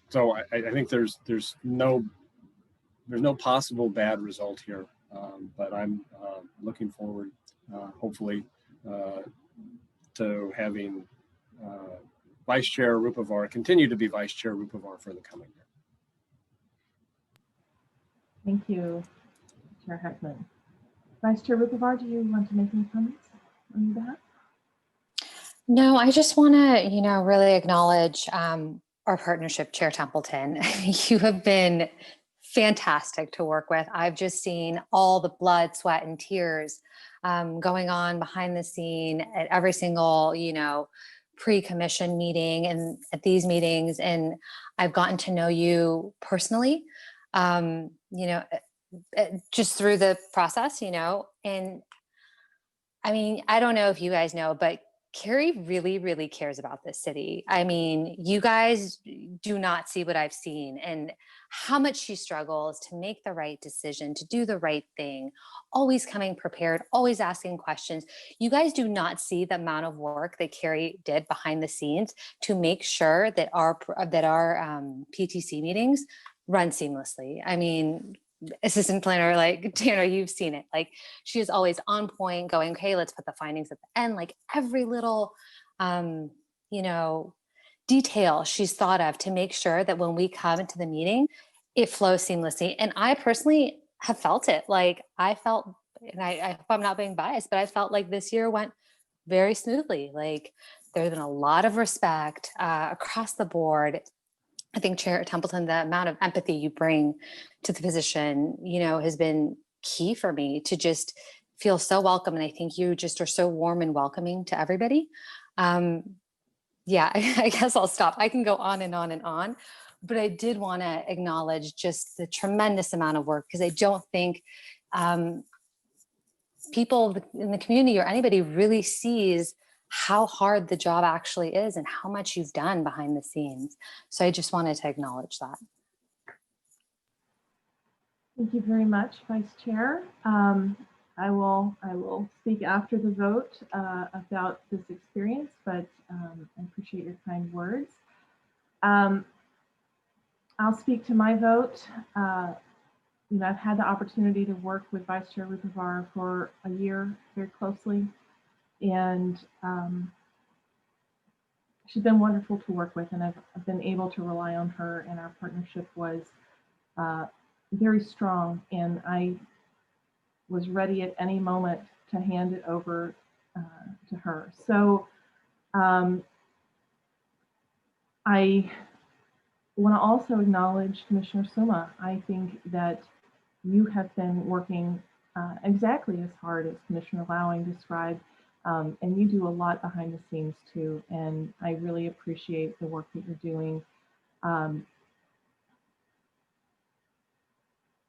So I think there's no possible bad result here, but I'm looking forward, hopefully, to having Vice Chair Rupavar continue to be Vice Chair Rupavar for the coming year. Thank you, Chair Heckman. Vice Chair Rupavar, do you want to make any comments on your behalf? No, I just want to, really acknowledge our partnership, Chair Templeton. You have been fantastic to work with. I've just seen all the blood, sweat, and tears going on behind the scene at every single, pre-commission meeting and at these meetings. And I've gotten to know you personally, just through the process, and I mean, I don't know if you guys know, but Carrie really, really cares about this city. I mean, you guys do not see what I've seen and how much she struggles to make the right decision, to do the right thing, always coming prepared, always asking questions. You guys do not see the amount of work that Carrie did behind the scenes to make sure that our PTC meetings run seamlessly. I mean, assistant planner like Tanner, you've seen it. Like she is always on point, going, okay, let's put the findings at the end. Like every little, detail she's thought of to make sure that when we come into the meeting, it flows seamlessly. And I personally have felt it. Like I felt, and I hope I'm not being biased, but I felt like this year went very smoothly. Like there's been a lot of respect across the board. I think Chair Templeton, the amount of empathy you bring to the position, has been key for me to just feel so welcome. And I think you just are so warm and welcoming to everybody. Yeah, I guess I'll stop. I can go on and on and on, but I did want to acknowledge just the tremendous amount of work, because I don't think people in the community or anybody really sees how hard the job actually is and how much you've done behind the scenes. So I just wanted to acknowledge that. Thank you very much, Vice Chair. I will speak after the vote about this experience, but I appreciate your kind words. I'll speak to my vote. I've had the opportunity to work with Vice Chair Rupavar for a year very closely. And she's been wonderful to work with, and I've been able to rely on her, and our partnership was very strong, and I was ready at any moment to hand it over to her. So I want to also acknowledge Commissioner Suma. I think that you have been working exactly as hard as Commissioner Lowing described. And you do a lot behind the scenes too, and I really appreciate the work that you're doing.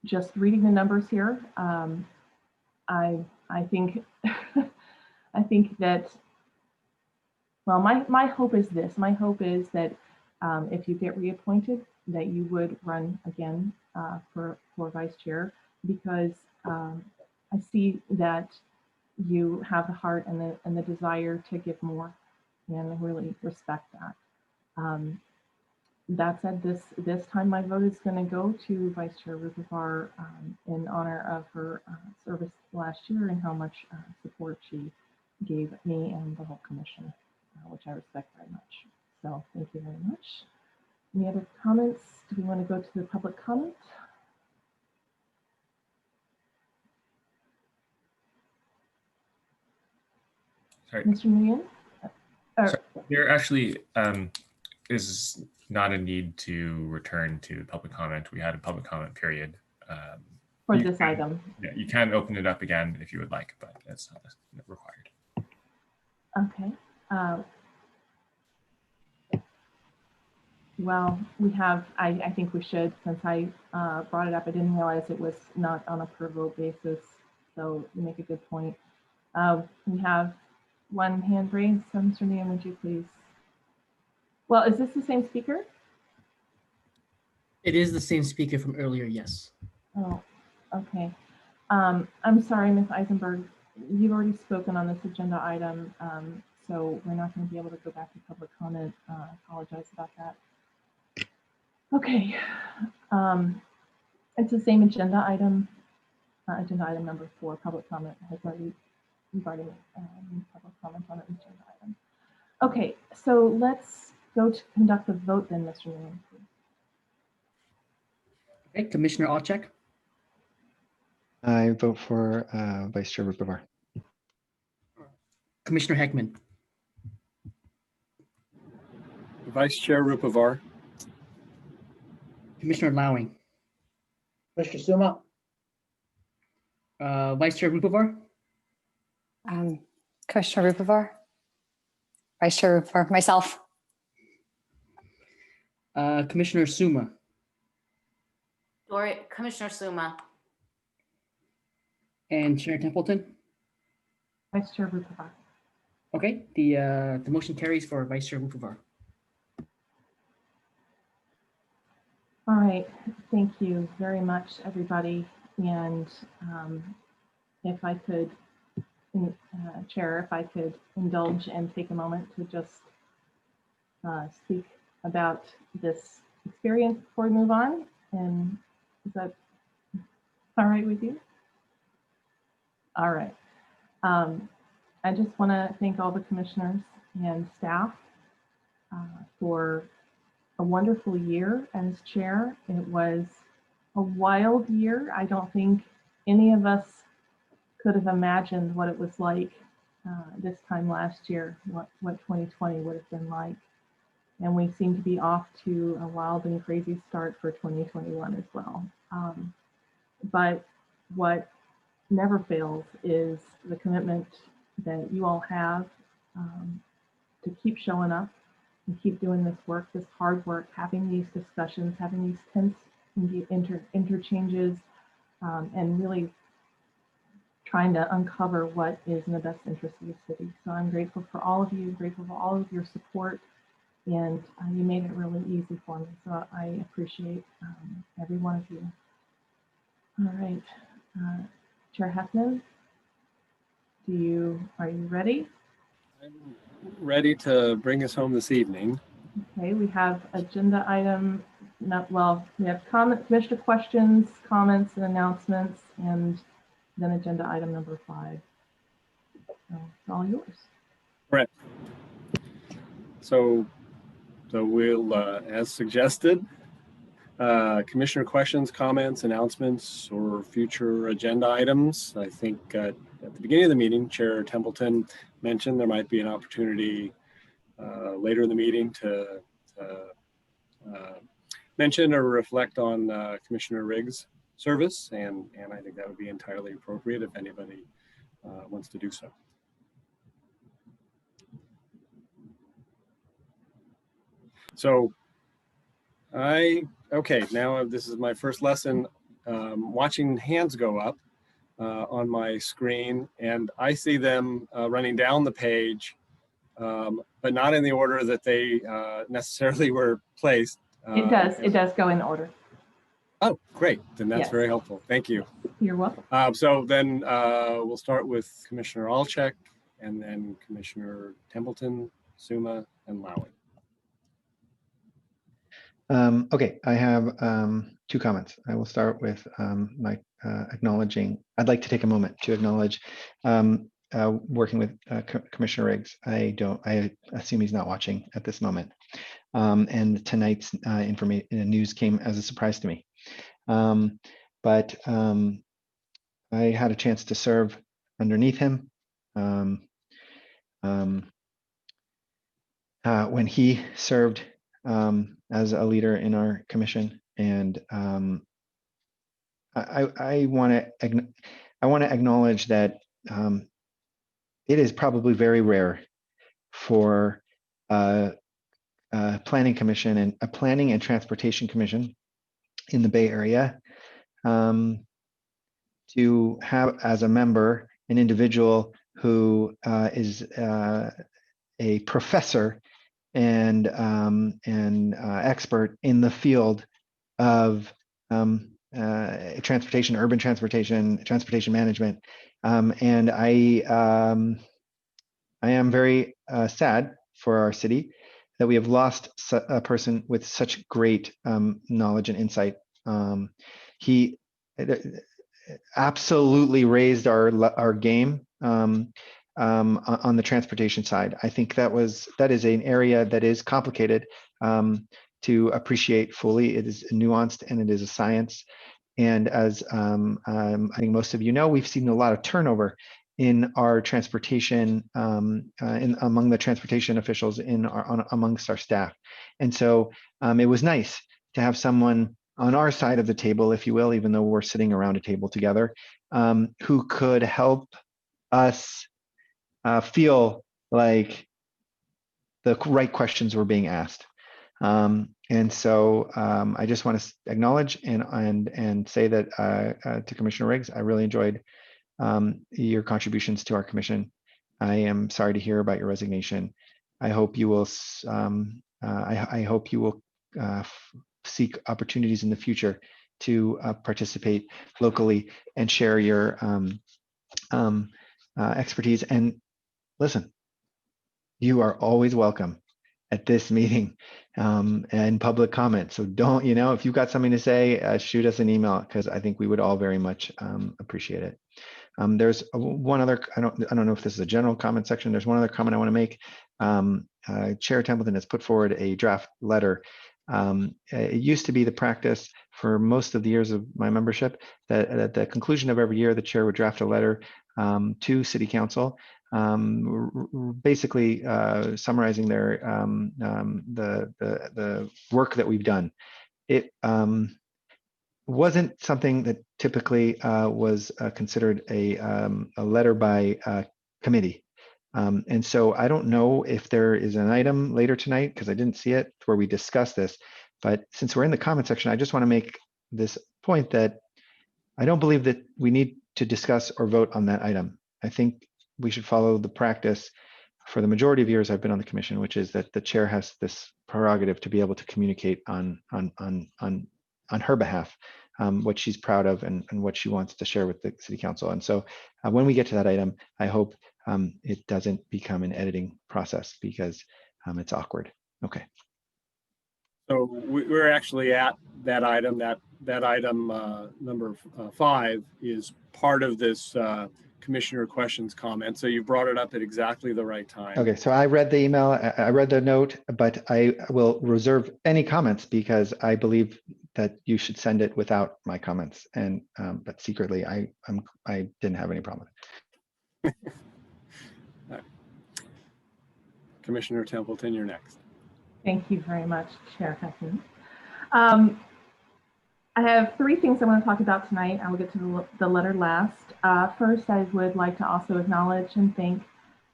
Just reading the numbers here, I think I think that, well, my hope is this. My hope is that if you get reappointed, that you would run again for Vice Chair, because I see that you have the heart and the desire to give more, and I really respect that. That said, this time my vote is going to go to Vice Chair Rupavar in honor of her service last year and how much support she gave me and the whole commission, which I respect very much. So thank you very much. Any other comments? Do we want to go to the public comment? Sorry. Mr. Nguyen? So there actually is not a need to return to public comment. We had a public comment period. For this item. Yeah, you can open it up again if you would like, but it's not required. Okay. Well, we have, I think we should, since I brought it up, I didn't realize it was not on a per vote basis. So you make a good point. We have one hand raised. So Mr. Nguyen, would you please? Well, is this the same speaker? It is the same speaker from earlier, yes. Oh, okay. I'm sorry, Ms. Eisenberg. you've already spoken on this agenda item, so we're not going to be able to go back to public comment. Apologize about that. Okay, it's the same agenda item. Agenda item number 4, public comment has already, we've already public comment on an agenda item. Okay, so let's go to conduct the vote then, Mr. Nguyen. Okay, Commissioner Olczak, I vote for Vice Chair Rupavar. Commissioner Heckman, Vice Chair Rupavar. Commissioner Lowing, Commissioner Suma, Vice Chair Rupavar, Commissioner Rupavar, Vice Chair Rupavar, myself. Commissioner Suma, Commissioner Suma. and Chair Templeton. Vice Chair Rupavar. Okay, the motion carries for Vice Chair Rupavar. All right, thank you very much, everybody. And if I could, Chair, if I could indulge and take a moment to just speak about this experience before we move on. And is that all right with you? All right. I just want to thank all the commissioners and staff for a wonderful year as chair. It was a wild year. I don't think any of us could have imagined what it was like this time last year, what 2020 would have been like. And we seem to be off to a wild and crazy start for 2021 as well. But what never fails is the commitment that you all have to keep showing up and keep doing this work, this hard work, having these discussions, having these tense interchanges, and really trying to uncover what is in the best interest of the city. So I'm grateful for all of you, grateful for all of your support, and you made it really easy for me. So I appreciate every one of you. All right, Chair Heckman, are you ready? I'm ready to bring us home this evening. Okay, we have agenda item, we have commissioner questions, comments, and announcements, and then agenda item number 5. So it's all yours. Right. So we'll, as suggested, commissioner questions, comments, announcements, or future agenda items. I think at the beginning of the meeting, Chair Templeton mentioned there might be an opportunity later in the meeting to mention or reflect on Commissioner Riggs' service, and I think that would be entirely appropriate if anybody wants to do so. So okay, now this is my first lesson watching hands go up on my screen, and I see them running down the page, but not in the order that they necessarily were placed. It does go in order. Oh, great. Then that's Yes. very helpful. Thank you. You're welcome. So then we'll start with Commissioner Olczak, and then Commissioner Templeton, Suma, and Lowing. Okay, I have 2 comments. I will start with my acknowledging. I'd like to take a moment to acknowledge working with Commissioner Riggs. I assume he's not watching at this moment. And tonight's news came as a surprise to me. But I had a chance to serve underneath him when he served as a leader in our commission, and I want to acknowledge that it is probably very rare for a planning commission and a planning and transportation commission in the Bay Area to have as a member an individual who is a professor and expert in the field of transportation, urban transportation, transportation management. And I am very sad for our city that we have lost a person with such great knowledge and insight. He absolutely raised our game on the transportation side. I think that is an area that is complicated to appreciate fully. It is nuanced and it is a science. And as I think most of you know, we've seen a lot of turnover in our transportation, among the transportation officials amongst our staff. And so it was nice to have someone on our side of the table, if you will, even though we're sitting around a table together, who could help us feel like the right questions were being asked. And so I just want to acknowledge and say that to Commissioner Riggs, I really enjoyed your contributions to our commission. I am sorry to hear about your resignation. I hope you will. I hope you will seek opportunities in the future to participate locally and share your expertise. And listen, you are always welcome at this meeting and public comment. So don't, if you've got something to say, shoot us an email, because I think we would all very much appreciate it. There's one other, I don't know if this is a general comment section. There's one other comment I want to make. Chair Templeton has put forward a draft letter. It used to be the practice for most of the years of my membership that at the conclusion of every year, the chair would draft a letter to City Council, basically summarizing their the work that we've done. It wasn't something that typically was considered a letter by committee. And so I don't know if there is an item later tonight, because I didn't see it, where we discuss this. But since we're in the comment section, I just want to make this point that I don't believe that we need to discuss or vote on that item. I think we should follow the practice for the majority of years I've been on the commission, which is that the chair has this prerogative to be able to communicate on her behalf what she's proud of and what she wants to share with the City Council. And so when we get to that item, I hope it doesn't become an editing process, because it's awkward. Okay. So we're actually at that item. That item number 5 is part of this commissioner questions comment. So you brought it up at exactly the right time. Okay, so I read the email, I read the note, but I will reserve any comments because I believe that you should send it without my comments. And but secretly, I didn't have any problem with it. Commissioner Templeton, you're next. Thank you very much, Chair Heckman. I have 3 things I want to talk about tonight. I will get to the letter last. First, I would like to also acknowledge and thank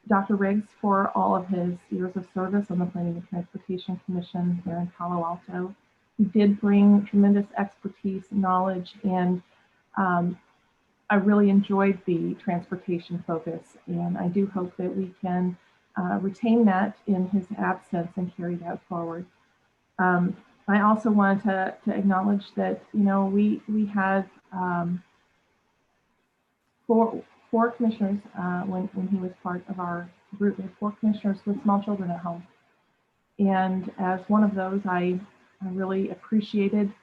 Dr. Riggs for all of his years of service on the Planning and Transportation Commission here in Palo Alto. He did bring tremendous expertise, knowledge, and I really enjoyed the transportation focus. And I do hope that we can retain that in his absence and carry that forward. I also wanted to acknowledge that, we had 4 commissioners when he was part of our group. We had 4 commissioners with small children at home. And as one of those, I really appreciated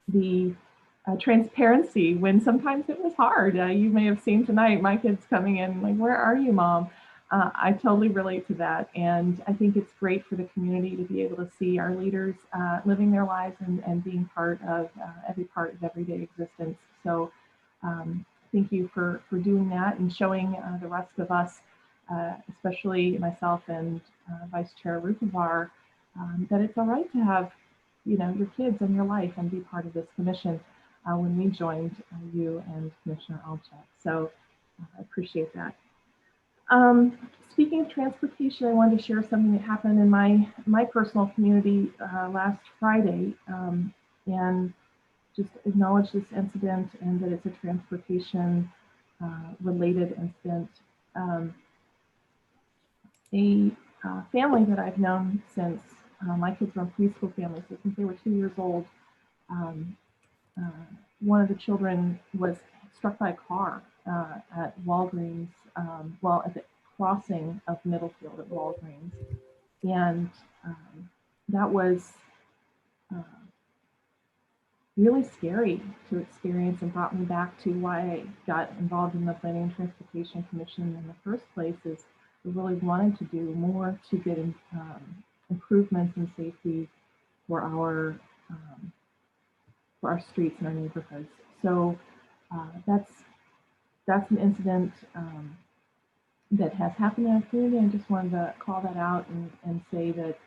the transparency when sometimes it was hard. You may have seen tonight my kids coming in like, "Where are you, Mom?" I totally relate to that. And I think it's great for the community to be able to see our leaders living their lives and being part of every part of everyday existence. So thank you for doing that and showing the rest of us, especially myself and Vice Chair Rupavar, that it's all right to have, your kids in your life and be part of this commission when we joined you and Commissioner Alchek. So I appreciate that. Speaking of transportation, I wanted to share something that happened in my personal community last Friday, and just acknowledge this incident and that it's a transportation related incident. A family that I've known since my kids were in preschool families, so since they were 2 years old, one of the children was struck by a car at Walgreens, well, at the crossing of Middlefield at Walgreens. And that was really scary to experience and brought me back to why I got involved in the Planning and Transportation Commission in the first place. Is I really wanted to do more to get improvements in safety for our streets and our neighborhoods. So that's an incident that has happened in our community. I just wanted to call that out and say that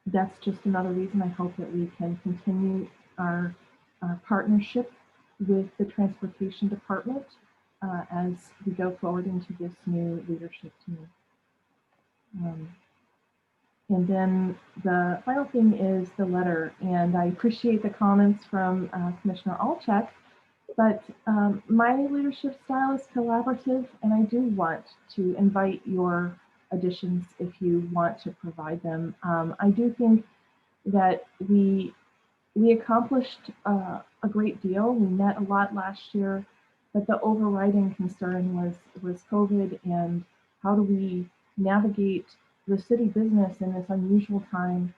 that's just another reason I hope that we can continue our partnership with the Transportation Department as we go forward into this new leadership team. And then the final thing is the letter, and I appreciate the comments from Commissioner Olczak, but my leadership style is collaborative, and I do want to invite your additions if you want to provide them. I do think that we accomplished a great deal. We met a lot last year, but the overriding concern was COVID and how do we navigate the city business in this unusual time.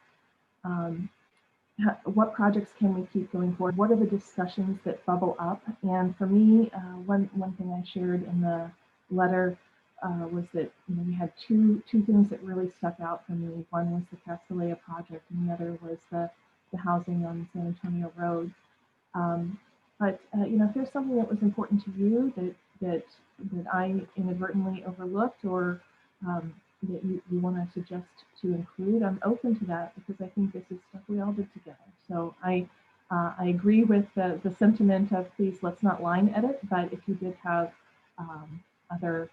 What projects can we keep going forward? What are the discussions that bubble up? And for me, one thing I shared in the letter was that we had two things that really stuck out for me. One was the Castellea project, and the other was the housing on San Antonio Road. But if there's something that was important to you that I inadvertently overlooked, or that you want to suggest to include, I'm open to that, because I think this is stuff we all did together. So I agree with the sentiment of please let's not line edit, but if you did have other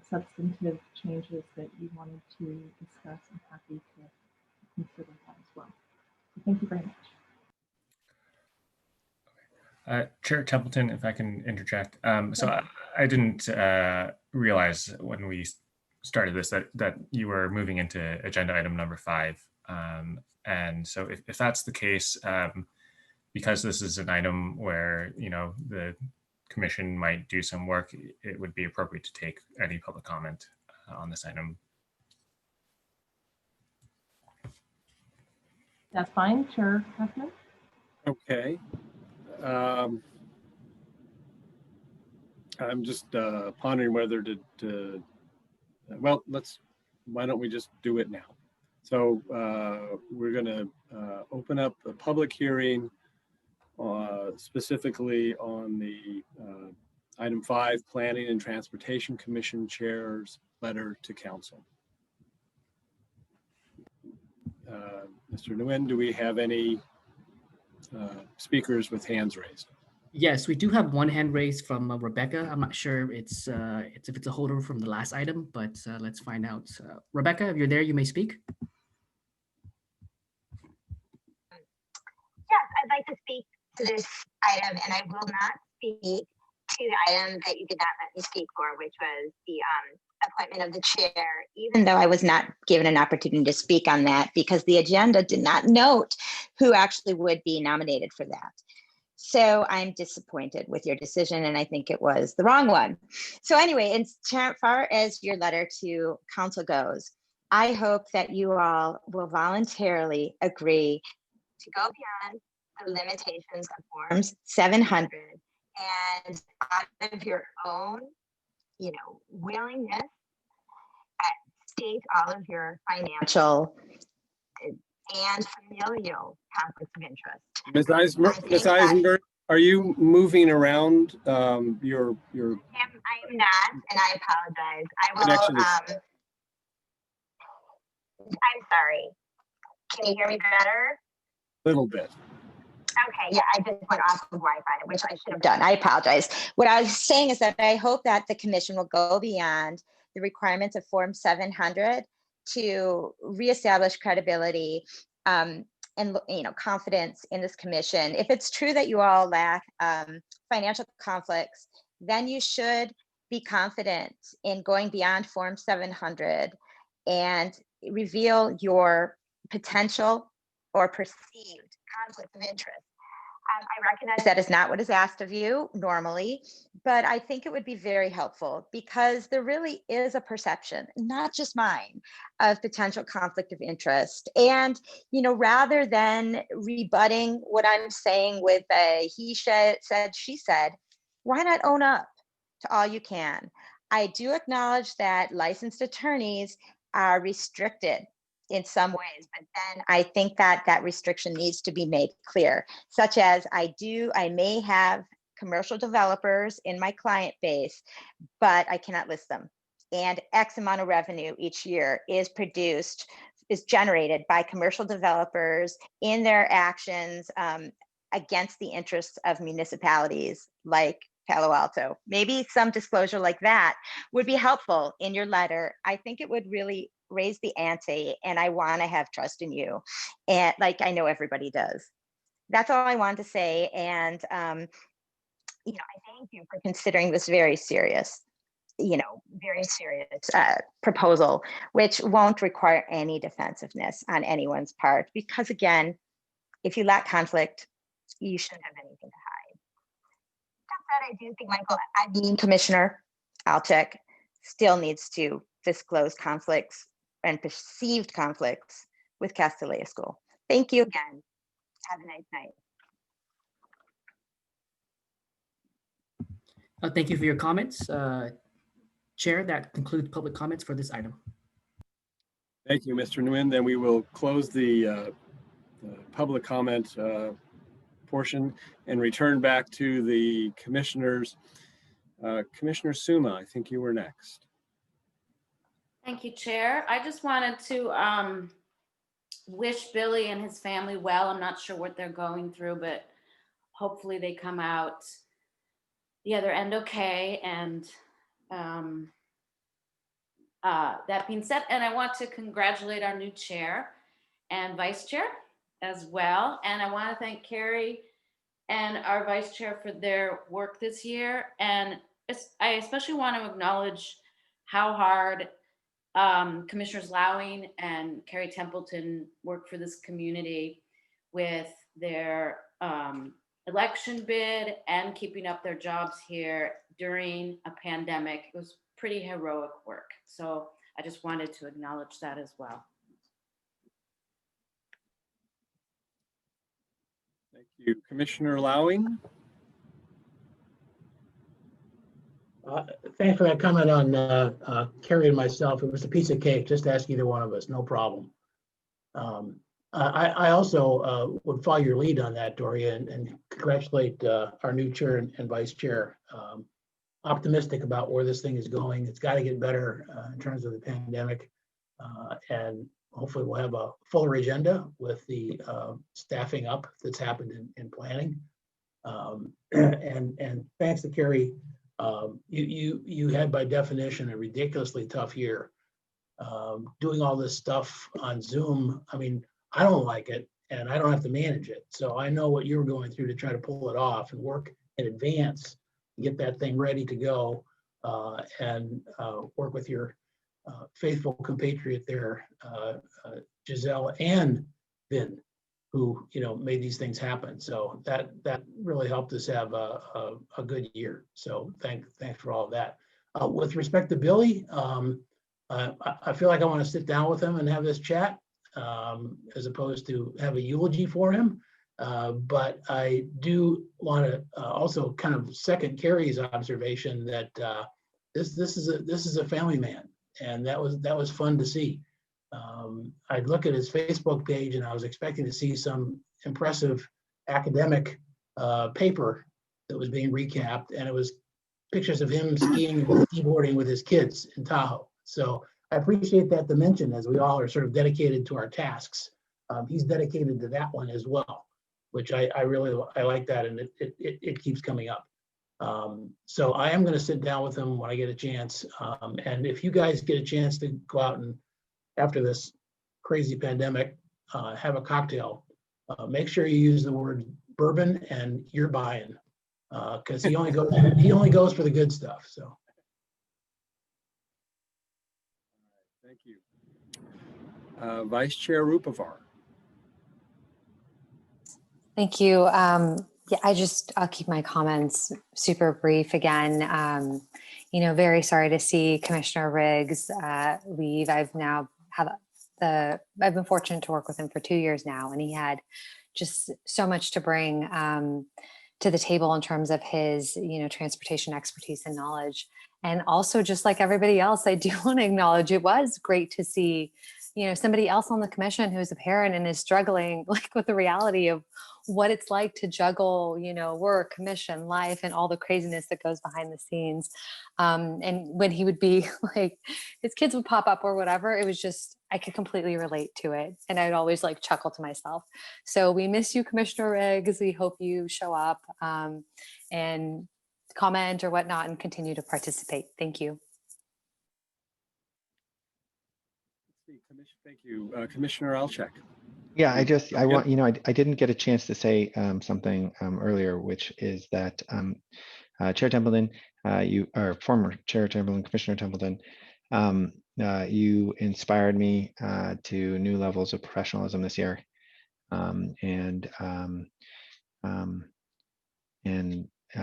substantive changes that you wanted to discuss, I'm happy to consider that as well. So thank you very much. Chair Templeton, if I can interject. So I didn't realize when we started this that you were moving into agenda item number 5. And so if that's the case, because this is an item where, the commission might do some work, it would be appropriate to take any public comment on this item. That's fine, Chair Huffman. Okay. I'm just pondering whether to well, why don't we just do it now? So we're going to open up a public hearing specifically on the item 5, Planning and Transportation Commission Chair's letter to council. Mr. Nguyen, do we have any speakers with hands raised? Yes, we do have one hand raised from Rebecca. I'm not sure if it's a holder from the last item, but let's find out. Rebecca, if you're there, you may speak. Yes, I'd like to speak to this item, and I will not speak to the item that you did not let me speak for, which was the appointment of the chair, even though I was not given an opportunity to speak on that because the agenda did not note who actually would be nominated for that. So I'm disappointed with your decision, and I think it was the wrong one. So anyway, as far as your letter to council goes, I hope that you all will voluntarily agree to go beyond the limitations of Forms 700 and out of your own, willingness, state all of your financial and familial conflicts of interest. Ms. Eisenberg, are you moving around your I am not, and I apologize. I will. I'm sorry. Can you hear me better? A little bit. Okay, yeah, I just went off of Wi-Fi, which I should have done. I apologize. What I was saying is that I hope that the commission will go beyond the requirements of Form 700 to reestablish credibility and confidence in this commission. If it's true that you all lack financial conflicts, then you should be confident in going beyond Form 700 and reveal your potential or perceived conflict of interest. I recognize that is not what is asked of you normally, but I think it would be very helpful because there really is a perception, not just mine, of potential conflict of interest. And, you know, rather than rebutting what I'm saying with a he said, she said, why not own up to all you can? I do acknowledge that licensed attorneys are restricted in some ways, but then I think that that restriction needs to be made clear, such as I may have commercial developers in my client base, but I cannot list them. And X amount of revenue each year is generated by commercial developers in their actions against the interests of municipalities like Palo Alto. Maybe some disclosure like that would be helpful in your letter. I think it would really raise the ante, and I want to have trust in you, and like I know everybody does. That's all I wanted to say, and you know, I thank you for considering this very serious proposal, which won't require any defensive-ness on anyone's part, because again, if you lack conflict, you shouldn't have anything to hide. That said, I do think Commissioner Alchek still needs to disclose conflicts and perceived conflicts with Castanea School. Thank you again. Have a nice night. Thank you for your comments. Chair, that concludes public comments for this item. Thank you, Mr. Nguyen. Then we will close the public comment portion and return back to the commissioners. Commissioner Suma, I think you were next. Thank you, Chair. I just wanted to wish Billy and his family well. I'm not sure what they're going through, but hopefully they come out the other end okay. And that being said, and I want to congratulate our new chair and vice chair as well. And I want to thank Carrie and our vice chair for their work this year. And I especially want to acknowledge how hard Commissioners Lowing and Carrie Templeton work for this community with their election bid and keeping up their jobs here during a pandemic. It was pretty heroic work. So I just wanted to acknowledge that as well. Thank you. Commissioner Lowing. Thanks for that comment on Carrie and myself. It was a piece of cake. Just ask either one of us, no problem. I also would follow your lead on that, Doria, and congratulate our new chair and vice chair. Optimistic about where this thing is going. It's got to get better in terms of the pandemic, and hopefully we'll have a fuller agenda with the staffing up that's happened in planning. And thanks to Carrie. You had by definition a ridiculously tough year. Doing all this stuff on Zoom, I mean, I don't like it and I don't have to manage it. So I know what you were going through to try to pull it off and work in advance, get that thing ready to go, and work with your faithful compatriot there, Giselle and Vin, who made these things happen. So that really helped us have a good year. So thanks for all of that. With respect to Billy, I feel like I want to sit down with him and have this chat, as opposed to have a eulogy for him. But I do want to also kind of second Carrie's observation that this is a family man, and that was fun to see. I'd look at his Facebook page and I was expecting to see some impressive academic paper that was being recapped, and it was pictures of him skiing and skateboarding with his kids in Tahoe. So I appreciate that dimension, as we all are sort of dedicated to our tasks. He's dedicated to that one as well, which I really like that, and it keeps coming up. So I am going to sit down with him when I get a chance. And if you guys get a chance to go out and, after this crazy pandemic, have a cocktail, make sure you use the word bourbon and you're buying, because he only goes for the good stuff. So. Thank you. Vice Chair Rupavar. Thank you. Yeah, I'll keep my comments super brief again. Very sorry to see Commissioner Riggs leave. I've been fortunate to work with him for 2 years now, and he had just so much to bring to the table in terms of his, transportation expertise and knowledge. And also, just like everybody else, I do want to acknowledge it was great to see, somebody else on the commission who's a parent and is struggling like with the reality of what it's like to juggle, work, commission, life, and all the craziness that goes behind the scenes. And when he would be like, his kids would pop up or whatever, it was just, I could completely relate to it. And I'd always like chuckle to myself. So we miss you, Commissioner Riggs. We hope you show up and comment or whatnot and continue to participate. Thank you. Thank you. Commissioner Alchek. Yeah, I want, I didn't get a chance to say something earlier, which is that Chair Templeton, former Chair Templeton, Commissioner Templeton, you inspired me to new levels of professionalism this year.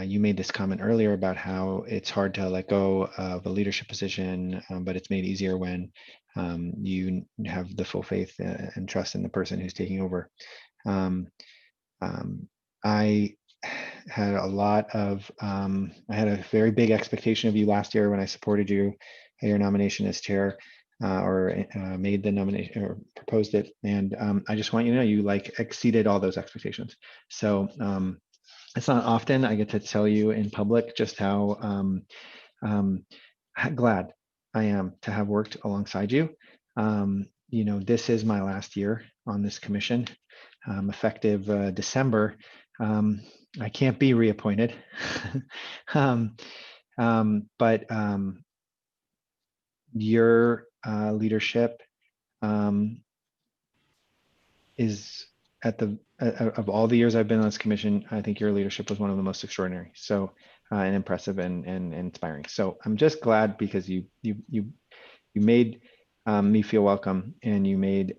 You made this comment earlier about how it's hard to let go of a leadership position, but it's made easier when you have the full faith and trust in the person who's taking over. I had I had a very big expectation of you last year when I supported you, your nomination as chair, or made the nomination or proposed it. And I just want you to know you like exceeded all those expectations. So it's not often I get to tell you in public just how glad I am to have worked alongside you. This is my last year on this commission, effective December. I can't be reappointed, but your leadership is of all the years I've been on this commission, I think your leadership was one of the most extraordinary. So and impressive and inspiring. So I'm just glad because you made me feel welcome, and you made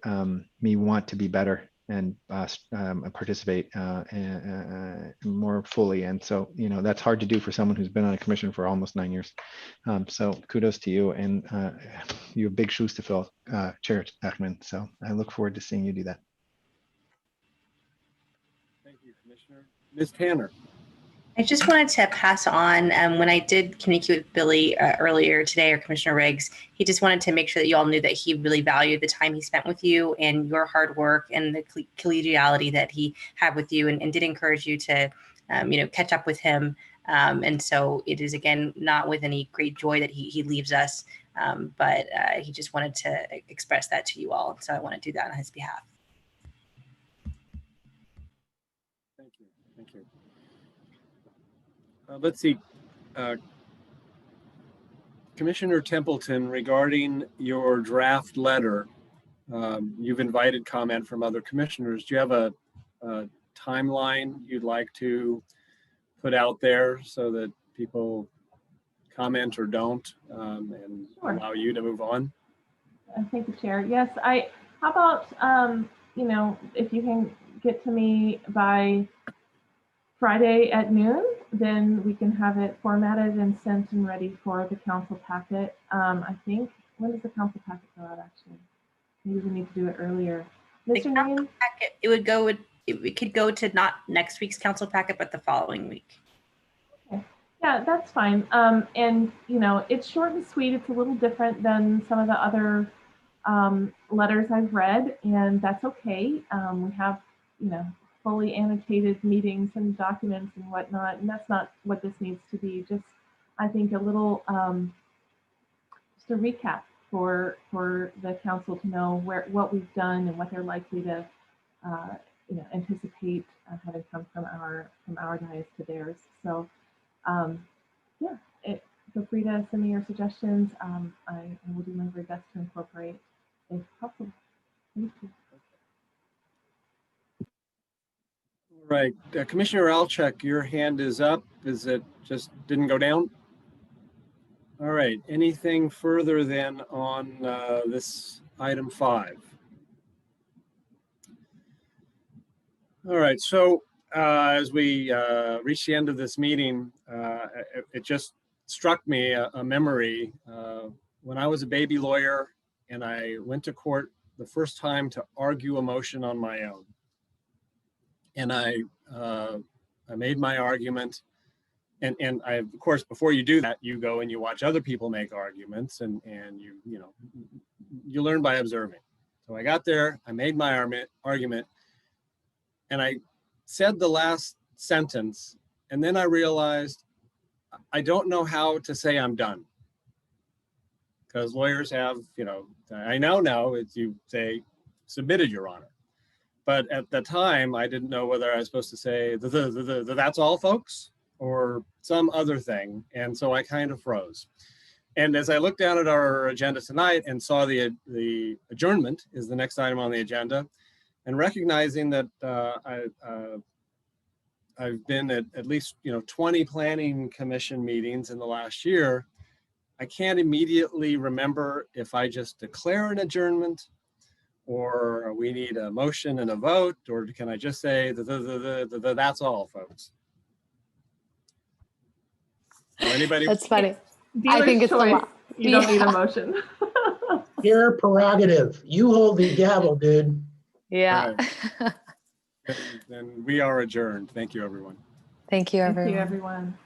me want to be better and participate more fully. And so, that's hard to do for someone who's been on a commission for almost 9 years. So kudos to you, and you have big shoes to fill, Chair Heckman. So I look forward to seeing you do that. Thank you, Commissioner. Ms. Tanner. I just wanted to pass on, when I did communicate with Billy earlier today, or Commissioner Riggs, he just wanted to make sure that you all knew that he really valued the time he spent with you and your hard work and the collegiality that he had with you, and did encourage you to, catch up with him. And so it is, again, not with any great joy that he leaves us, but he just wanted to express that to you all. So I want to do that on his behalf. Thank you. Thank you. Let's see, Commissioner Templeton, regarding your draft letter, you've invited comment from other commissioners. Do you have a timeline you'd like to put out there so that people comment or don't, and Sure. allow you to move on? Thank you, Chair. Yes, how about, if you can get to me by Friday at noon, then we can have it formatted and sent and ready for the council packet. I think, when does the council packet go out, actually? Maybe we need to do it earlier. Mr. Name? Packet, it could go to not next week's council packet, but the following week. Okay. Yeah, that's fine. And, it's short and sweet. It's a little different than some of the other letters I've read, and that's okay. We have, fully annotated meetings and documents and whatnot, and that's not what this needs to be. Just, I think, a little, just a recap for the council to know what we've done and what they're likely to, anticipate having come from our dais to theirs. So, yeah, feel free to send me your suggestions. I will do my very best to incorporate if possible. Thank you. Right, Commissioner Alchek, your hand is up. Is it just didn't go down? All right, anything further then on this item 5? All right, so as we reach the end of this meeting, it just struck me a memory. When I was a baby lawyer and I went to court the first time to argue a motion on my own. And I made my argument. And I, of course, before you do that, you go and you watch other people make arguments and you learn by observing. So I got there, I made my argument, and I said the last sentence, and then I realized I don't know how to say I'm done. Because lawyers have, I now know it's you say, submitted, Your Honor. But at the time, I didn't know whether I was supposed to say, that's all, folks, or some other thing. And so I kind of froze. And as I looked down at our agenda tonight and saw the adjournment is the next item on the agenda, and recognizing that I've been at least 20 planning commission meetings in the last year, I can't immediately remember if I just declare an adjournment or we need a motion and a vote, or can I just say that's all, folks? Anybody? That's funny. Dealer's I think it's a choice. lot. You don't need a motion. Your prerogative. You hold the gavel, dude. Yeah. Then we are adjourned. Thank you, everyone. Thank you, Thank everyone. you, everyone.